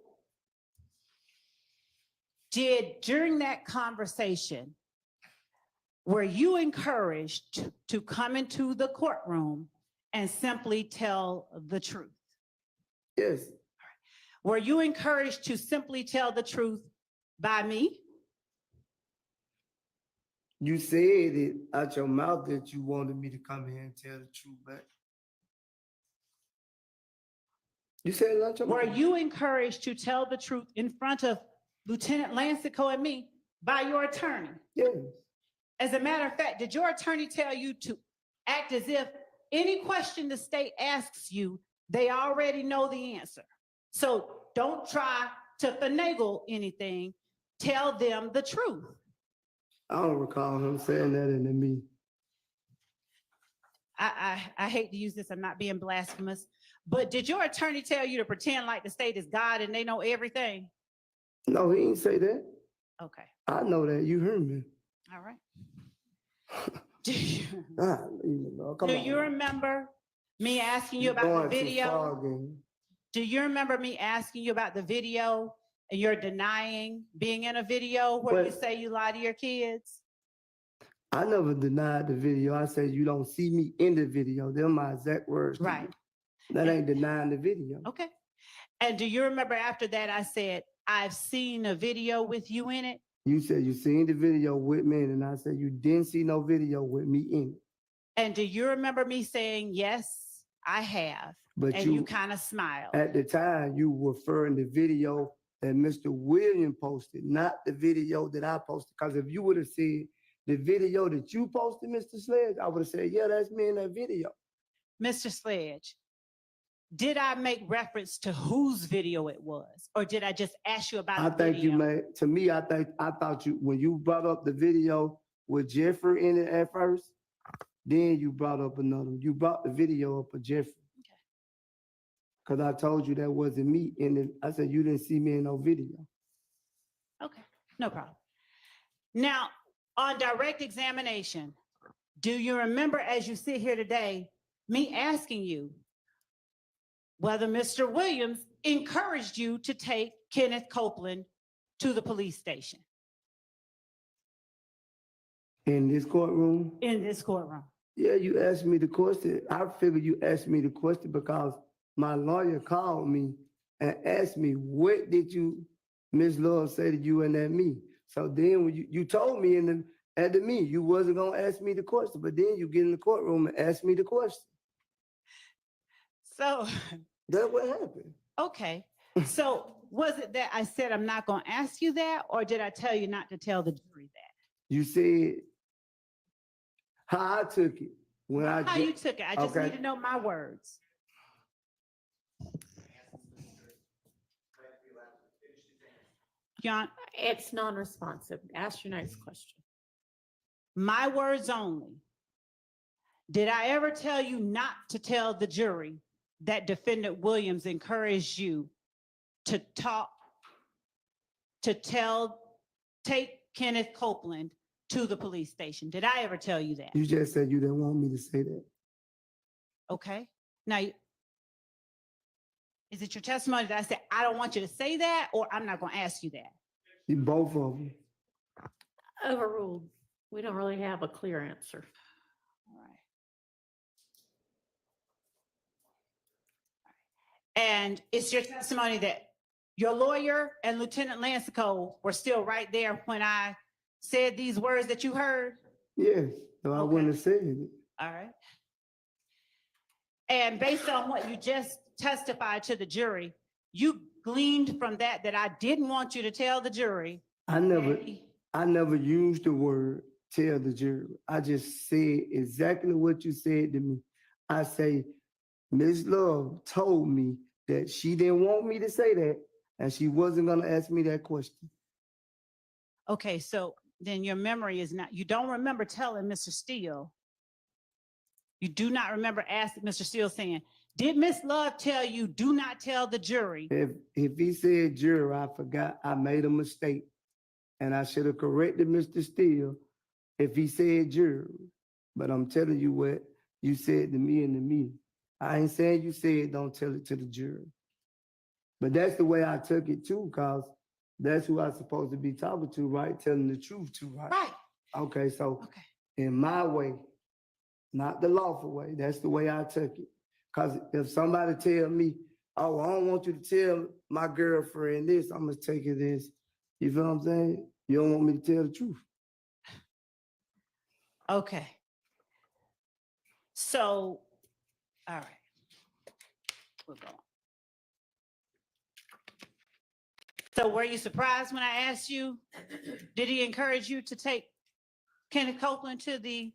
during that conversation, were you encouraged to come into the courtroom and simply tell the truth? Yes. Were you encouraged to simply tell the truth by me? You said it out your mouth that you wanted me to come here and tell the truth, but you said it out your Were mouth. you encouraged to tell the truth in front of Lieutenant Lancico and me by your attorney? Yes. As a matter of fact, did your attorney tell you to act as if any question the state asks you, they already know the answer? So don't try to finagle anything. Tell them the truth. I don't recall him saying that into me. I hate to use this, I'm not being blasphemous, but did your attorney tell you to pretend like the state is God and they know everything? No, he didn't say that. Okay, I know that. You heard me. all right. Do you, Come do on. you remember me asking you You're about the going too video? far, gang. Do you remember me asking you about the video and you're denying being in a video where you But- say you lie to your kids? I never denied the video. I said you don't see me in the video. They're my exact words. to Right. you. That ain't denying the video. Okay. And do you remember after that I said, I've seen a video with you in it? You said you seen the video with me, and I said you didn't see no video with me in it. And do you remember me saying, yes, I have? But And you kind of smiled. At the time, you were referring to video that Mr. William posted, not the video that I posted. Because if you would have said the video that you posted, Mr. Sledge, I would have said, yeah, that's me in that video. Mr. Sledge, did I make reference to whose video it was? Or did I just ask you about I the think video? you made, to me, I thought you, when you brought up the video with Jeffrey in it at first, then you brought up another, you brought the video up of Jeffrey. Because I told you that wasn't me. And I said, you didn't see me in no video. Okay, no problem. Now, on direct examination, do you remember as you sit here today, me asking you whether Mr. Williams encouraged you to take Kenneth Copeland to the police station? In this courtroom? In this courtroom. Yeah, you asked me the question. I figured you asked me the question because my lawyer called me and asked me, what did you, Ms. Love, say to you and at me? So then when you told me at the me, you wasn't gonna ask me the question, but then you get in the courtroom and ask me the question. So that's what happened. Okay, so was it that I said I'm not gonna ask you that, or did I tell you not to tell the jury that? You said how I took it. When How you took it, I just Okay. need to know my words. John, It's non-responsive. Ask your next question. my words only. Did I ever tell you not to tell the jury that Defendant Williams encouraged you to take Kenneth Copeland to the police station? Did I ever tell you that? You just said you didn't want me to say that. Okay. Now, is it your testimony that I said, I don't want you to say that, or I'm not going to ask you that? Both of them. Overruled. We don't really have a clear answer. All right. And it's your testimony that your lawyer and Lieutenant Lancico were still right there when I said these words that you heard? Yes, so I wouldn't have said it. All right. And based on what you just testified to the jury, you gleaned from that I didn't want you to tell the jury. I never used the word tell the jury. I just said exactly what you said to me. I say, Ms. Love told me that she didn't want me to say that, and she wasn't gonna ask me that question. Okay, so then your memory is not, you don't remember telling Mr. Steele. You do not remember asking Mr. Steele saying, did Miss Love tell you do not tell the jury? If he said jury, I forgot I made a mistake. And I should have corrected Mr. Steele if he said jury. but I'm telling you what you said to me in the meeting. I ain't saying you said don't tell it to the jury. But that's the way I took it too, cause that's who I'm supposed to be talking to, right? Telling the truth to, right? Right. Okay, so Okay. in my way, not the lawful way, that's the way I took it. Cause if somebody tell me, oh, I don't want you to tell my girlfriend this, I'm gonna take it this. You feel what I'm saying? You don't want me to tell the truth. Okay. So, all right. We'll go on. So were you surprised when I asked you, did he encourage you to take Kenneth Copeland to the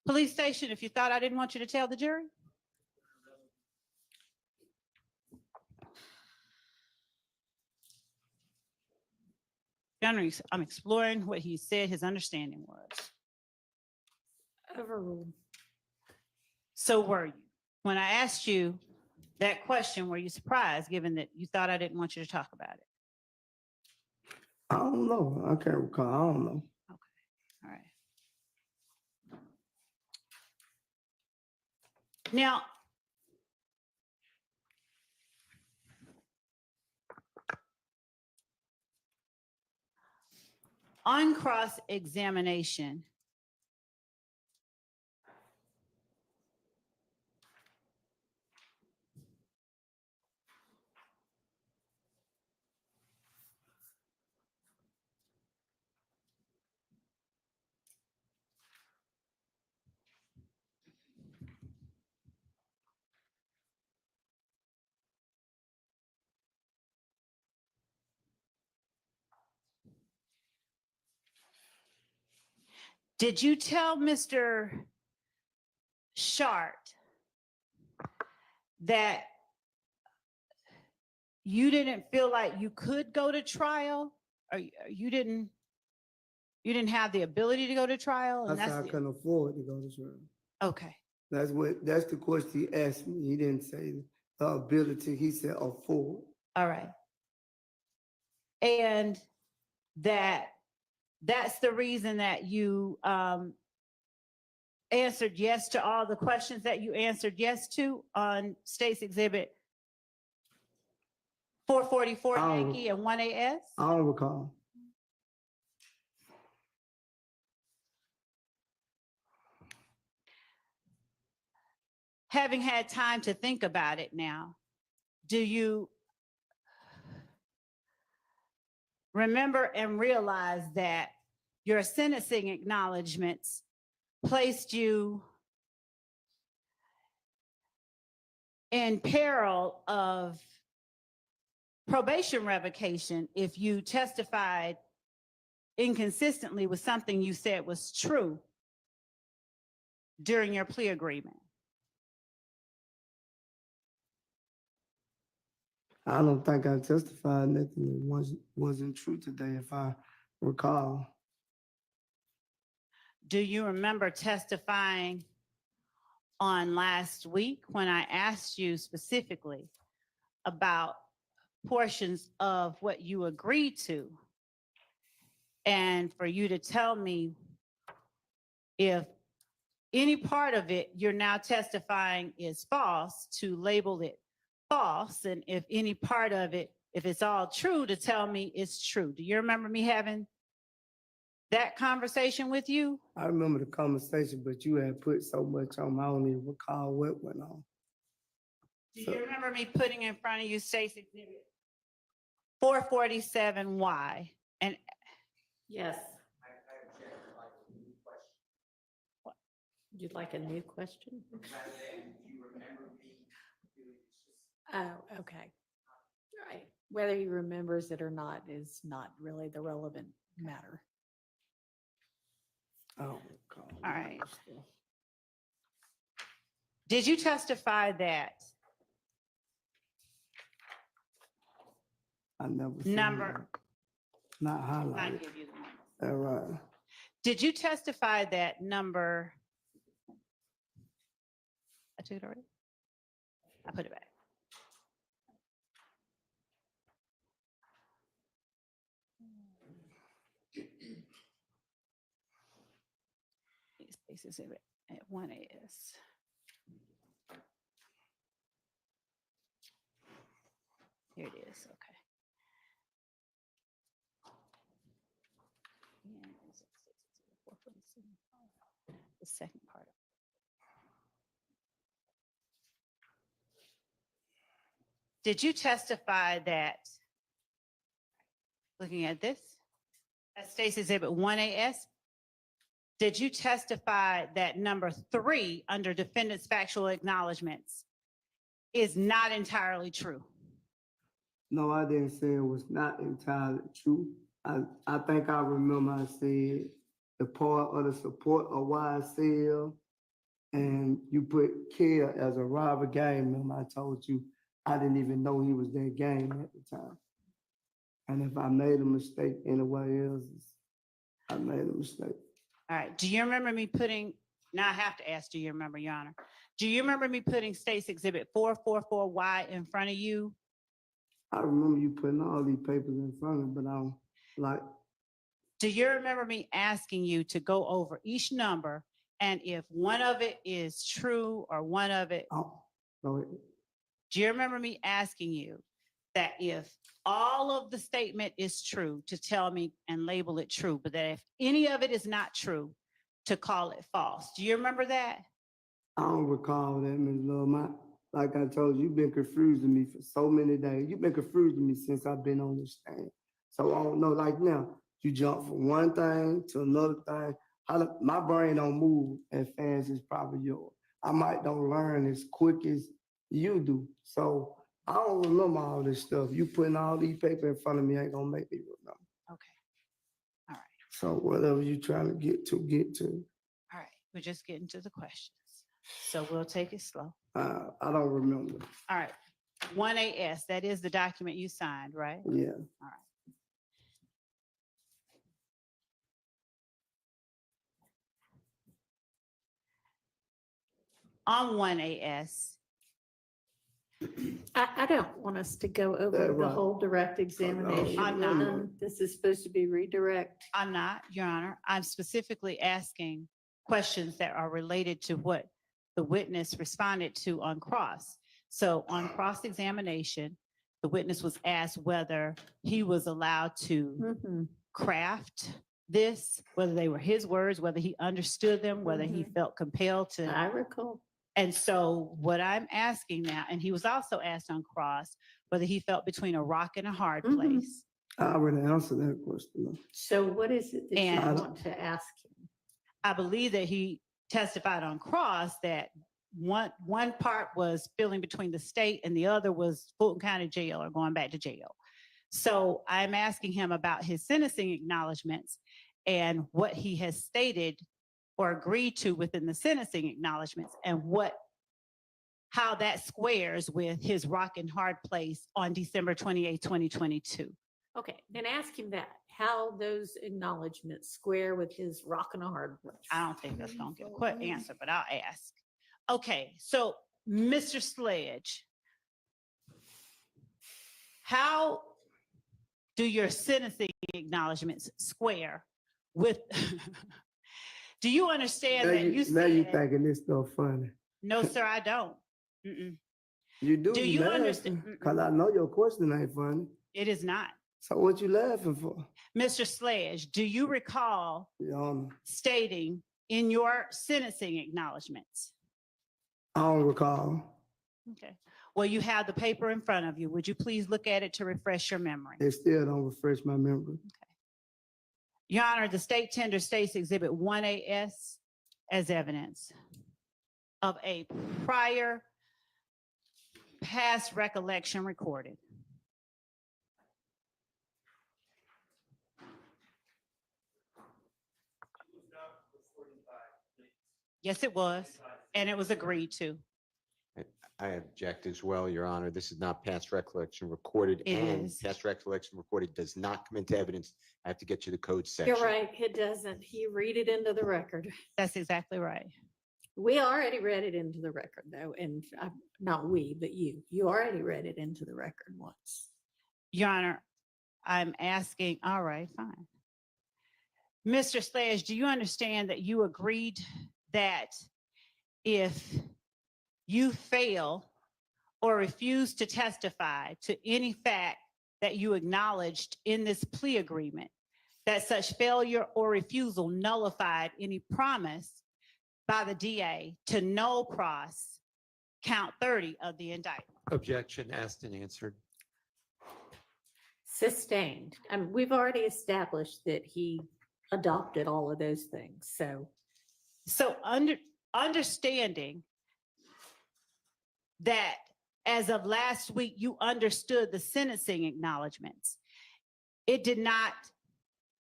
police station if you thought I didn't want you to tell the jury? I'm exploring what he said his understanding was. Overruled. So were you? When I asked you that question, were you surprised given that you thought I didn't want you to talk about it? I don't know. I can't recall. I don't know. All right. Now, on cross-examination, did you tell Mr. Shart that you didn't feel like you could go to trial, or you didn't have the ability to go to trial? I said I couldn't afford to go to trial. Okay. That's the question he asked me. He didn't say the ability. He said afford. All right. And that's the reason that you answered yes to all the questions that you answered yes to on State's Exhibit 444 Yankee and 1AS? I don't recall. Having had time to think about it now, do you remember and realize that your sentencing acknowledgments placed you in peril of probation revocation if you testified inconsistently with something you said was true during your plea agreement? I don't think I testified nothing that wasn't true today, if I recall. Do you remember testifying on last week when I asked you specifically about portions of what you agreed to, and for you to tell me if any part of it you're now testifying is false, to label it false, and if any part of it, if it's all true, to tell me it's true? Do you remember me having that conversation with you? I remember the conversation, but you had put so much on, I don't even recall what went on. Do you remember me putting in front of you State's Exhibit 447Y? And Yes. You'd like a new question? Oh, okay. All right. Whether he remembers it or not is not really the relevant matter. Oh, all right. Did you testify that I never seen number? that. Not I highlighted. give you the number. All right. Did you testify that number? I took it already. I put it back. at 1AS. Here it is, okay. Yeah, the second part. Did you testify that, looking at this, at State's Exhibit 1AS, did you testify that number 3 under defendant's factual acknowledgments is not entirely true? No, I didn't say it was not entirely true. I think I remember I said the part of the support of YSL, and you put Care as a robber gang member. I told you I didn't even know he was that gang at the time. And if I made a mistake anywhere else, I made a mistake. All right, do you remember me putting, now I have to ask, do you remember, Your Honor? Do you remember me putting State's Exhibit 444Y in front of you? I remember you putting all these papers in front of me, but I don't like. Do you remember me asking you to go over each number, and if one of it is true or one of it, Oh, go ahead. do you remember me asking you that if all of the statement is true, to tell me and label it true, but that if any of it is not true, to call it false? Do you remember that? I don't recall that, Ms. Love. Like I told you, you've been confusing me for so many days. You've been confusing me since I've been on this stand. So I don't know, like now, you jump from one thing to another thing. My brain don't move as fast as probably yours. I might don't learn as quick as you do. So I don't remember all this stuff. You putting all these papers in front of me ain't gonna make me remember. Okay. All right. So whatever you trying to get to. All right. We're just getting to the questions. So we'll take it slow. I don't remember. All right. 1AS, that is the document you signed, right? Yeah. All right. On 1AS, I don't want us to go over the right. whole direct examination. I'm not. This is supposed to be redirect. I'm not, Your Honor. I'm specifically asking questions that are related to what the witness responded to on cross. So on cross-examination, the witness was asked whether he was allowed to craft this, whether they were his words, whether he understood them, whether he felt compelled to. I recall. And so what I'm asking now, and he was also asked on cross, whether he felt between a rock and a hard place. I already answered that question. So what is it that you And want to ask him? I believe that he testified on cross that one part was feeling between the state and the other was Fulton County Jail or going back to jail. So I'm asking him about his sentencing acknowledgments and what he has stated or agreed to within the sentencing acknowledgments, and how that squares with his rock and hard place on December 28, 2022. Okay, then ask him that, how those acknowledgements square with his rock and a hard place. I don't think that's gonna get a quick answer, but I'll ask. Okay, so Mr. Sledge, how do your sentencing acknowledgments square with, do you understand Now that you now you said, thinking this stuff funny. no, sir, I don't. Mm-mm. You do. Do you understand? Because I know your question ain't funny. It is not. So what you laughing for? Mr. Sledge, do you recall Your Honor, stating in your sentencing acknowledgments? I don't recall. Okay. Well, you have the paper in front of you. Would you please look at it to refresh your memory? It still don't refresh my memory. Your Honor, the state tender states Exhibit 1AS as evidence of a prior past recollection recorded. Yes, it was, and it was agreed to. I object as well, Your Honor. This is not past recollection recorded, It and is. past recollection recorded does not come into evidence. I have to get you the code section. You're right, it doesn't. He read it into the record. That's exactly right. We already read it into the record though, and not we, but you. You already read it into the record once. Your Honor, I'm asking, all right, fine. Mr. Sledge, do you understand that you agreed that if you fail or refuse to testify to any fact that you acknowledged in this plea agreement, that such failure or refusal nullified any promise by the DA to null pros count 30 of the indictment. Objection asked and answered. Sustained. We've already established that he adopted all of those things, so. So understanding that as of last week, you understood the sentencing acknowledgements, it did not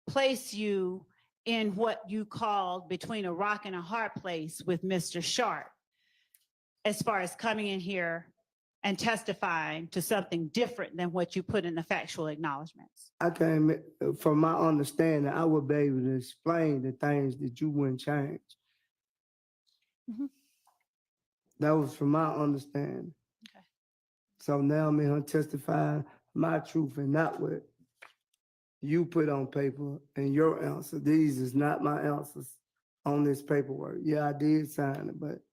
place you in what you called between a rock and a hard place with Mr. Sharp, as far as coming in here and testifying to something different than what you put in the factual acknowledgements. I came, from my understanding, I would be able to explain the things that you wouldn't change. Mhm. That was from my understanding. Okay. So now I'm in here testifying my truth and not what you put on paper and your answer. These is not my answers on this paperwork. Yeah, I did sign it, but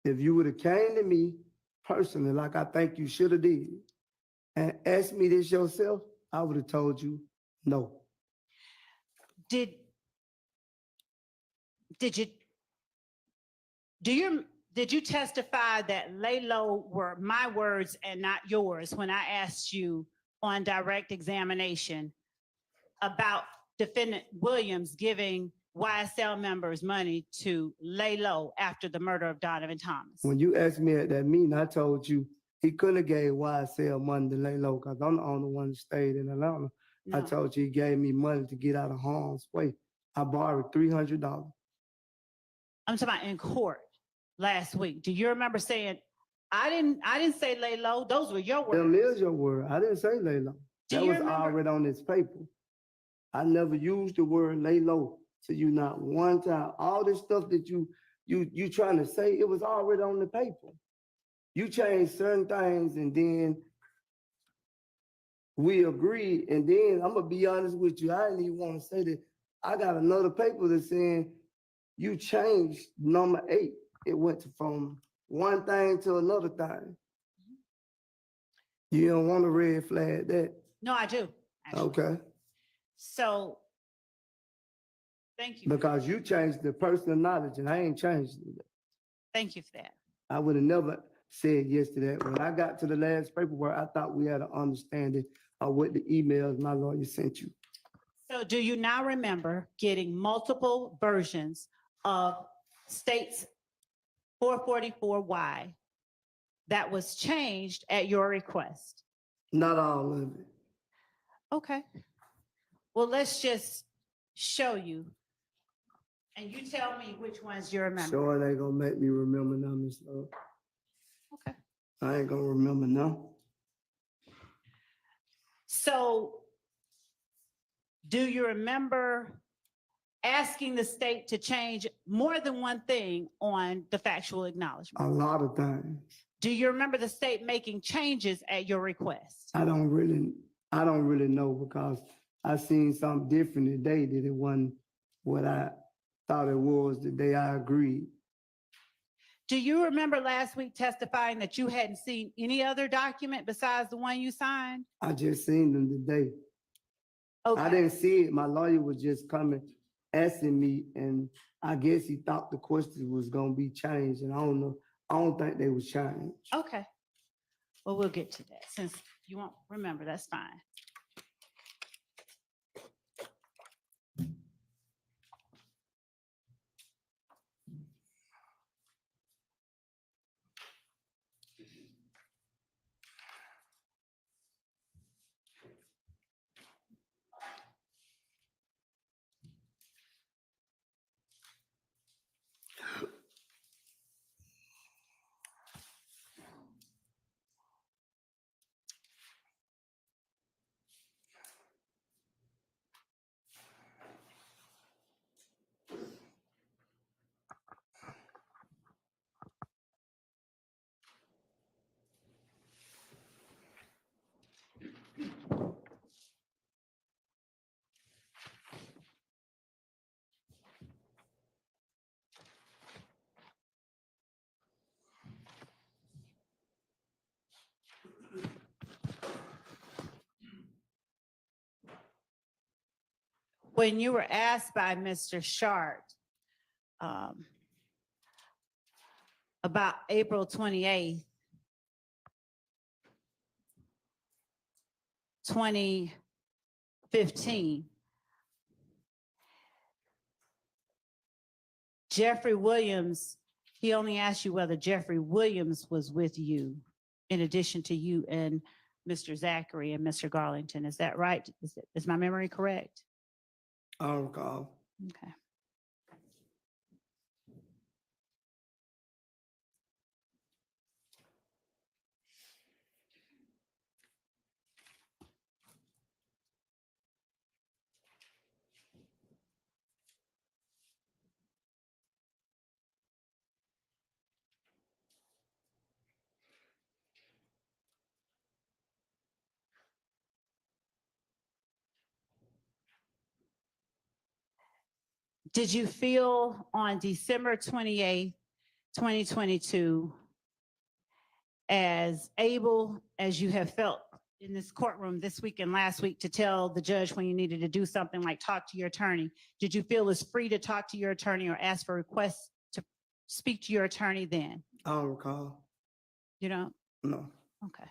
if you would have came to me personally, like I think you should have did, and asked me this yourself, I would have told you no. Did you testify that lay low were my words and not yours when I asked you on direct examination about defendant Williams giving YSL members money to lay low after the murder of Donovan Thomas? When you asked me at that meeting, I told you he couldn't have gave YSL money to lay low because I'm the only one that stayed in Atlanta. No. I told you he gave me money to get out of harm's way. I borrowed $300. I'm talking about in court last week. Do you remember saying, I didn't say lay low, those were your words? Them is your word. I didn't say lay low. Do That you was remember? already on this paper. I never used the word lay low to you not one time. All this stuff that you trying to say, it was already on the paper. You changed certain things and then we agreed. And then I'm gonna be honest with you, I didn't even want to say that. I got another paper that's saying you changed number 8. It went from one thing to another thing. You don't want to red flag that. No, I do. Actually. Okay. So, thank you. Because you changed the personal knowledge and I ain't changed it. Thank you for that. I would have never said yes to that. When I got to the last paperwork, I thought we had an understanding of what the emails my lawyer sent you. So do you now remember getting multiple versions of states 444Y that was changed at your request? Not all of it. Okay. Well, let's just show you. And you tell me which ones you remember. Sure, they gonna make me remember them and stuff. Okay. I ain't gonna remember none. So do you remember asking the state to change more than one thing on the factual acknowledgement? A lot of things. Do you remember the state making changes at your request? I don't really know because I seen something different today that it wasn't what I thought it was the day I agreed. Do you remember last week testifying that you hadn't seen any other document besides the one you signed? I just seen them today. Okay. I didn't see it. My lawyer was just coming, asking me, and I guess he thought the question was gonna be changed, and I don't know. I don't think they was changed. Okay. Well, we'll get to that. Since you won't remember, that's fine. When you were asked by Mr. Sharp about April 28th, 2015, Jeffrey Williams, he only asked you whether Jeffrey Williams was with you in addition to you and Mr. Zachary and Mr. Garlington. Is that right? Is my memory correct? I don't recall. Okay. Did you feel on December 28th, 2022, as able as you have felt in this courtroom this week and last week to tell the judge when you needed to do something like talk to your attorney? Did you feel as free to talk to your attorney or ask for requests to speak to your attorney then? I don't recall. You don't? No. Okay.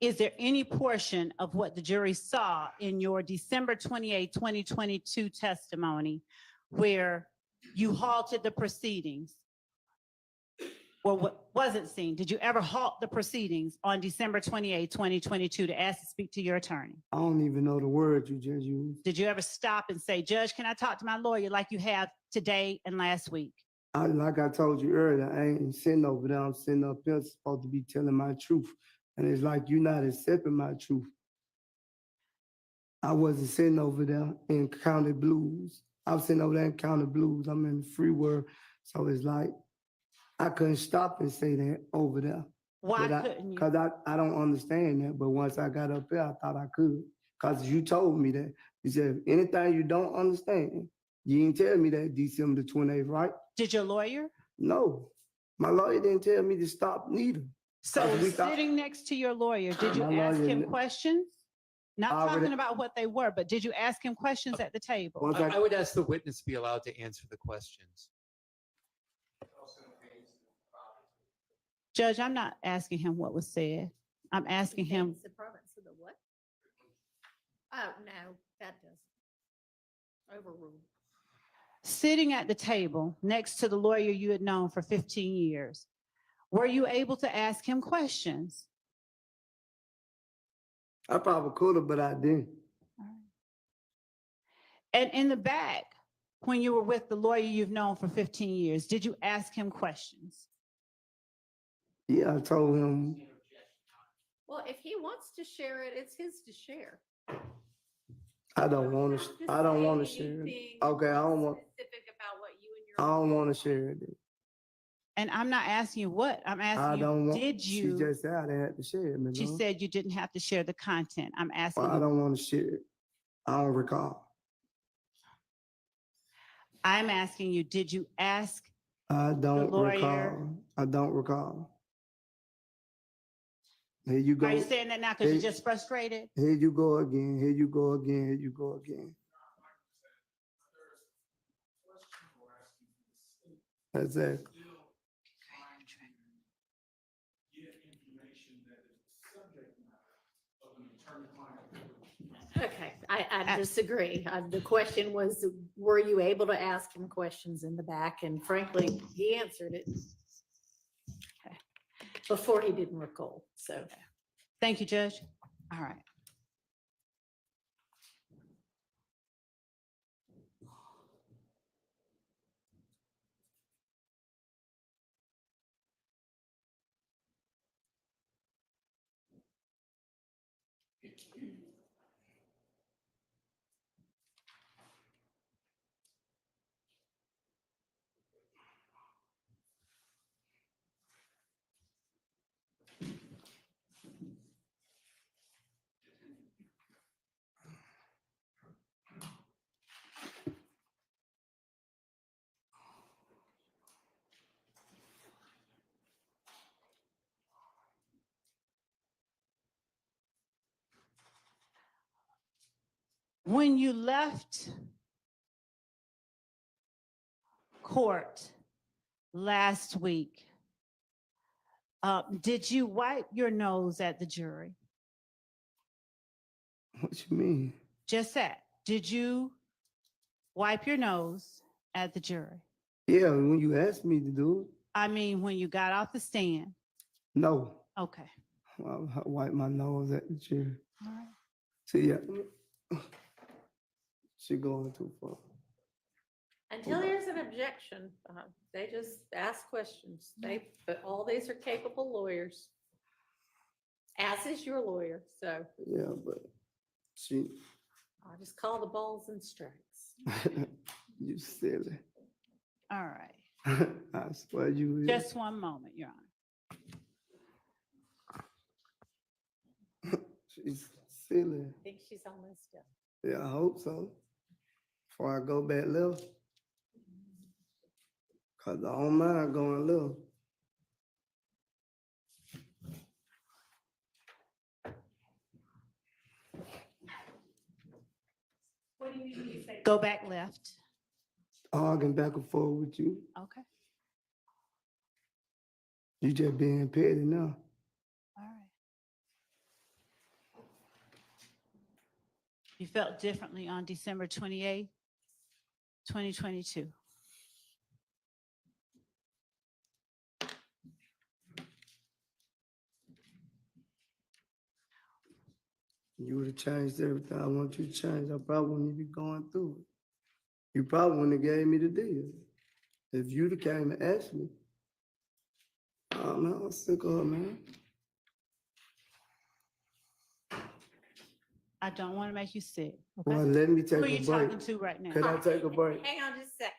Is there any portion of what the jury saw in your December 28, 2022 testimony where you halted the proceedings? Or what wasn't seen? Did you ever halt the proceedings on December 28, 2022 to ask to speak to your attorney? I don't even know the word you just used. Did you ever stop and say, Judge, can I talk to my lawyer like you have today and last week? Like I told you earlier, I ain't sitting over there. I'm sitting up here supposed to be telling my truth. And it's like you're not accepting my truth. I wasn't sitting over there in County Blues. I was sitting over there in County Blues. I'm in the free world. So it's like, I couldn't stop and say that over there. Why couldn't you? Because I don't understand that. But once I got up there, I thought I could. Because you told me that. You said, anything you don't understand, you didn't tell me that December 28th, right? Did your lawyer? No. My lawyer didn't tell me to stop neither. So sitting next to your lawyer, did you ask him questions? Not talking about what they were, but did you ask him questions at the table? I would ask the witness to be allowed to answer the questions. Judge, I'm not asking him what was said. I'm asking him. It's the province of the what? Oh, no, that doesn't. Overruled. Sitting at the table next to the lawyer you had known for 15 years, were you able to ask him questions? I probably could have, but I didn't. And in the back, when you were with the lawyer you've known for 15 years, did you ask him questions? Yeah, I told him. Well, if he wants to share it, it's his to share. I don't want to. I don't want to share it. Okay, I don't want. Specific about what you and your. I don't want to share it. And I'm not asking you what. I'm asking I don't you, want. did you? She just said I didn't have to share it. She said you didn't have to share the content. I'm asking Well, I don't want to share it. I don't recall. I'm asking you, did you ask I don't lawyer? recall. I don't recall. Here you go. Are you saying that now because you're just frustrated? Here you go again. Here you go again. Here you go again. Exactly. Okay, I disagree. The question was, were you able to ask him questions in the back? And frankly, he answered it before he didn't recall. So, thank you, Judge. All right. When you left court last week, did you wipe your nose at the jury? What you mean? Just that. Did you wipe your nose at the jury? Yeah, when you asked me to do it, I mean, when you got off the stand. no. Okay. I wipe my nose at the chair. All right. See, yeah. She going too far. Until there's an objection, they just ask questions. But all these are capable lawyers. As is your lawyer, so Yeah, but she, I'll just call the balls and strikes. you silly. All right. I swear you will. Just one moment, Your Honor. She's silly. I think she's almost done. Yeah, I hope so. Before I go back left. Cause I don't mind going left. What do you need to say? Go back left. Arguing back and forth with you. Okay. You just being petty now. All right. You felt differently on December 28th, 2022. You would have changed everything I want you to change. I probably wouldn't even be going through it. You probably wouldn't have gave me the deal. If you'd have came and asked me. Oh man, I'm sick of her, man. I don't want to make you sick. Well, let me take Who a are you break. talking to right now? Could I take a break? Hang on just a second.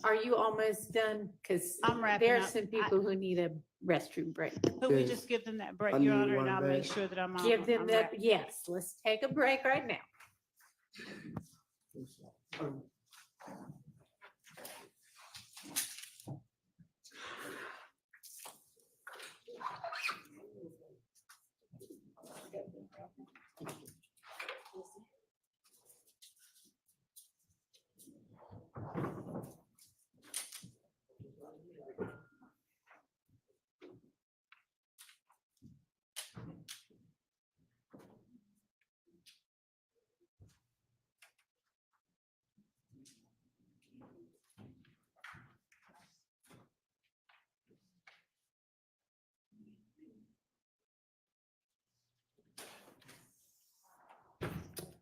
Are you almost done? Because I'm wrapping there's up. some people who need a restroom break. Could we Yes. just give them that break, I Your need Honor, and one I'll back. make sure that I'm on. Give them I'm that, wrapping. yes, let's take a break right now.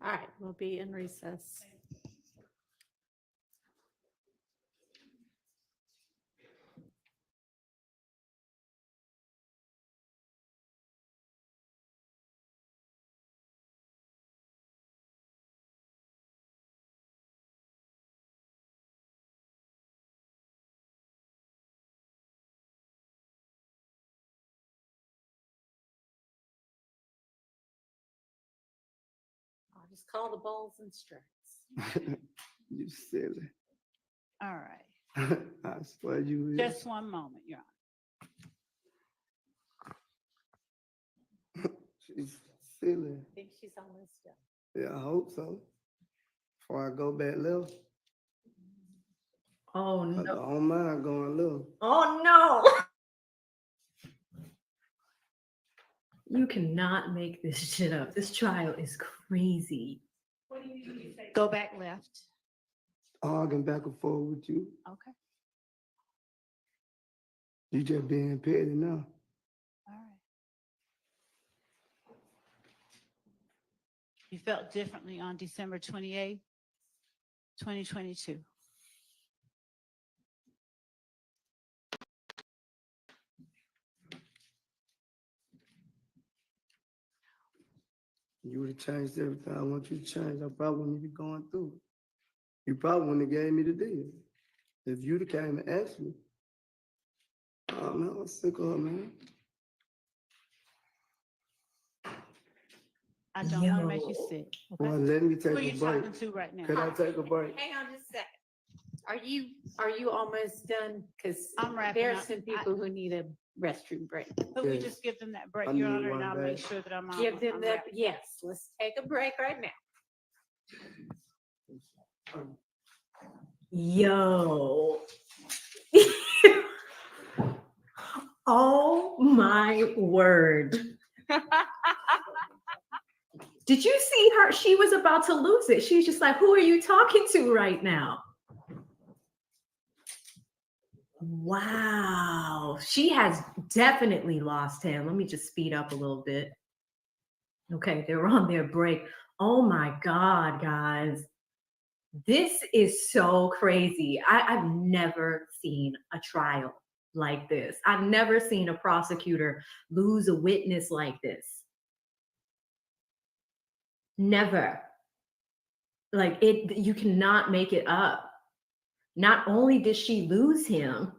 All right, we'll be in recess. I'll just call the balls and strikes. You silly. All right. I swear you will. Just one moment, Your Honor. She's silly. I think she's almost done. Yeah, I hope so. Before I go back left. Oh I no. don't mind going left. Oh no. You cannot make this shit up. This trial is crazy. What do you need to say? Go back left. Arguing back and forth with you. Okay. You just being petty now. All right. You felt differently on December 28th, 2022. You would have changed everything I want you to change. I probably wouldn't even be going through it. You probably wouldn't have gave me the deal. If you'd have came and asked me. Oh man, I'm sick of her, man. I don't want to make you sick. Okay? Well, let me Who take are a you break. talking to right now? Could I take a break? Hang on just a second. Are you almost done? Because I'm wrapping there's up. some people who need a restroom break. Could we Yes. just give them that break, I Your need Honor, and one I'll back. make sure that I'm on. Give them I'm that, wrapping. yes, let's take a break right now. Yo. Oh my word. Did you see her? She was about to lose it. She's just like, who are you talking to right now? Wow. She has definitely lost him. Let me just speed up a little bit. Okay, they were on their break. Oh my God, guys. This is so crazy. I've never seen a trial like this. I've never seen a prosecutor lose a witness like this. Never. Like it, you cannot make it up. Not only did she lose him,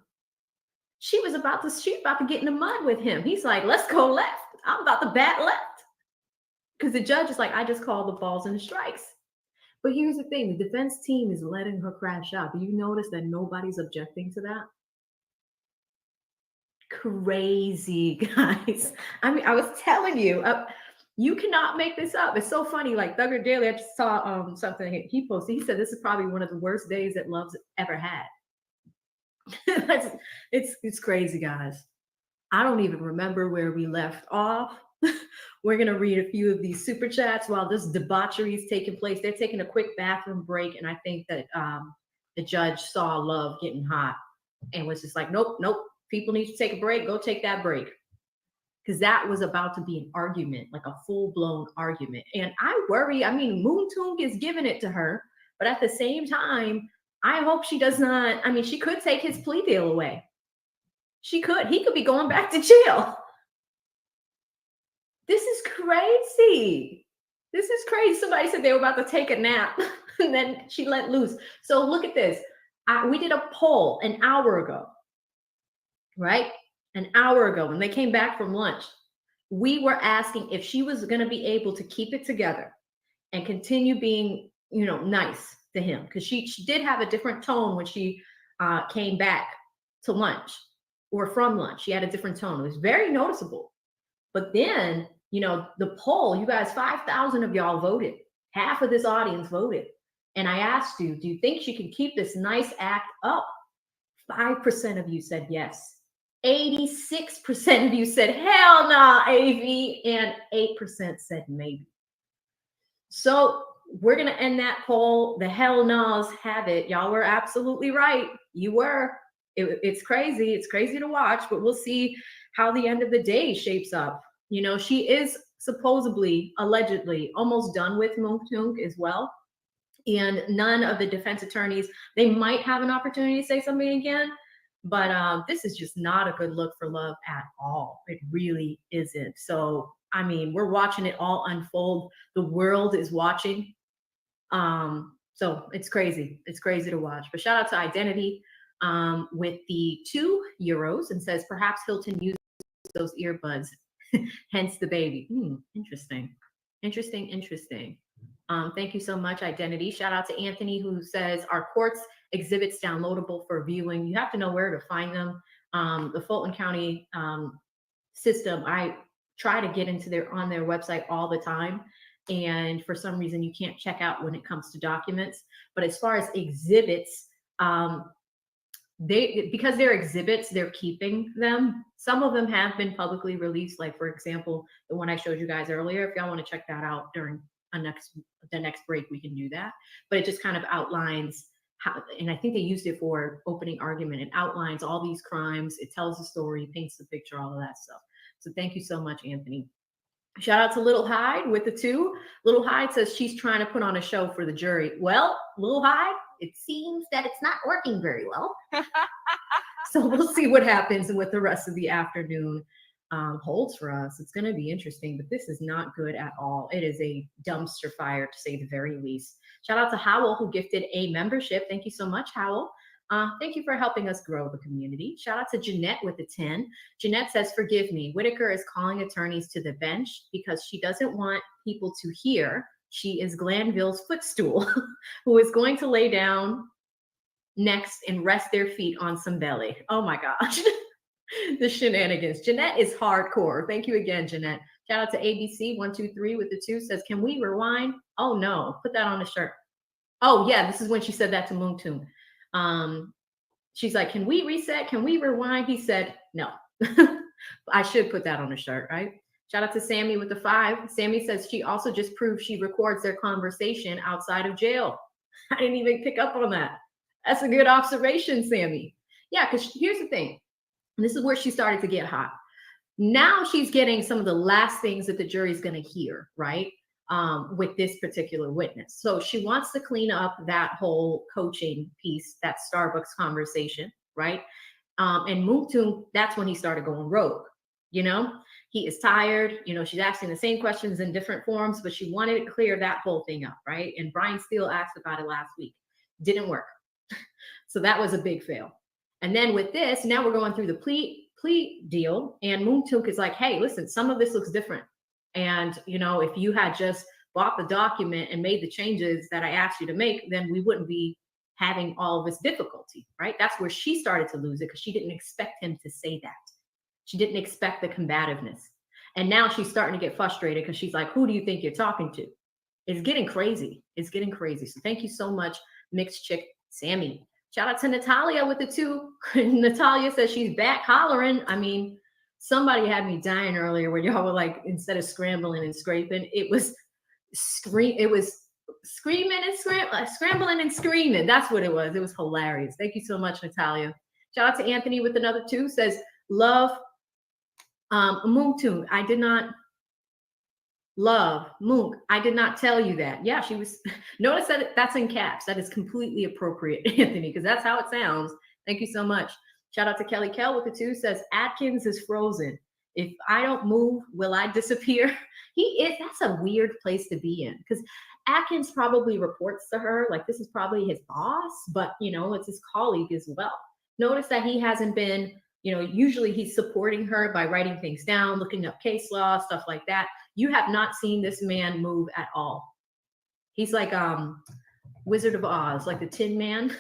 she was about to get in the mud with him. He's like, let's go left. I'm about to bat left. Because the judge is like, I just call the balls and the strikes. But here's the thing, the defense team is letting her crash out. Do you notice that nobody's objecting to that? Crazy, guys. I mean, I was telling you, you cannot make this up. It's so funny. Like Thugger Daily, I just saw something he posted. He said this is probably one of the worst days that Love's ever had. It's crazy, guys. I don't even remember where we left off. We're going to read a few of these super chats while this debauchery is taking place. They're taking a quick bathroom break. And I think that the judge saw Love getting hot and was just like, nope. People need to take a break. Go take that break. Because that was about to be an argument, like a full-blown argument. And I worry, I mean, Mounk Tounk is giving it to her. But at the same time, I hope she does not, I mean, she could take his plea deal away. She could. He could be going back to jail. This is crazy. This is crazy. Somebody said they were about to take a nap and then she let loose. So look at this. We did a poll an hour ago, right? An hour ago when they came back from lunch. We were asking if she was going to be able to keep it together and continue being, you know, nice to him. Because she did have a different tone when she came back to lunch or from lunch. She had a different tone. It was very noticeable. But then, you know, the poll, you guys, 5,000 of y'all voted. Half of this audience voted. And I asked you, do you think she can keep this nice act up? 5% of you said yes. 86% of you said, hell nah, AV. And 8% said maybe. So we're going to end that poll. The hell no's have it. Y'all were absolutely right. You were. It's crazy. It's crazy to watch, but we'll see how the end of the day shapes up. You know, she is supposedly, allegedly, almost done with Mounk Tounk as well. And none of the defense attorneys, they might have an opportunity to say something again, but this is just not a good look for Love at all. It really isn't. So, I mean, we're watching it all unfold. The world is watching. So it's crazy. It's crazy to watch. But shout out to Identity with the €2 and says, perhaps Hilton used those earbuds, hence the baby. Interesting. Thank you so much, Identity. Shout out to Anthony, who says our courts exhibits downloadable for viewing. You have to know where to find them. The Fulton County system, I try to get into on their website all the time. And for some reason, you can't check out when it comes to documents. But as far as exhibits, because they're exhibits, they're keeping them. Some of them have been publicly released, like for example, the one I showed you guys earlier. If y'all want to check that out during the next break, we can do that. But it just kind of outlines how, and I think they used it for opening argument. It outlines all these crimes. It tells the story, paints the picture, all of that stuff. So thank you so much, Anthony. Shout out to Little Hyde with the 2. Little Hyde says she's trying to put on a show for the jury. Well, Little Hyde, it seems that it's not working very well. So we'll see what happens and what the rest of the afternoon holds for us. It's going to be interesting, but this is not good at all. It is a dumpster fire, to say the very least. Shout out to Howell, who gifted a membership. Thank you so much, Howell. Thank you for helping us grow the community. Shout out to Jeanette with the 10. Jeanette says, forgive me. Whitaker is calling attorneys to the bench because she doesn't want people to hear she is Glanville's footstool, who is going to lay down next and rest their feet on some belly. Oh my gosh. The shenanigans. Jeanette is hardcore. Thank you again, Jeanette. Shout out to ABC123 with the 2 says, can we rewind? Oh no, put that on the shirt. Oh yeah, this is when she said that to Mounk Tounk. She's like, can we reset? Can we rewind? He said, no. I should put that on the shirt, right? Shout out to Sammy with the 5. Sammy says she also just proved she records their conversation outside of jail. I didn't even pick up on that. That's a good observation, Sammy. Yeah, because here's the thing. And this is where she started to get hot. Now she's getting some of the last things that the jury's going to hear, right? With this particular witness. So she wants to clean up that whole coaching piece, that Starbucks conversation, right? And Mounk Tounk, that's when he started going rogue. You know, he is tired. You know, she's asking the same questions in different forms, but she wanted to clear that whole thing up, right? And Brian Steele asked about it last week. Didn't work. So that was a big fail. And then with this, now we're going through the plea deal, and Mounk Tounk is like, hey, listen, some of this looks different. And, you know, if you had just bought the document and made the changes that I asked you to make, then we wouldn't be having all of this difficulty, right? That's where she started to lose it, because she didn't expect him to say that. She didn't expect the combativeness. And now she's starting to get frustrated because she's like, who do you think you're talking to? It's getting crazy. It's getting crazy. So thank you so much, Mixed Chick Sammy. Shout out to Natalia with the 2. Natalia says she's back hollering. I mean, somebody had me dying earlier where y'all were like, instead of scrambling and scraping, it was screaming and scrambling and screaming. That's what it was. It was hilarious. Thank you so much, Natalia. Shout out to Anthony with another 2, says, love Mounk Tounk. I did not love Mounk. I did not tell you that. Yeah, she was. Notice that that's in caps. That is completely appropriate, Anthony, because that's how it sounds. Thank you so much. Shout out to Kelly Kell with the 2, says Atkins is frozen. If I don't move, will I disappear? He is. That's a weird place to be in, because Atkins probably reports to her. Like, this is probably his boss, but, you know, it's his colleague as well. Notice that he hasn't been, you know, usually he's supporting her by writing things down, looking up case law, stuff like that. You have not seen this man move at all. He's like Wizard of Oz, like the Tin Man.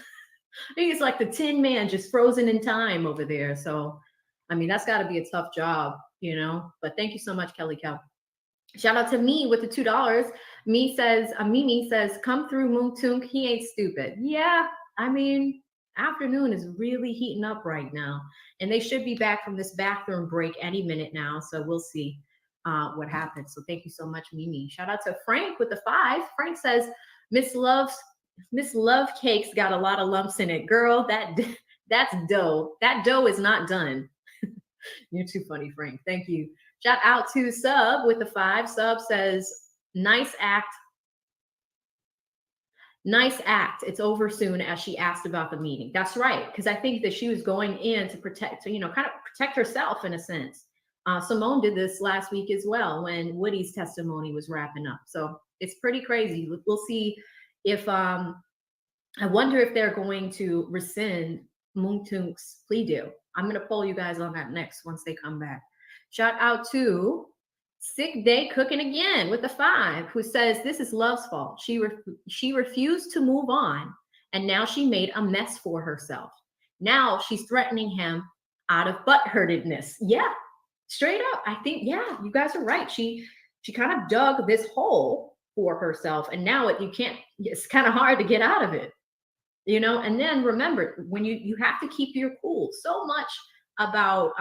He's like the Tin Man, just frozen in time over there. So, I mean, that's got to be a tough job, you know. But thank you so much, Kelly Cal. Shout out to me with the $2. Mimi says, come through, Mounk Tounk. He ain't stupid. Yeah, I mean, afternoon is really heating up right now, and they should be back from this bathroom break any minute now. So we'll see what happens. So thank you so much, Mimi. Shout out to Frank with the 5. Frank says, Miss Love Cake's got a lot of lumps in it. Girl, that's dough. That dough is not done. You're too funny, Frank. Thank you. Shout out to Sub with the 5. Sub says, nice act. Nice act. It's over soon, as she asked about the meeting. That's right. Because I think that she was going in to protect, you know, kind of protect herself in a sense. Simone did this last week as well when Woody's testimony was wrapping up. So it's pretty crazy. We'll see if, I wonder if they're going to rescind Mounk Tounk's plea deal. I'm going to poll you guys on that next once they come back. Shout out to Sick Day Cooking Again with the 5, who says this is Love's fault. She refused to move on, and now she made a mess for herself. Now she's threatening him out of butthurtedness. Yeah, straight up. I think, yeah, you guys are right. She kind of dug this hole for herself, and now it's kind of hard to get out of it. You know, and then remember, when you have to keep your cool. So much about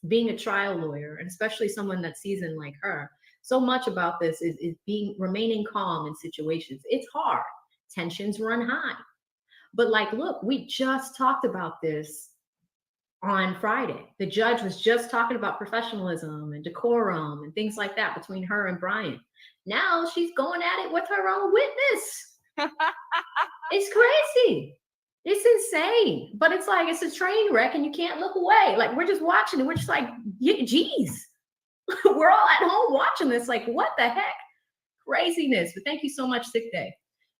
being a trial lawyer, and especially someone that's seasoned like her, so much about this is remaining calm in situations. It's hard. Tensions run high. But like, look, we just talked about this on Friday. The judge was just talking about professionalism and decorum and things like that between her and Brian. Now she's going at it with her own witness. It's crazy. It's insane. But it's like, it's a train wreck and you can't look away. Like, we're just watching it. We're just like, geez. We're all at home watching this. Like, what the heck? Craziness. But thank you so much, Sick Day.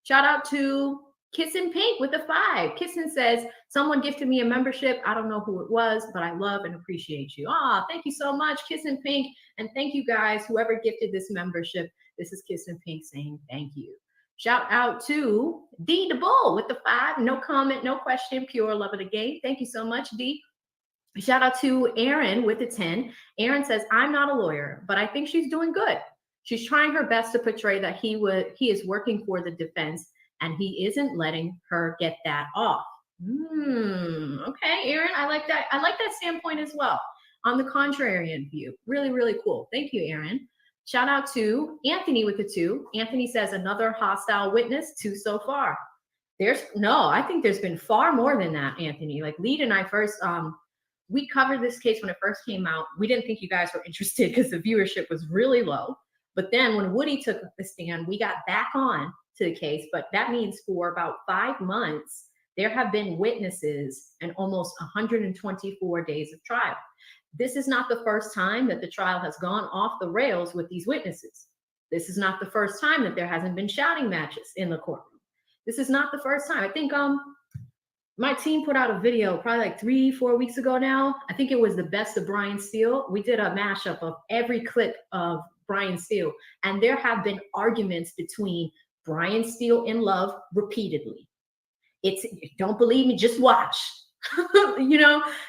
Shout out to Kissin' Pink with the 5. Kissin' says, someone gifted me a membership. I don't know who it was, but I love and appreciate you. Thank you so much, Kissin' Pink. And thank you guys, whoever gifted this membership. This is Kissin' Pink saying thank you. Shout out to D the Bull with the 5. No comment, no question, pure love of the game. Thank you so much, D. Shout out to Aaron with the 10. Aaron says, I'm not a lawyer, but I think she's doing good. She's trying her best to portray that he is working for the defense and he isn't letting her get that off. Okay, Aaron, I like that. I like that standpoint as well. On the contrarian view, really, really cool. Thank you, Aaron. Shout out to Anthony with the 2. Anthony says another hostile witness, 2 so far. I think there's been far more than that, Anthony. Like Lead and I first, we covered this case when it first came out. We didn't think you guys were interested because the viewership was really low. But then when Woody took the stand, we got back on to the case. But that means for about 5 months, there have been witnesses and almost 124 days of trial. This is not the first time that the trial has gone off the rails with these witnesses. This is not the first time that there hasn't been shouting matches in the courtroom. This is not the first time. I think my team put out a video probably like 3-4 weeks ago now. I think it was the best of Brian Steele. We did a mashup of every clip of Brian Steele, and there have been arguments between Brian Steele and Love repeatedly. Don't believe me, just watch.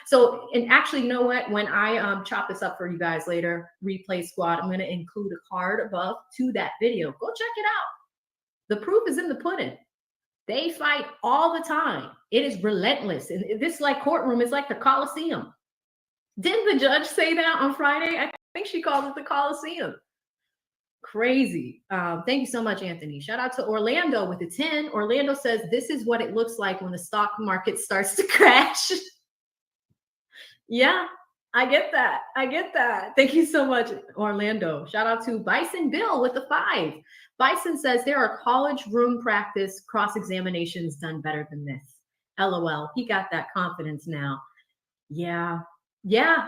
So, and actually, you know what? When I chop this up for you guys later, Replay Squad, I'm going to include a card above to that video. Go check it out. The proof is in the pudding. They fight all the time. It is relentless. And this courtroom is like the Coliseum. Didn't the judge say that on Friday? I think she called it the Coliseum. Crazy. Thank you so much, Anthony. Shout out to Orlando with the 10. Orlando says, this is what it looks like when the stock market starts to crash. Yeah, I get that. Thank you so much, Orlando. Shout out to Bison Bill with the 5. Bison says there are college room practice cross-examinations done better than this. LOL. He got that confidence now. Yeah.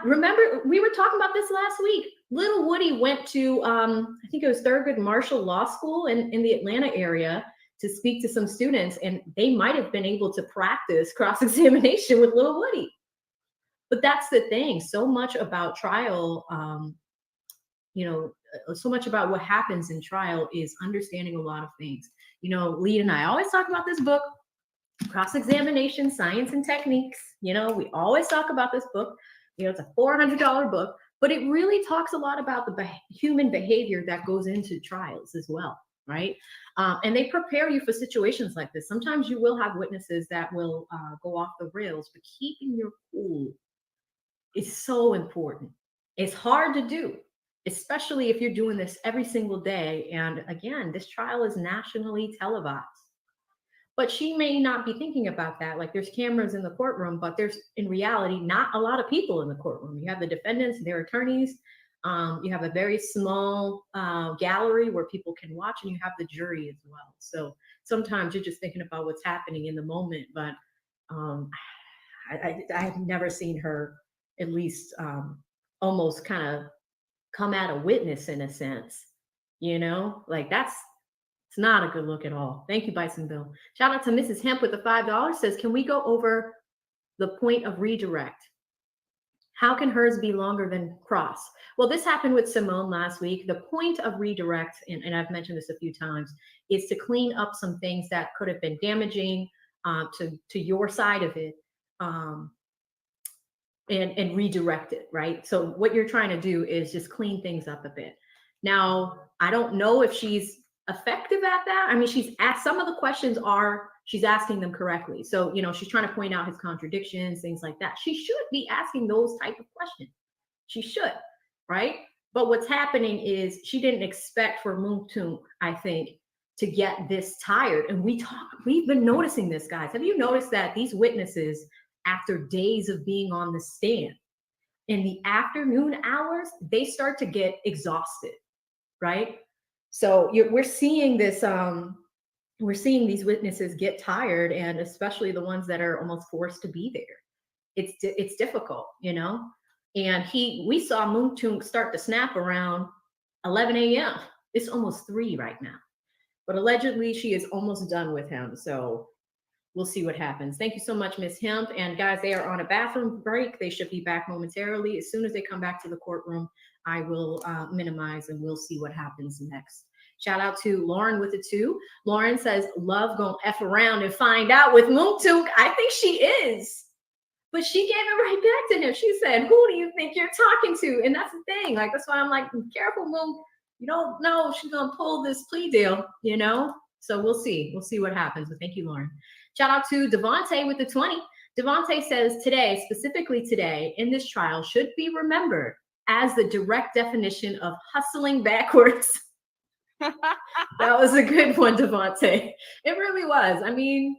Remember, we were talking about this last week. Little Woody went to, I think it was Thurgood Marshall Law School in the Atlanta area to speak to some students, and they might have been able to practice cross-examination with Little Woody. But that's the thing. So much about trial, so much about what happens in trial is understanding a lot of things. Lee and I always talk about this book, Cross-Examination, Science and Techniques. We always talk about this book. It's a $400 book, but it really talks a lot about the human behavior that goes into trials as well, right? And they prepare you for situations like this. Sometimes you will have witnesses that will go off the rails, but keeping your cool is so important. It's hard to do, especially if you're doing this every single day. And again, this trial is nationally televised. But she may not be thinking about that. Like there's cameras in the courtroom, but there's in reality not a lot of people in the courtroom. You have the defendants, their attorneys. You have a very small gallery where people can watch, and you have the jury as well. So sometimes you're just thinking about what's happening in the moment. But I've never seen her at least almost kind of come at a witness in a sense, it's not a good look at all. Thank you, Bison Bill. Shout out to Mrs. Hemp with the $5. Says, can we go over the point of redirect? How can hers be longer than cross? Well, this happened with Simone last week. The point of redirect, and I've mentioned this a few times, is to clean up some things that could have been damaging to your side of it and redirect it, right? So what you're trying to do is just clean things up a bit. Now, I don't know if she's effective at that. I mean, she's asked some of the questions she's asking them correctly. So, she's trying to point out his contradictions, things like that. She should be asking those type of questions. She should, right? But what's happening is she didn't expect for Mounk Tounk, I think, to get this tired. And we've been noticing this, guys. Have you noticed that these witnesses, after days of being on the stand, in the afternoon hours, they start to get exhausted, right? So we're seeing this, we're seeing these witnesses get tired, and especially the ones that are almost forced to be there. It's difficult, and we saw Mounk Tounk start to snap around 11 a.m. It's almost 3 right now, but allegedly she is almost done with him. So we'll see what happens. Thank you so much, Ms. Hemp. And guys, they are on a bathroom break. They should be back momentarily. As soon as they come back to the courtroom, I will minimize and we'll see what happens next. Shout out to Lauren with the 2. Lauren says, Love gonna F around and find out with Mounk Tounk. I think she is. But she gave it right back to him. She said, who do you think you're talking to? And that's the thing. Like, that's why I'm like, careful, Mounk. you don't know if she's gonna pull this plea deal, you know? So we'll see. We'll see what happens. But thank you, Lauren. Shout out to Devontae with the 20. Devontae says today, specifically today, in this trial should be remembered as the direct definition of hustling backwards. That was a good one, Devontae. It really was. I mean,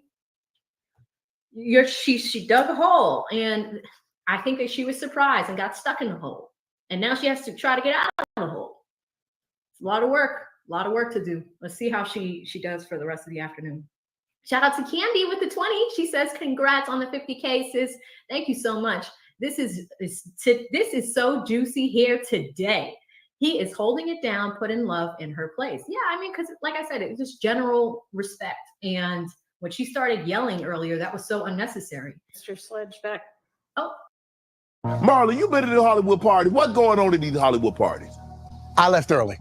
she dug a hole, and I think that she was surprised and got stuck in the hole. And now she has to try to get out of the hole. It's a lot of work to do. Let's see how she does for the rest of the afternoon. Shout out to Candy with the 20. She says, congrats on the 50K, sis. Thank you so much. This is so juicy here today. He is holding it down, putting love in her place. Yeah, I mean, because like I said, it was just general respect. And when she started yelling earlier, that was so unnecessary. Mr. Sledge back. Oh. Marlon, you been to the Hollywood party. What's going on at these Hollywood parties? I left early.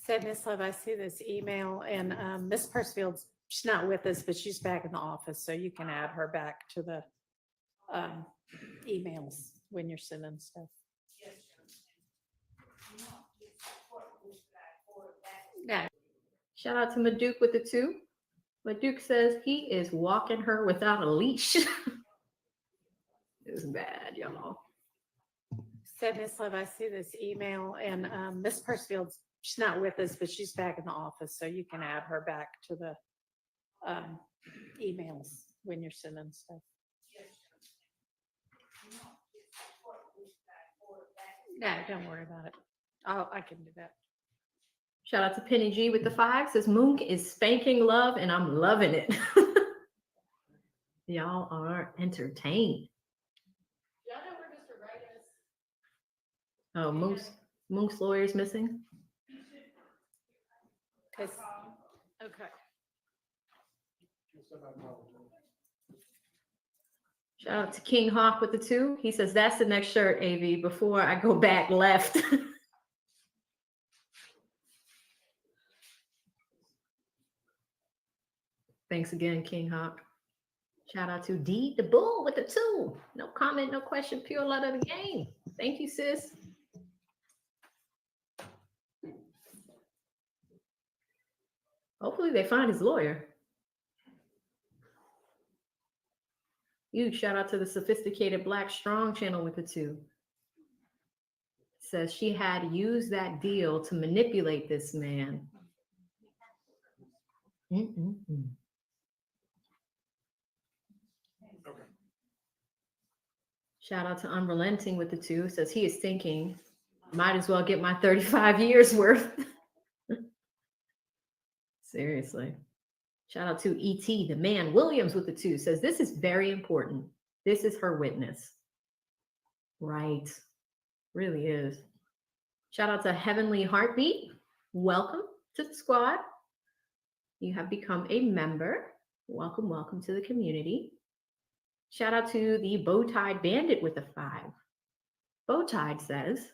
Said Miss Love, I see this email, and Miss Persfield's, she's not with us, but she's back in the office, so you can add her back to the emails when you're sending stuff. Yeah. Shout out to Maduke with the 2. Maduke says he is walking her without a leash. It's bad, y'all. Said Miss Love, I see this email, and Miss Persfield's, she's not with us, but she's back in the office, so you can add her back to the emails when you're sending stuff. No, don't worry about it. I can do that. Shout out to Penny G with the 5. Says Mounk is spanking love, and I'm loving it. Y'all are entertained. Y'all know where Mr. Wright is? Oh, Monk's lawyer is missing. Okay. Shout out to King Hawk with the 2. He says, that's the next shirt, AV, before I go back left. Thanks again, King Hawk. Shout out to D the Bull with the 2. No comment, no question, pure love of the game. Thank you, sis. Hopefully they find his lawyer. Huge shout out to the Sophisticated Black Strong channel with the 2. Says she had used that deal to manipulate this man. Shout out to Unrelenting with the 2. Says he is thinking, might as well get my 35 years worth. Seriously. Shout out to E.T. the man Williams with the 2. Says this is very important. This is her witness. Right. Really is. Shout out to Heavenly Heartbeat. Welcome to the squad. You have become a member. Welcome, welcome to the community. Shout out to the Bowtied Bandit with a 5. Bowtied says,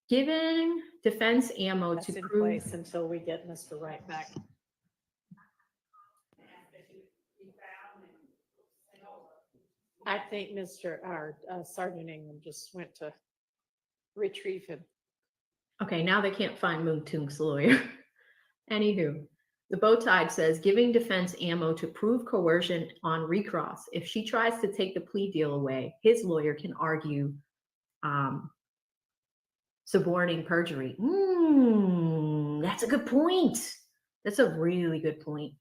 giving defense ammo That's to in prove place until we get Mr. Wright back. I think our Sergeant Ingram just went to retrieve him. Okay, now they can't find Mounk Tounk's lawyer. Anywho, the Bowtied says, giving defense ammo to prove coercion on recross. If she tries to take the plea deal away, his lawyer can argue suborning perjury. That's a good point. That's a really good point.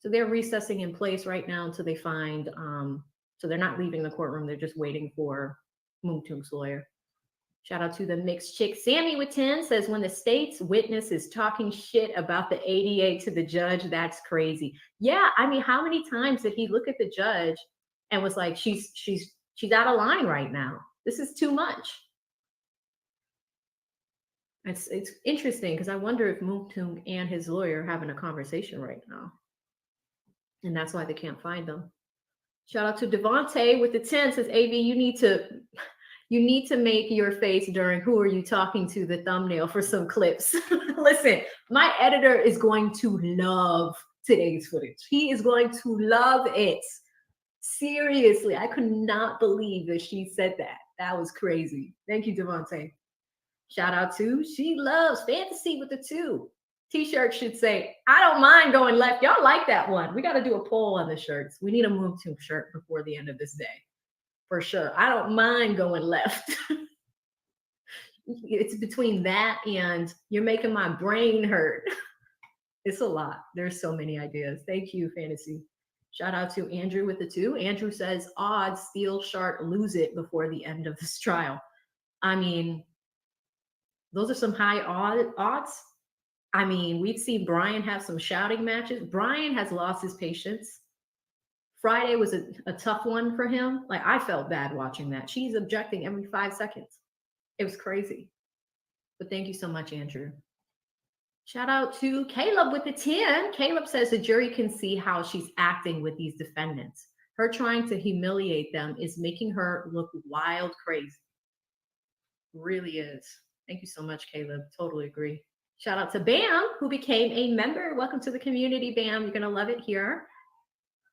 So they're recessing in place right now until they find, so they're not leaving the courtroom. They're just waiting for Mounk Tounk's lawyer. Shout out to the mixed chick. Sammy with 10 says, when the state's witness is talking shit about the ADA to the judge, that's crazy. Yeah, I mean, how many times did he look at the judge and was like, she's out of line right now. This is too much. It's interesting because I wonder if Mounk Tounk and his lawyer are having a conversation right now. And that's why they can't find them. Shout out to Devontae with the 10 says, AV, you need to make your face during who are you talking to the thumbnail for some clips. Listen, my editor is going to love today's footage. He is going to love it. Seriously, I could not believe that she said that. That was crazy. Thank you, Devontae. Shout out to She Loves Fantasy with the 2. T-shirt should say, I don't mind going left. Y'all like that one. We got to do a poll on the shirts. We need a Mounk Tounk shirt before the end of this day. For sure. I don't mind going left. It's between that and you're making my brain hurt. It's a lot. There's so many ideas. Thank you, Fantasy. Shout out to Andrew with the 2. Andrew says, odds, Steel Shark lose it before the end of this trial. I mean, those are some high odds. I mean, we've seen Brian have some shouting matches. Brian has lost his patience. Friday was a tough one for him. Like, I felt bad watching that. She's objecting every 5 seconds. It was crazy. But thank you so much, Andrew. Shout out to Caleb with the 10. Caleb says the jury can see how she's acting with these defendants. Her trying to humiliate them is making her look wild crazy. Really is. Thank you so much, Caleb. Totally agree. Shout out to Bam, who became a member. Welcome to the community, Bam. You're going to love it here.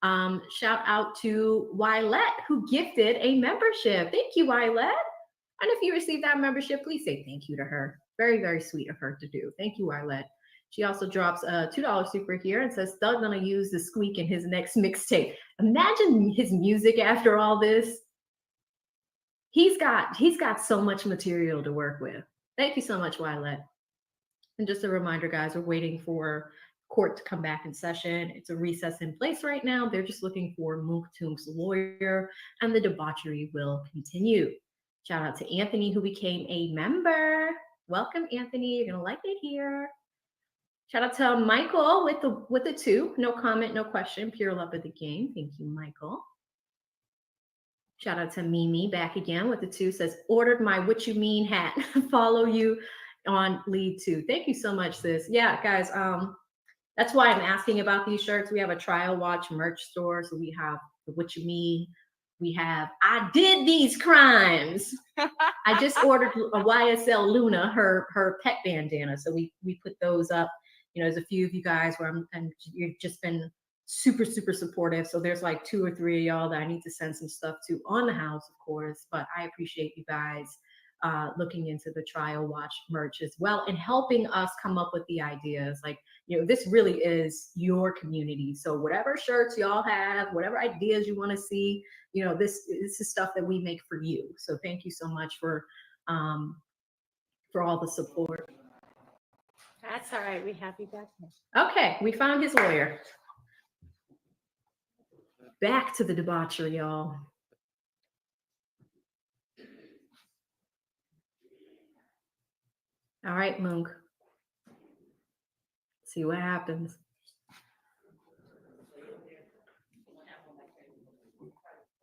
Shout out to Wylet, who gifted a membership. Thank you, Wylet. And if you received that membership, please say thank you to her. Very, very sweet of her to do. Thank you, Wylet. She also drops a $2 super here and says, Thug gonna use the squeak in his next mixtape. Imagine his music after all this. He's got so much material to work with. Thank you so much, Wylet. And just a reminder, guys, we're waiting for court to come back in session. It's a recess in place right now. They're just looking for Mounk Tounk's lawyer, and the debauchery will continue. Shout out to Anthony, who became a member. Welcome, Anthony. You're gonna like it here. Shout out to Michael with the 2. No comment, no question. Pure love of the game. Thank you, Michael. Shout out to Mimi back again with the 2. Says, ordered my what you mean hat. Follow you on lead 2. Thank you so much, sis. Yeah, guys. That's why I'm asking about these shirts. We have a trial watch merch store. So we have the what you mean. We have I did these crimes. I just ordered a YSL Luna, her pet bandana. So we put those up. You know, there's a few of you guys where you've just been super, super supportive. So there's like 2 or 3 of y'all that I need to send some stuff to on the house, of course. But I appreciate you guys looking into the trial watch merch as well and helping us come up with the ideas. Like, you know, this really is your community. So whatever shirts y'all have, whatever ideas you want to see, you know, this is stuff that we make for you. So thank you so much for all the support. That's all right. We have you back here. Okay, we found his lawyer. Back to the debauchery, y'all. All right, Mounk. See what happens.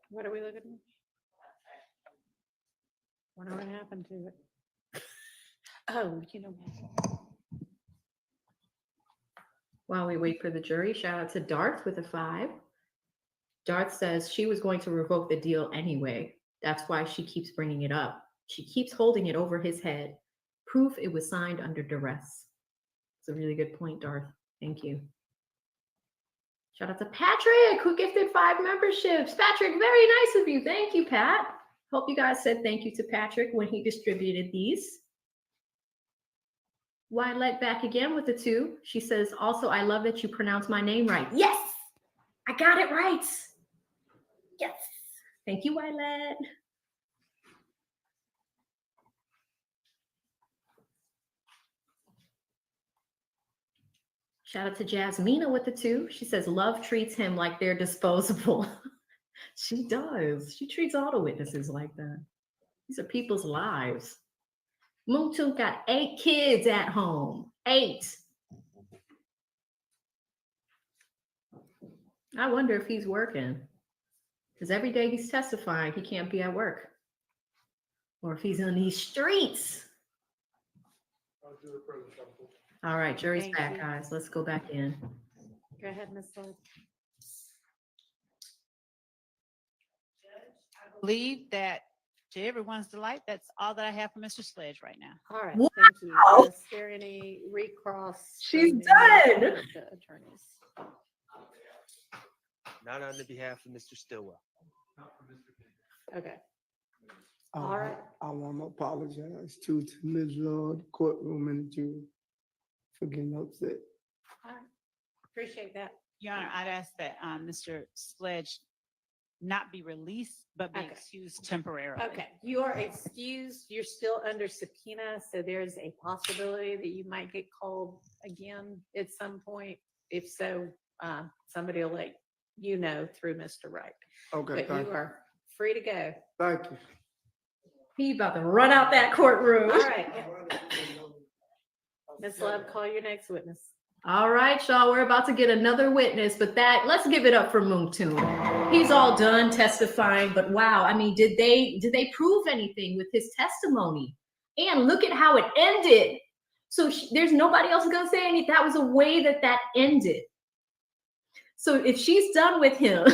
What are we looking at? Wonder what happened to it. Oh, you know. While we wait for the jury, shout out to Darth with a 5. Darth says she was going to revoke the deal anyway. That's why she keeps bringing it up. She keeps holding it over his head. Proof it was signed under duress. It's a really good point, Darth. Thank you. Shout out to Patrick, who gifted 5 memberships. Patrick, very nice of you. Thank you, Pat. Hope you guys said thank you to Patrick when he distributed these. Wylet back again with the 2. She says, also, I love that you pronounce my name right. Yes, I got it right. Yes. Thank you, Wylet. Shout out to Jasmina with the 2. She says, love treats him like they're disposable. She does. She treats all the witnesses like that. These are people's lives. Mounk Tounk got 8 kids at home. 8. I wonder if he's working. Because every day he's testifying, he can't be at work. Or if he's on these streets. All right, jury's Thank back, you. guys. Let's go back in. Go ahead, Ms. Lloyd. Believe that to everyone's delight, that's all that I have for Mr. Sledge right now. All right, Wow. thank you. Is there any recross? She's from any done. of the attorneys? Not on the behalf of Mr. Stillwell. Okay, all right. I want to apologize to Ms. Lord, the courtroom, and the jury for getting upset. All right. Appreciate that. Your Honor, I'd ask that Mr. Sledge not be released, but be Okay. excused temporarily. Okay, you are excused. You're still under subpoena, so there's a possibility that you might get called again at some point. If so, somebody will let you know through Mr. Wright. Okay, But thank you you. are free to go. Thank you. He about to run out that courtroom. All right. Ms. Love, call your next witness. All right, y'all, we're about to get another witness, but let's give it up for Mounk Tounk. He's all done testifying, but wow, I mean, did they prove anything with his testimony? And look at how it ended. So there's nobody else going to say anything. That was a way that ended. So if she's done with him,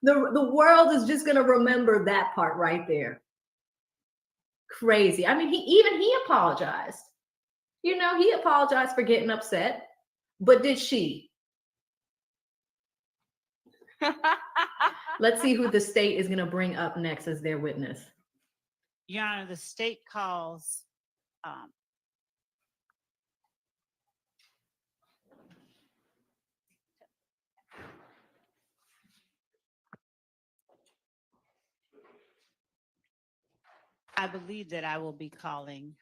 the world is just going to remember that part right there. Crazy. I mean, he apologized. You know, he apologized for getting upset, but did she? Let's see who the state is going to bring up next as their witness. Your Honor, the state calls I believe that I will be calling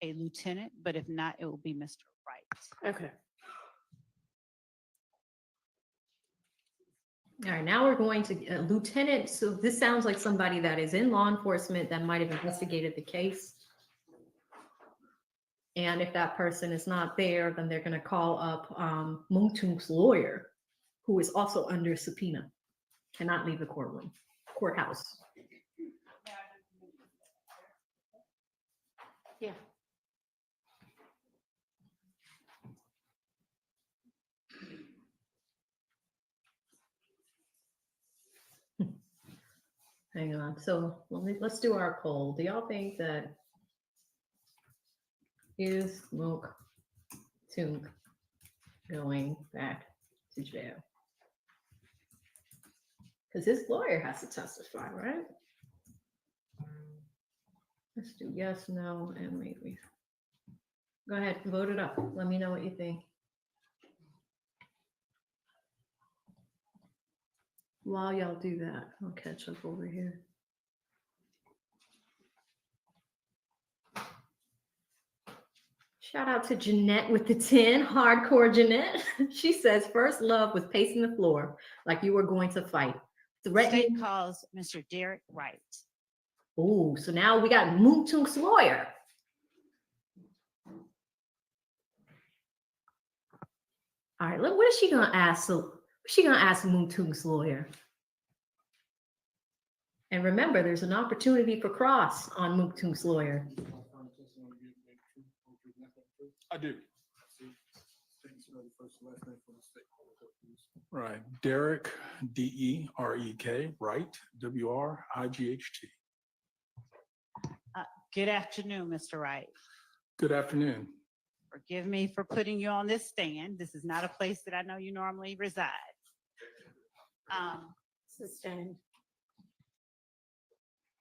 a lieutenant, but if not, it will be Mr. Wright. Okay. All right, now we're going to lieutenant. So this sounds like somebody that is in law enforcement that might have investigated the case. And if that person is not there, then they're going to call up Mounk Tounk's lawyer, who is also under subpoena, cannot leave the courthouse. Yeah. Hang on. So let's do our poll. Do y'all think that is Mounk Tounk going back to jail? Because his lawyer has to testify, right? Let's do yes, no, and maybe. Go ahead, vote it up. Let me know what you think. While y'all do that, I'll catch up over here. Shout out to Jeanette with the 10, hardcore Jeanette. She says, first love was pacing the floor like you were going to fight. State calls Mr. Derek Wright. Oh, so now we got Mounk Tounk's lawyer. All right, what is she gonna ask? So she's gonna ask Mounk Tounk's lawyer. And remember, there's an opportunity for cross on Mounk Tounk's lawyer. I do. Right, Derek, D-E-R-E-K, Wright, W-R-I-G-H-T. Good afternoon, Mr. Wright. Good afternoon. Forgive me for putting you on this stand. This is not a place that I know you normally reside. Sustained.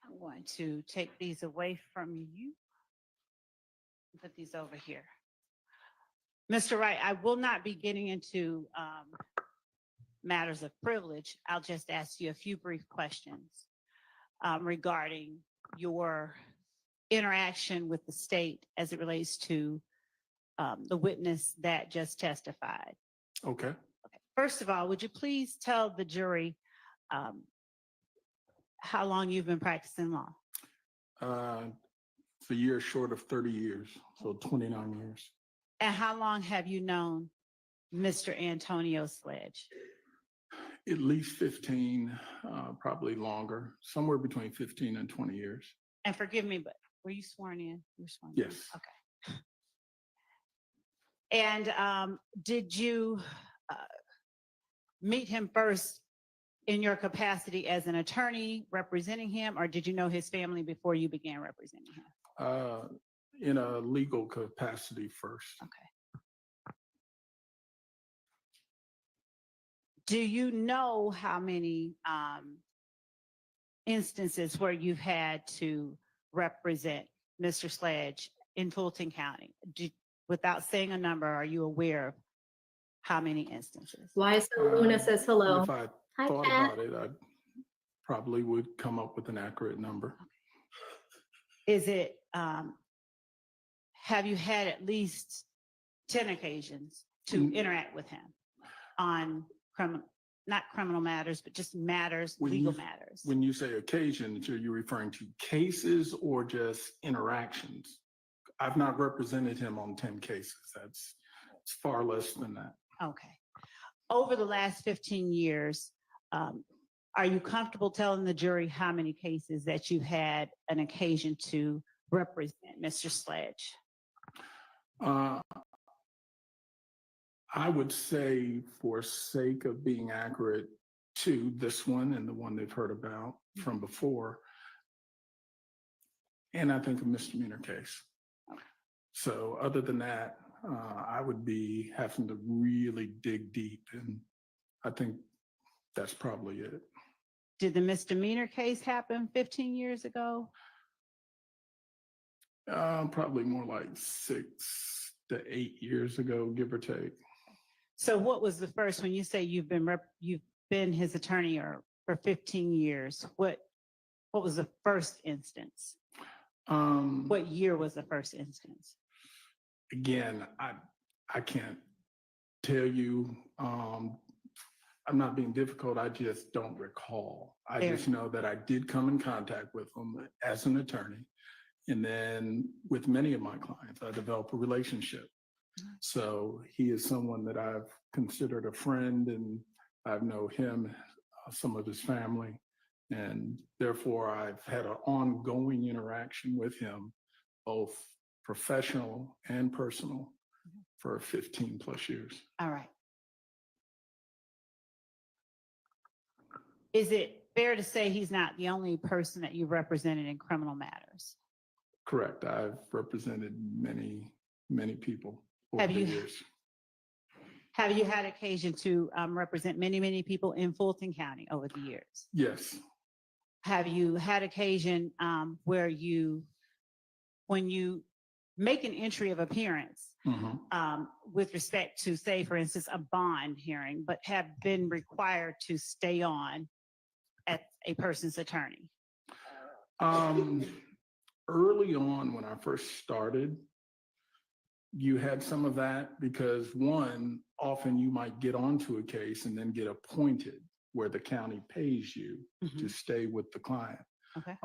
I'm going to take these away from you. Put these over here. Mr. Wright, I will not be getting into matters of privilege. I'll just ask you a few brief questions regarding your interaction with the state as it relates to the witness that just testified. Okay. First of all, would you please tell the jury how long you've been practicing law? It's a year short of 30 years, so 29 years. And how long have you known Mr. Antonio Sledge? At least 15, probably longer, somewhere between 15 and 20 years. And forgive me, but were you sworn in? You were sworn in? Yes. Okay. And did you meet him first in your capacity as an attorney representing him, or did you know his family before you began representing him? In a legal capacity first. Okay. Do you know how many instances where you've had to represent Mr. Sledge in Fulton County? Without saying a number, are you aware of how many instances? Liza Luna says hello. If I Hi, thought Kat. about it, I probably would come up with an accurate number. Is it, have you had at least 10 occasions to interact with him on not criminal matters, but just matters, legal matters? When you say occasions, are you referring to cases or just interactions? I've not represented him on 10 cases. It's far less than that. Okay. Over the last 15 years, are you comfortable telling the jury how many cases that you've had an occasion to represent Mr. Sledge? I would say, for sake of being accurate to this one and the one they've heard about from before, and I think a misdemeanor case. Okay. So other than that, I would be having to really dig deep, and I think that's probably it. Did the misdemeanor case happen 15 years ago? Probably more like 6 to 8 years ago, give or take. So what was the first, when you say you've been his attorney for 15 years, what was the first instance? What year was the first instance? Again, I can't tell you. I'm not being difficult. I just don't recall. I just know that I did come in contact with him as an attorney. And then with many of my clients, I developed a relationship. So he is someone that I've considered a friend, and I know him, some of his family, and therefore I've had an ongoing interaction with him, both professional and personal, for 15 plus years. All right. Is it fair to say he's not the only person that you've represented in criminal matters? Correct. I've represented many, many people over Have the you- years. Have you had occasion to represent many, many people in Fulton County over the years? Yes. Have you had occasion where when you make an entry of appearance with respect to, say, for instance, a bond hearing, but have been required to stay on at a person's attorney? Early on, when I first started, you had some of that because, one, often you might get onto a case and then get appointed where the county pays you to stay with the client. Okay.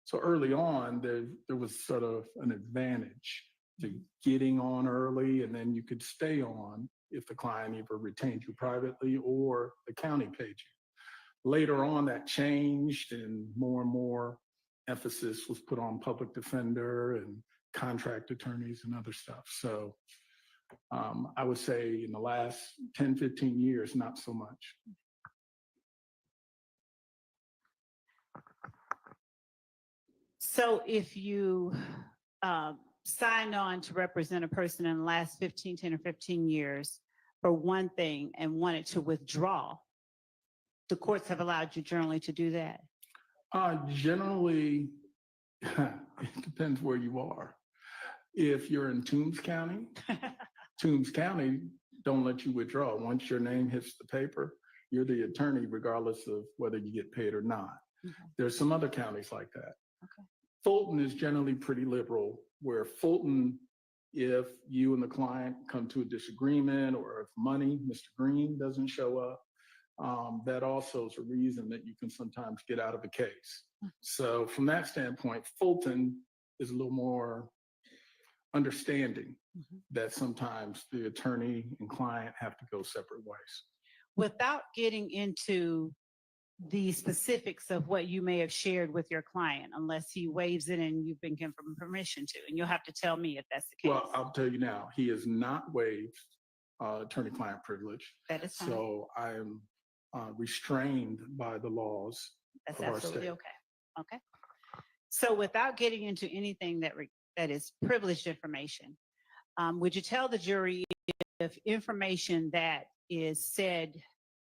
So early on, there was sort of an advantage to getting on early, and then you could stay on if the client either retained you privately or the county paid you. Later on, that changed, and more emphasis was put on public defender and contract attorneys and other stuff. So I would say in the last 10, 15 years, not so much. So if you signed on to represent a person in the last 10 or 15 years for one thing and wanted to withdraw, the courts have allowed you generally to do that? Generally, it depends where you are. If you're in Toombs County, Toombs County don't let you withdraw. Once your name hits the paper, you're the attorney regardless of whether you get paid or not. There's some other counties like that. Okay. Fulton is generally pretty liberal, where Fulton, if you and the client come to a disagreement or if money, Mr. Green doesn't show up, that also is a reason that you can sometimes get out of a case. So from that standpoint, Fulton is a little more understanding that sometimes the attorney and client have to go separate ways. Without getting into the specifics of what you may have shared with your client, unless he waives it and you've been given permission to, and you'll have to tell me if that's the case. Well, I'll tell you now, he has not waived attorney-client privilege. That is fine. So I am restrained by the laws That's of our absolutely state. okay. Okay. So without getting into anything that is privileged information, would you tell the jury if information that is said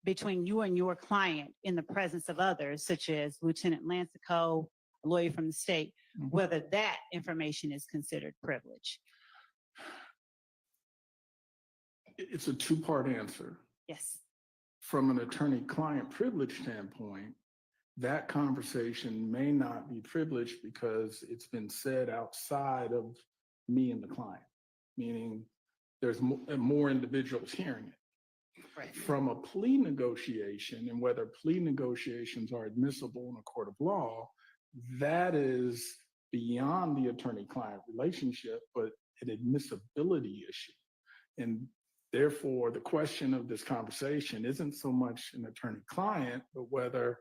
between you and your client in the presence of others, such as Lieutenant Lancico, a lawyer from the state, whether that information is considered privilege? It's a two-part answer. Yes. From an attorney-client privilege standpoint, that conversation may not be privileged because it's been said outside of me and the client, meaning there's more individuals hearing it. Right. From a plea negotiation and whether plea negotiations are admissible in a court of law, that is beyond the attorney-client relationship, but an admissibility issue. And therefore, the question of this conversation isn't so much an attorney-client, but whether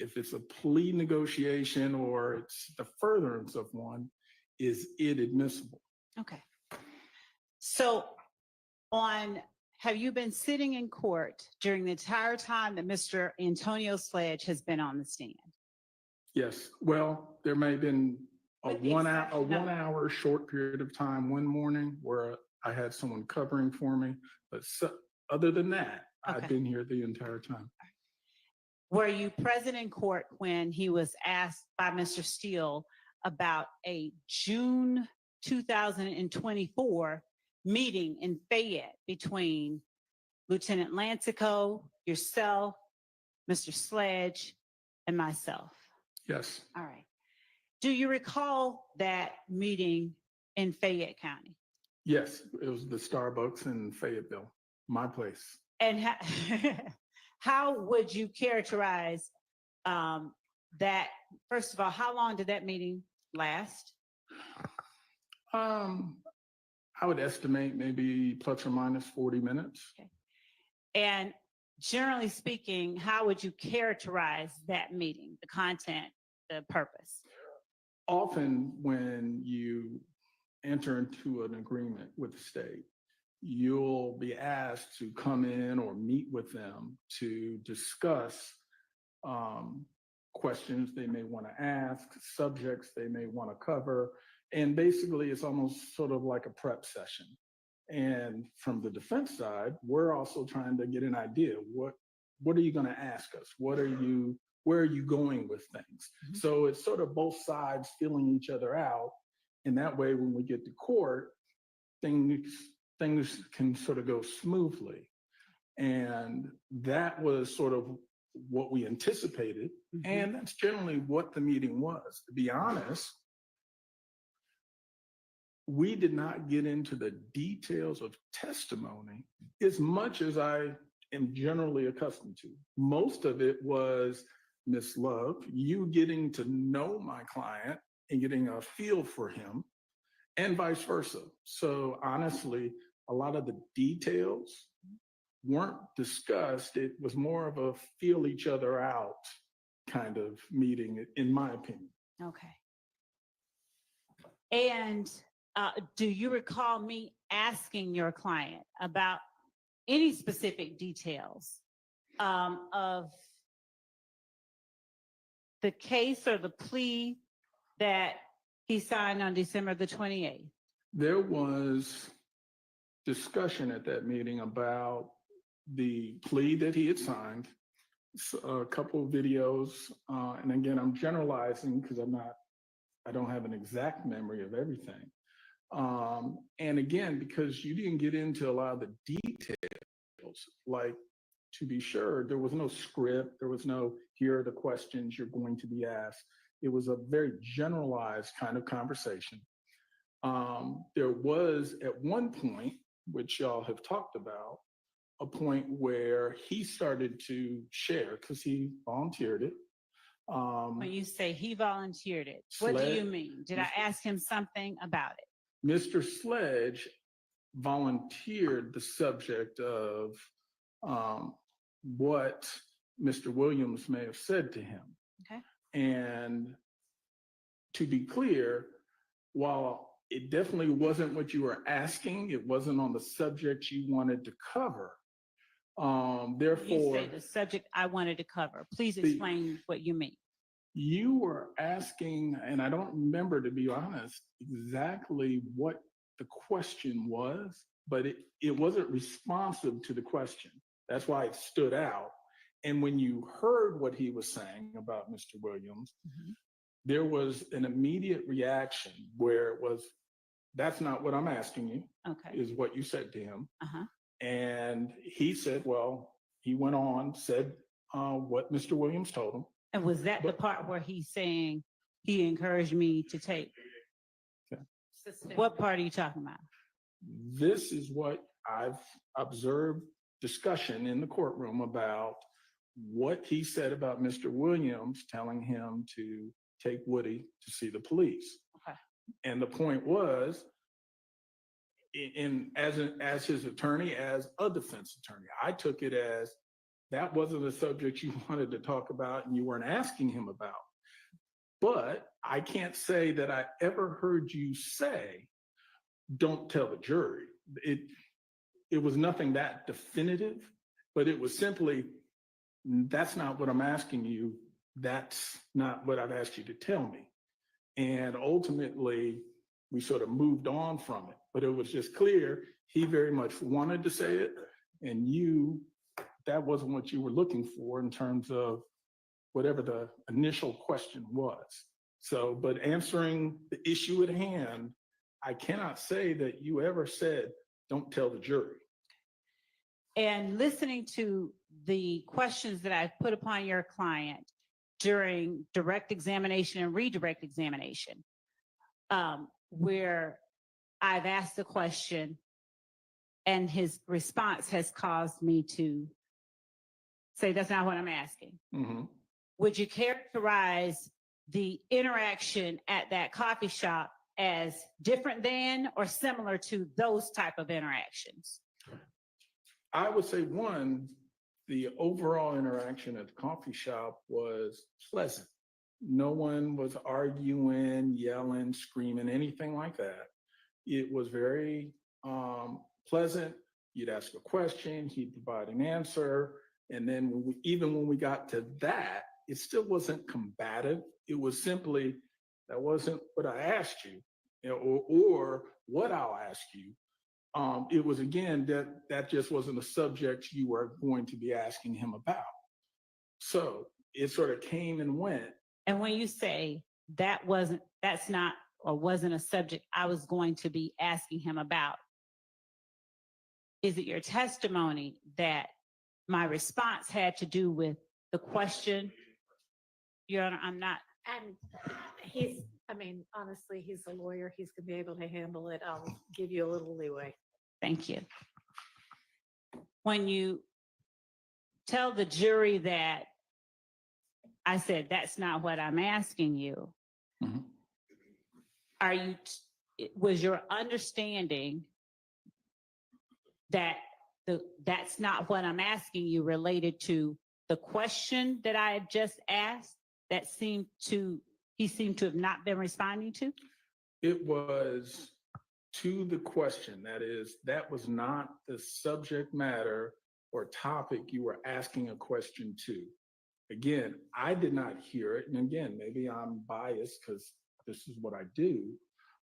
if it's a plea negotiation or it's the furtherance of one, is it admissible? Okay. So have you been sitting in court during the entire time that Mr. Antonio Sledge has been on the stand? Yes. Well, there may have been a one hour short period of time one morning where I had someone covering for me, but other than that, Okay. I've been here the entire time. Were you present in court when he was asked by Mr. Steele about a June 2024 meeting in Fayette between Lieutenant Lancico, yourself, Mr. Sledge, and myself? Yes. All right. Do you recall that meeting in Fayette County? Yes, it was the Starbucks in Fayetteville, my place. And how would you characterize that? First of all, how long did that meeting last? I would estimate maybe plus or minus 40 minutes. Okay. And generally speaking, how would you characterize that meeting, the content, the purpose? Often when you enter into an agreement with the state, you'll be asked to come in or meet with them to discuss questions they may want to ask, subjects they may want to cover. And basically, it's almost sort of like a prep session. And from the defense side, we're also trying to get an idea. What are you going to ask us? Where are you going with things? Mm-hmm. So it's sort of both sides feeling each other out. And that way, when we get to court, things can sort of go smoothly. And that was sort of what we anticipated. Mm-hmm. And that's generally what the meeting was. To be honest, we did not get into the details of testimony as much as I am generally accustomed to. Most of it was, Ms. Love, you getting to know my client and getting a feel for him, and vice versa. So honestly, a lot of the details weren't discussed. It was more of a feel each other out kind of meeting, in my opinion. Okay. And do you recall me asking your client about any specific details of the case or the plea that he signed on December the 28th? There was discussion at that meeting about the plea that he had signed, a couple of videos, and again, I'm generalizing because I don't have an exact memory of everything. And again, because you didn't get into a lot of the details, like, to be sure, there was no script, there was no, here are the questions you're going to be asked. It was a very generalized kind of conversation. There was at one point, which y'all have talked about, a point where he started to share, because he volunteered it, When you say he volunteered it, what do you mean? Did I ask him something about it? Mr. Sledge volunteered the subject of what Mr. Williams may have said to him. Okay. And to be clear, while it definitely wasn't what you were asking, it wasn't on the subject you wanted to cover. Therefore, you say the subject I wanted to cover. Please explain what you mean. You were asking, and I don't remember, to be honest, exactly what the question was, but it wasn't responsive to the question. That's why it stood out. And when you heard what he was saying about Mr. Williams, there was an immediate reaction where it was, that's not what I'm asking you, is what you said to him. And he said, well, he went on, said what Mr. Williams told him. And was that the part where he's saying he encouraged me to take? What part are you talking about? This is what I've observed discussion in the courtroom about what he said about Mr. Williams telling him to take Woody to see the police. And the point was, as his attorney, as a defense attorney, I took it as that wasn't a subject you wanted to talk about and you weren't asking him about. But I can't say that I ever heard you say, don't tell the jury. It was nothing that definitive, but it was simply, that's not what I'm asking you. That's not what I've asked you to tell me. And ultimately, we sort of moved on from it. But it was just clear he very much wanted to say it, and that wasn't what you were looking for in terms of whatever the initial question was. So, but answering the issue at hand, I cannot say that you ever said, don't tell the jury. And listening to the questions that I put upon your client during direct examination and redirect examination, where I've asked the question and his response has caused me to say, that's not what I'm asking. Would you characterize the interaction at that coffee shop as different than or similar to those type of interactions? I would say, one, the overall interaction at the coffee shop was pleasant. No one was arguing, yelling, screaming, anything like that. It was very pleasant. You'd ask a question, he'd provide an answer. And then even when we got to that, it still wasn't combative. It was simply, that wasn't what I asked you, or what I'll ask you. It was, again, that just wasn't a subject you were going to be asking him about. So it sort of came and went. And when you say that's not or wasn't a subject I was going to be asking him about, is it your testimony that my response had to do with the question? Your Honor, I'm not. And honestly, he's a lawyer. He's gonna be able to handle it. I'll give you a little leeway. Thank you. When you tell the jury that I said, that's not what I'm asking you, was your understanding that that's not what I'm asking you related to the question that I had just asked that he seemed to have not been responding to? It was to the question. That is, that was not the subject matter or topic you were asking a question to. Again, I did not hear it. And again, maybe I'm biased because this is what I do,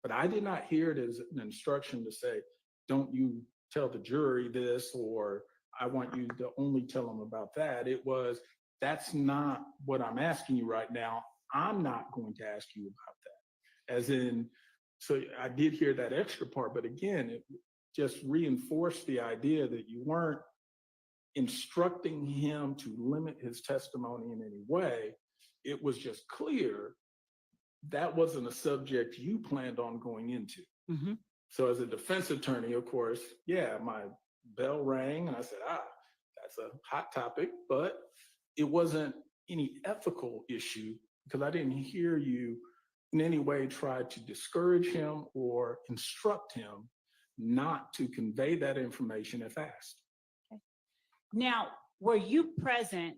but I did not hear it as an instruction to say, don't you tell the jury this, or I want you to only tell them about that. It was, that's not what I'm asking you right now. I'm not going to ask you about that. As in, so I did hear that extra part, but again, it just reinforced the idea that you weren't instructing him to limit his testimony in any way. It was just clear that wasn't a subject you planned on going into. So as a defense attorney, of course, yeah, my bell rang and I said, that's a hot topic, but it wasn't any ethical issue because I didn't hear you in any way try to discourage him or instruct him not to convey that information if asked. Okay. Now, were you present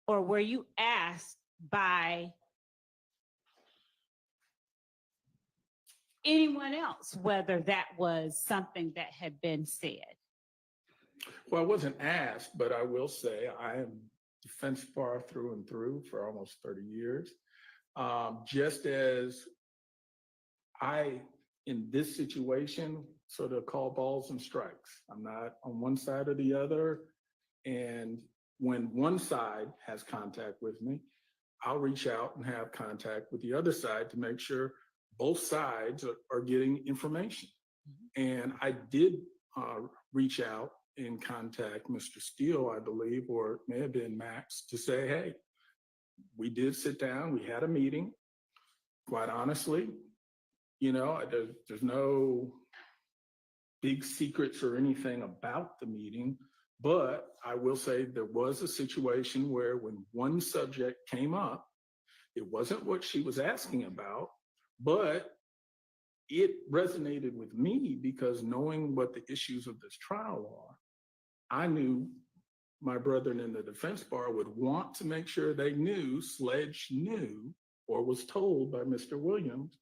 or were you asked by anyone else whether that was something that had been said? Well, I wasn't asked, but I will say I am defense bar through and through for almost 30 years. Just as I, in this situation, sort of call balls and strikes. I'm not on one side or the other. And when one side has contact with me, I'll reach out and have contact with the other side to make sure both sides are getting information. And I did reach out and contact Mr. Steele, I believe, or it may have been Max, to say, hey, we did sit down, we had a meeting. Quite honestly, you know, there's no big secrets or anything about the meeting, but I will say there was a situation where when one subject came up, it wasn't what she was asking about, but it resonated with me because knowing what the issues of this trial are, I knew my brethren in the defense bar would want to make sure they knew Sledge knew or was told by Mr. Williams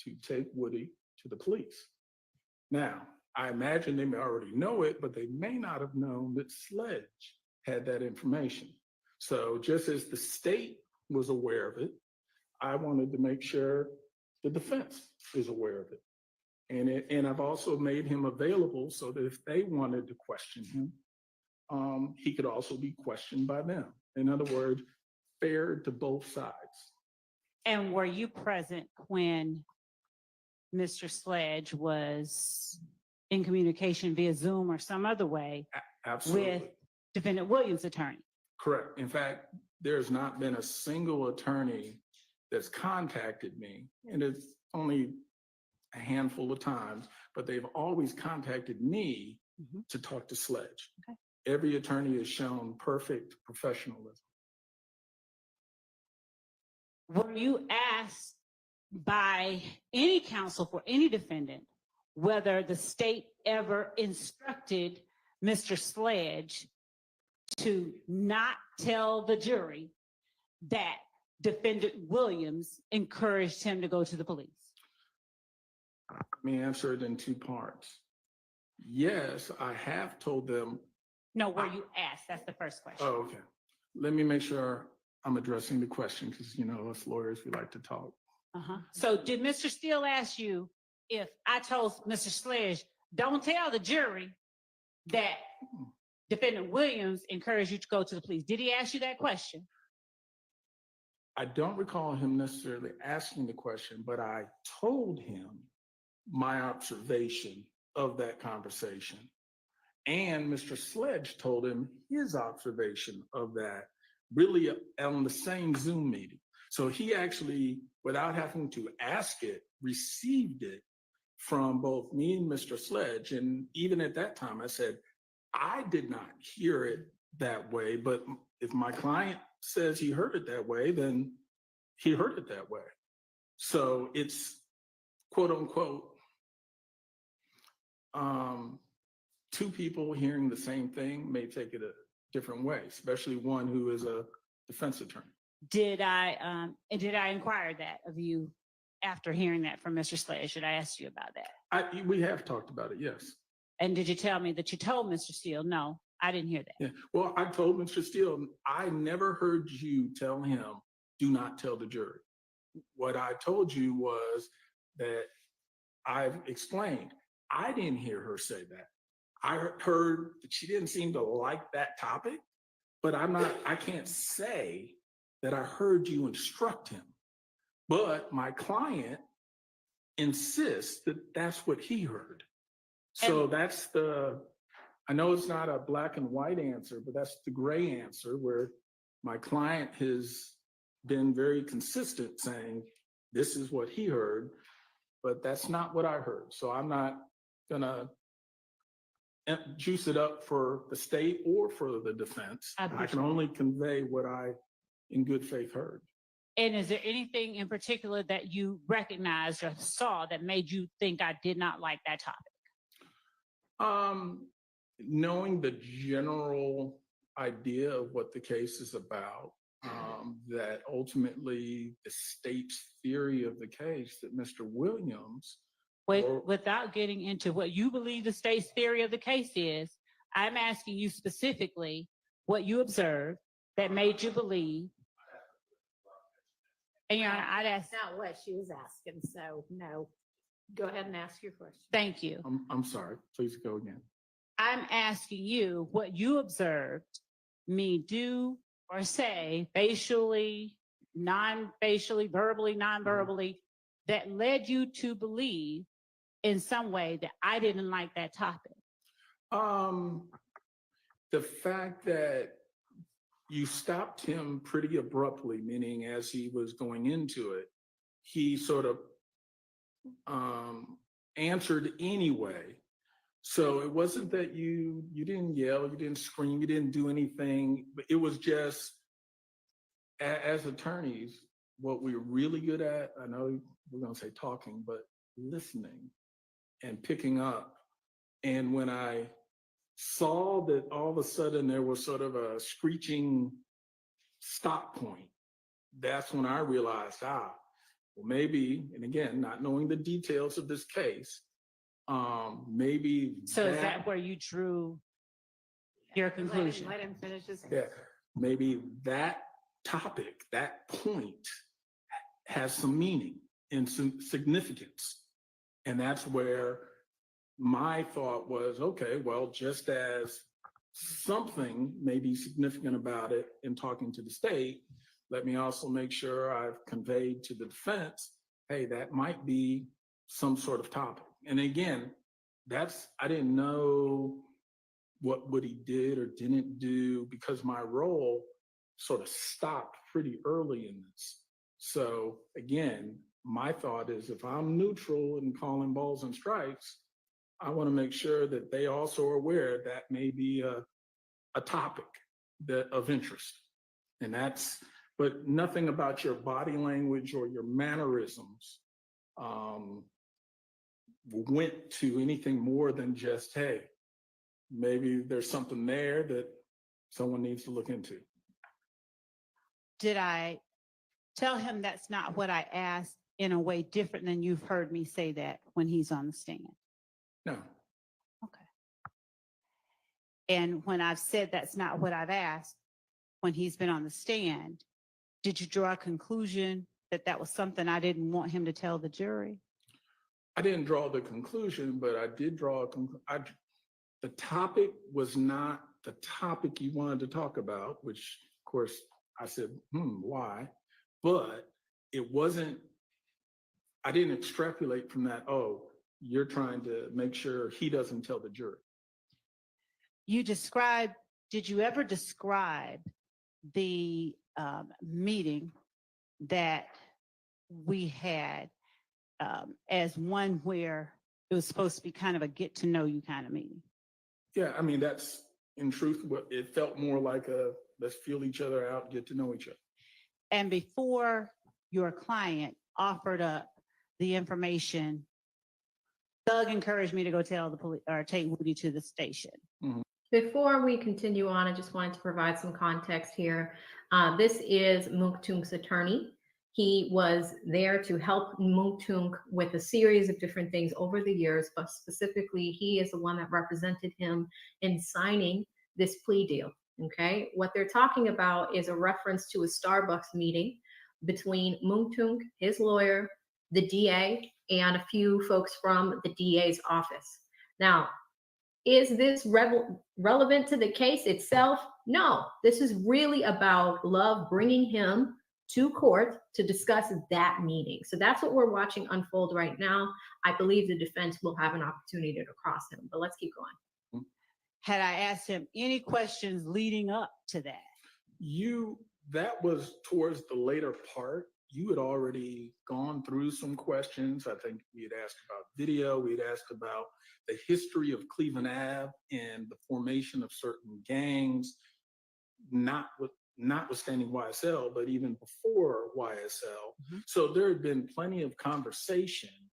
to take Woody to the police. Now, I imagine they may already know it, but they may not have known that Sledge had that information. So just as the state was aware of it, I wanted to make sure the defense is aware of it. And I've also made him available so that if they wanted to question him, he could also be questioned by them. In other words, fair to both sides. And were you present when Mr. Sledge was in communication via Zoom or some other way Absolutely. with Defendant Williams' attorney? Correct. In fact, there's not been a single attorney that's contacted me, and it's only a handful of times, but they've always contacted me to talk to Sledge. Okay. Every attorney has shown perfect professionalism. Were you asked by any counsel for any defendant whether the state ever instructed Mr. Sledge to not tell the jury that Defendant Williams encouraged him to go to the police? Let me answer it in two parts. Yes, I have told them. No, were you asked? That's the first question. Oh, okay. Let me make sure I'm addressing the question because, you know, us lawyers, we like to talk. So did Mr. Steele ask you if I told Mr. Sledge, don't tell the jury that Defendant Williams encouraged you to go to the police? Did he ask you that question? I don't recall him necessarily asking the question, but I told him my observation of that conversation. And Mr. Sledge told him his observation of that, really on the same Zoom meeting. So he actually, without having to ask it, received it from both me and Mr. Sledge. And even at that time, I said, I did not hear it that way, but if my client says he heard it that way, then he heard it that way. So it's quote unquote, two people hearing the same thing may take it a different way, especially one who is a defense attorney. Did I inquire that of you after hearing that from Mr. Sledge? Should I ask you about that? We have talked about it, yes. And did you tell me that you told Mr. Steele? No, I didn't hear that. Yeah. Well, I told Mr. Steele, I never heard you tell him, do not tell the jury. What I told you was that I've explained, I didn't hear her say that. I heard that she didn't seem to like that topic, but I can't say that I heard you instruct him. But my client insists that that's what he heard. So that's I know it's not a black and white answer, but that's the gray answer where my client has been very consistent saying, this is what he heard, but that's not what I heard. So I'm not gonna juice it up for the state or for the defense. I can only convey what I in good faith heard. And is there anything in particular that you recognized or saw that made you think I did not like that topic? Knowing the general idea of what the case is about, that ultimately the state's theory of the case that Mr. Williams. Without getting into what you believe the state's theory of the case is, I'm asking you specifically what you observed that made you believe. And Your Honor, I'd ask. Not what she was asking, so no. Go ahead and ask your question. Thank you. I'm sorry, please go again. I'm asking you what you observed me do or say facially, non-facially, verbally, non-verbally, that led you to believe in some way that I didn't like that topic. The fact that you stopped him pretty abruptly, meaning as he was going into it, he sort of answered anyway. So it wasn't that you didn't yell, you didn't scream, you didn't do anything, but it was just, as attorneys, what we're really good at, I know we're gonna say talking, but listening and picking up. And when I saw that all of a sudden there was sort of a screeching stop point, that's when I realized, well, maybe, and again, not knowing the details of this case, maybe. So is that where you drew your conclusion? Let him finish his. Yeah, maybe that topic, that point has some meaning and some significance. And that's where my thought was, okay, well, just as something may be significant about it in talking to the state, let me also make sure I've conveyed to the defense, hey, that might be some sort of topic. And again, I didn't know what he did or didn't do because my role sort of stopped pretty early in this. So again, my thought is if I'm neutral in calling balls and strikes, I want to make sure that they also are aware that may be a topic of interest. And but nothing about your body language or your mannerisms went to anything more than just, hey, maybe there's something there that someone needs to look into. Did I tell him that's not what I asked in a way different than you've heard me say that when he's on the stand? No. Okay. And when I've said that's not what I've asked, when he's been on the stand, did you draw a conclusion that that was something I didn't want him to tell the jury? I didn't draw the conclusion, but I did draw the topic was not the topic you wanted to talk about, which of course I said, why? But it wasn't, I didn't extrapolate from that, oh, you're trying to make sure he doesn't tell the jury. Did you ever describe the meeting that we had as one where it was supposed to be kind of a get to know you kind of meeting? Yeah, I mean, that's in truth what it felt more like a let's feel each other out, get to know each other. And before your client offered up the information, Doug encouraged me to go tell the police or take Woody to the station. Mm-hmm. Before we continue on, I just wanted to provide some context here. This is Mounk Tounk's attorney. He was there to help Mounk Tounk with a series of different things over the years, but specifically, he is the one that represented him in signing this plea deal. Okay, what they're talking about is a reference to a Starbucks meeting between Mounk Tounk, his lawyer, the DA, and a few folks from the DA's office. Now, is this relevant to the case itself? No, this is really about Love bringing him to court to discuss that meeting. So that's what we're watching unfold right now. I believe the defense will have an opportunity to cross him, but let's keep going. Had I asked him any questions leading up to that? That was towards the later part. You had already gone through some questions. I think we had asked about video. We had asked about the history of Cleveland Ave and the formation of certain gangs, not notwithstanding YSL, but even before YSL. Mhm. So there had been plenty of conversation,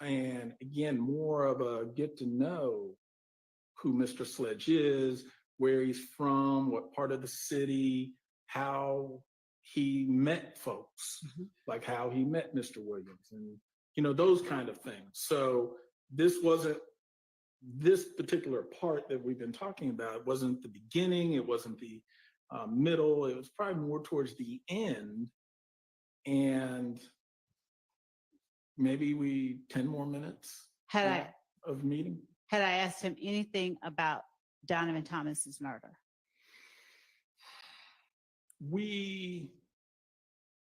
and again, more of a get to know who Mr. Sledge is, where he's from, what part of the city, how he met folks, like how he met Mr. Williams, and those kind of things. So this particular part that we've been talking about wasn't the beginning, it wasn't the middle, it was probably more towards the end. And maybe 10 more minutes of meeting. Had I asked him anything about Donovan Thomas's murder? We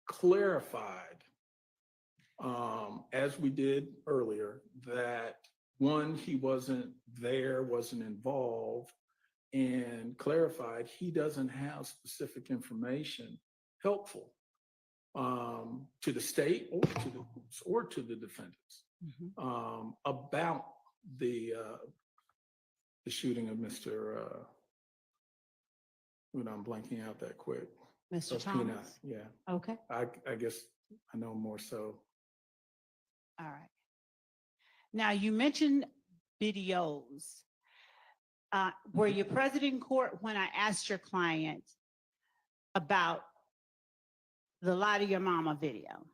clarified, as we did earlier, that one, he wasn't there, wasn't involved, and clarified he doesn't have specific information helpful to the state or to the defendants about the shooting of Mr. I'm blanking out that quick. Mr. Peanut, Thomas? yeah. Okay. I guess I know more so. All right. Now, you mentioned videos. Were you present in court when I asked your client about the Lie to Your Mama video?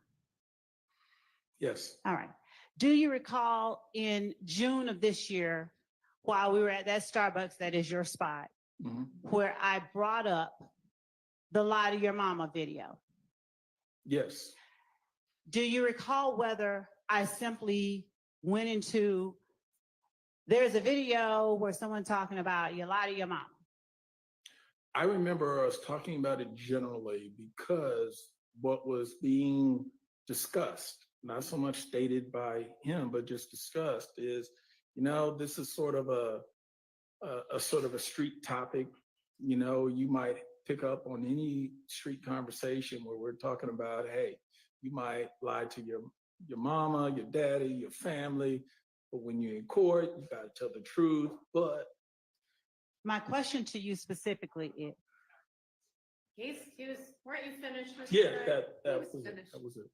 Yes. All right. Do you recall in June of this year, while we were at that Starbucks, that is your spot, where I brought up the Lie to Your Mama video? Yes. Do you recall whether I simply went into, there's a video where someone talking about you lie to your mama? I remember us talking about it generally because what was being discussed, not so much stated by him, but just discussed is, this is sort of a street topic. You might pick up on any street conversation where we're talking about, hey, you might lie to your mama, your daddy, your family, but when you're in court, you got to tell the truth. But my question to you specifically is, weren't you finished? Mr. yeah, Gray? that was it.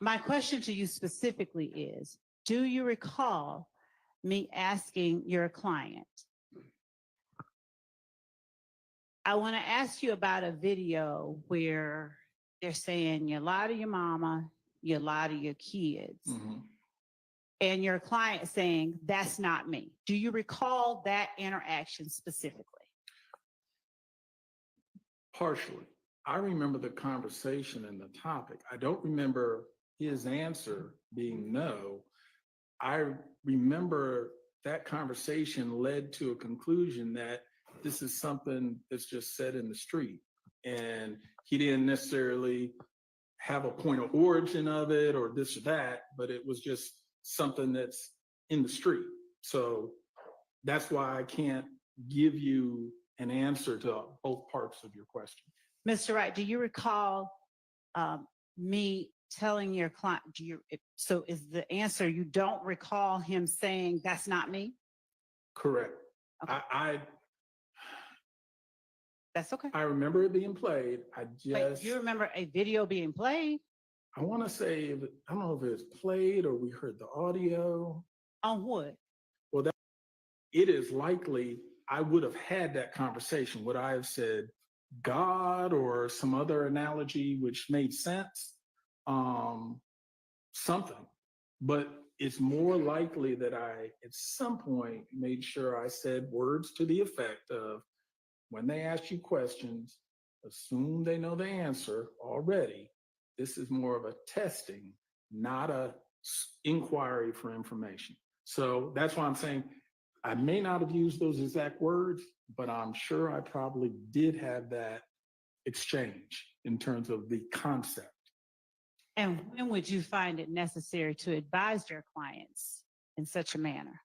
My question to you specifically is, do you recall me asking your client? I want to ask you about a video where they're saying you lie to your mama, you lie to your kids, and your client saying, that's not me. Do you recall that interaction specifically? Partially. I remember the conversation and the topic. I don't remember his answer being no. I remember that conversation led to a conclusion that this is something that's just said in the street. And he didn't necessarily have a point of origin of it or this or that, but it was just something that's in the street. So that's why I can't give you an answer to both parts of your question. Mr. Wright, do you recall me telling your client, so is the answer you don't recall him saying that's not me? Correct. Okay. That's okay. I remember it being played. Wait, you remember a video being played? I want to say, I don't know if it was played or we heard the audio. On what? Well, it is likely I would have had that conversation. Would I have said God or some other analogy which made sense? Something. But it's more likely that I, at some point, made sure I said words to the effect of, when they ask you questions, assume they know the answer already. This is more of a testing, not a inquiry for information. So that's why I'm saying I may not have used those exact words, but I'm sure I probably did have that exchange in terms of the concept. And when would you find it necessary to advise your clients in such a manner?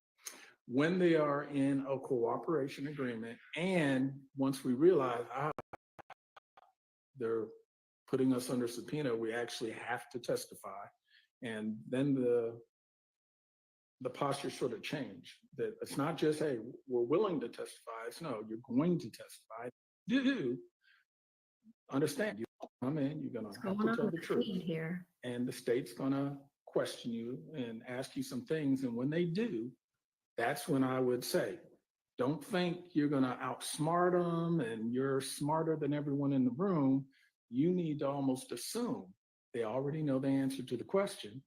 When they are in a cooperation agreement, and once we realize they're putting us under subpoena, we actually have to testify. And then the posture sort of changed. That it's not just, hey, we're willing to testify. It's no, you're going to testify. do, understand, you come in, you're gonna have to tell the truth. Here. And the state's gonna question you and ask you some things. And when they do, that's when I would say, don't think you're gonna outsmart them and you're smarter than everyone in the room. You need to almost assume they already know the answer to the question.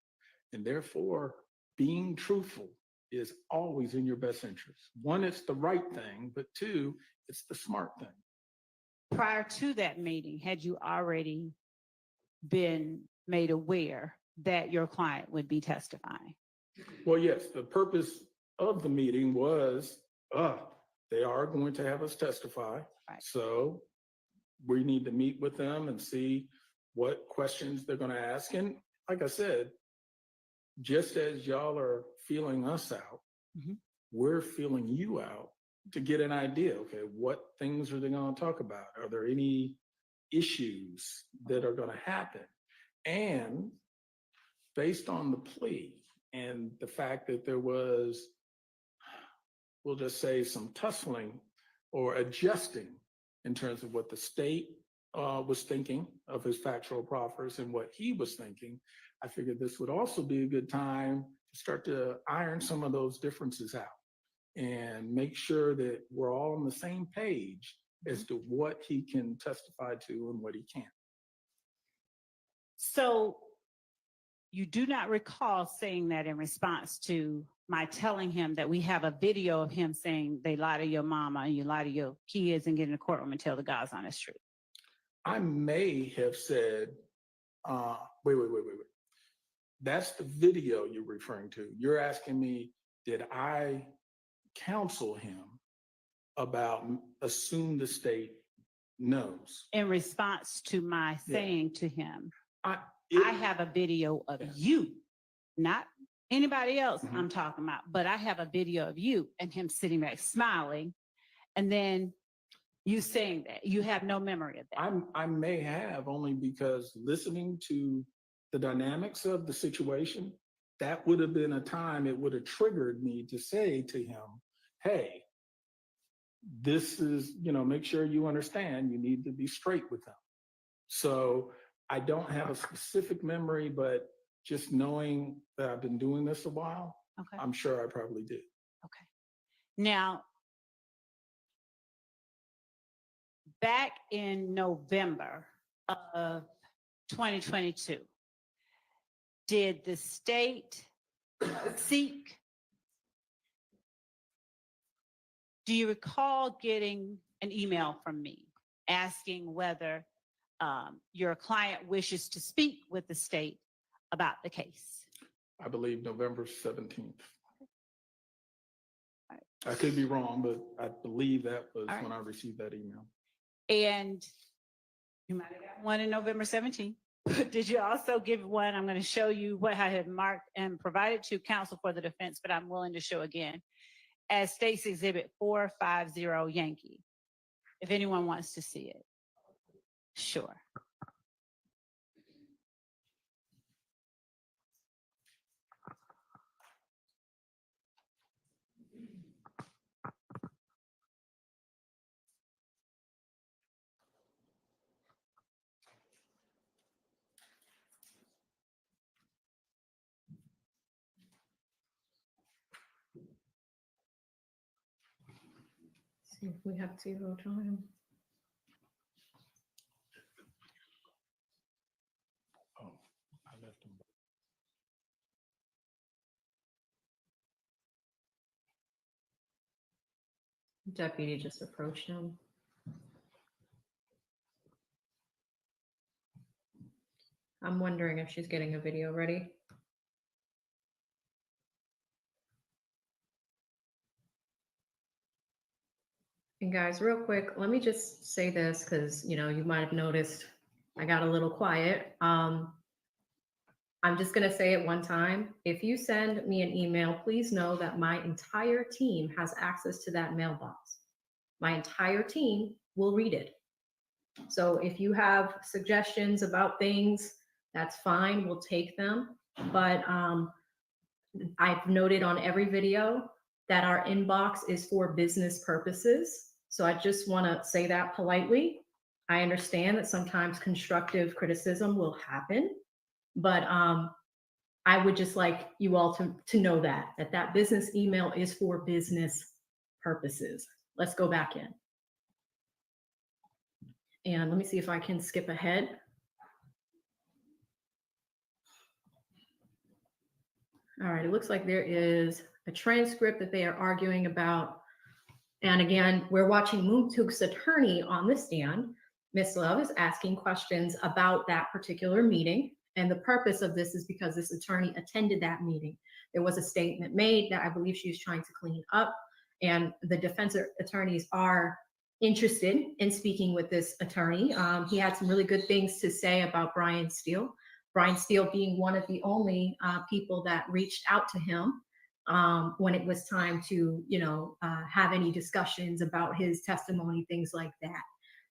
And therefore, being truthful is always in your best interest. One, it's the right thing, but two, it's the smart thing. Prior to that meeting, had you already been made aware that your client would be testifying? Well, yes, the purpose of the meeting was, they are going to have us testify. Right. So we need to meet with them and see what questions they're going to ask. And like I said, just as y'all are feeling us out, we're feeling you out to get an idea. Okay, what things are they going to talk about? Are there any issues that are going to happen? And based on the plea and the fact that there was, we'll just say, some tussling or adjusting in terms of what the state was thinking of his factual proffers and what he was thinking, I figured this would also be a good time to start to iron some of those differences out and make sure that we're all on the same page as to what he can testify to and what he can't. So you do not recall saying that in response to my telling him that we have a video of him saying they lie to your mama and you lie to your kids and get in the courtroom and tell the God's honest truth? I may have said, wait. That's the video you're referring to. You're asking me, did I counsel him about assume the state knows? In response to my saying to him, I have a video of you, not anybody else I'm talking about, but I have a video of you and him sitting back smiling. And then you saying that you have no memory of that. I may have, only because listening to the dynamics of the situation, that would have been a time it would have triggered me to say to him, hey, this is, make sure you understand, you need to be straight with them. So I don't have a specific memory, but just knowing that I've been doing this a while, Okay. I'm sure I probably did. Okay. Now, back in November of 2022, did the state seek, do you recall getting an email from me asking whether your client wishes to speak with the state about the case? I believe November 17th. I could be wrong, but I believe that was when I received that email. And you might have got one in November 17th. Did you also give one? I'm going to show you what I had marked and provided to counsel for the defense, but I'm willing to show again as State's Exhibit 450 Yankee, if anyone wants to see it. Sure. See if we have 0 time. Oh, I left them. Deputy just approached him. I'm wondering if she's getting a video ready. And guys, real quick, let me just say this because, you might have noticed I got a little quiet. I'm just going to say it one time. If you send me an email, please know that my entire team has access to that mailbox. My entire team will read it. So if you have suggestions about things, that's fine. We'll take them. But I've noted on every video that our inbox is for business purposes. So I just want to say that politely. I understand that sometimes constructive criticism will happen, but I would just like you all to know that business email is for business purposes. Let's go back in. And let me see if I can skip ahead. All right, it looks like there is a transcript that they are arguing about. And again, we're watching Mounk Tounk's attorney on the stand. Miss Love is asking questions about that particular meeting. And the purpose of this is because this attorney attended that meeting. There was a statement made that I believe she was trying to clean up. And the defense attorneys are interested in speaking with this attorney. He had some really good things to say about Brian Steele. Brian Steele being one of the only people that reached out to him when it was time to, have any discussions about his testimony, things like that.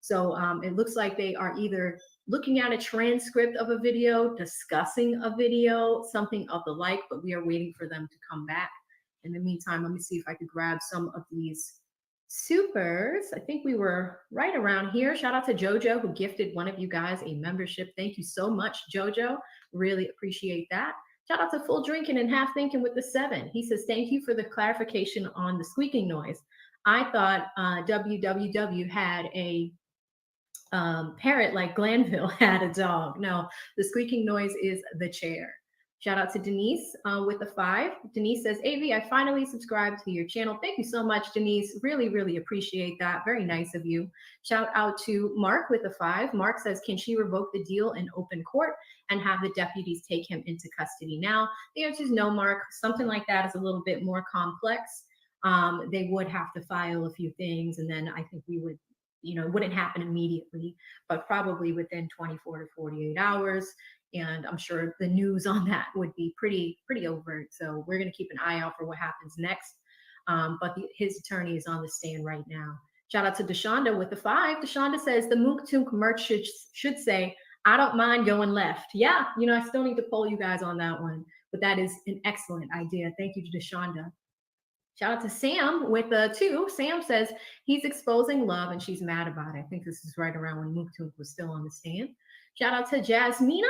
So it looks like they are either looking at a transcript of a video, discussing a video, something of the like, but we are waiting for them to come back. In the meantime, let me see if I could grab some of these supers. I think we were right around here. Shout out to Jojo, who gifted one of you guys a membership. Thank you so much, Jojo. Really appreciate that. Shout out to Full Drinking and Half Thinking with the 7. He says, thank you for the clarification on the squeaking noise. I thought WWW had a parrot like Glanville had a dog. No, the squeaking noise is the chair. Shout out to Denise with the 5. Denise says, AV, I finally subscribed to your channel. Thank you so much, Denise. Really, really appreciate that. Very nice of you. Shout out to Mark with the 5. Mark says, can she revoke the deal in open court and have the deputies take him into custody now? The answer is no, Mark. Something like that is a little bit more complex. They would have to file a few things, and then I think we would, it wouldn't happen immediately, but probably within 24 to 48 hours. And I'm sure the news on that would be pretty overt. So we're going to keep an eye out for what happens next. But his attorney is on the stand right now. Shout out to Deshonda with the 5. Deshonda says the Mounk Tounk merch should say, I don't mind going left. Yeah, I still need to poll you guys on that one, but that is an excellent idea. Thank you to Deshonda. Shout out to Sam with the 2. Sam says he's exposing Love and she's mad about it. I think this is right around when Mounk Tounk was still on the stand. Shout out to Jasmina,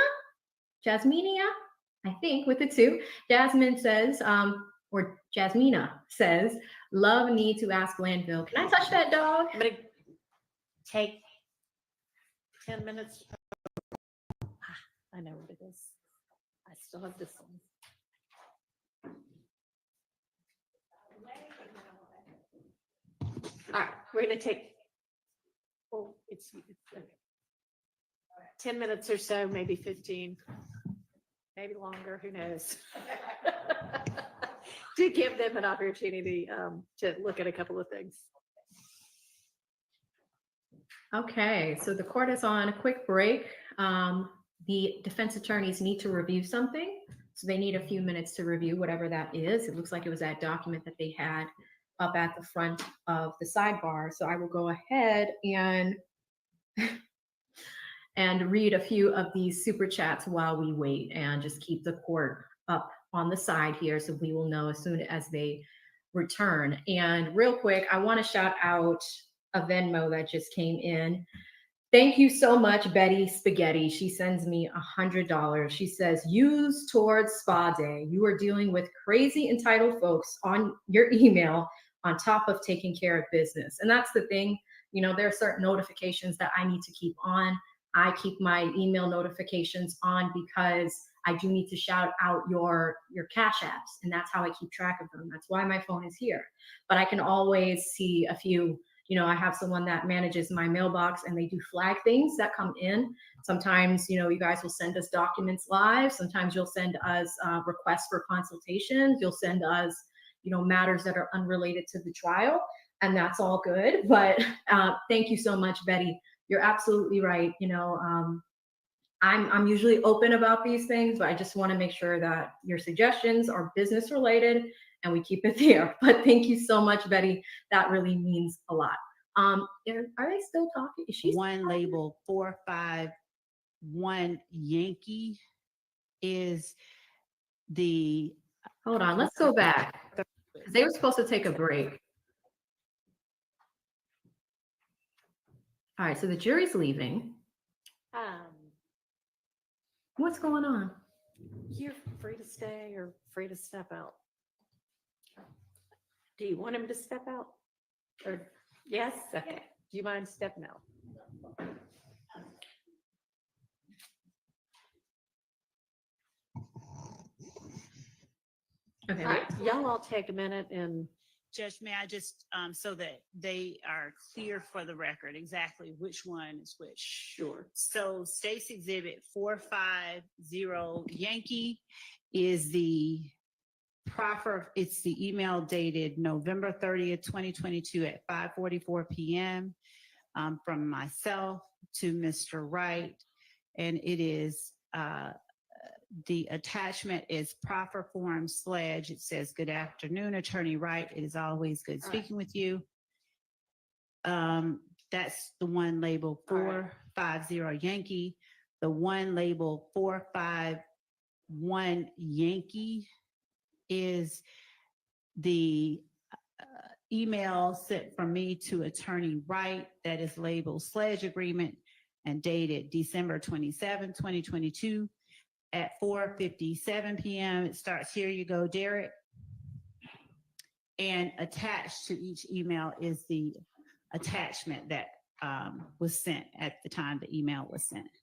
I think, with the 2. Jasmine says, or Jasmina says, Love need to ask Glanville. Can I touch that dog? I'm gonna take 10 minutes. I know what it is. I still have this one. All right, we're gonna take, it's okay. 10 minutes or so, maybe 15, maybe longer, who knows? To give them an opportunity to look at a couple of things. Okay, so the court is on a quick break. The defense attorneys need to review something. So they need a few minutes to review whatever that is. It looks like it was that document that they had up at the front of the sidebar. So I will go ahead and read a few of these super chats while we wait, and just keep the court up on the side here so we will know as soon as they return. And real quick, I want to shout out a Venmo that just came in. Thank you so much, Betty Spaghetti. She sends me $100. She says, use towards spa day. You are dealing with crazy entitled folks on your email on top of taking care of business. And that's the thing, there are certain notifications that I need to keep on. I keep my email notifications on because I do need to shout out your cash apps, and that's how I keep track of them. That's why my phone is here. But I can always see a few, I have someone that manages my mailbox, and they do flag things that come in. Sometimes, you guys will send us documents live. Sometimes you'll send us requests for consultations. You'll send us, matters that are unrelated to the trial, and that's all good. But thank you so much, Betty. You're absolutely right. I'm usually open about these things, but I just want to make sure that your suggestions are business related and we keep it there. But thank you so much, Betty. That really means a lot. Are they still talking? Is she one label 451 Yankee is the. Hold on, let's go back. They were supposed to take a break. All right, so the jury's leaving. What's going on? You're free to stay or free to step out. Do you want him to step out? Or, yes? Okay. Do you mind stepping out? Okay. All right, y'all all take a minute and Judge, may I just, so that they are clear for the record, exactly which one is which? sure. So State's Exhibit 450 Yankee is the proffer, it's the email dated November 30th, 2022 at 5:44 p.m. From myself to Mr. Wright. And it is, the attachment is proffer form / it says, "Good afternoon, Attorney Wright. It is always good speaking with you." That's the one labeled 450 Yankee. The one labeled 451 Yankee is the email sent from me to Attorney Wright that is labeled / agreement and dated December 27, 2022 at 4:57 p.m. It starts, "Here you go, Derek." And attached to each email is the attachment that was sent at the time the email was sent.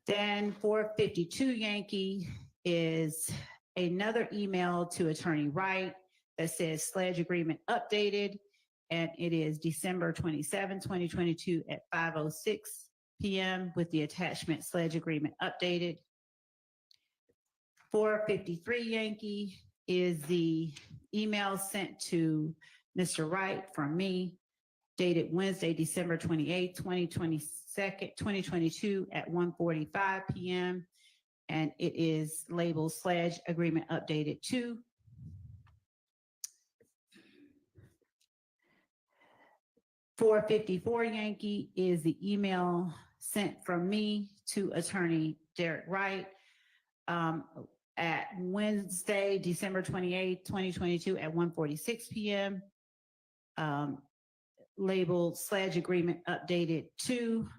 Then 452 Yankee is another email to Attorney Wright that says / agreement updated, and it is December 27, 2022 at 5:06 p.m. with the attachment / agreement updated. 453 Yankee is the email sent to Mr. Wright from me, dated Wednesday, December 28, 2022 at 1:45 p.m. And it is labeled / agreement updated to. .454 Yankee is the email sent from me to Attorney Derek Wright at Wednesday, December 28, 2022 at 1:46 p.m. Labeled / agreement updated to.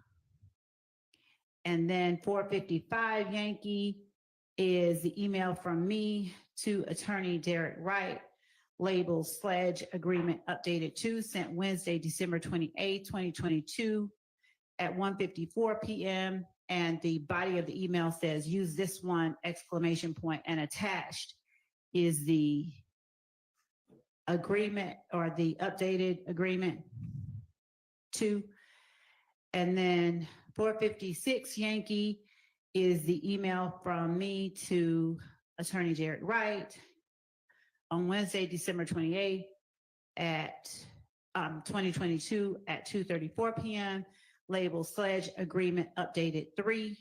And then 455 Yankee is the email from me to Attorney Derek Wright, labeled / agreement updated to, sent Wednesday, December 28, 2022 at 1:54 p.m. And the body of the email says, "Use this one!" And attached is the agreement or the updated agreement to. And then 456 Yankee is the email from me to Attorney Derek Wright on Wednesday, December 28th at 2022 at 2:34 p.m. labeled / agreement updated 3.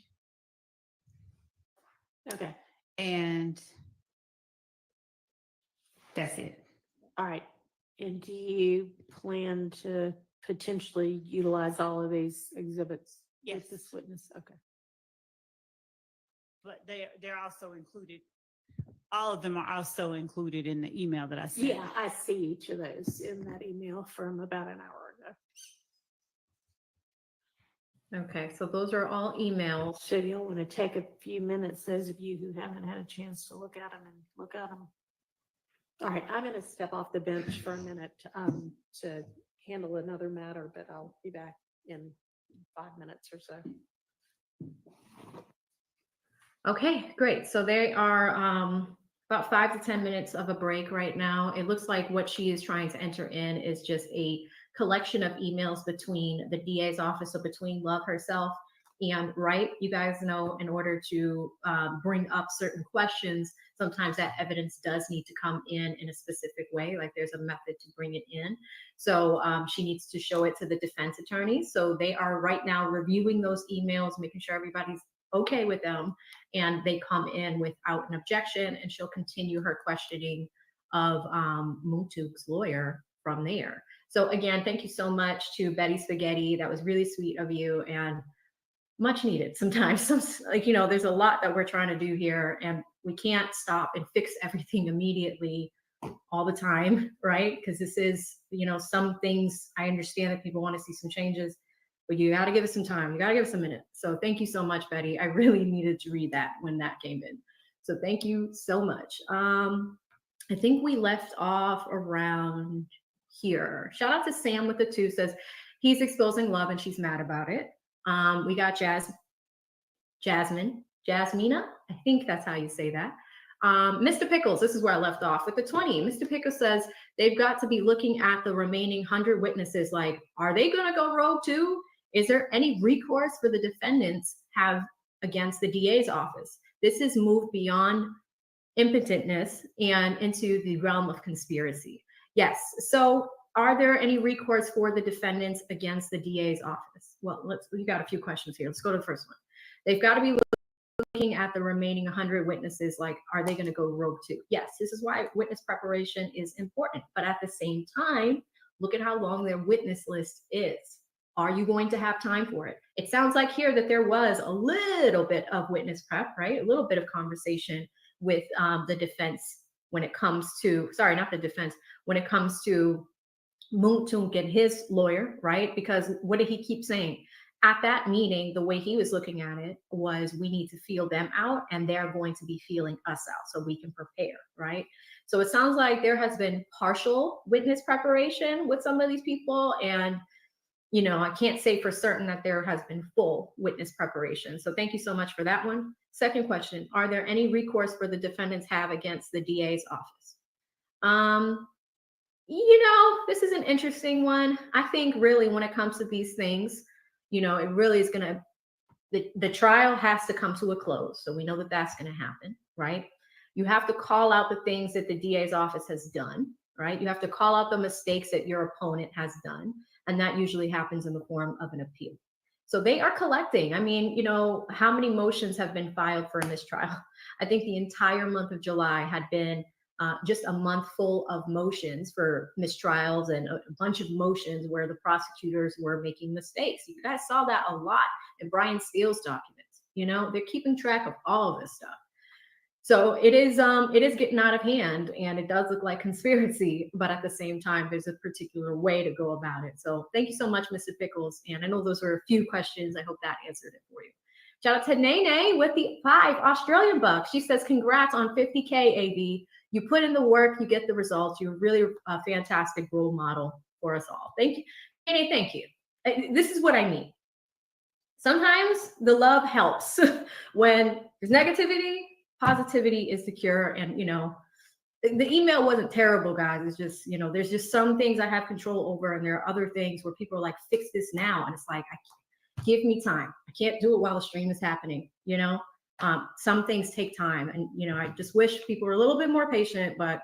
Okay. And that's it. All right. And do you plan to potentially utilize all of these exhibits? Yes. With this witness? Okay. But they're also included. All of them are also included in the email that I sent. Yeah, I see each of those in that email from about an hour ago. Okay, so those are all emails. So you'll want to take a few minutes, those of you who haven't had a chance to look at them and look at them. All right, I'm going to step off the bench for a minute to handle another matter, but I'll be back in 5 minutes or so. Okay, great. So they are about 5 to 10 minutes of a break right now. It looks like what she is trying to enter in is just a collection of emails between the DA's office, so between Love herself and Wright. You guys know, in order to bring up certain questions, sometimes that evidence does need to come in a specific way, like there's a method to bring it in. So she needs to show it to the defense attorneys. So they are right now reviewing those emails, making sure everybody's okay with them, and they come in without an objection, and she'll continue her questioning of Mounk Tounk's lawyer from there. So again, thank you so much to Betty Spaghetti. That was really sweet of you and much needed. Sometimes, there's a lot that we're trying to do here, and we can't stop and fix everything immediately all the time, right? Because this is, some things I understand that people want to see some changes. but you got to give it some time. You got to give it some minute. So thank you so much, Betty. I really needed to read that when that came in. So thank you so much. I think we left off around here. Shout out to Sam with the 2, says he's exposing love and she's mad about it. We got Jasmina, I think that's how you say that. Mr. Pickles, this is where I left off with the 20. Mr. Pickles says they've got to be looking at the remaining 100 witnesses like, are they going to go rogue too? Is there any recourse for the defendants have against the DA's office? This is moved beyond impotentness and into the realm of conspiracy. Yes. So are there any recourse for the defendants against the DA's office? Well, we got a few questions here. Let's go to the first one. They've got to be looking at the remaining 100 witnesses like, are they going to go rogue too? Yes, this is why witness preparation is important. But at the same time, look at how long their witness list is. Are you going to have time for it? It sounds like here that there was a little bit of witness prep, right? A little bit of conversation with the defense when it comes to, sorry, not the defense, when it comes to Mounk Tounk and his lawyer, right? Because what did he keep saying? At that meeting, the way he was looking at it was we need to feel them out and they're going to be feeling us out so we can prepare, right? So it sounds like there has been partial witness preparation with some of these people. And, you know, I can't say for certain that there has been full witness preparation. So thank you so much for that one. Second question, are there any recourse for the defendants have against the DA's office? You know, this is an interesting one. I think really when it comes to these things, you know, it really is going to, the trial has to come to a close. So we know that that's going to happen, right? You have to call out the things that the DA's office has done, right? You have to call out the mistakes that your opponent has done. And that usually happens in the form of an appeal. So they are collecting. I mean, you know, how many motions have been filed for a mistrial? I think the entire month of July had been just a month full of motions for mistrials and a bunch of motions where the prosecutors were making mistakes. You guys saw that a lot in Brian Steele's documents. You know, they're keeping track of all of this stuff. So it is getting out of hand, and it does look like conspiracy, but at the same time, there's a particular way to go about it. So thank you so much, Mr. Pickles. And I know those were a few questions. I hope that answered it for you. Shout out to Nene with the 5 Australian bucks. She says, congrats on 50K, AB. You put in the work, you get the results. You're really a fantastic role model for us all. Thank you. Nene, thank you. This is what I mean. Sometimes the love helps. When there's negativity, positivity is the cure. And, you know, the email wasn't terrible, guys. It's just, you know, there's just some things I have control over. And there are other things where people are like, fix this now. And it's like, give me time. I can't do it while the stream is happening. You know, some things take time. And, you know, I just wish people were a little bit more patient, but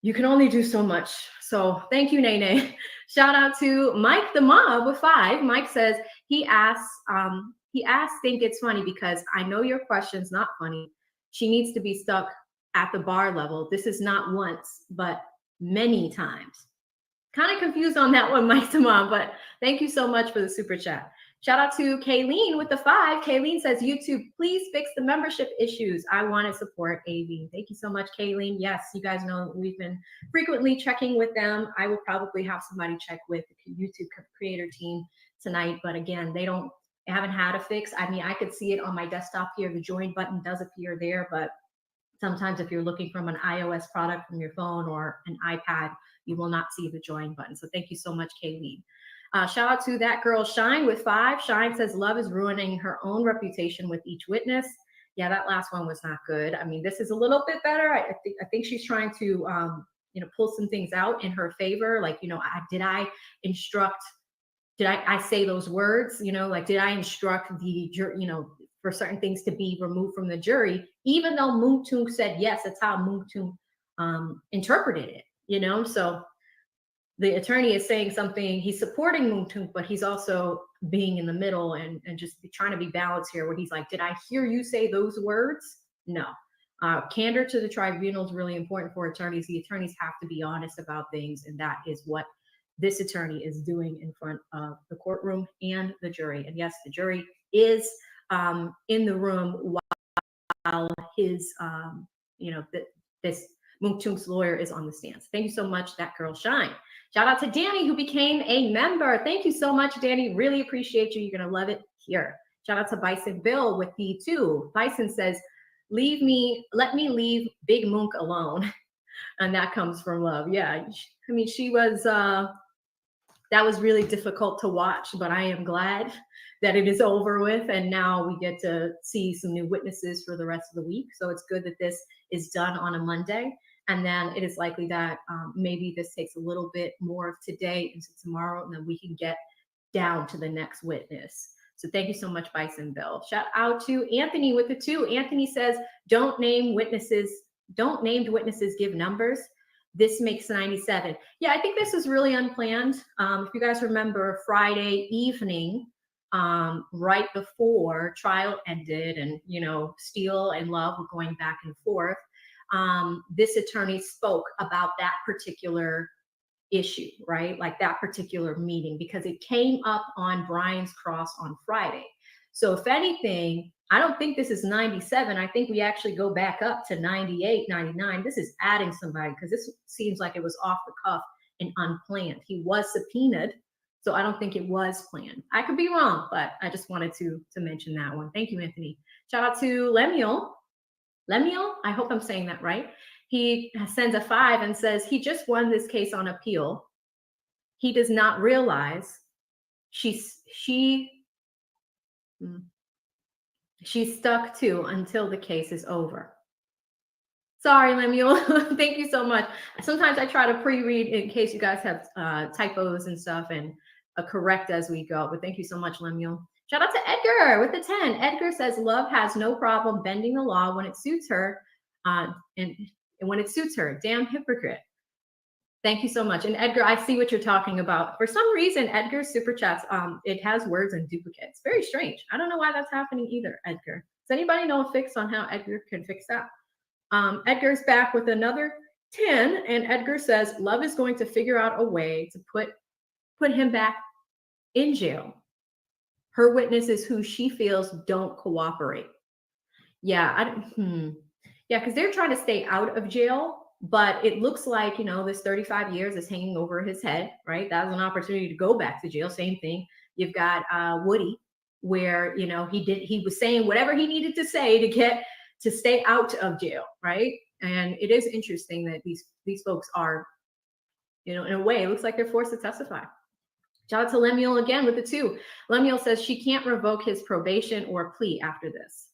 you can only do so much. So thank you, Nene. Shout out to Mike the Mob with 5. Mike says he asks, think it's funny because I know your question's not funny. She needs to be stuck at the bar level. This is not once, but many times. Kind of confused on that one, Mike the Mob, but thank you so much for the super chat. Shout out to Kayleen with the 5. Kayleen says, YouTube, please fix the membership issues. I want to support AV. Thank you so much, Kayleen. Yes, you guys know we've been frequently checking with them. I will probably have somebody check with the YouTube creator team tonight. But again, they haven't had a fix. I mean, I could see it on my desktop here. The join button does appear there, but sometimes if you're looking from an iOS product from your phone or an iPad, you will not see the join button. So thank you so much, Kayleen. Shout out to that girl, Shine with 5. Shine says, love is ruining her own reputation with each witness. Yeah, that last one was not good. I mean, this is a little bit better. I think she's trying to, you know, pull some things out in her favor. Like, you know, did I say those words, you know, like, did I instruct the jury, you know, for certain things to be removed from the jury, even though Mounk Tounk said, yes, that's how Mounk Tounk interpreted it, you know? So the attorney is saying something, he's supporting Mounk Tounk, but he's also being in the middle and just trying to be balanced here where he's like, did I hear you say those words? No. Candor to the tribunal is really important for attorneys. The attorneys have to be honest about things, and that is what this attorney is doing in front of the courtroom and the jury. And yes, the jury is in the room while his, you know, this Mounk Tounk's lawyer is on the stand. Thank you so much. That girl shine. Shout out to Danny, who became a member. Thank you so much, Danny. Really appreciate you. You're going to love it here. Shout out to Bison Bill with P2. Bison says, let me leave Big Mounk alone. And that comes from love. Yeah. I mean, she was, that was really difficult to watch, but I am glad that it is over with. And now we get to see some new witnesses for the rest of the week. So it's good that this is done on a Monday. And then it is likely that maybe this takes a little bit more of today into tomorrow, and then we can get down to the next witness. So thank you so much, Bison Bill. Shout out to Anthony with the 2. Anthony says, don't named witnesses give numbers. This makes 97. Yeah, I think this is really unplanned. If you guys remember Friday evening, right before trial ended and, Steele and Love were going back and forth, this attorney spoke about that particular issue, right? Like that particular meeting, because it came up on Brian's cross on Friday. So if anything, I don't think this is 97. I think we actually go back up to 98, 99. This is adding somebody, because this seems like it was off the cuff and unplanned. He was subpoenaed, so I don't think it was planned. I could be wrong, but I just wanted to mention that one. Thank you, Anthony. Shout out to Lemuel. Lemuel, I hope I'm saying that right. He sends a 5 and says he just won this case on appeal. He does not realize she's stuck too until the case is over. Sorry, Lemuel. Thank you so much. Sometimes I try to pre-read in case you guys have typos and stuff, and correct as we go. But thank you so much, Lemuel. Shout out to Edgar with the 10. Edgar says Love has no problem bending the law when it suits her, and when it suits her. Damn hypocrite. Thank you so much. And Edgar, I see what you're talking about. For some reason, Edgar's super chats, it has words in duplicate. It's very strange. I don't know why that's happening either, Edgar. Does anybody know a fix on how Edgar can fix that? Edgar's back with another 10, and Edgar says Love is going to figure out a way to put him back in jail. Her witness is who she feels don't cooperate. Yeah, yeah, because they're trying to stay out of jail, but it looks like, this 35 years is hanging over his head, right? That was an opportunity to go back to jail. Same thing. You've got Woody, where, he was saying whatever he needed to say to stay out of jail, right? And it is interesting that these folks are, in a way, it looks like they're forced to testify. Shout out to Lemuel again with the 2. Lemuel says she can't revoke his probation or plea after this.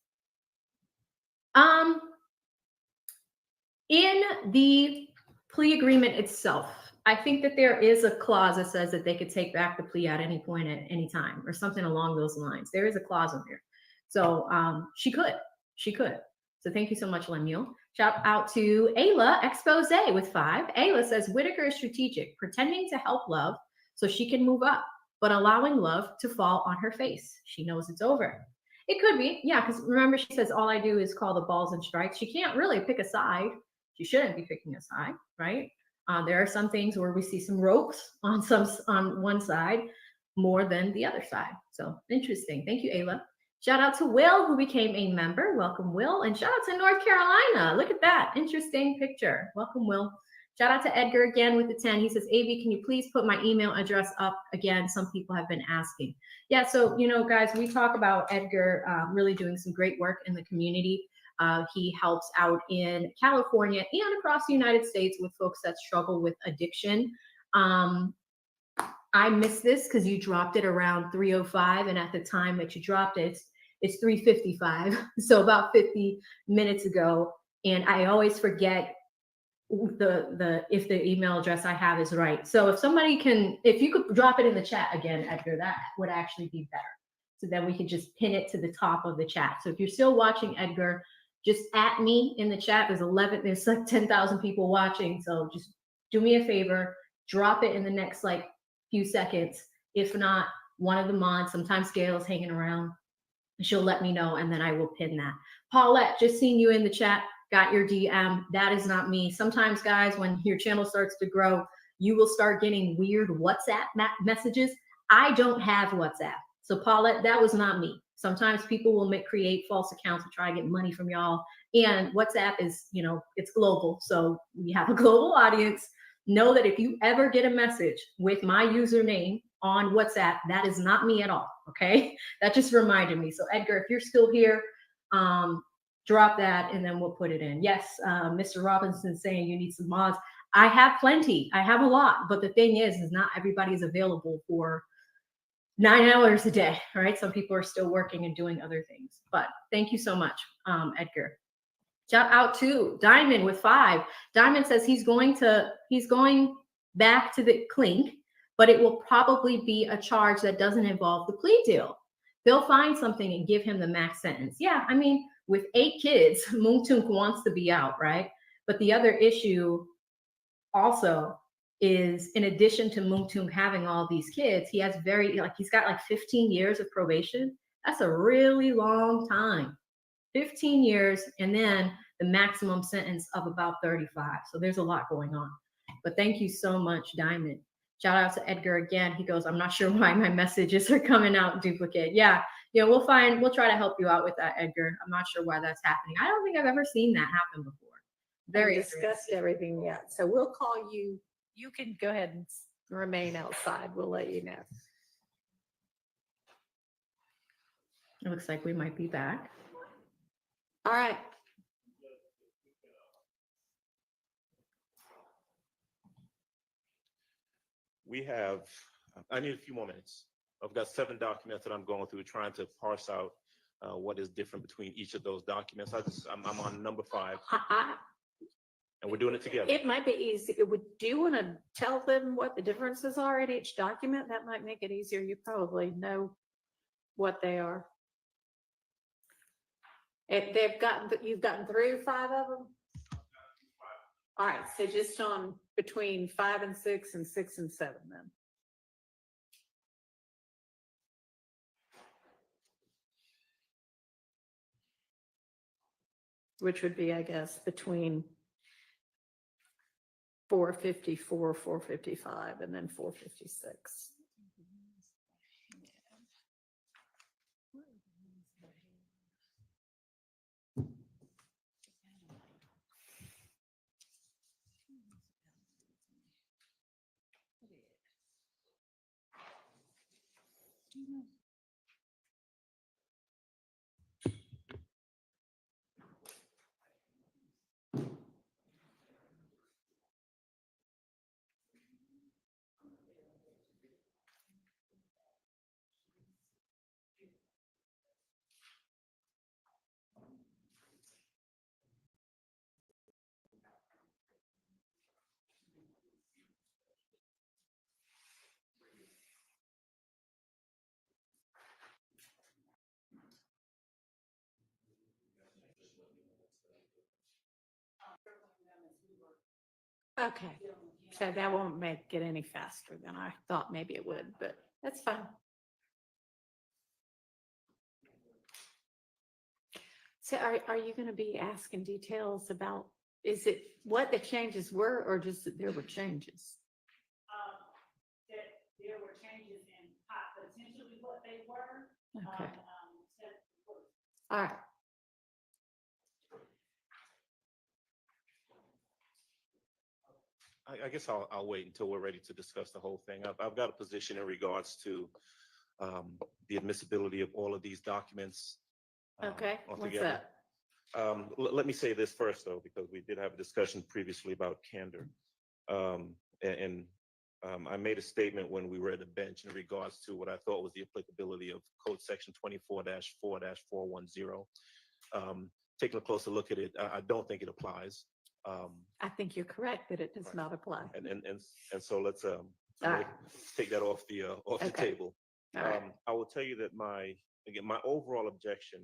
In the plea agreement itself, I think that there is a clause that says that they could take back the plea at any point at any time, or something along those lines. There is a clause in there. So she could. So thank you so much, Lemuel. Shout out to Ayla Expose with 5. Ayla says Whitaker is strategic, pretending to help Love so she can move up, but allowing Love to fall on her face. She knows it's over. It could be, yeah, because remember, she says all I do is call the balls and strikes. She can't really pick a side. She shouldn't be picking a side, right? There are some things where we see some ropes on one side more than the other side. So interesting. Thank you, Ayla. Shout out to Will, who became a member. Welcome, Will. And shout out to North Carolina. Look at that. Interesting picture. Welcome, Will. Shout out to Edgar again with the 10. He says, AV, can you please put my email address up again? Some people have been asking. Yeah, so, guys, we talk about Edgar really doing some great work in the community. He helps out in California and across the United States with folks that struggle with addiction. I missed this because you dropped it around 3:05, and at the time that you dropped it, it's 3:55, so about 50 minutes ago. And I always forget if the email address I have is right. So if you could drop it in the chat again, Edgar, that would actually be better. So then we could just pin it to the top of the chat. So if you're still watching, Edgar, just at me in the chat. There's like 10,000 people watching. So just do me a favor, drop it in the next few seconds. If not, one of the mods, sometimes Gail's hanging around, she'll let me know, and then I will pin that. Paulette, just seen you in the chat, got your DM. That is not me. Sometimes, guys, when your channel starts to grow, you will start getting weird WhatsApp messages. I don't have WhatsApp. So Paulette, that was not me. Sometimes people will create false accounts to try to get money from y'all. And WhatsApp is, it's global. So we have a global audience. Know that if you ever get a message with my username on WhatsApp, that is not me at all, okay? That just reminded me. So Edgar, if you're still here, drop that and then we'll put it in. Yes, Mr. Robinson saying you need some mods. I have plenty. I have a lot. But the thing is not everybody is available for 9 hours a day, right? Some people are still working and doing other things. But thank you so much, Edgar. Shout out to Diamond with 5. Diamond says he's going back to the clink, but it will probably be a charge that doesn't involve the plea deal. They'll find something and give him the max sentence. Yeah, I mean, with 8 kids, Mounk Tounk wants to be out, right? But the other issue also is, in addition to Mounk Tounk having all these kids, he has he's got like 15 years of probation. That's a really long time. 15 years, and then the maximum sentence of about 35. So there's a lot going on. But thank you so much, Diamond. Shout out to Edgar again. He goes, I'm not sure why my messages are coming out in duplicate. Yeah, we'll try to help you out with that, Edgar. I'm not sure why that's happening. I don't think I've ever seen that happen before. Very discussed everything yet. So we'll call you. You can go ahead and remain outside. We'll let you know. It looks like we might be back. All right. I need a few more minutes. I've got 7 documents that I'm going through, trying to parse out what is different between each of those documents. I'm on number 5, and we're doing it together. It might be easy. Do you want to tell them what the differences are in each document? That might make it easier. You probably know what they are. If you've gotten through 5 of them? All right, so just on between 5 and 6 and 6 and 7 then. Which would be, I guess, between 454, 455, and then 456. Okay, so that won't make it any faster than I thought maybe it would, but that's fine. So are you going to be asking details about, is it what the changes were or just that there were changes? That there were changes in potentially what they were. Okay. All right. I guess I'll wait until we're ready to discuss the whole thing. I've got a position in regards to the admissibility of all of these documents. Okay, what's that? Let me say this first, though, because we did have a discussion previously about candor. I made a statement when we were at the bench in regards to what I thought was the applicability of Code Section 24-4-410. Taking a closer look at it, I don't think it applies. I think you're correct that it does not apply. And so let's take that off the table. I will tell you that my overall objection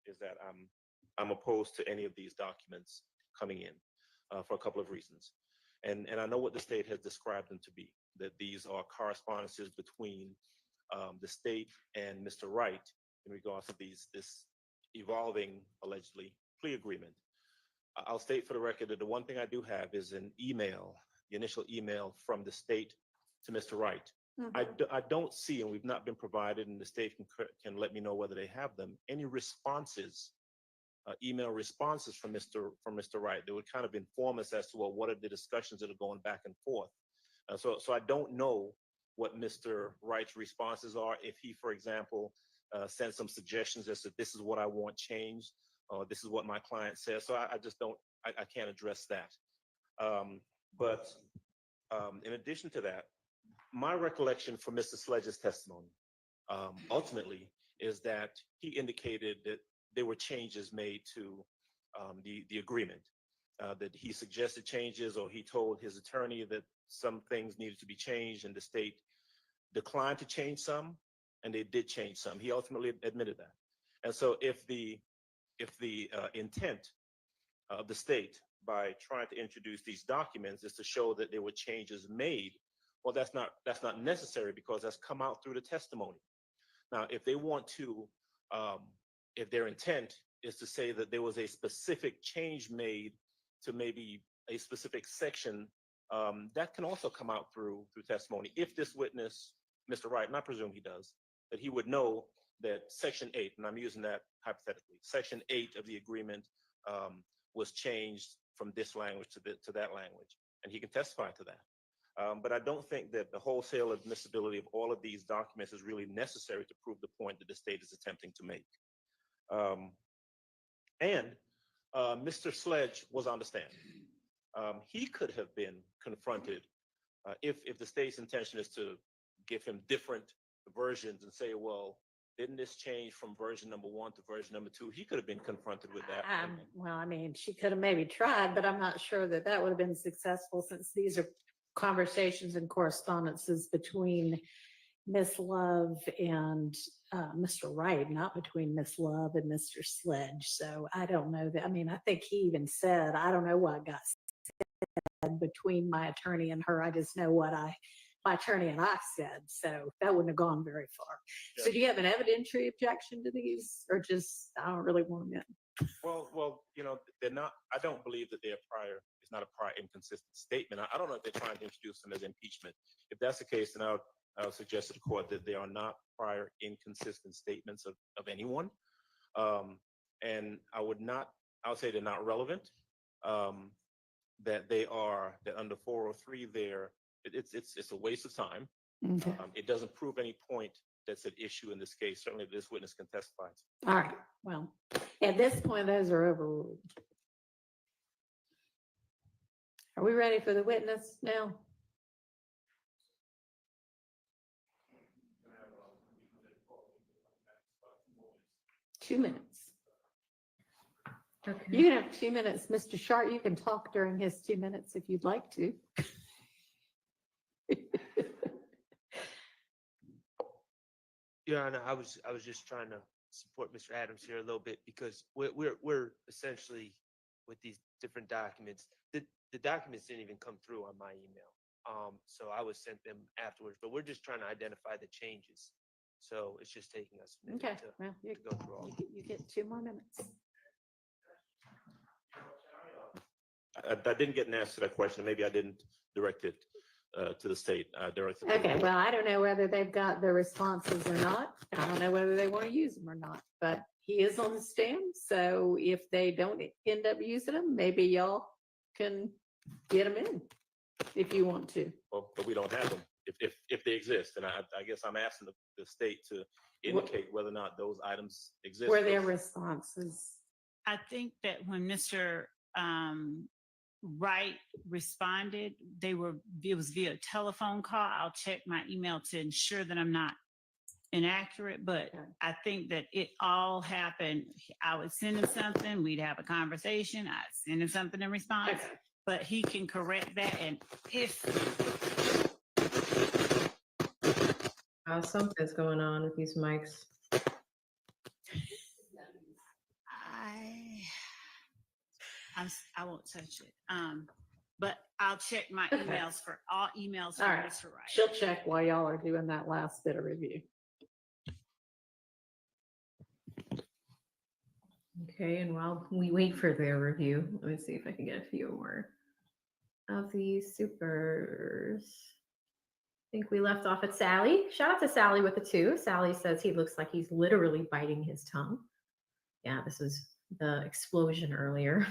is that I'm opposed to any of these documents coming in for a couple of reasons. And I know what the state has described them to be, that these are correspondences between the state and Mr. Wright in regards to this evolving, allegedly, plea agreement. I'll state for the record that the one thing I do have is an email, the initial email from the state to Mr. Wright, I don't see, and we've not been provided, and the state can let me know whether they have them, any responses, email responses from Mr. Wright that would kind of inform us as to, well, what are the discussions that are going back and forth. So I don't know what Mr. Wright's responses are. If he, for example, sends some suggestions as to this is what I want changed, or this is what my client says. So I just don't, I can't address that. But in addition to that, my recollection from Mr. Sledge's testimony, ultimately, is that he indicated that there were changes made to the agreement, that he suggested changes, or he told his attorney that some things needed to be changed, and the state declined to change some, and they did change some. He ultimately admitted that. And so if the intent of the state by trying to introduce these documents is to show that there were changes made, well, that's not necessary, because that's come out through the testimony. Now, if they want to, if their intent is to say that there was a specific change made to maybe a specific section, that can also come out through testimony. If this witness, Mr. Wright, and I presume he does, that he would know that Section 8, and I'm using that hypothetically, Section 8 of the agreement was changed from this language to that language, and he can testify to that. But I don't think that the wholesale admissibility of all of these documents is really necessary to prove the point that the state is attempting to make. Mr. Sledge was on the stand. He could have been confronted if the state's intention is to give him different versions and say, well, didn't this change from version number 1 to version number 2? He could have been confronted with that. Well, I mean, she could have maybe tried, but I'm not sure that would have been successful, since these are conversations and correspondences between Miss Love and Mr. Wright, not between Miss Love and Mr. Sledge. So I don't know that. I mean, I think he even said, I don't know what got said between my attorney and her. I just know what my attorney and I said. So that wouldn't have gone very far. Yeah. So do you have an evidentiary objection to these, or just, I don't really want them in? Well, they're not, I don't believe that they're prior. It's not a prior inconsistent statement. I don't know if they're trying to introduce them as impeachment. If that's the case, then I would suggest to the court that they are not prior inconsistent statements of anyone. And I would say they're not relevant, that under 403 it's a waste of time. Okay. It doesn't prove any point that's at issue in this case. Certainly this witness can testify. All right, well, at this point, those are overruled. Are we ready for the witness now? Two minutes. Okay. You can have 2 minutes, Mr. Sharp. You can talk during his 2 minutes if you'd like to. Yeah, no, I was just trying to support Mr. Adams here a little bit, because we're essentially with these different documents. The documents didn't even come through on my email, so I was sent them afterwards. But we're just trying to identify the changes. So it's just taking us a minute Okay, to well, go through all. you get 2 more minutes. I didn't get an answer to that question. Maybe I didn't direct it to the state. Okay, well, I don't know whether they've got the responses or not. I don't know whether they want to use them or not, but he is on the stand. So if they don't end up using them, maybe y'all can get them in if you want to. Well, but we don't have them if they exist. And I guess I'm asking the state to indicate whether or not those items exist. Were their responses? I think that when Mr. Wright responded, it was via telephone call. I'll check my email to ensure that I'm not inaccurate, but I think that it all happened. I would send him something, we'd have a conversation, I'd send him something in response, but he can correct that. And if something's going on with these mics. I won't touch it. But I'll check my emails for all emails. All right. She'll check while y'all are doing that last bit of review. Okay, and while we wait for their review, let me see if I can get a few more of these supers. think we left off at Sally. Shout out to Sally with the 2. Sally says he looks like he's literally biting his tongue. Yeah, this was the explosion earlier.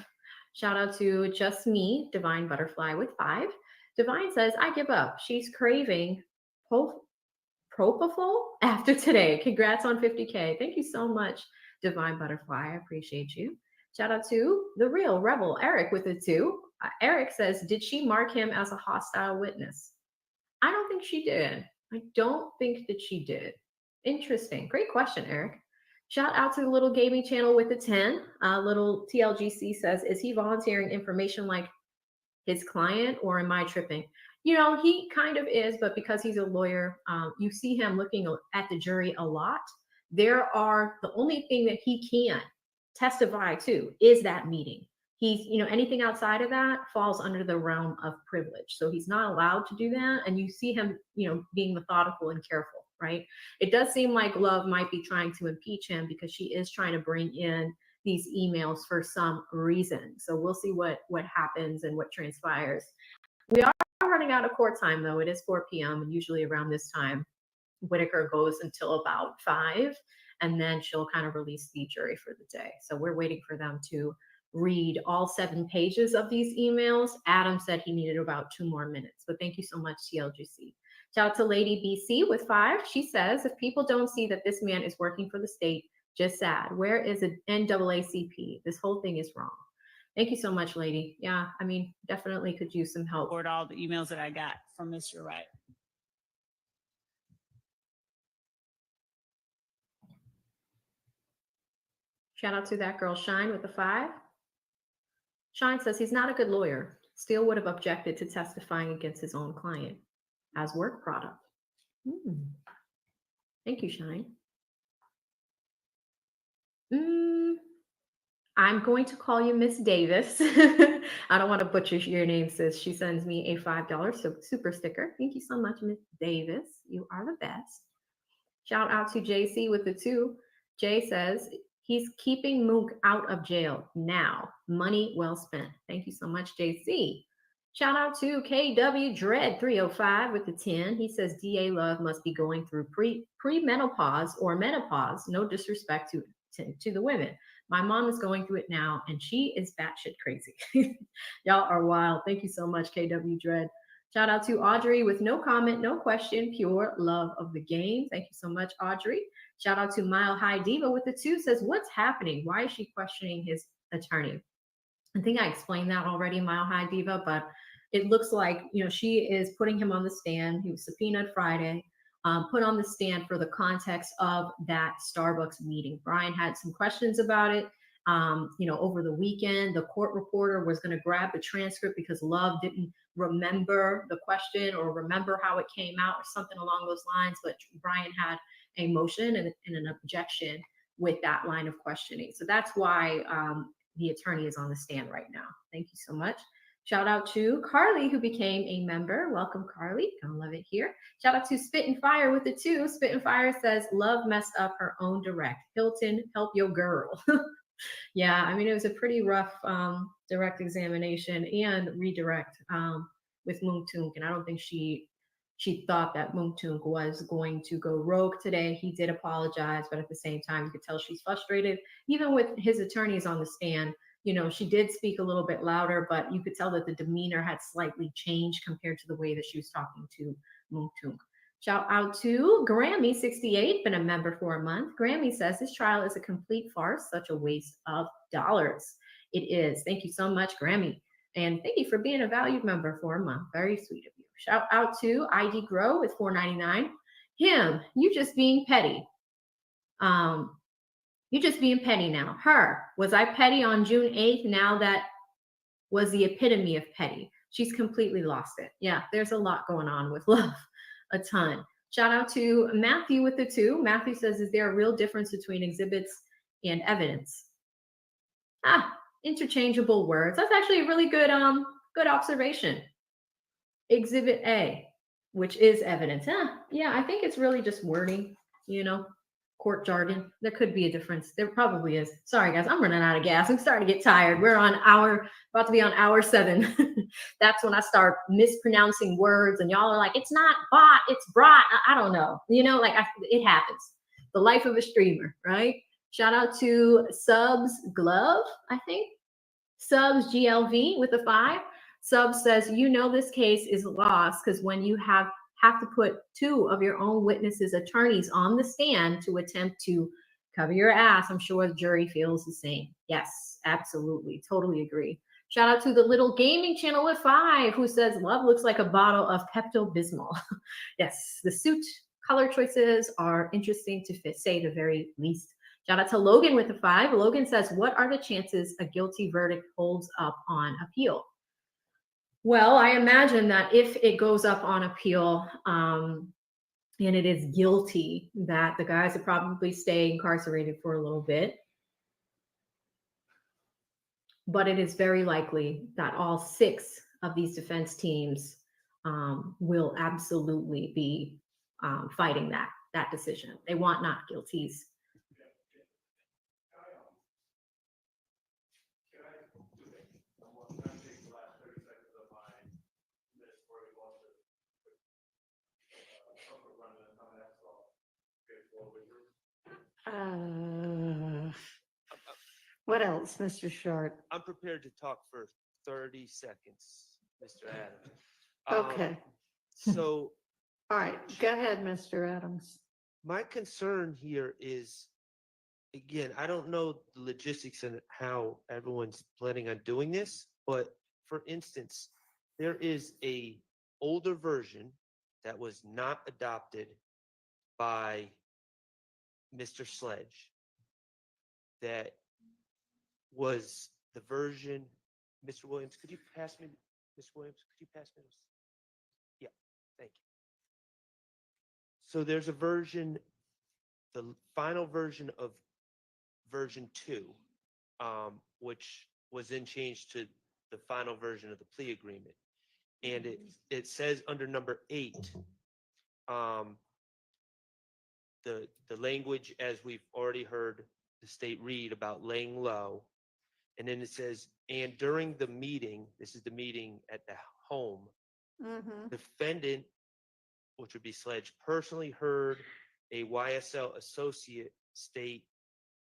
Shout out to Just Me, Divine Butterfly with 5. Divine says, I give up. She's craving propofol after today. Congrats on 50K. Thank you so much, Divine Butterfly. I appreciate you. Shout out to the real rebel, Eric with the 2. Eric says, did she mark him as a hostile witness? I don't think she did. I don't think that she did. Interesting. Great question, Eric. Shout out to the little gaming channel with the 10. Little TLGC says, is he volunteering information like his client, or am I tripping? You know, he kind of is, but because he's a lawyer, you see him looking at the jury a lot. The only thing that he can testify to is that meeting. He's, anything outside of that falls under the realm of privilege. So he's not allowed to do that. And you see him, being methodical and careful, right? It does seem like Love might be trying to impeach him because she is trying to bring in these emails for some reason. So we'll see what happens and what transpires. We are running out of court time, though. It is 4 p.m. and usually around this time, Whitaker goes until about 5, and then she'll kind of release the jury for the day. So we're waiting for them to read all 7 pages of these emails. Adam said he needed about 2 more minutes, but thank you so much, TLGC. Shout out to Lady BC with 5. She says, if people don't see that this man is working for the state, just sad. Where is the NAACP? This whole thing is wrong. Thank you so much, lady. Yeah, I mean, definitely could use some help. Forward all the emails that I got from Mr. Wright. Shout out to that girl, Shine, with the 5. Shine says he's not a good lawyer. Still would have objected to testifying against his own client as work product. Thank you, Shine. I'm going to call you Miss Davis. I don't want to butcher your name, sis. She sends me a $5 super sticker. Thank you so much, Miss Davis. You are the best. Shout out to JC with the 2. Jay says he's keeping Mounk out of jail now. Money well spent. Thank you so much, JC. Shout out to KW Dread 305 with the 10. He says DA Love must be going through pre-menopause or menopause. No disrespect to the women. My mom is going through it now, and she is batshit crazy. Y'all are wild. Thank you so much, KW Dread. Shout out to Audrey with no comment, no question, pure love of the game. Thank you so much, Audrey. Shout out to Mile High Diva with the 2, says, what's happening? Why is she questioning his attorney? I think I explained that already, Mile High Diva, but it looks like, she is putting him on the stand. He was subpoenaed Friday. Put on the stand for the context of that Starbucks meeting. Brian had some questions about it. Over the weekend, the court reporter was going to grab the transcript because Love didn't remember the question or remember how it came out or something along those lines. But Brian had a motion and an objection with that line of questioning. So that's why the attorney is on the stand right now. Thank you so much. Shout out to Carly, who became a member. Welcome, Carly. Gonna love it here. Shout out to Spit and Fire with the 2. Spit and Fire says, Love messed up her own direct. Hilton, help your girl. Yeah, I mean, it was a pretty rough direct examination and redirect with Mounk Tounk. And I don't think she thought that Mounk Tounk was going to go rogue today. He did apologize, but at the same time, you could tell she's frustrated. Even with his attorneys on the stand, she did speak a little bit louder, but you could tell that the demeanor had slightly changed compared to the way that she was talking to Mounk Tounk. Shout out to Grammy68, been a member for a month. Grammy says this trial is a complete farce, such a waste of dollars. It is. Thank you so much, Grammy. And thank you for being a valued member for a month. Very sweet of you. Shout out to ID Grow with $4.99. Him, you just being petty. You're just being petty now. Her, was I petty on June 8th? Now that was the epitome of petty. She's completely lost it. Yeah, there's a lot going on with Love. A ton. Shout out to Matthew with the 2. Matthew says, is there a real difference between exhibits and evidence? Interchangeable words. That's actually a really good observation. Exhibit A, which is evidence. Yeah, I think it's really just wording, court jargon. There could be a difference. There probably is. Sorry, guys. I'm running out of gas. I'm starting to get tired. We're on about to be on hour 7. That's when I start mispronouncing words, and y'all are like, it's not bot, it's brat. I don't know. It happens. The life of a streamer, right? Shout out to Subs Glove, I think. Subs GLV with a 5. Subs says, this case is lost because when you have to put 2 of your own witnesses' attorneys on the stand to attempt to cover your ass, I'm sure the jury feels the same. Yes, absolutely. Totally agree. Shout out to the Little Gaming Channel with 5 who says, love looks like a bottle of Pepto-Bismol. Yes, the suit color choices are interesting to say the very least. Shout out to Logan with a 5. Logan says, what are the chances a guilty verdict holds up on appeal? Well, I imagine that if it goes up on appeal and it is guilty, that the guys would probably stay incarcerated for a little bit. But it is very likely that all 6 of these defense teams will absolutely be fighting that decision. They want not guilties. What else, Mr. Short? I'm prepared to talk for 30 seconds, Mr. Adams. Okay. So, all right, go ahead, Mr. Adams. My concern here is, again, I don't know the logistics and how everyone's planning on doing this, but for instance, there is a older version that was not adopted by Mr. Sledge that was the version. Mr. Williams, could you pass me, Ms. Williams, could you pass me this? Yeah, thank you. So there's a version, the final version of version 2, which was then changed to the final version of the plea agreement. And it says under number 8, the language, as we've already heard the state read about laying low. And then it says, and during the meeting, this is the meeting at the home, defendant, which would be Sledge, personally heard a YSL associate state,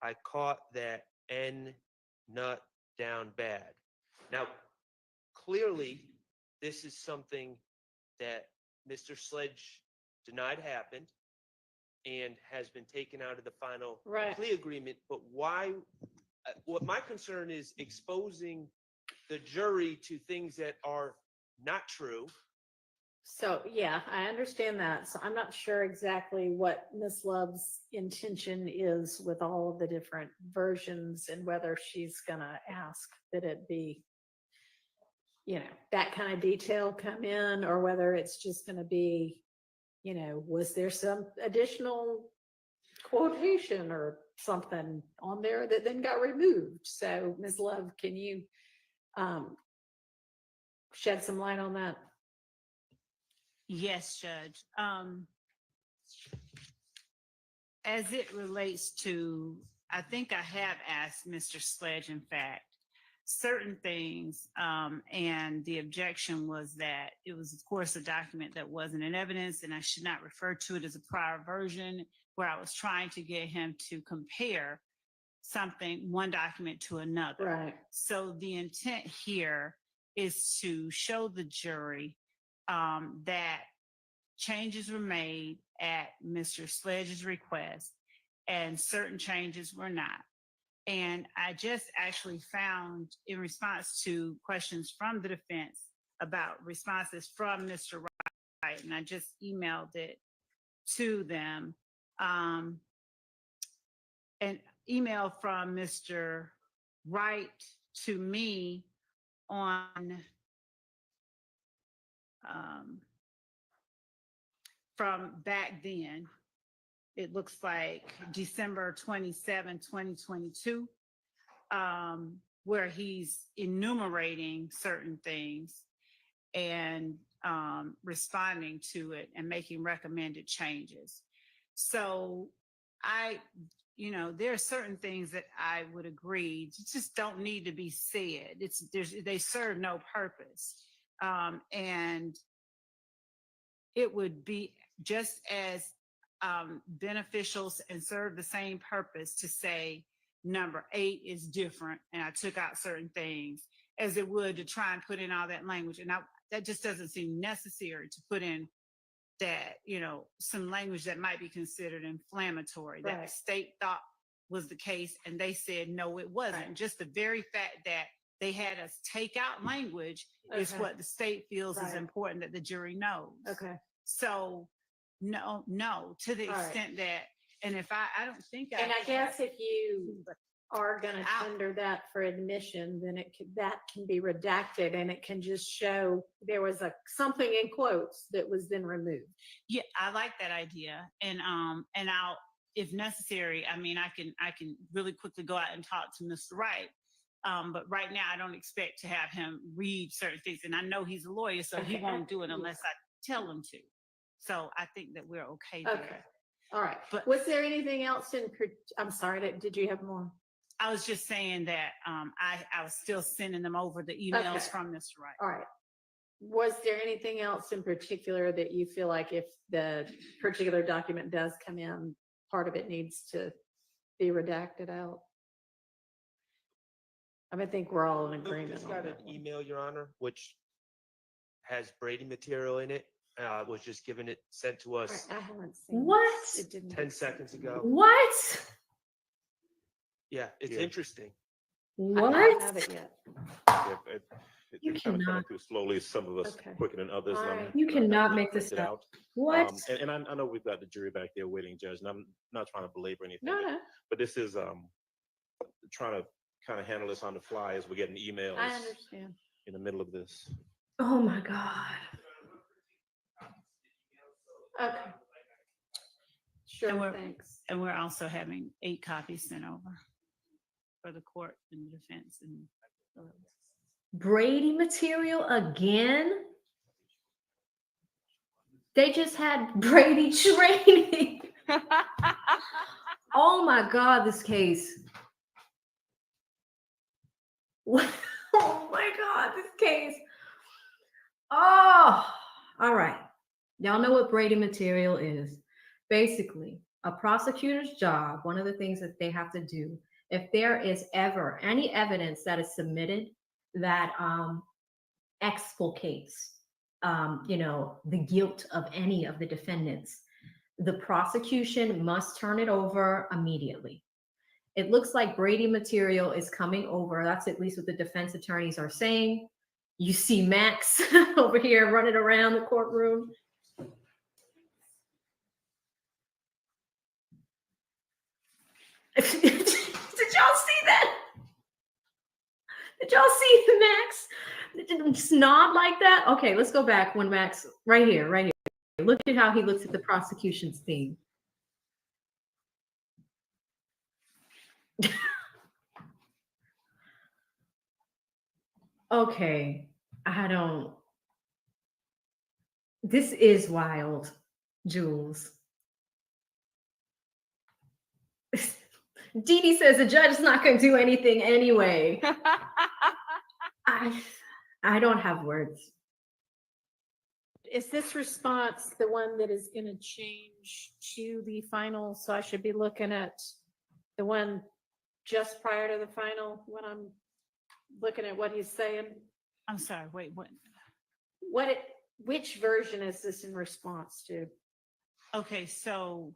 I caught that N nut down bad. Now, clearly, this is something that Mr. Sledge denied happened and has been taken out of the final plea agreement. But why? What my concern is exposing the jury to things that are not true. So, yeah, I understand that. So I'm not sure exactly what Ms. Love's intention is with all of the different versions and whether she's going to ask that it be, that kind of detail come in, or whether it's just going to be, was there some additional quotation or something on there that then got removed? So, Ms. Love, can you shed some light on that? Yes, Judge. As it relates to, I think I have asked Mr. Sledge, in fact, certain things, and the objection was that it was, of course, a document that wasn't in evidence, and I should not refer to it as a prior version, where I was trying to get him to compare one document to another. Right. So the intent here is to show the jury that changes were made at Mr. Sledge's request and certain changes were not. And I just actually found, in response to questions from the defense about responses from Mr. Wright, and I just emailed it to them, an email from Mr. Wright to me on from back then. It looks like December 27, 2022, where he's enumerating certain things and responding to it and making recommended changes. So there are certain things that I would agree just don't need to be said. They serve no purpose. And it would be just as beneficial and serve the same purpose to say number 8 is different and I took out certain things as it would to try and put in all that language. And that just doesn't seem necessary to put in that, some language that might be considered inflammatory, that the state thought was the case and they said, no, it wasn't. Right. Just the very fact that they had us take out language is what the state feels is important that the jury knows. Okay. So no, to the extent that, and if I don't think and I guess if you are going to tender that for admission, then that can be redacted and it can just show there was something in quotes that was then removed. Yeah, I like that idea. And I'll, if necessary, I mean, I can really quickly go out and talk to Mr. Wright. But right now I don't expect to have him read certain things. And I know he's a lawyer, so he won't do it unless I tell him to. So I think that we're okay there. Okay. All right. But was there anything else I'm sorry, did you have more? I was just saying that I was still sending them over the emails from Mr. Wright. All right. Was there anything else in particular that you feel like if the particular document does come in, part of it needs to be redacted out? I think we're all in agreement. Just got an email, Your Honor, which has Brady material in it. Was just sent to us. I haven't seen what? It didn't 10 seconds ago. What? Yeah, it's interesting. What? I don't have it yet. You cannot. Too slowly, some of us quicker than others. Right. You cannot make this up. What? And I know we've got the jury back there waiting, Judge, and I'm not trying to belabor anything. No. But this is trying to kind of handle this on the fly as we're getting emails. I understand. In the middle of this. Oh my God. Okay. Sure, thanks. And we're also having 8 copies sent over for the court and the defense. And Brady material again? They just had Brady training. Oh my God, this case. Oh my God, this case. Oh, all right. Y'all know what Brady material is. Basically, a prosecutor's job, one of the things that they have to do, if there is ever any evidence that is submitted that exculpates, the guilt of any of the defendants, the prosecution must turn it over immediately. It looks like Brady material is coming over. That's at least what the defense attorneys are saying. You see Max over here running around the courtroom. Did y'all see that? Did y'all see Max? Just nod like that? Okay, let's go back when Max, right here. Look at how he looks at the prosecution's team. Okay, this is wild, Jules. Dee Dee says the judge is not going to do anything anyway. I don't have words. Is this response the one that is going to change to the final? So I should be looking at the one just prior to the final when I'm looking at what he's saying? I'm sorry, wait, what? Which version is this in response to? Okay, so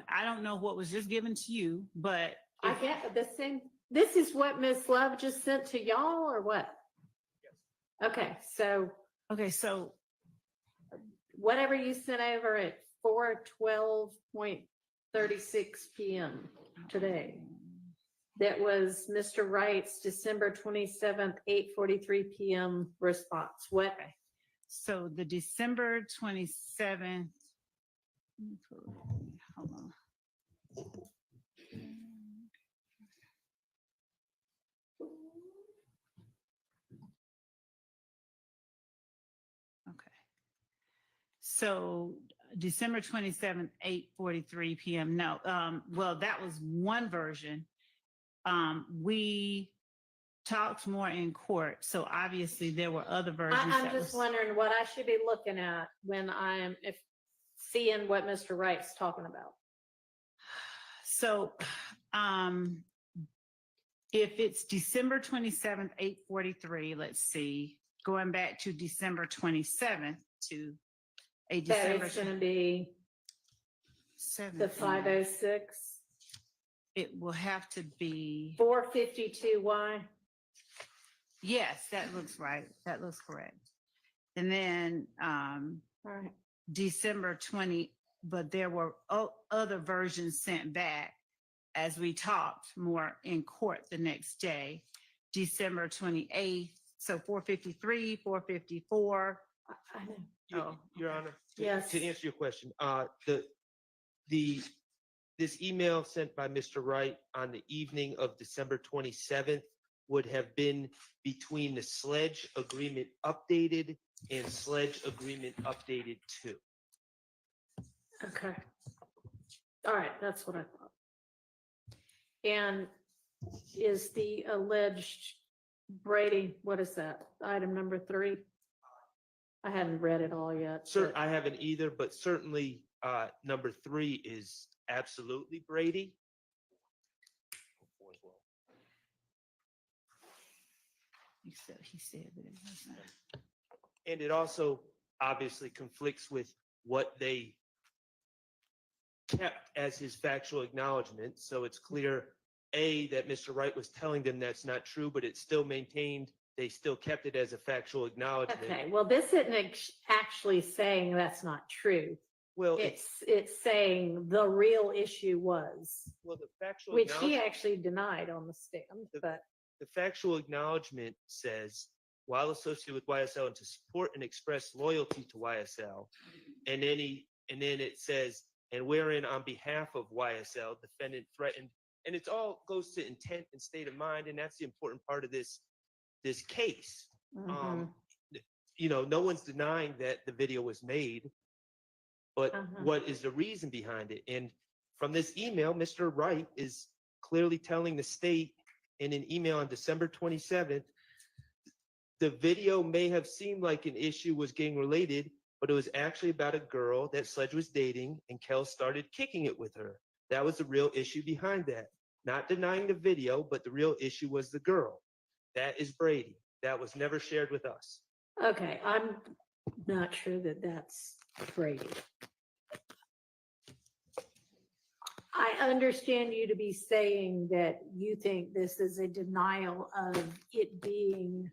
I don't know what was just given to you, but I get the same. This is what Ms. Love just sent to y'all, or what? Yes. Okay, so whatever you sent over at 4:12.36 p.m. today. That was Mr. Wright's December 27th, 8:43 p.m. response. What? So the December 27th. Hold on. Okay. So December 27th, 8:43 p.m. No, well, that was one version. We talked more in court, so obviously there were other versions. I'm that just was- wondering what I should be looking at when I'm seeing what Mr. Wright's talking about. So, if it's December 27th, 8:43, let's see, going back to December 27th to a That December is gonna be 7th. the 506, It will have to be, 452Y. yes, that looks right. That looks correct. And then, All right. December 20, but there were other versions sent back as we talked more in court the next day, December 28th. So 453, 454. I know. Your Honor, Yes. to answer your question, this email sent by Mr. Wright on the evening of December 27th would have been between the sledge agreement updated and sledge agreement updated 2. Okay. All right, that's what I thought. And is the alleged Brady, what is that? Item number 3? I hadn't read it all yet. Sir, I haven't either, but certainly number 3 is absolutely Brady. He said that it was not. And it also obviously conflicts with what they kept as his factual acknowledgement. So it's clear, A, that Mr. Wright was telling them that's not true, but it's still maintained. They still kept it as a factual acknowledgement. Okay, well, this isn't actually saying that's not true. Well, It's saying the real issue was, well, the factual which he acknowledgement- actually denied on the stand, but The factual acknowledgement says, while associated with YSL and to support and express loyalty to YSL, and then it says, and wherein on behalf of YSL, defendant threatened, and it all goes to intent and state of mind, and that's the important part of this case. No one's denying that the video was made, but what is the reason behind it? And from this email, Mr. Wright is clearly telling the state in an email on December 27th, the video may have seemed like an issue was gang related, but it was actually about a girl that Sledge was dating and Kel started kicking it with her. That was the real issue behind that. Not denying the video, but the real issue was the girl. That is Brady. That was never shared with us. okay, I'm not sure that that's Brady. I understand you to be saying that you think this is a denial of it being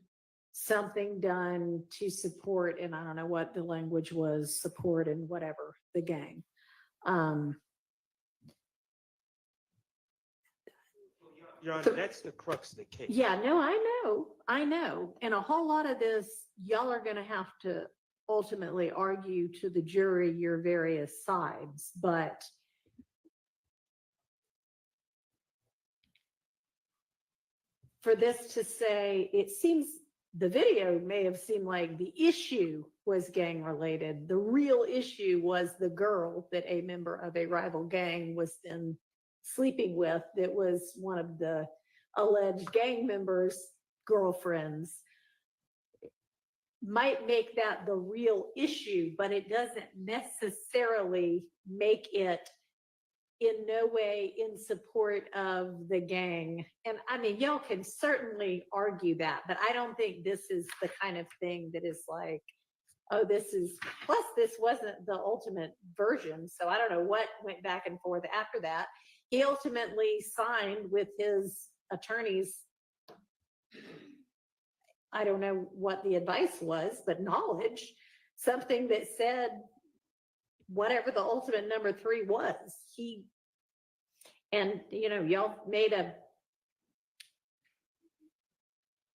something done to support, and I don't know what the language was, support and whatever, the gang. Your Honor, that's the crux of the case. Yeah, no, I know. And a whole lot of this, y'all are gonna have to ultimately argue to the jury your various sides, but for this to say, it seems the video may have seemed like the issue was gang related. The real issue was the girl that a member of a rival gang was then sleeping with, that was one of the alleged gang members' girlfriends. Might make that the real issue, but it doesn't necessarily make it in no way in support of the gang. And I mean, y'all can certainly argue that, but I don't think this is the kind of thing that is like, oh, this is, plus this wasn't the ultimate version. So I don't know what went back and forth after that. He ultimately signed with his attorneys. I don't know what the advice was, but knowledge, something that said whatever the ultimate number 3 was. And y'all made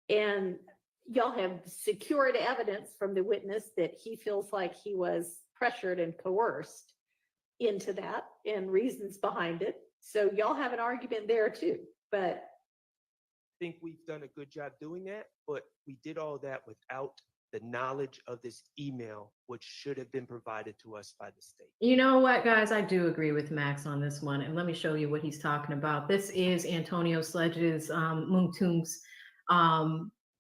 and y'all have secured evidence from the witness that he feels like he was pressured and coerced into that, and reasons behind it. So y'all have an argument there too, but I think we've done a good job doing that, but we did all that without the knowledge of this email, which should have been provided to us by the state. You know what, guys? I do agree with Max on this one. And let me show you what he's talking about. This is Antonio Sledge's, Mounk Tounk's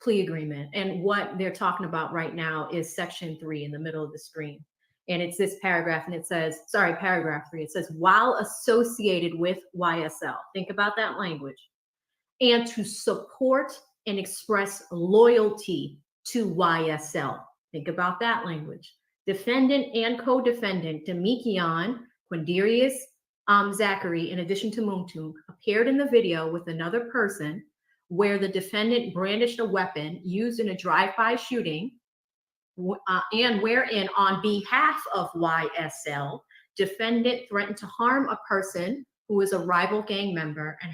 plea agreement. And what they're talking about right now is section 3 in the middle of the screen. And it's this paragraph, and it says, sorry, paragraph 3. It says, while associated with YSL, think about that language, and to support and express loyalty to YSL. Think about that language. Defendant and co-defendant Demikion Quindarius Zachary, in addition to Mounk Tounk, appeared in the video with another person where the defendant brandished a weapon used in a drive-by shooting, and wherein, on behalf of YSL, defendant threatened to harm a person who is a rival gang member and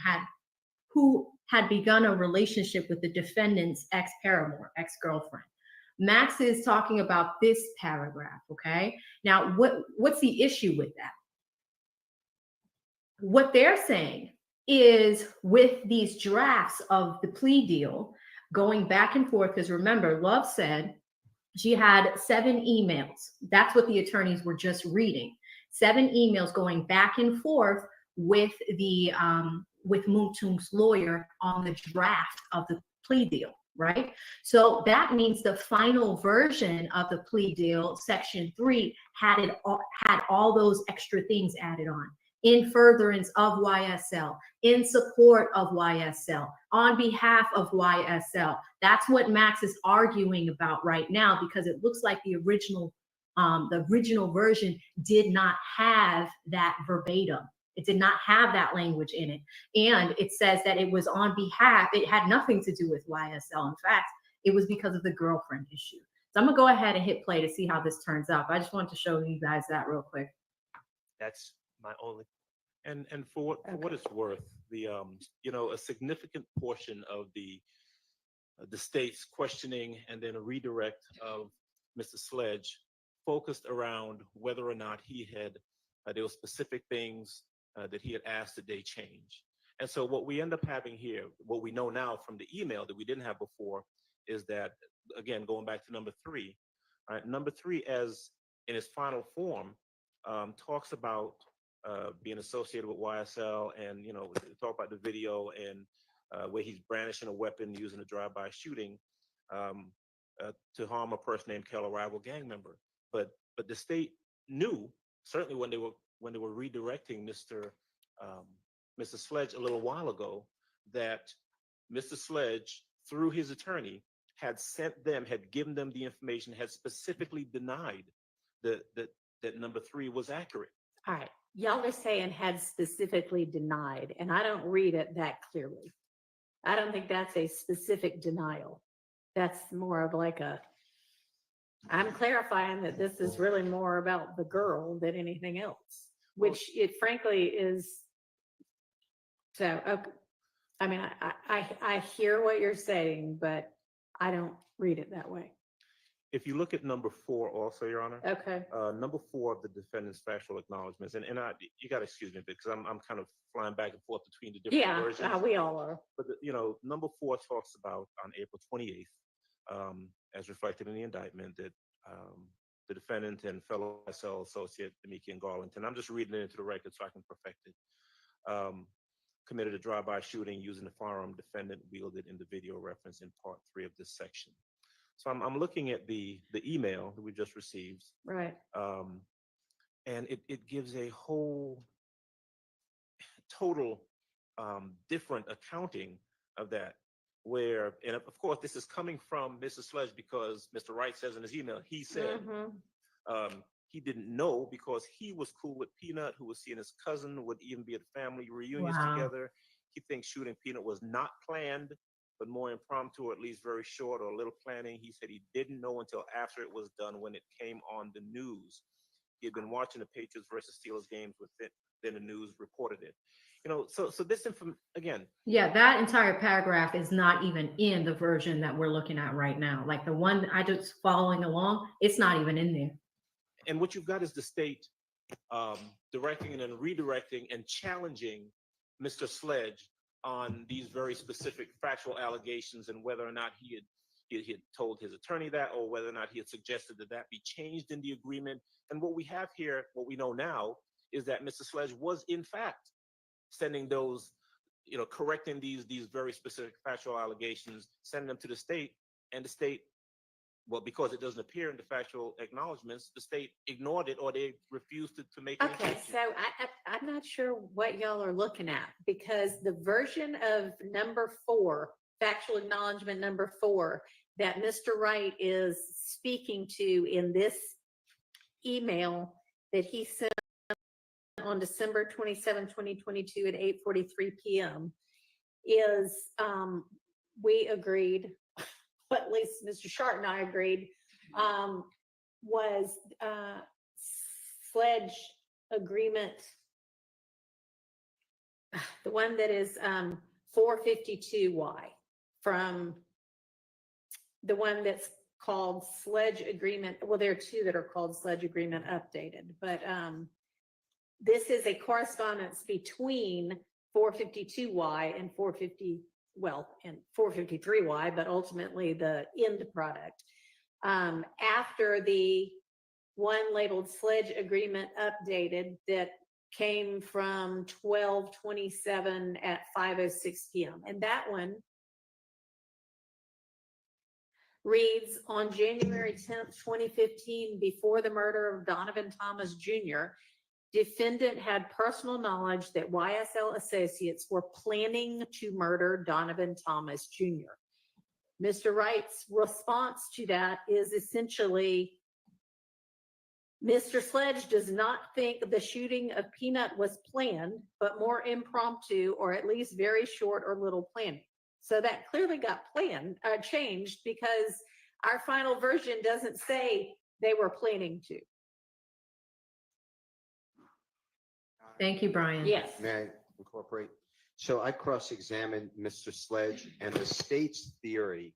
who had begun a relationship with the defendant's ex-paramour, ex-girlfriend. Max is talking about this paragraph, okay? Now, what's the issue with that? What they're saying is with these drafts of the plea deal going back and forth, because remember, Love said she had 7 emails. That's what the attorneys were just reading. 7 emails going back and forth with the with Mounk Tounk's lawyer on the draft of the plea deal, right? So that means the final version of the plea deal, section 3, had all those extra things added on. In furtherance of YSL, in support of YSL, on behalf of YSL. That's what Max is arguing about right now, because it looks like the original version did not have that verbatim. It did not have that language in it. And it says that it was on behalf, it had nothing to do with YSL. In fact, it was because of the girlfriend issue. So I'm gonna go ahead and hit play to see how this turns out. I just wanted to show you guys that real quick. That's my only. And for what it's worth, the a significant portion of the state's questioning and then a redirect of Mr. Sledge focused around whether or not he had there were specific things that he had asked that they change. And so what we end up having here, what we know now from the email that we didn't have before, is that, again, going back to number 3, right? Number 3, as in its final form, talks about being associated with YSL, and talk about the video and where he's brandishing a weapon using a drive-by shooting to harm a person named Kel, a rival gang member. But the state knew, certainly when they were redirecting Mr. Sledge a little while ago, that Mr. Sledge, through his attorney, had given them the information, had specifically denied that number 3 was accurate. All right. Y'all are saying had specifically denied, and I don't read it that clearly. I don't think that's a specific denial. That's more of like I'm clarifying that this is really more about the girl than anything else, which it frankly is. So, okay. I mean, I hear what you're saying, but I don't read it that way. If you look at number 4 also, Your Honor. Okay. Number 4 of the defendant's factual acknowledgments, and you got to excuse me because I'm kind of flying back and forth between the different versions. Yeah, we all are. But number 4 talks about on April 28th, as reflected in the indictment, that the defendant and fellow SL associate Demikion Garlington, I'm just reading it into the record so I can perfect it, committed a drive-by shooting using the firearm defendant wielded in the video reference in part 3 of this section. So I'm looking at the email that we just received. Right. And it gives a whole total different accounting of that, where, and of course, this is coming from Mr. Sledge because Mr. Wright says in his email, he said he didn't know because he was cool with Peanut, who was seeing his cousin, would even be at family reunions together. He thinks shooting Peanut was not planned, but more impromptu, or at least very short, or a little planning. He said he didn't know until after it was done when it came on the news. He had been watching the Patriots versus Steelers games with it, then the news reported it. So this again. Yeah, that entire paragraph is not even in the version that we're looking at right now. Like the one I just following along, it's not even in there. And what you've got is the state directing and redirecting and challenging Mr. Sledge on these very specific factual allegations and whether or not he had he had told his attorney that, or whether or not he had suggested that that be changed in the agreement. And what we have here, what we know now, is that Mr. Sledge was in fact sending those, correcting these very specific factual allegations, sending them to the state, and the state, well, because it doesn't appear in the factual acknowledgments, the state ignored it, or they refused to make any Okay, changes. so I'm not sure what y'all are looking at, because the version of number 4, factual acknowledgement number 4, that Mr. Wright is speaking to in this email that he sent on December 27, 2022 at 8:43 p.m. is, we agreed, but at least Mr. Shart and I agreed, was Sledge agreement, the one that is 452Y, from the one that's called Sledge Agreement. Well, there are 2 that are called Sledge Agreement Updated, but this is a correspondence between 452Y and 453Y, but ultimately the end product. After the one labeled Sledge Agreement Updated that came from 12/27 at 5:06 p.m. And that one reads, on January 10th, 2015, before the murder of Donovan Thomas Jr., defendant had personal knowledge that YSL associates were planning to murder Donovan Thomas Jr. Mr. Wright's response to that is essentially, Mr. Sledge does not think the shooting of Peanut was planned, but more impromptu, or at least very short or little planning. So that clearly got changed, because our final version doesn't say they were planning to. Thank you, Brian. Yes. May I incorporate? So I cross-examined Mr. Sledge, and the state's theory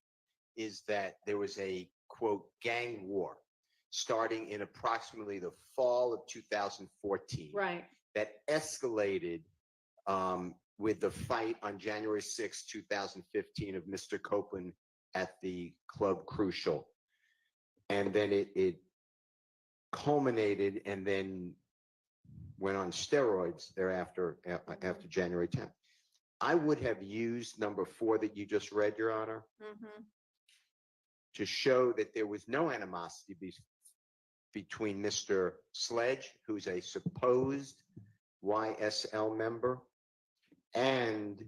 is that there was a, quote, gang war starting in approximately the fall of 2014. Right. That escalated with the fight on January 6, 2015 of Mr. Copeland at the Club Crucial. And then it culminated and then went on steroids thereafter, after January 10th. I would have used number 4 that you just read, Your Honor, to show that there was no animosity between Mr. Sledge, who's a supposed YSL member, and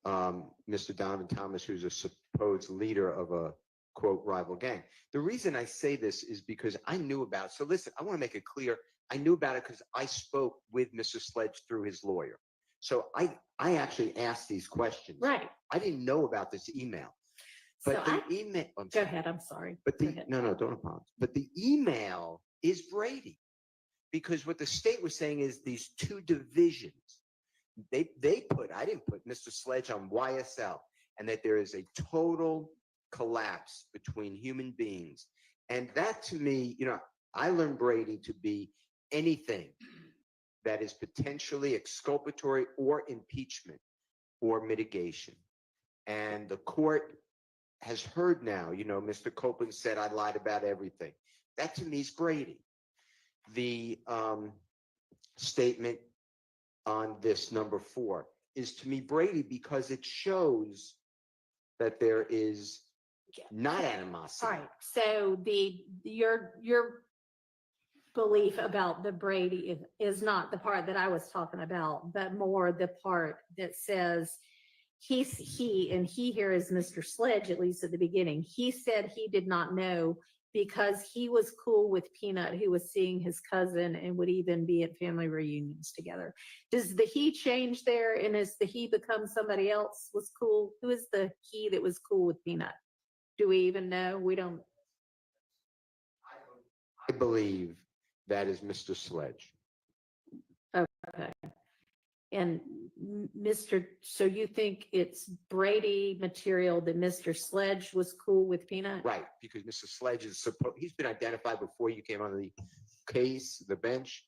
Mr. Donovan Thomas, who's a supposed leader of a, quote, rival gang. The reason I say this is because I knew about it. So listen, I want to make it clear. I knew about it because I spoke with Mr. Sledge through his lawyer. So I actually asked these questions. Right. I didn't know about this email. But So the email. Go ahead. I'm sorry. But no, don't apologize. But the email is Brady, because what the state was saying is these 2 divisions. They put, I didn't put Mr. Sledge on YSL, and that there is a total collapse between human beings. And that, to me, I learned Brady to be anything that is potentially exculpatory or impeachment or mitigation. And the court has heard now, Mr. Copeland said I lied about everything. That to me is Brady. The statement on this number 4 is to me Brady, because it shows that there is not animosity. All right. So your belief about the Brady is not the part that I was talking about, but more the part that says he, and he here is Mr. Sledge, at least at the beginning. He said he did not know because he was cool with Peanut, who was seeing his cousin and would even be at family reunions together. Does the he change there, and is the he become somebody else was cool? Who is the he that was cool with Peanut? Do we even know? We don't. I believe that is Mr. Sledge. Okay. And so you think it's Brady material that Mr. Sledge was cool with Peanut? Right, because Mr. Sledge is he's been identified before you came on the case, the bench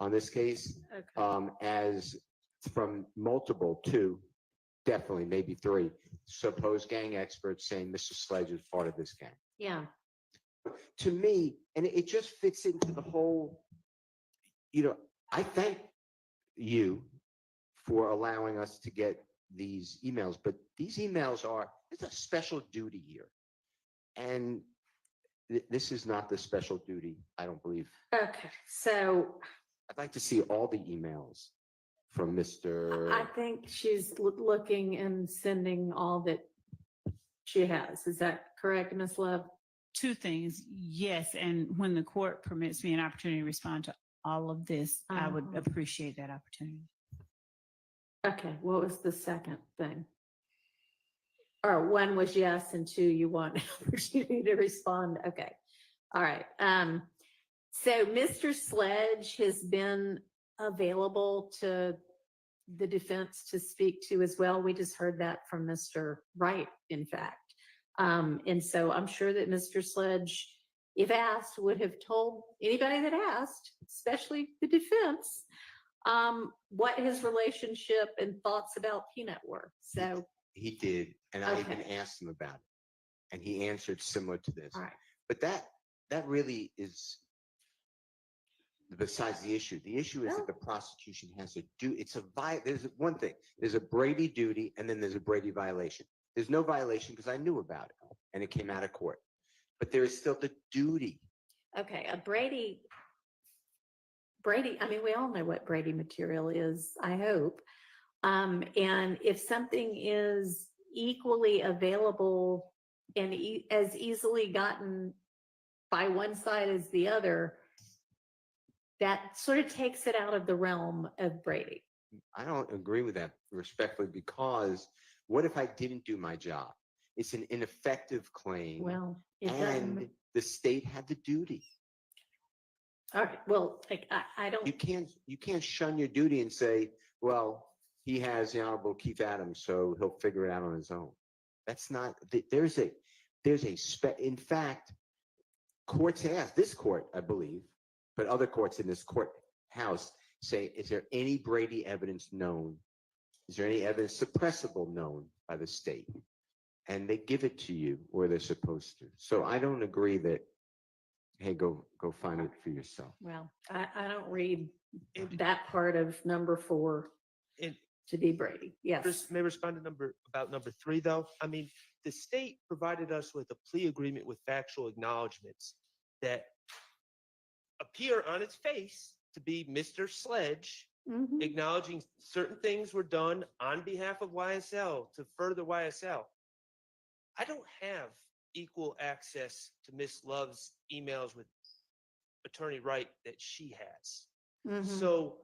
on this case, Okay. as from multiple to definitely, maybe 3 supposed gang experts saying Mr. Sledge is part of this gang. Yeah. To me, and it just fits into the whole, I thank you for allowing us to get these emails, but these emails it's a special duty here. And this is not the special duty, I don't believe. Okay, so I'd like to see all the emails from Mr. I think she's looking and sending all that she has. Is that correct, Ms. Love? 2 things. Yes. And when the court permits me an opportunity to respond to all of this, I would appreciate that opportunity. Okay, what was the second thing? Or 1 was yes, and 2, you want an opportunity to respond. Okay. All right. So Mr. Sledge has been available to the defense to speak to as well. We just heard that from Mr. Wright, in fact. And so I'm sure that Mr. Sledge, if asked, would have told anybody that asked, especially the defense, what his relationship and thoughts about Peanut were. So He did, and I even Okay. asked him about it, and he answered similar to this. all right. But that really is besides the issue. The issue is that the prosecution has to do. There's one thing. There's a Brady duty, and then there's a Brady violation. There's no violation because I knew about it, and it came out of court. But there is still the duty. Okay, a Brady, I mean, we all know what Brady material is, I hope. And if something is equally available and as easily gotten by one side as the other, that sort of takes it out of the realm of Brady. I don't agree with that respectfully, because what if I didn't do my job? It's an ineffective claim. Well, it and doesn't. the state had the duty. All right, well, like, I don't. You can't shun your duty and say, well, he has the Honorable Keith Adams, so he'll figure it out on his own. That's not. In fact, courts ask, this court, I believe, but other courts in this courthouse say, is there any Brady evidence known? Is there any evidence suppressible known by the state? And they give it to you where they're supposed to. So I don't agree that, hey, go find it for yourself. Well, I don't read that part of number 4 to be Brady. Yes. May I respond to number 3, though? I mean, the state provided us with a plea agreement with factual acknowledgments that appear on its face to be Mr. Sledge acknowledging certain things were done on behalf of YSL to further YSL. I don't have equal access to Miss Love's emails with Attorney Wright that she has. So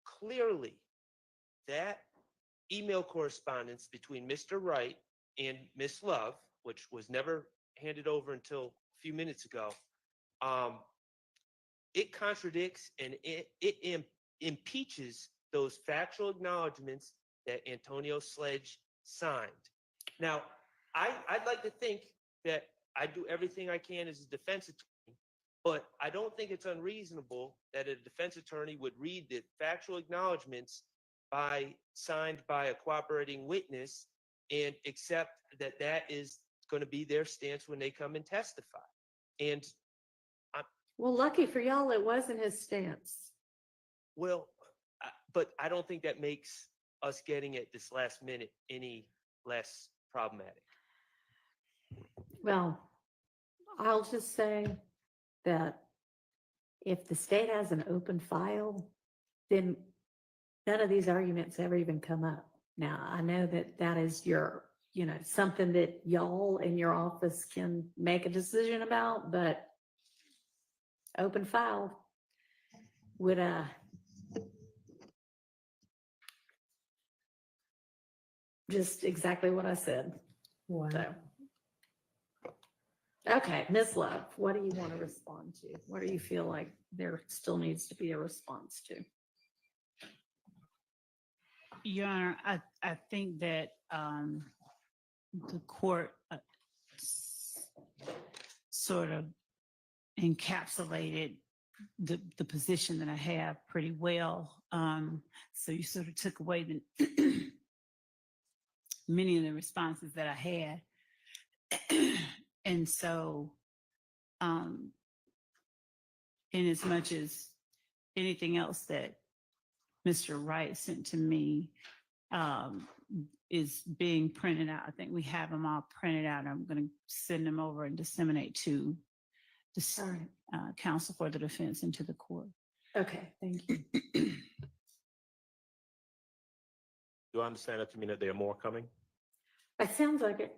clearly, that email correspondence between Mr. Wright and Miss Love, which was never handed over until a few minutes ago, it contradicts and it impeaches those factual acknowledgments that Antonio Sledge signed. Now, I'd like to think that I do everything I can as a defense attorney, but I don't think it's unreasonable that a defense attorney would read the factual acknowledgments signed by a cooperating witness and accept that that is going to be their stance when they come and testify. And well, lucky for y'all, it wasn't his stance. Well, but I don't think that makes us getting it this last minute any less problematic. Well, I'll just say that if the state has an open file, then none of these arguments ever even come up. Now, I know that is something that y'all in your office can make a decision about, but open file would just exactly what I said. Wow. So. Okay, Ms. Love, what do you want to respond to? What do you feel like there still needs to be a response to? Your Honor, I think that the court sort of encapsulated the position that I have pretty well. So you sort of took away many of the responses that I had. And so, in as much as anything else that Mr. Wright sent to me is being printed out, I think we have them all printed out. I'm going to send them over and disseminate to the counsel for the defense and to the court. Okay, thank you. Do I understand that to mean that there are more coming? It sounds like it.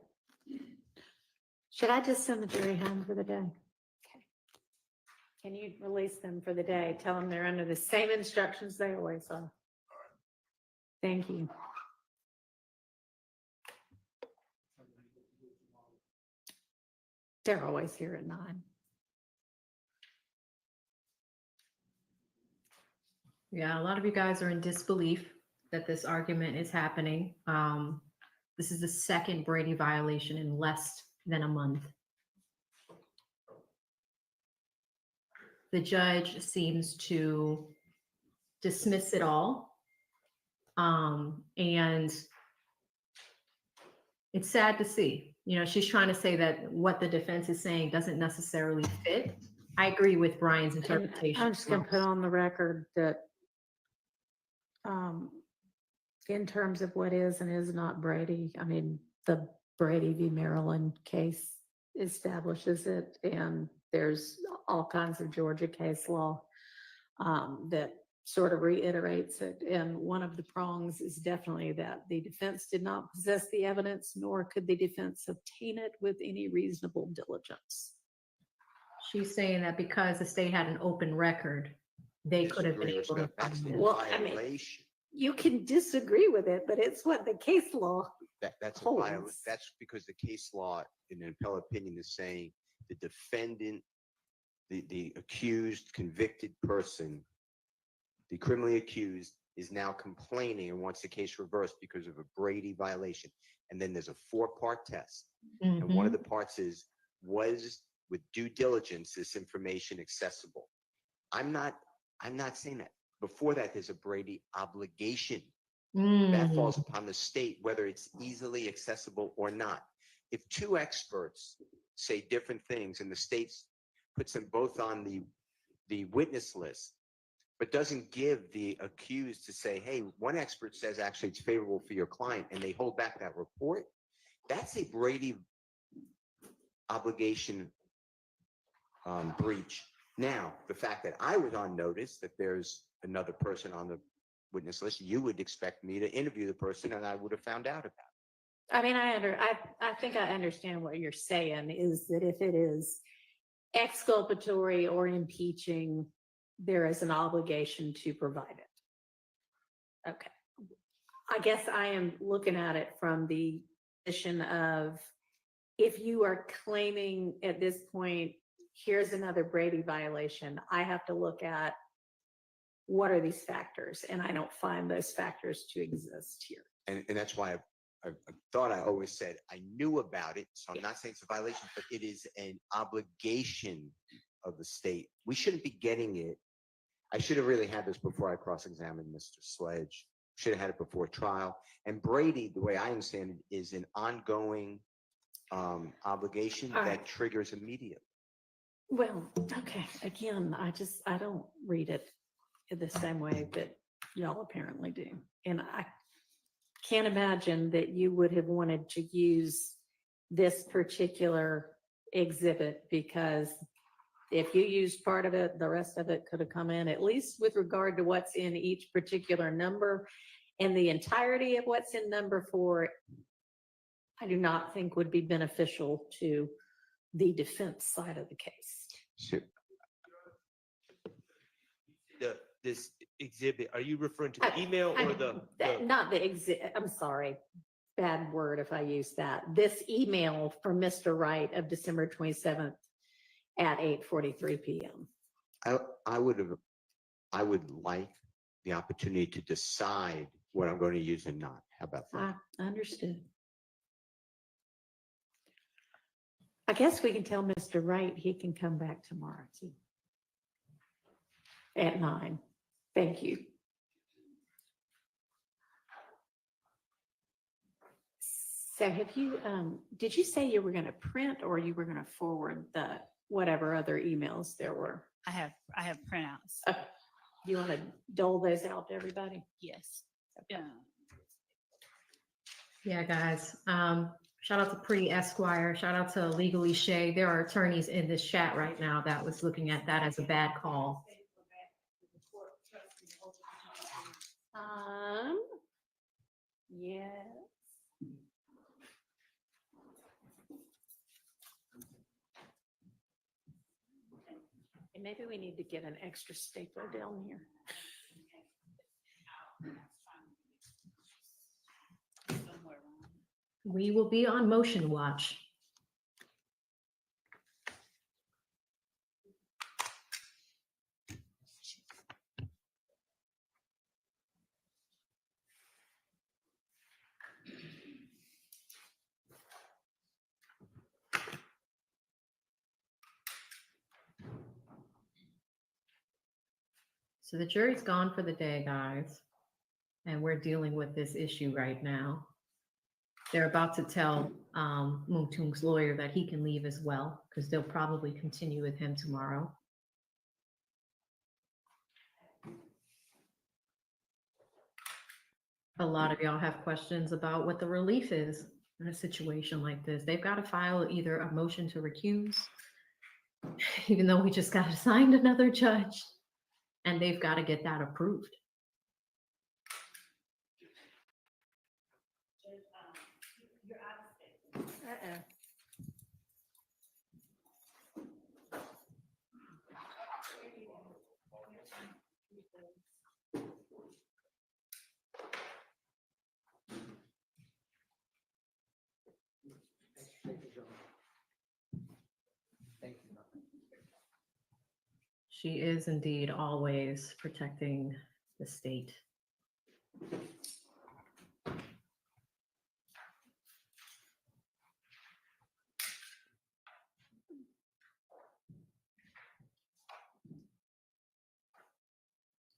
Should I just send the jury home for the day? Okay. Can you release them for the day? Tell them they're under the same instructions they always are. Thank you. They're always here at 9. Yeah, a lot of you guys are in disbelief that this argument is happening. This is the second Brady violation in less than a month. The judge seems to dismiss it all. And it's sad to see. You know, she's trying to say that what the defense is saying doesn't necessarily fit. I agree with Brian's interpretation. I'm just going to put on the record that in terms of what is and is not Brady, I mean, the Brady v. Maryland case establishes it, and there's all kinds of Georgia case law that sort of reiterates it. And one of the prongs is definitely that the defense did not possess the evidence, nor could the defense obtain it with any reasonable diligence. She's saying that because the state had an open record, they could have been able to find it. Well, I mean, you can disagree with it, but it's what the case law That's holds. that's because the case law in an appellate opinion is saying the defendant, the accused, convicted person, the criminally accused is now complaining and wants the case reversed because of a Brady violation. And then there's a 4-part test. And one of the parts is, was with due diligence this information accessible? I'm not saying that. Before that, there's a Brady obligation. That falls upon the state, whether it's easily accessible or not. If 2 experts say different things and the state puts them both on the witness list, but doesn't give the accused to say, hey, one expert says actually it's favorable for your client, and they hold back that report, that's a Brady obligation breach. Now, the fact that I was on notice that there's another person on the witness list, you would expect me to interview the person, and I would have found out about it. I mean, I think I understand what you're saying is that if it is exculpatory or impeaching, there is an obligation to provide it. Okay. I guess I am looking at it from the position of, if you are claiming at this point, here's another Brady violation, I have to look at what are these factors, and I don't find those factors to exist here. And that's why I thought I always said I knew about it, so I'm not saying it's a violation, but it is an obligation of the state. We shouldn't be getting it. I should have really had this before I cross-examined Mr. Sledge. Should have had it before trial. And Brady, the way I understand it, is an ongoing obligation that triggers immediately. Well, okay, again, I don't read it the same way that y'all apparently do. And I can't imagine that you would have wanted to use this particular exhibit, because if you used part of it, the rest of it could have come in, at least with regard to what's in each particular number, and the entirety of what's in number 4, I do not think would be beneficial to the defense side of the case. Sure. This exhibit, are you referring to the email or the? Not the exhibit, I'm sorry, bad word if I use that. This email from Mr. Wright of December 27th at 8:43 p.m. I would like the opportunity to decide what I'm going to use and not. How about that? I understood. I guess we can tell Mr. Wright he can come back tomorrow too. At 9. Thank you. So have you, did you say you were going to print or you were going to forward the whatever other emails there were? I have printouts. Okay. You want to dole those out to everybody? Yes. Yeah. Yeah, guys. Shout out to Pretty Esquire. Shout out to Legally Shay. There are attorneys in this chat right now that was looking at that as a bad call. Yes. And maybe we need to get an extra stapler down here. We will be on motion watch. So the jury's gone for the day, guys, and we're dealing with this issue right now. They're about to tell Mounk Tounk's lawyer that he can leave as well, because they'll probably continue with him tomorrow. A lot of y'all have questions about what the relief is in a situation like this. They've got to file either a motion to recuse, even though we just got assigned another judge, and they've got to get that approved. She is indeed always protecting the state.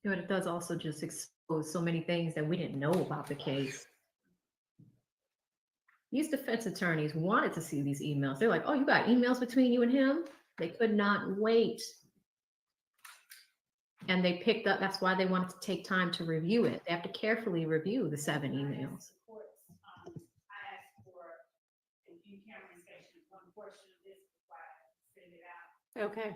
But it does also just expose so many things that we didn't know about the case. These defense attorneys wanted to see these emails. They're like, oh, you got emails between you and him? They could not wait. And they picked up, that's why they wanted to take time to review it. They have to carefully review the 7 emails. Okay.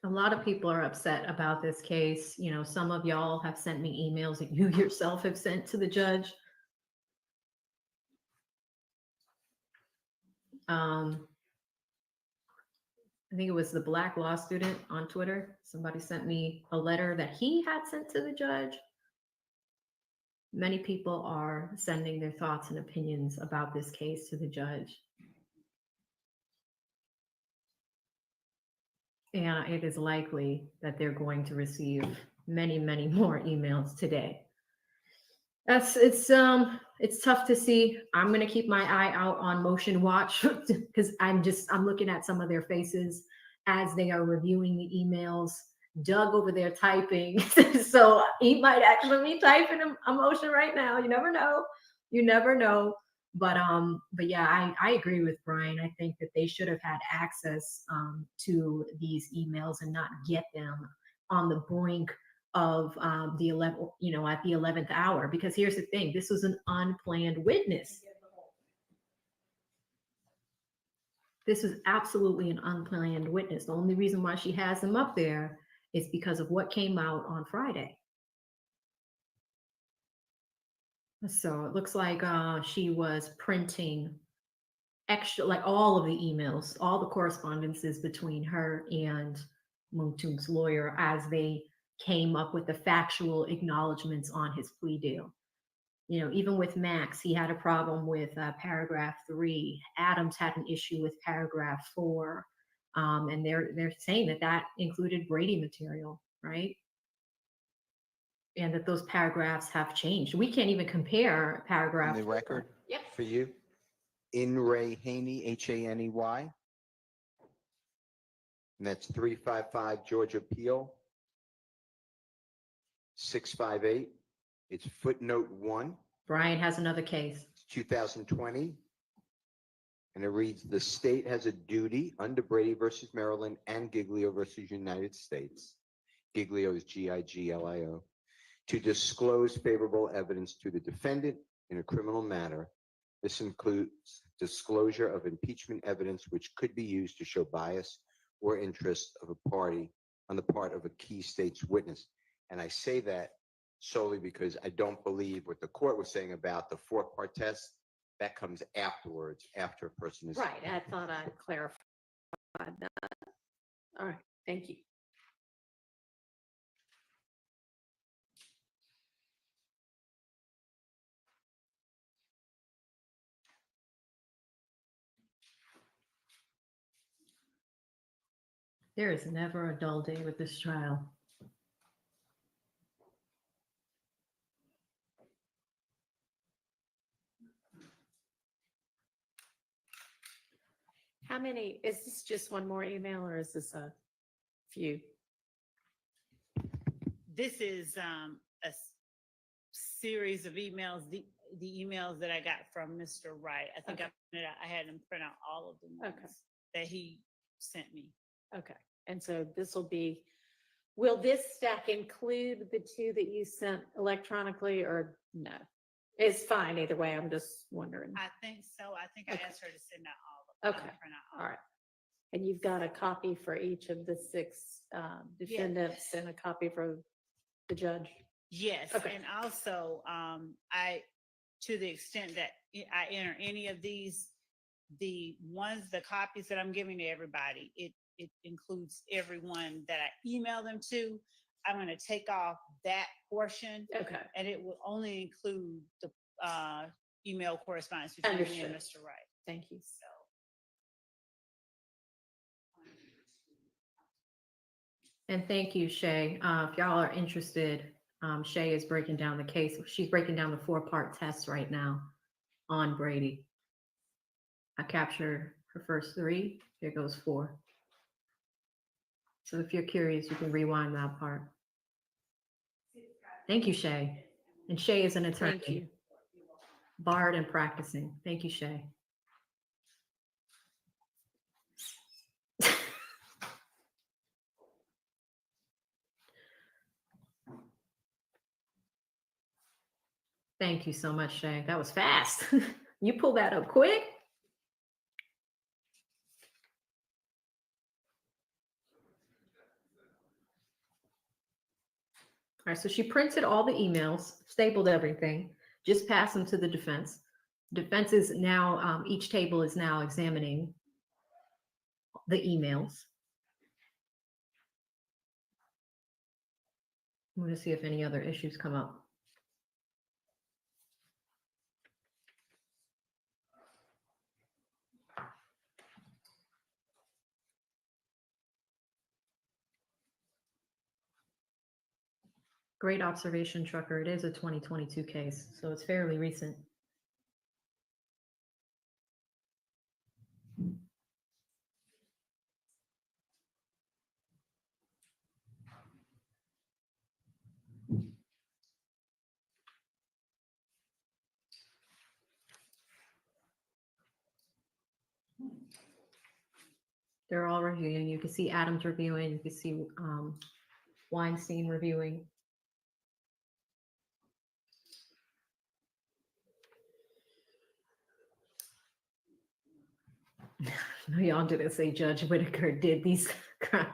A lot of people are upset about this case. You know, some of y'all have sent me emails that you yourself have sent to the judge. I think it was the Black law student on Twitter. Somebody sent me a letter that he had sent to the judge. Many people are sending their thoughts and opinions about this case to the judge. And it is likely that they're going to receive many, many more emails today. It's tough to see. I'm gonna keep my eye out on motion watch because I'm looking at some of their faces as they are reviewing the emails. Doug over there typing, so he might actually be typing a motion right now. You never know. You never know. But yeah, I agree with Brian. I think that they should have had access to these emails and not get them on the brink of the 11th, at the 11th hour. Because here's the thing: this was an unplanned witness. This is absolutely an unplanned witness. The only reason why she has him up there is because of what came out on Friday. So it looks like she was printing extra, like all of the emails, all the correspondences between her and Mounk Tounk's lawyer as they came up with the factual acknowledgments on his plea deal. You know, even with Max, he had a problem with paragraph 3. Adams had an issue with paragraph 4. And they're saying that included Brady material, right? And that those paragraphs have changed. We can't even compare paragraph. The record Yep. for you. In Ray Haney, Haney. And that's 355 Georgia Appeal 658. It's footnote 1, Brian has another case. 2020. And it reads, the state has a duty under Brady versus Maryland and Giglio versus United States. Giglio is Giglio, to disclose favorable evidence to the defendant in a criminal matter. This includes disclosure of impeachment evidence which could be used to show bias or interest of a party on the part of a key state's witness. And I say that solely because I don't believe what the court was saying about the 4-part test. That comes afterwards, after a person is. Right, I thought I'd clarify that. All right, thank you. There is never a dull day with this trial. How many, is this just one more email or is this a few? This is a series of emails, the emails that I got from Mr. Wright. I think I had him print out all of them that he sent me. Okay, and so this will be, will this stack include the 2 that you sent electronically or no? It's fine either way, I'm just wondering. I think so. I think I asked her to send out all of them. Okay, all right. And you've got a copy for each of the 6 defendants and a copy for the judge? Yes, Okay. and also, to the extent that I enter any of these, the copies that I'm giving to everybody, it includes everyone that I email them to. I'm going to take off that portion. Okay. And it will only include the email correspondence between me and Mr. Wright. Thank you. So. And thank you, Shay. If y'all are interested, Shay is breaking down the case. She's breaking down the 4-part test right now on Brady. I captured her first 3. Here goes 4. So if you're curious, you can rewind that part. Thank you, Shay. And Shay is an attorney. Thank you. Barred and practicing. Thank you, Shay. Thank you so much, Shay. That was fast. You pulled that up quick. All right, so she printed all the emails, stapled everything, just passed them to the defense. Defense is now, each table is now examining the emails. I'm going to see if any other issues come up. Great observation, Trucker. It is a 2022 case, so it's fairly recent. They're all reviewing. You can see Adams reviewing. You can see Weinstein reviewing. No, y'all didn't say Judge Whitaker did these crimes.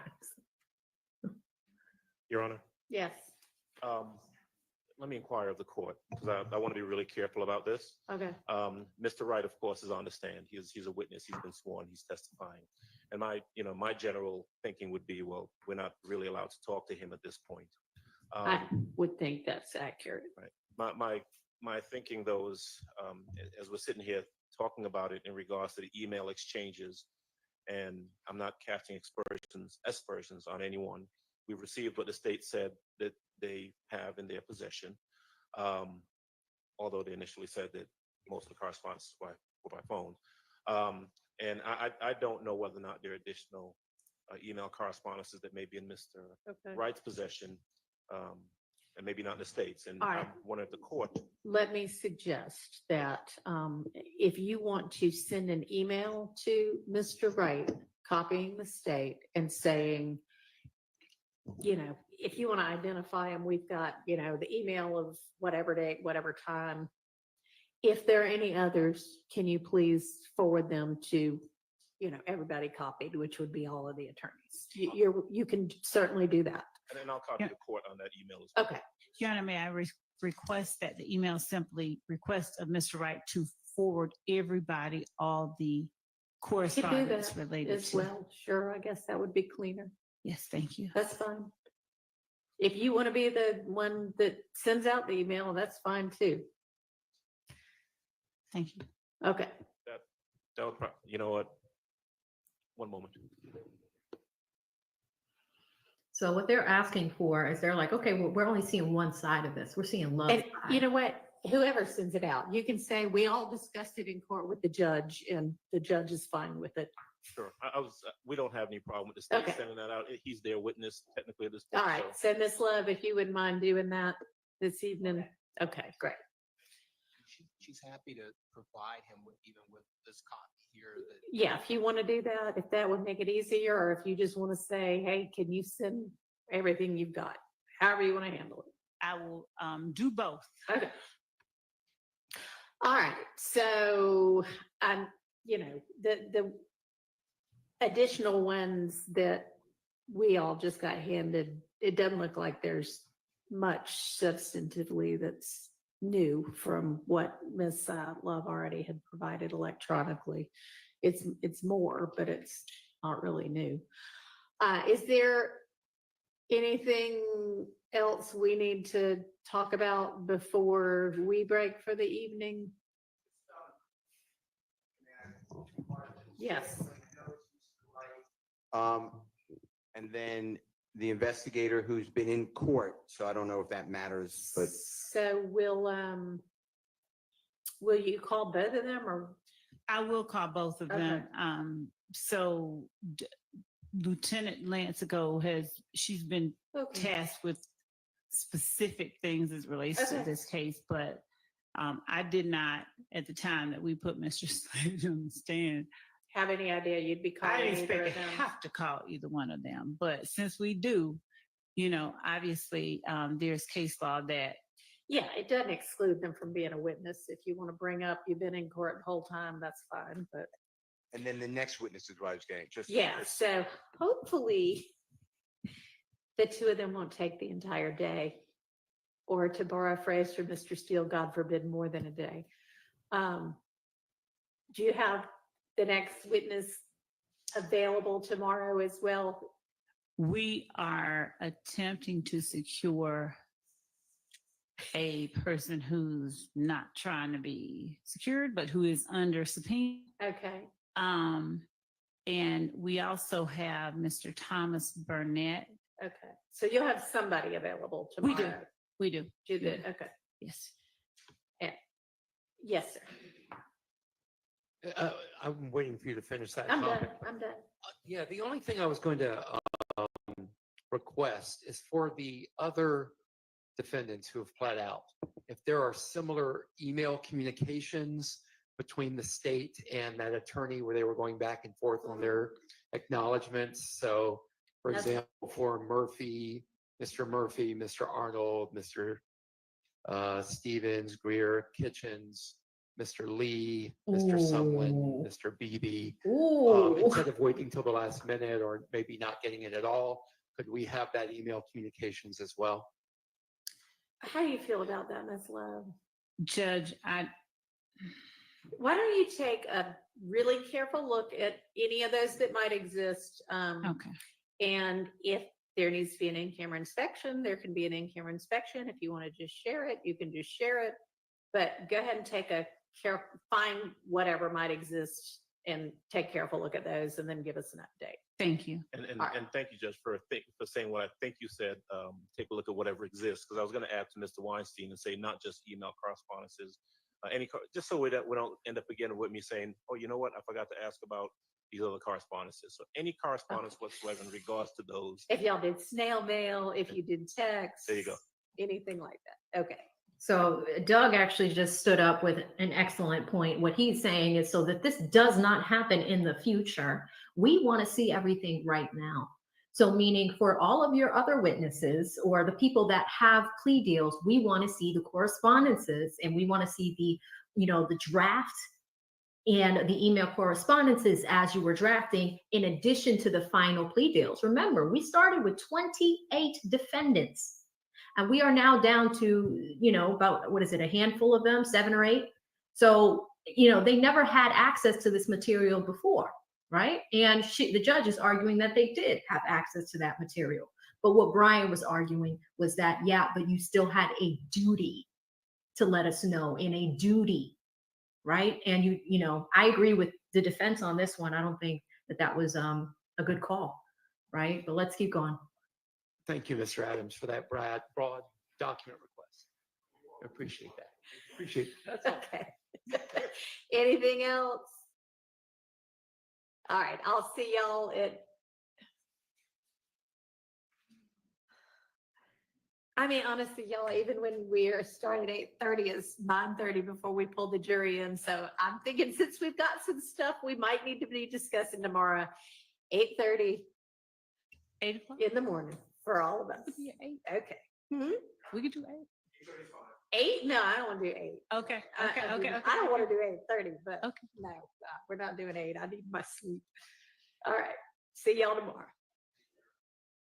Your Honor, Yes. let me inquire of the court, because I want to be really careful about this. Okay. Mr. Wright, of course, is on the stand. He's a witness. He's been sworn. He's testifying. And my general thinking would be, well, we're not really allowed to talk to him at this point. I would think that's accurate. Right. My thinking, though, is as we're sitting here talking about it in regards to the email exchanges, and I'm not casting aspersions on anyone. We've received what the state said that they have in their possession, although they initially said that most of the correspondence were by phone. And I don't know whether or not there are additional email correspondences that may be in Mr. Okay. Wright's possession, and maybe not in the States. And All right. I'm wondering if the court, Let me suggest that if you want to send an email to Mr. Wright, copying the state and saying, if you want to identify him, we've got, the email of whatever date, whatever time. If there are any others, can you please forward them to, everybody copied, which would be all of the attorneys. You can certainly do that. and then I'll copy the court on that email as well. Okay. Your Honor, may I request that the email simply request of Mr. Wright to forward everybody all the You can do correspondence that related as to. well. Sure, I guess that would be cleaner. Yes, thank you. That's fine. If you want to be the one that sends out the email, that's fine too. Thank you. Okay. That would you know what? One moment. So what they're asking for is they're like, okay, well, we're only seeing one side of this. We're seeing love. And you know what? Whoever sends it out, you can say, we all discussed it in court with the judge and the judge is fine with it. Sure. We don't have any problem with the state Okay. sending that out. He's their witness technically at this All point. right. So So Miss Love, if you wouldn't mind doing that this evening. Okay, great. She's happy to provide him with this copy here. Yeah, if you want to do that, if that would make it easier, or if you just want to say, hey, can you send everything you've got? However you want to handle it. I will do both. Okay. All right, so the additional ones that we all just got handed, it doesn't look like there's much substantively that's new from what Ms. Love already had provided electronically. It's more, but it's not really new. Is there anything else we need to talk about before we break for the evening? Yes. And then the investigator who's been in court, so I don't know if that matters, but So will you call both of them, or? I will call both of them. So Lieutenant Lancigo she's been tasked with specific things as relates to this case, but I did not, at the time that we put Mr. Slade on the stand, have any idea you'd be I calling didn't either expect of to them? have to call either one of them, but since we do, obviously there's case law that. Yeah, it doesn't exclude them from being a witness. If you want to bring up, you've been in court the whole time, that's fine, but. and then the next witness is what I was getting. Yeah, so hopefully the two of them won't take the entire day, or to borrow a phrase from Mr. Steele, God forbid, more than a day. Do you have the next witness available tomorrow as well? We are attempting to secure a person who's not trying to be secured, but who is under subpoena. Okay. And we also have Mr. Thomas Burnett. Okay, so you'll have somebody available We tomorrow. do. We do. Do that, okay. Yes. Yes, sir. I'm waiting for you to finish that I'm comment. done, I'm done. Yeah, the only thing I was going to request is for the other defendants who have pled out, if there are similar email communications between the state and that attorney where they were going back and forth on their acknowledgements. So, for example, for Mr. Murphy, Mr. Arnold, Mr. Stevens, Greer, Kitchens, Mr. Lee, Mr. Sumlin, Mr. Beebe. Instead of waiting till the last minute or maybe not getting it at all, could we have that email communications as well? How do you feel about that, Ms. Love? Judge, why don't you take a really careful look at any of those that might exist? Okay. And if there needs to be an in-camera inspection, there can be an in-camera inspection. If you want to just share it, you can just share it. But go ahead and find whatever might exist and take a careful look at those and then give us an update. Thank you. And thank you, Judge, for saying what I think you said. Take a look at whatever exists, because I was going to add to Mr. Weinstein and say not just email correspondences, just so we don't end up again with me saying, oh, you know what, I forgot to ask about these other correspondences. So any correspondence whatsoever in regards to those. If y'all did snail mail, if you did text. There you go. Anything like that. Okay. So Doug actually just stood up with an excellent point. What he's saying is so that this does not happen in the future, we want to see everything right now. So meaning for all of your other witnesses or the people that have plea deals, we want to see the correspondences and we want to see the, the draft and the email correspondences as you were drafting in addition to the final plea deals. Remember, we started with 28 defendants. And we are now down to, about, what is it, a handful of them, 7 or 8. So, they never had access to this material before, right? And the judge is arguing that they did have access to that material. But what Brian was arguing was that, yeah, but you still had a duty to let us know, and a duty, right? And I agree with the defense on this one. I don't think that was a good call, right? But let's keep going. Thank you, Mr. Adams, for that broad document request. I appreciate that. Appreciate that. That's all. Okay. Anything else? All right. I'll see y'all at. I mean, honestly, y'all, even when we're starting at 8:30, it's 9:30 before we pull the jury in. So I'm thinking since we've got some stuff we might need to be discussing tomorrow, 8:30 in the morning for all of us. Okay. We could do 8. 8? No, I don't want to do 8. Okay. I don't want to do 8:30, but no, we're not doing 8. I need my sleep. All right. See y'all tomorrow.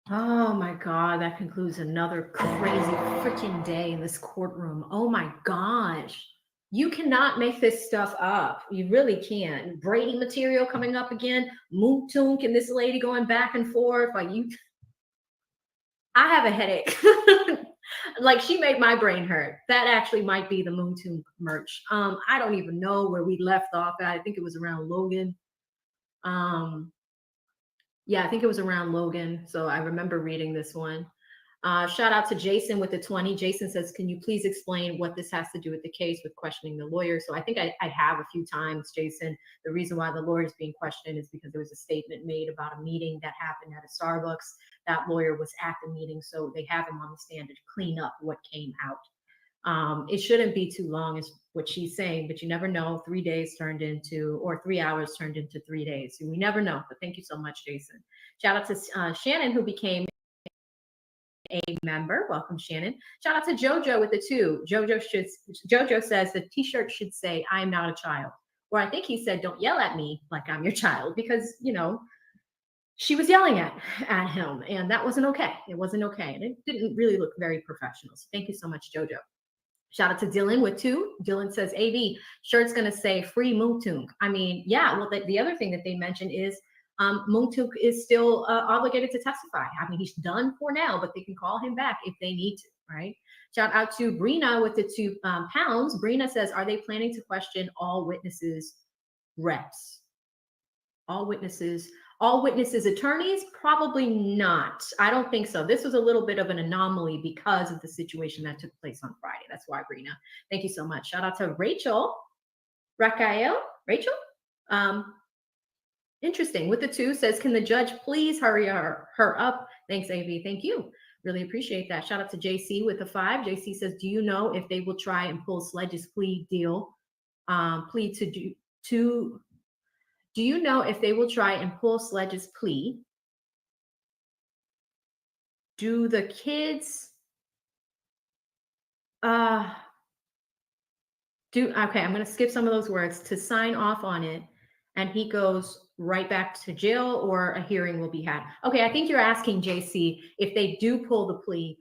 Oh my God, that concludes another crazy freaking day in this courtroom. Oh my gosh. You cannot make this stuff up. You really can't. Brady material coming up again, Mounk Tounk and this lady going back and forth. I have a headache. Like she made my brain hurt. That actually might be the Mounk Tounk merch. I don't even know where we left off at. I think it was around Logan. Yeah, I think it was around Logan. So I remember reading this one. Shout out to Jason with the 20. Jason says, can you please explain what this has to do with the case with questioning the lawyer? So I think I have a few times, Jason. The reason why the lawyer is being questioned is because there was a statement made about a meeting that happened at a Starbucks. That lawyer was at the meeting, so they have him on the stand to clean up what came out. It shouldn't be too long is what she's saying, but you never know. 3 days turned into, or 3 hours turned into 3 days. We never know, but thank you so much, Jason. Shout out to Shannon, who became a member. Welcome, Shannon. Shout out to Jojo with the 2. Jojo says the t-shirt should say, I am not a child. Or I think he said, don't yell at me like I'm your child, because, she was yelling at him, and that wasn't okay. It wasn't okay. And it didn't really look very professional. So thank you so much, Jojo. Shout out to Dylan with 2. Dylan says, AV, shirt's going to say free Mounk Tounk. I mean, yeah, well, the other thing that they mentioned is Mounk Tounk is still obligated to testify. I mean, he's done for now, but they can call him back if they need to, right? Shout out to Brina with the 2 pounds. Brina says, are they planning to question all witnesses' reps? All witnesses' attorneys? Probably not. I don't think so. This was a little bit of an anomaly because of the situation that took place on Friday. That's why, Brina. Thank you so much. Shout out to Rachel. Rachel? Interesting. With the 2 says, can the judge please hurry her up? Thanks, AV. Thank you. Really appreciate that. Shout out to JC with the 5. JC says, do you know if they will try and pull Sledge's plea deal? Do you know if they will try and pull Sledge's plea? Do the kids okay, I'm going to skip some of those words, to sign off on it, and he goes right back to jail, or a hearing will be had? Okay, I think you're asking, JC, if they do pull the plea,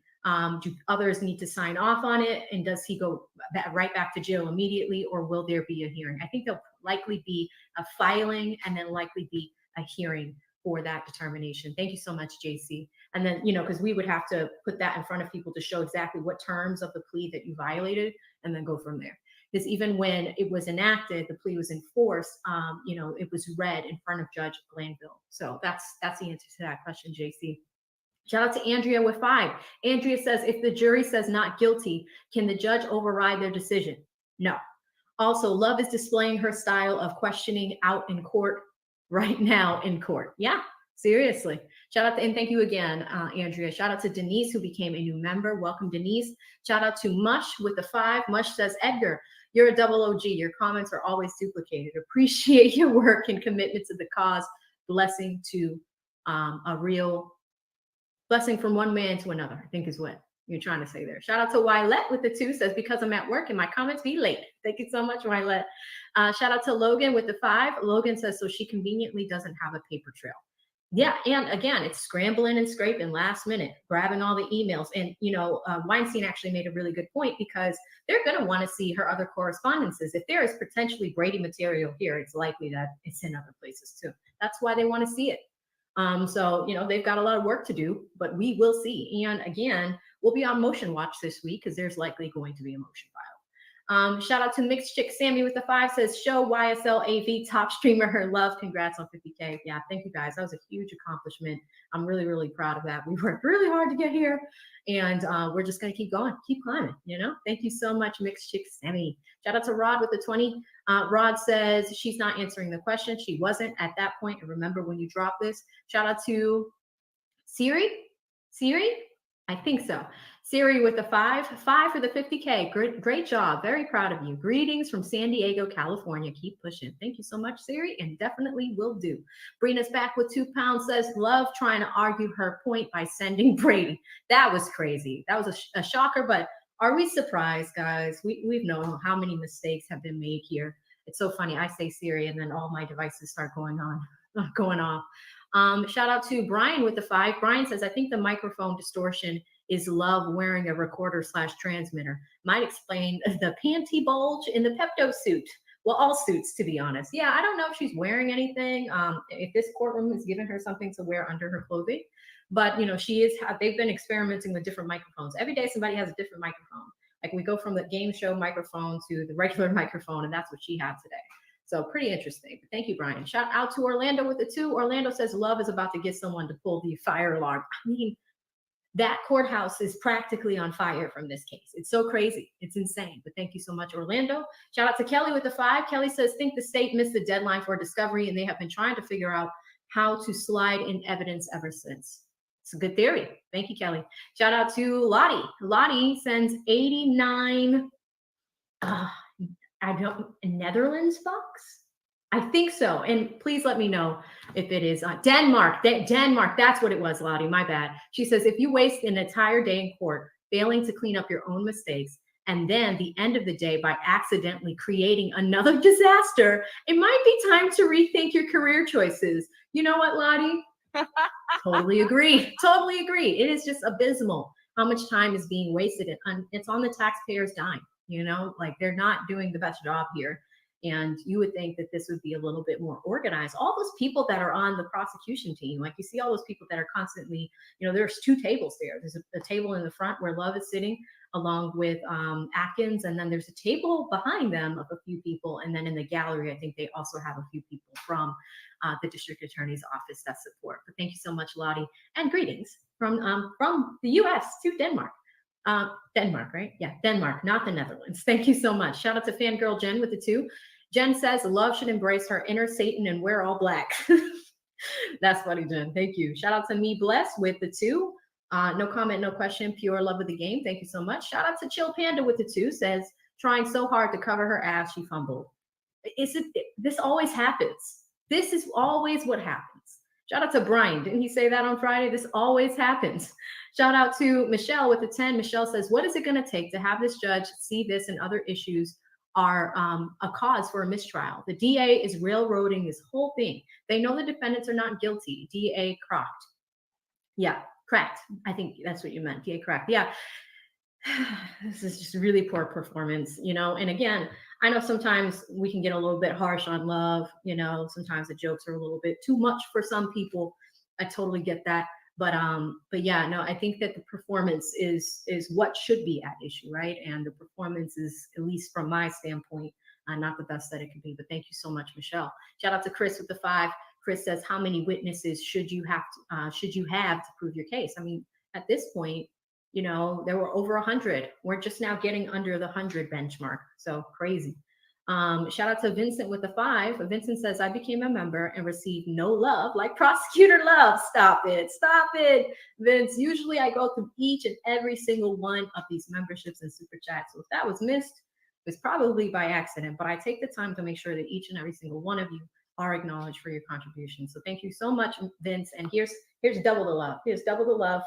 do others need to sign off on it, and does he go right back to jail immediately, or will there be a hearing? I think there'll likely be a filing and then likely be a hearing for that determination. Thank you so much, JC. And then, because we would have to put that in front of people to show exactly what terms of the plea that you violated, and then go from there. Because even when it was enacted, the plea was enforced, it was read in front of Judge Glanville. So that's the answer to that question, JC. Shout out to Andrea with 5. Andrea says, if the jury says not guilty, can the judge override their decision? No. Also, Love is displaying her style of questioning out in court. right now in court. Yeah, seriously. Shout out to, and thank you again, Andrea. Shout out to Denise, who became a new member. Welcome, Denise. Shout out to Mush with the 5. Mush says, Edgar, you're a double OG. Your comments are always duplicated. Appreciate your work and commitment to the cause. Blessing to a real blessing from one man to another, I think is what you're trying to say there. Shout out to Wylette with the 2, says, because I'm at work and my comments be late. Thank you so much, Wylette. Shout out to Logan with the 5. Logan says, so she conveniently doesn't have a paper trail. Yeah, and again, it's scrambling and scraping last minute, grabbing all the emails. And, Weinstein actually made a really good point, because they're going to want to see her other correspondences. If there is potentially Brady material here, it's likely that it's in other places too. That's why they want to see it. So, they've got a lot of work to do, but we will see. And again, we'll be on motion watch this week, because there's likely going to be a motion filed. Shout out to Mixed Chick Sammy with the 5, says, show YSL AV top streamer her love. Congrats on 50K. Yeah, thank you guys. That was a huge accomplishment. I'm really, really proud of that. We worked really hard to get here, and we're just going to keep going, keep climbing, Thank you so much, Mixed Chick Sammy. Shout out to Rod with the 20. Rod says she's not answering the question. She wasn't at that point. And remember when you drop this. Shout out to Siri? I think so. Siri with the 5 for the 50K. Great job. Very proud of you. Greetings from San Diego, California. Keep pushing. Thank you so much, Siri, and definitely will do. Brina's back with 2 pounds, says, love trying to argue her point by sending Brady. That was crazy. That was a shocker, but are we surprised, guys? We've known how many mistakes have been made here. It's so funny. I say Siri, and then all my devices start going off. Shout out to Brian with the 5. Brian says, I think the microphone distortion is love wearing a recorder/transmitter. Might explain the panty bulge in the Pepto suit. Well, all suits, to be honest. Yeah, I don't know if she's wearing anything. If this courtroom has given her something to wear under her clothing. But, they've been experimenting with different microphones. Every day somebody has a different microphone. Like we go from the game show microphone to the regular microphone, and that's what she had today. So pretty interesting. But thank you, Brian. Shout out to Orlando with the 2. Orlando says love is about to get someone to pull the fire alarm. I mean, that courthouse is practically on fire from this case. It's so crazy. It's insane. But thank you so much, Orlando. Shout out to Kelly with the 5. Kelly says, think the state missed the deadline for discovery, and they have been trying to figure out how to slide in evidence ever since. It's a good theory. Thank you, Kelly. Shout out to Lottie. Lottie sends 89 Netherlands bucks. I think so. And please let me know if it is Denmark. Denmark, that's what it was, Lottie. My bad. She says, if you waste an entire day in court failing to clean up your own mistakes, and then the end of the day by accidentally creating another disaster, it might be time to rethink your career choices. You know what, Lottie? Totally agree. Totally agree. It is just abysmal how much time is being wasted. And it's on the taxpayers' dime. Like they're not doing the best job here. And you would think that this would be a little bit more organized. All those people that are on the prosecution team, like you see all those people that are constantly, there's 2 tables there. There's a table in the front where Love is sitting along with Atkins. And then there's a table behind them of a few people. And then in the gallery, I think they also have a few people from the district attorney's office that support. But thank you so much, Lottie. And greetings from the US to Denmark. Denmark, right? Yeah, Denmark, not the Netherlands. Thank you so much. Shout out to Fangirl Jen with the 2. Jen says, love should embrace her inner Satan and wear all black. That's funny, Jen. Thank you. Shout out to Me Bless with the 2. No comment, no question, pure love of the game. Thank you so much. Shout out to Chill Panda with the 2, says, trying so hard to cover her ass, she fumbled. This always happens. This is always what happens. Shout out to Brian. Didn't he say that on Friday? This always happens. Shout out to Michelle with the 10. Michelle says, what is it going to take to have this judge see this and other issues are a cause for a mistrial? The DA is railroading this whole thing. They know the defendants are not guilty. DA cracked. Yeah, cracked. I think that's what you meant. DA cracked. Yeah. This is just really poor performance, and again, I know sometimes we can get a little bit harsh on Love, sometimes the jokes are a little bit too much for some people. I totally get that. But yeah, no, I think that the performance is what should be at issue, right? And the performance is, at least from my standpoint, not the best that it could be. But thank you so much, Michelle. Shout out to Chris with the 5. Chris says, how many witnesses should you have to prove your case? I mean, at this point, there were over 100. We're just now getting under the 100 benchmark. So crazy. Shout out to Vincent with the 5. Vincent says, I became a member and received no love like prosecutor love. Stop it. Stop it, Vince. Usually I go through each and every single one of these memberships and super chats. So if that was missed, it's probably by accident, but I take the time to make sure that each and every single one of you are acknowledged for your contribution. So thank you so much, Vince. And here's double the love. Here's double the love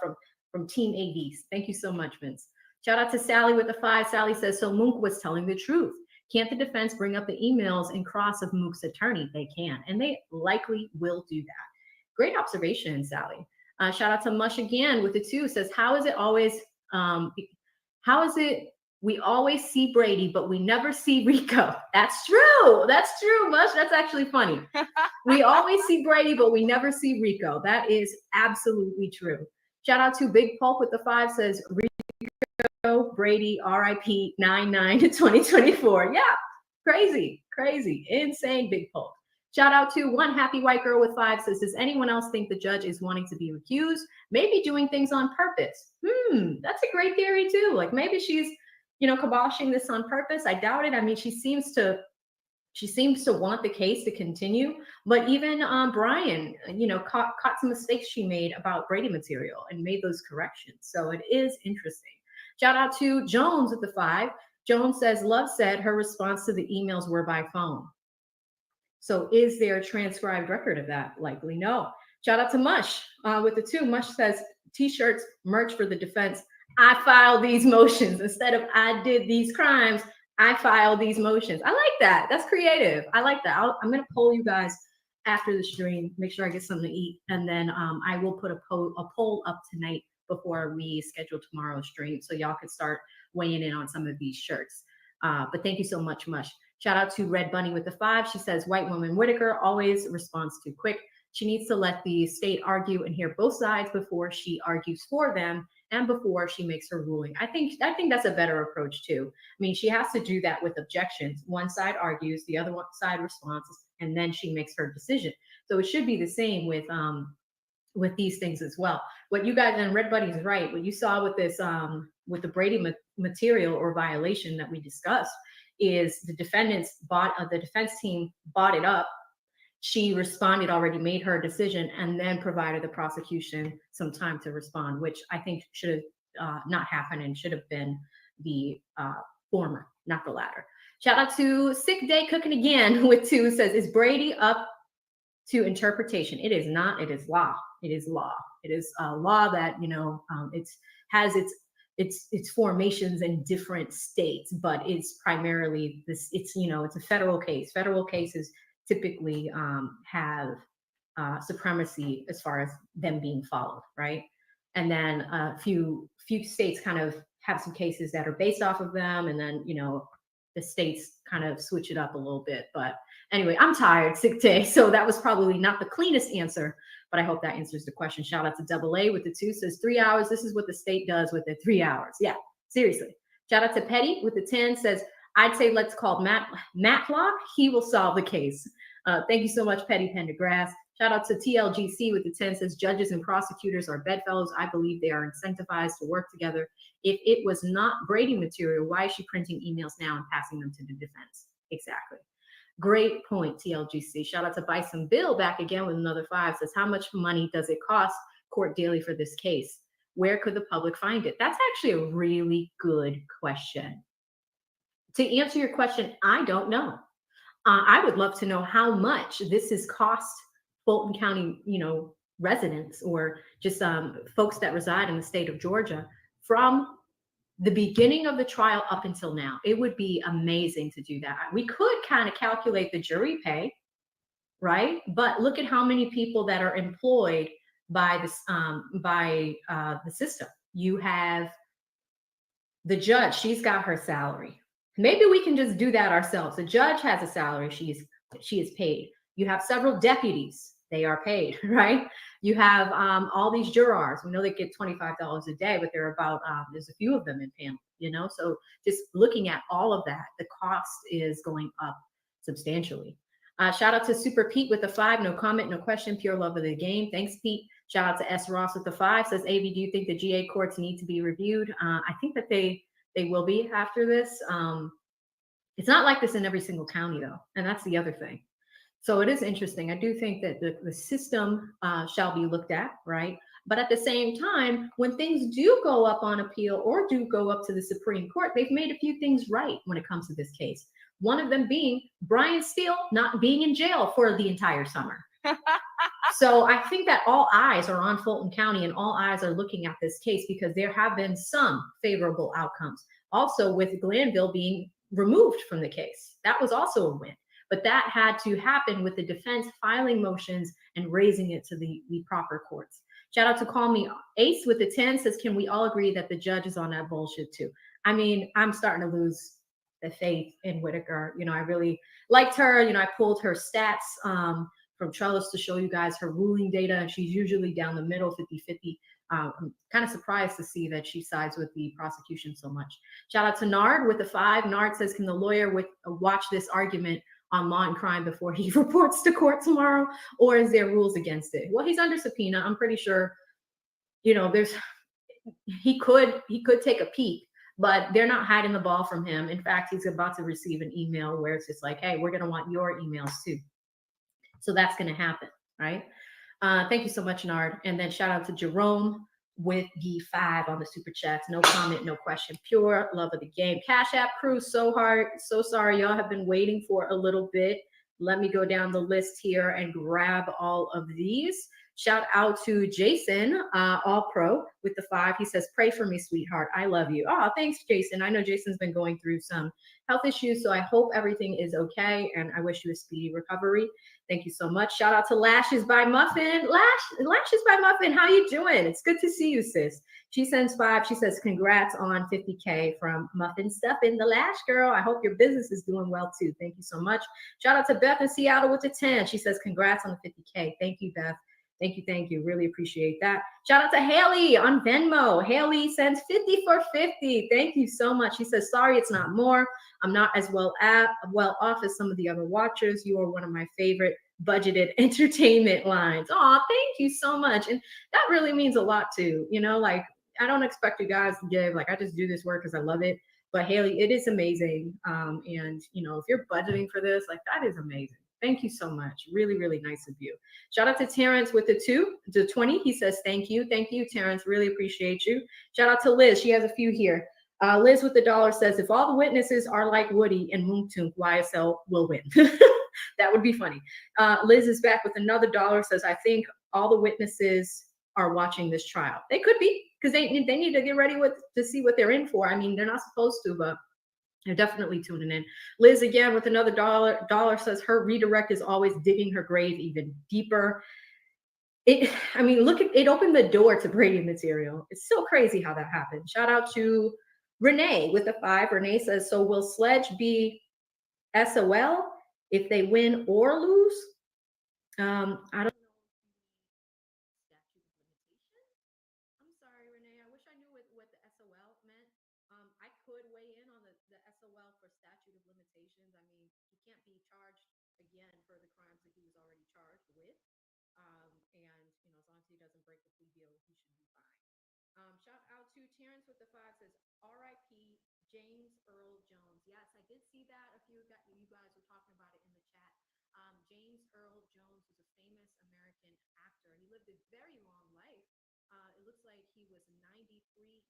from Team AVs. Thank you so much, Vince. Shout out to Sally with the 5. Sally says, so Mounk was telling the truth. Can't the defense bring up the emails and cross of Moonk's attorney? They can, and they likely will do that. Great observation, Sally. Shout out to Mush again with the 2. Says, how is it we always see Brady, but we never see RICO? That's true. That's true, Mush. That's actually funny. We always see Brady, but we never see RICO. That is absolutely true. Shout out to Big Pulp with the 5. Says, RICO, Brady, RIP, 9/9 to 2024. Yeah, crazy, insane, Big Pulp. Shout out to One Happy White Girl with 5. Says, does anyone else think the judge is wanting to be recused? Maybe doing things on purpose. That's a great theory too. Like maybe she's, kiboshing this on purpose. I doubt it. I mean, she seems to want the case to continue, but even Brian, caught some mistakes she made about Brady material and made those corrections. So it is interesting. Shout out to Jones with the 5. Jones says, Love said her response to the emails were by phone. So is there a transcribed record of that? Likely no. Shout out to Mush with the 2. Mush says, t-shirts, merch for the defense. I filed these motions instead of I did these crimes. I filed these motions. I like that. That's creative. I like that. I'm going to poll you guys after the stream, make sure I get something to eat. And then I will put a poll up tonight before we schedule tomorrow's stream. So y'all can start weighing in on some of these shirts. But thank you so much, Mush. Shout out to Red Bunny with the 5. She says, white woman Whitaker always responds too quick. She needs to let the state argue and hear both sides before she argues for them and before she makes her ruling. I think that's a better approach too. I mean, she has to do that with objections. One side argues, the other side responds, and then she makes her decision. So it should be the same with these things as well. What you guys, and Red Bunny's right, what you saw with this, with the Brady material or violation that we discussed is the defense team bought it up. She responded, already made her decision, and then provided the prosecution some time to respond, which I think should have not happened and should have been the former, not the latter. Shout out to Sick Day Cooking again with 2. Says, is Brady up to interpretation? It is not. It is law. It is law. It is a law that, it has its formations in different states, but it's primarily this. It's a federal case. Federal cases typically have supremacy as far as them being followed, right? And then a few states kind of have some cases that are based off of them, and then the states kind of switch it up a little bit. But anyway, I'm tired, sick day, so that was probably not the cleanest answer, but I hope that answers the question. Shout out to Double A with the 2. Says 3 hours. This is what the state does with their 3 hours. Yeah, seriously. Shout out to Petty with the 10. Says, I'd say let's call Matlock. He will solve the case. Thank you so much, Petty Pendergrass. Shout out to TLGC with the 10. Says, judges and prosecutors are bedfellows. I believe they are incentivized to work together. If it was not Brady material, why is she printing emails now and passing them to the defense? Exactly. Great point, TLGC. Shout out to Bison Bill back again with another 5. Says, how much money does it cost court daily for this case? Where could the public find it? That's actually a really good question. To answer your question, I don't know. I would love to know how much this has cost Fulton County, residents or just folks that reside in the state of Georgia from the beginning of the trial up until now. It would be amazing to do that. We could kind of calculate the jury pay, right? But look at how many people that are employed by this the system. You have the judge; she's got her salary. Maybe we can just do that ourselves. The judge has a salary; she is paid. You have several deputies; they are paid, right? You have all these jurors. We know they get $25 a day, but there's a few of them in panel, So just looking at all of that, the cost is going up substantially. Shout out to Super Pete with the 5. No comment, no question. Pure love of the game. Thanks, Pete. Shout out to S. Ross with the 5. Says, AV, do you think the GA courts need to be reviewed? I think that they will be after this. It's not like this in every single county, though, and that's the other thing. So it is interesting. I do think that the system shall be looked at, right? But at the same time, when things do go up on appeal or do go up to the Supreme Court, they've made a few things right when it comes to this case. One of them being Brian Steele not being in jail for the entire summer. So I think that all eyes are on Fulton County and all eyes are looking at this case because there have been some favorable outcomes. Also with Glanville being removed from the case, that was also a win. But that had to happen with the defense filing motions and raising it to the proper courts. Shout out to Call Me Ace with the 10 says, can we all agree that the judge is on that bullshit too? I mean, I'm starting to lose the faith in Whitaker. You know, I really liked her. You know, I pulled her stats from Trellis to show you guys her ruling data, and she's usually down the middle, 50-50. I'm kind of surprised to see that she sides with the prosecution so much. Shout out to Nard with the 5. Nard says, can the lawyer watch this argument on law and crime before he reports to court tomorrow, or is there rules against it? Well, he's under subpoena. I'm pretty sure, you know, he could take a peek, but they're not hiding the ball from him. In fact, he's about to receive an email where it's just like, hey, we're going to want your emails too. So that's going to happen, right? Thank you so much, Nard. And then shout out to Jerome with the 5 on the super chats. No comment, no question. Pure love of the game. Cash App crew, so hard. So sorry. Y'all have been waiting for a little bit. Let me go down the list here and grab all of these. Shout out to Jason, All Pro with the 5. He says, pray for me, sweetheart. I love you. Oh, thanks, Jason. I know Jason's been going through some health issues, so I hope everything is okay, and I wish you a speedy recovery. Thank you so much. Shout out to Lashes by Muffin. Lashes by Muffin, how you doing? It's good to see you, sis. She sends 5. She says, congrats on 50K from Muffin Stuff in the Lash Girl. I hope your business is doing well, too. Thank you so much. Shout out to Beth in Seattle with the 10. She says, congrats on the 50K. Thank you, Beth. Thank you. Really appreciate that. Shout out to Haley on Venmo. Haley sends 50 for 50. Thank you so much. She says, sorry, it's not more. I'm not as well off as some of the other watchers. You are one of my favorite budgeted entertainment lines. Oh, thank you so much. And that really means a lot too. You know, like I don't expect you guys to give, like I just do this work because I love it. But Haley, it is amazing. And you know, if you're budgeting for this, like that is amazing. Thank you so much. Really, really nice of you. Shout out to Terrence with the 2, the 20. He says, thank you. Thank you, Terrence. Really appreciate you. Shout out to Liz. She has a few here. Liz with the $1 says, if all the witnesses are like Woody and Mounk Tounk, YSL will win. That would be funny. Liz is back with another $1, says, I think all the witnesses are watching this trial. They could be, because they need to get ready to see what they're in for. I mean, they're not supposed to, but they're definitely tuning in. Liz again with another $1 says her redirect is always digging her grave even deeper. I mean, look at it, opened the door to Brady material. It's so crazy how that happened. Shout out to Renee with the 5. Renee says, so will Sledge be SOL if they win or lose? I don't know. I'm sorry, Renee. I wish I knew what the SOL meant. I could weigh in on the SOL for statute of limitations. I mean, he can't be charged again for the crimes that he was already charged with. And, you know, as long as he doesn't break the plea deal, he should be fine. Shout out to Terrence with the 5 says, R.I.P. James Earl Jones. Yes, I did see that. A few of you guys were talking about it in the chat. James Earl Jones was a famous American actor. He lived a very long life. It looks like he was 93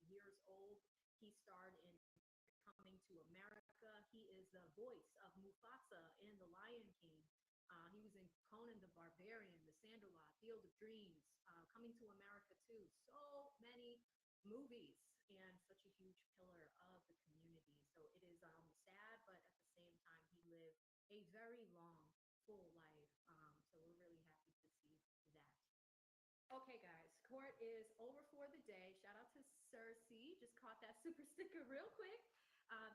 years old. He starred in Coming to America. He is the voice of Mufasa in The Lion King. He was in Conan the Barbarian, The Sandlot, Field of Dreams, Coming to America too. So many movies and such a huge pillar of the community. So it is sad, but at the same time, he lived a very long, full life. So we're really happy to see that. Okay, guys, court is over for the day. Shout out to Cersei. Just caught that super sticker real quick.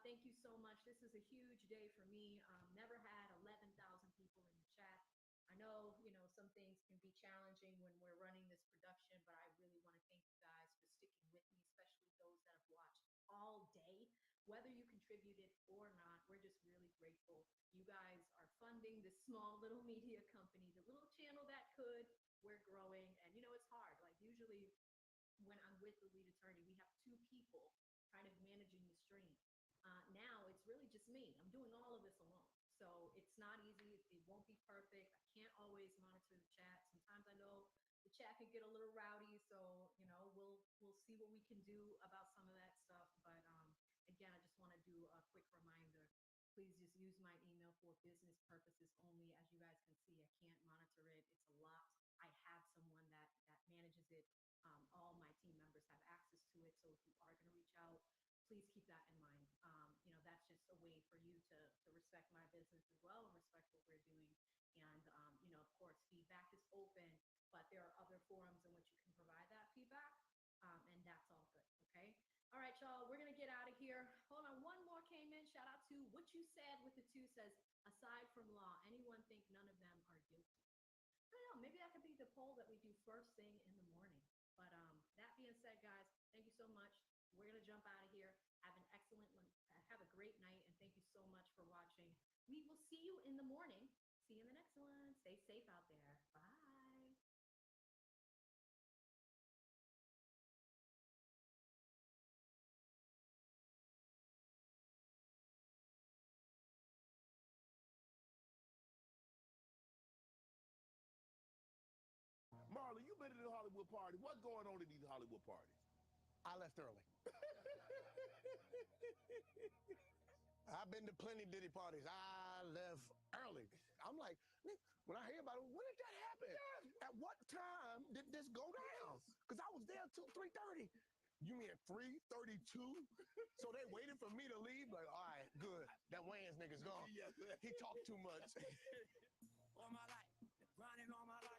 Thank you so much. This is a huge day for me. Never had 11,000 people in the chat. I know, you know, some things can be challenging when we're running this production, but I really want to thank you guys for sticking with me, especially those that have watched all day. Whether you contributed or not, we're just really grateful. You guys are funding this small little media company, the little channel that could. We're growing, and you know, it's hard. Like usually when I'm with the lead attorney, we have 2 people kind of managing the stream. Now it's really just me. I'm doing all So it's not easy. It won't be perfect. I can't always monitor the chat. Sometimes I know the chat can get a little rowdy. So, you know, we'll see what we can do about some of that stuff. But again, I just want to do a quick reminder. Please just use my email for business purposes only. As you guys can see, I can't monitor it. It's a lot. I have someone that manages it. All my team members have access to it. So if you are going to reach out, please keep that in mind. You know, that's just a way for you to respect my business as well and respect what we're doing. And, you know, of course, feedback is open, but there are other forums in which you can provide that feedback. And that's all good. Okay. All right, y'all, we're going to get out of here. Hold on. One more came in. Shout out to What You Said with the 2 says, aside from law, anyone think none of them are guilty? I don't know. Maybe that could be the poll that we do first thing in the morning. But that being said, guys, thank you so much. We're going to jump out of here. Have an excellent one. Have a great night. And thank you so much for watching. We will see you in the morning. See you in the next one. Stay safe out there. Bye. Marlon, you been to the Hollywood party. What's going on at these Hollywood parties? I left early. I've been to plenty Diddy parties. I left early. I'm like, when I hear about it, when did that happen? At what time did this go down? Because I was there till 3:30. You mean at 3:32? So they waited for me to leave? Like, all right, good. That Wayans nigga's gone. He talked too much. All my life, grinding all my life.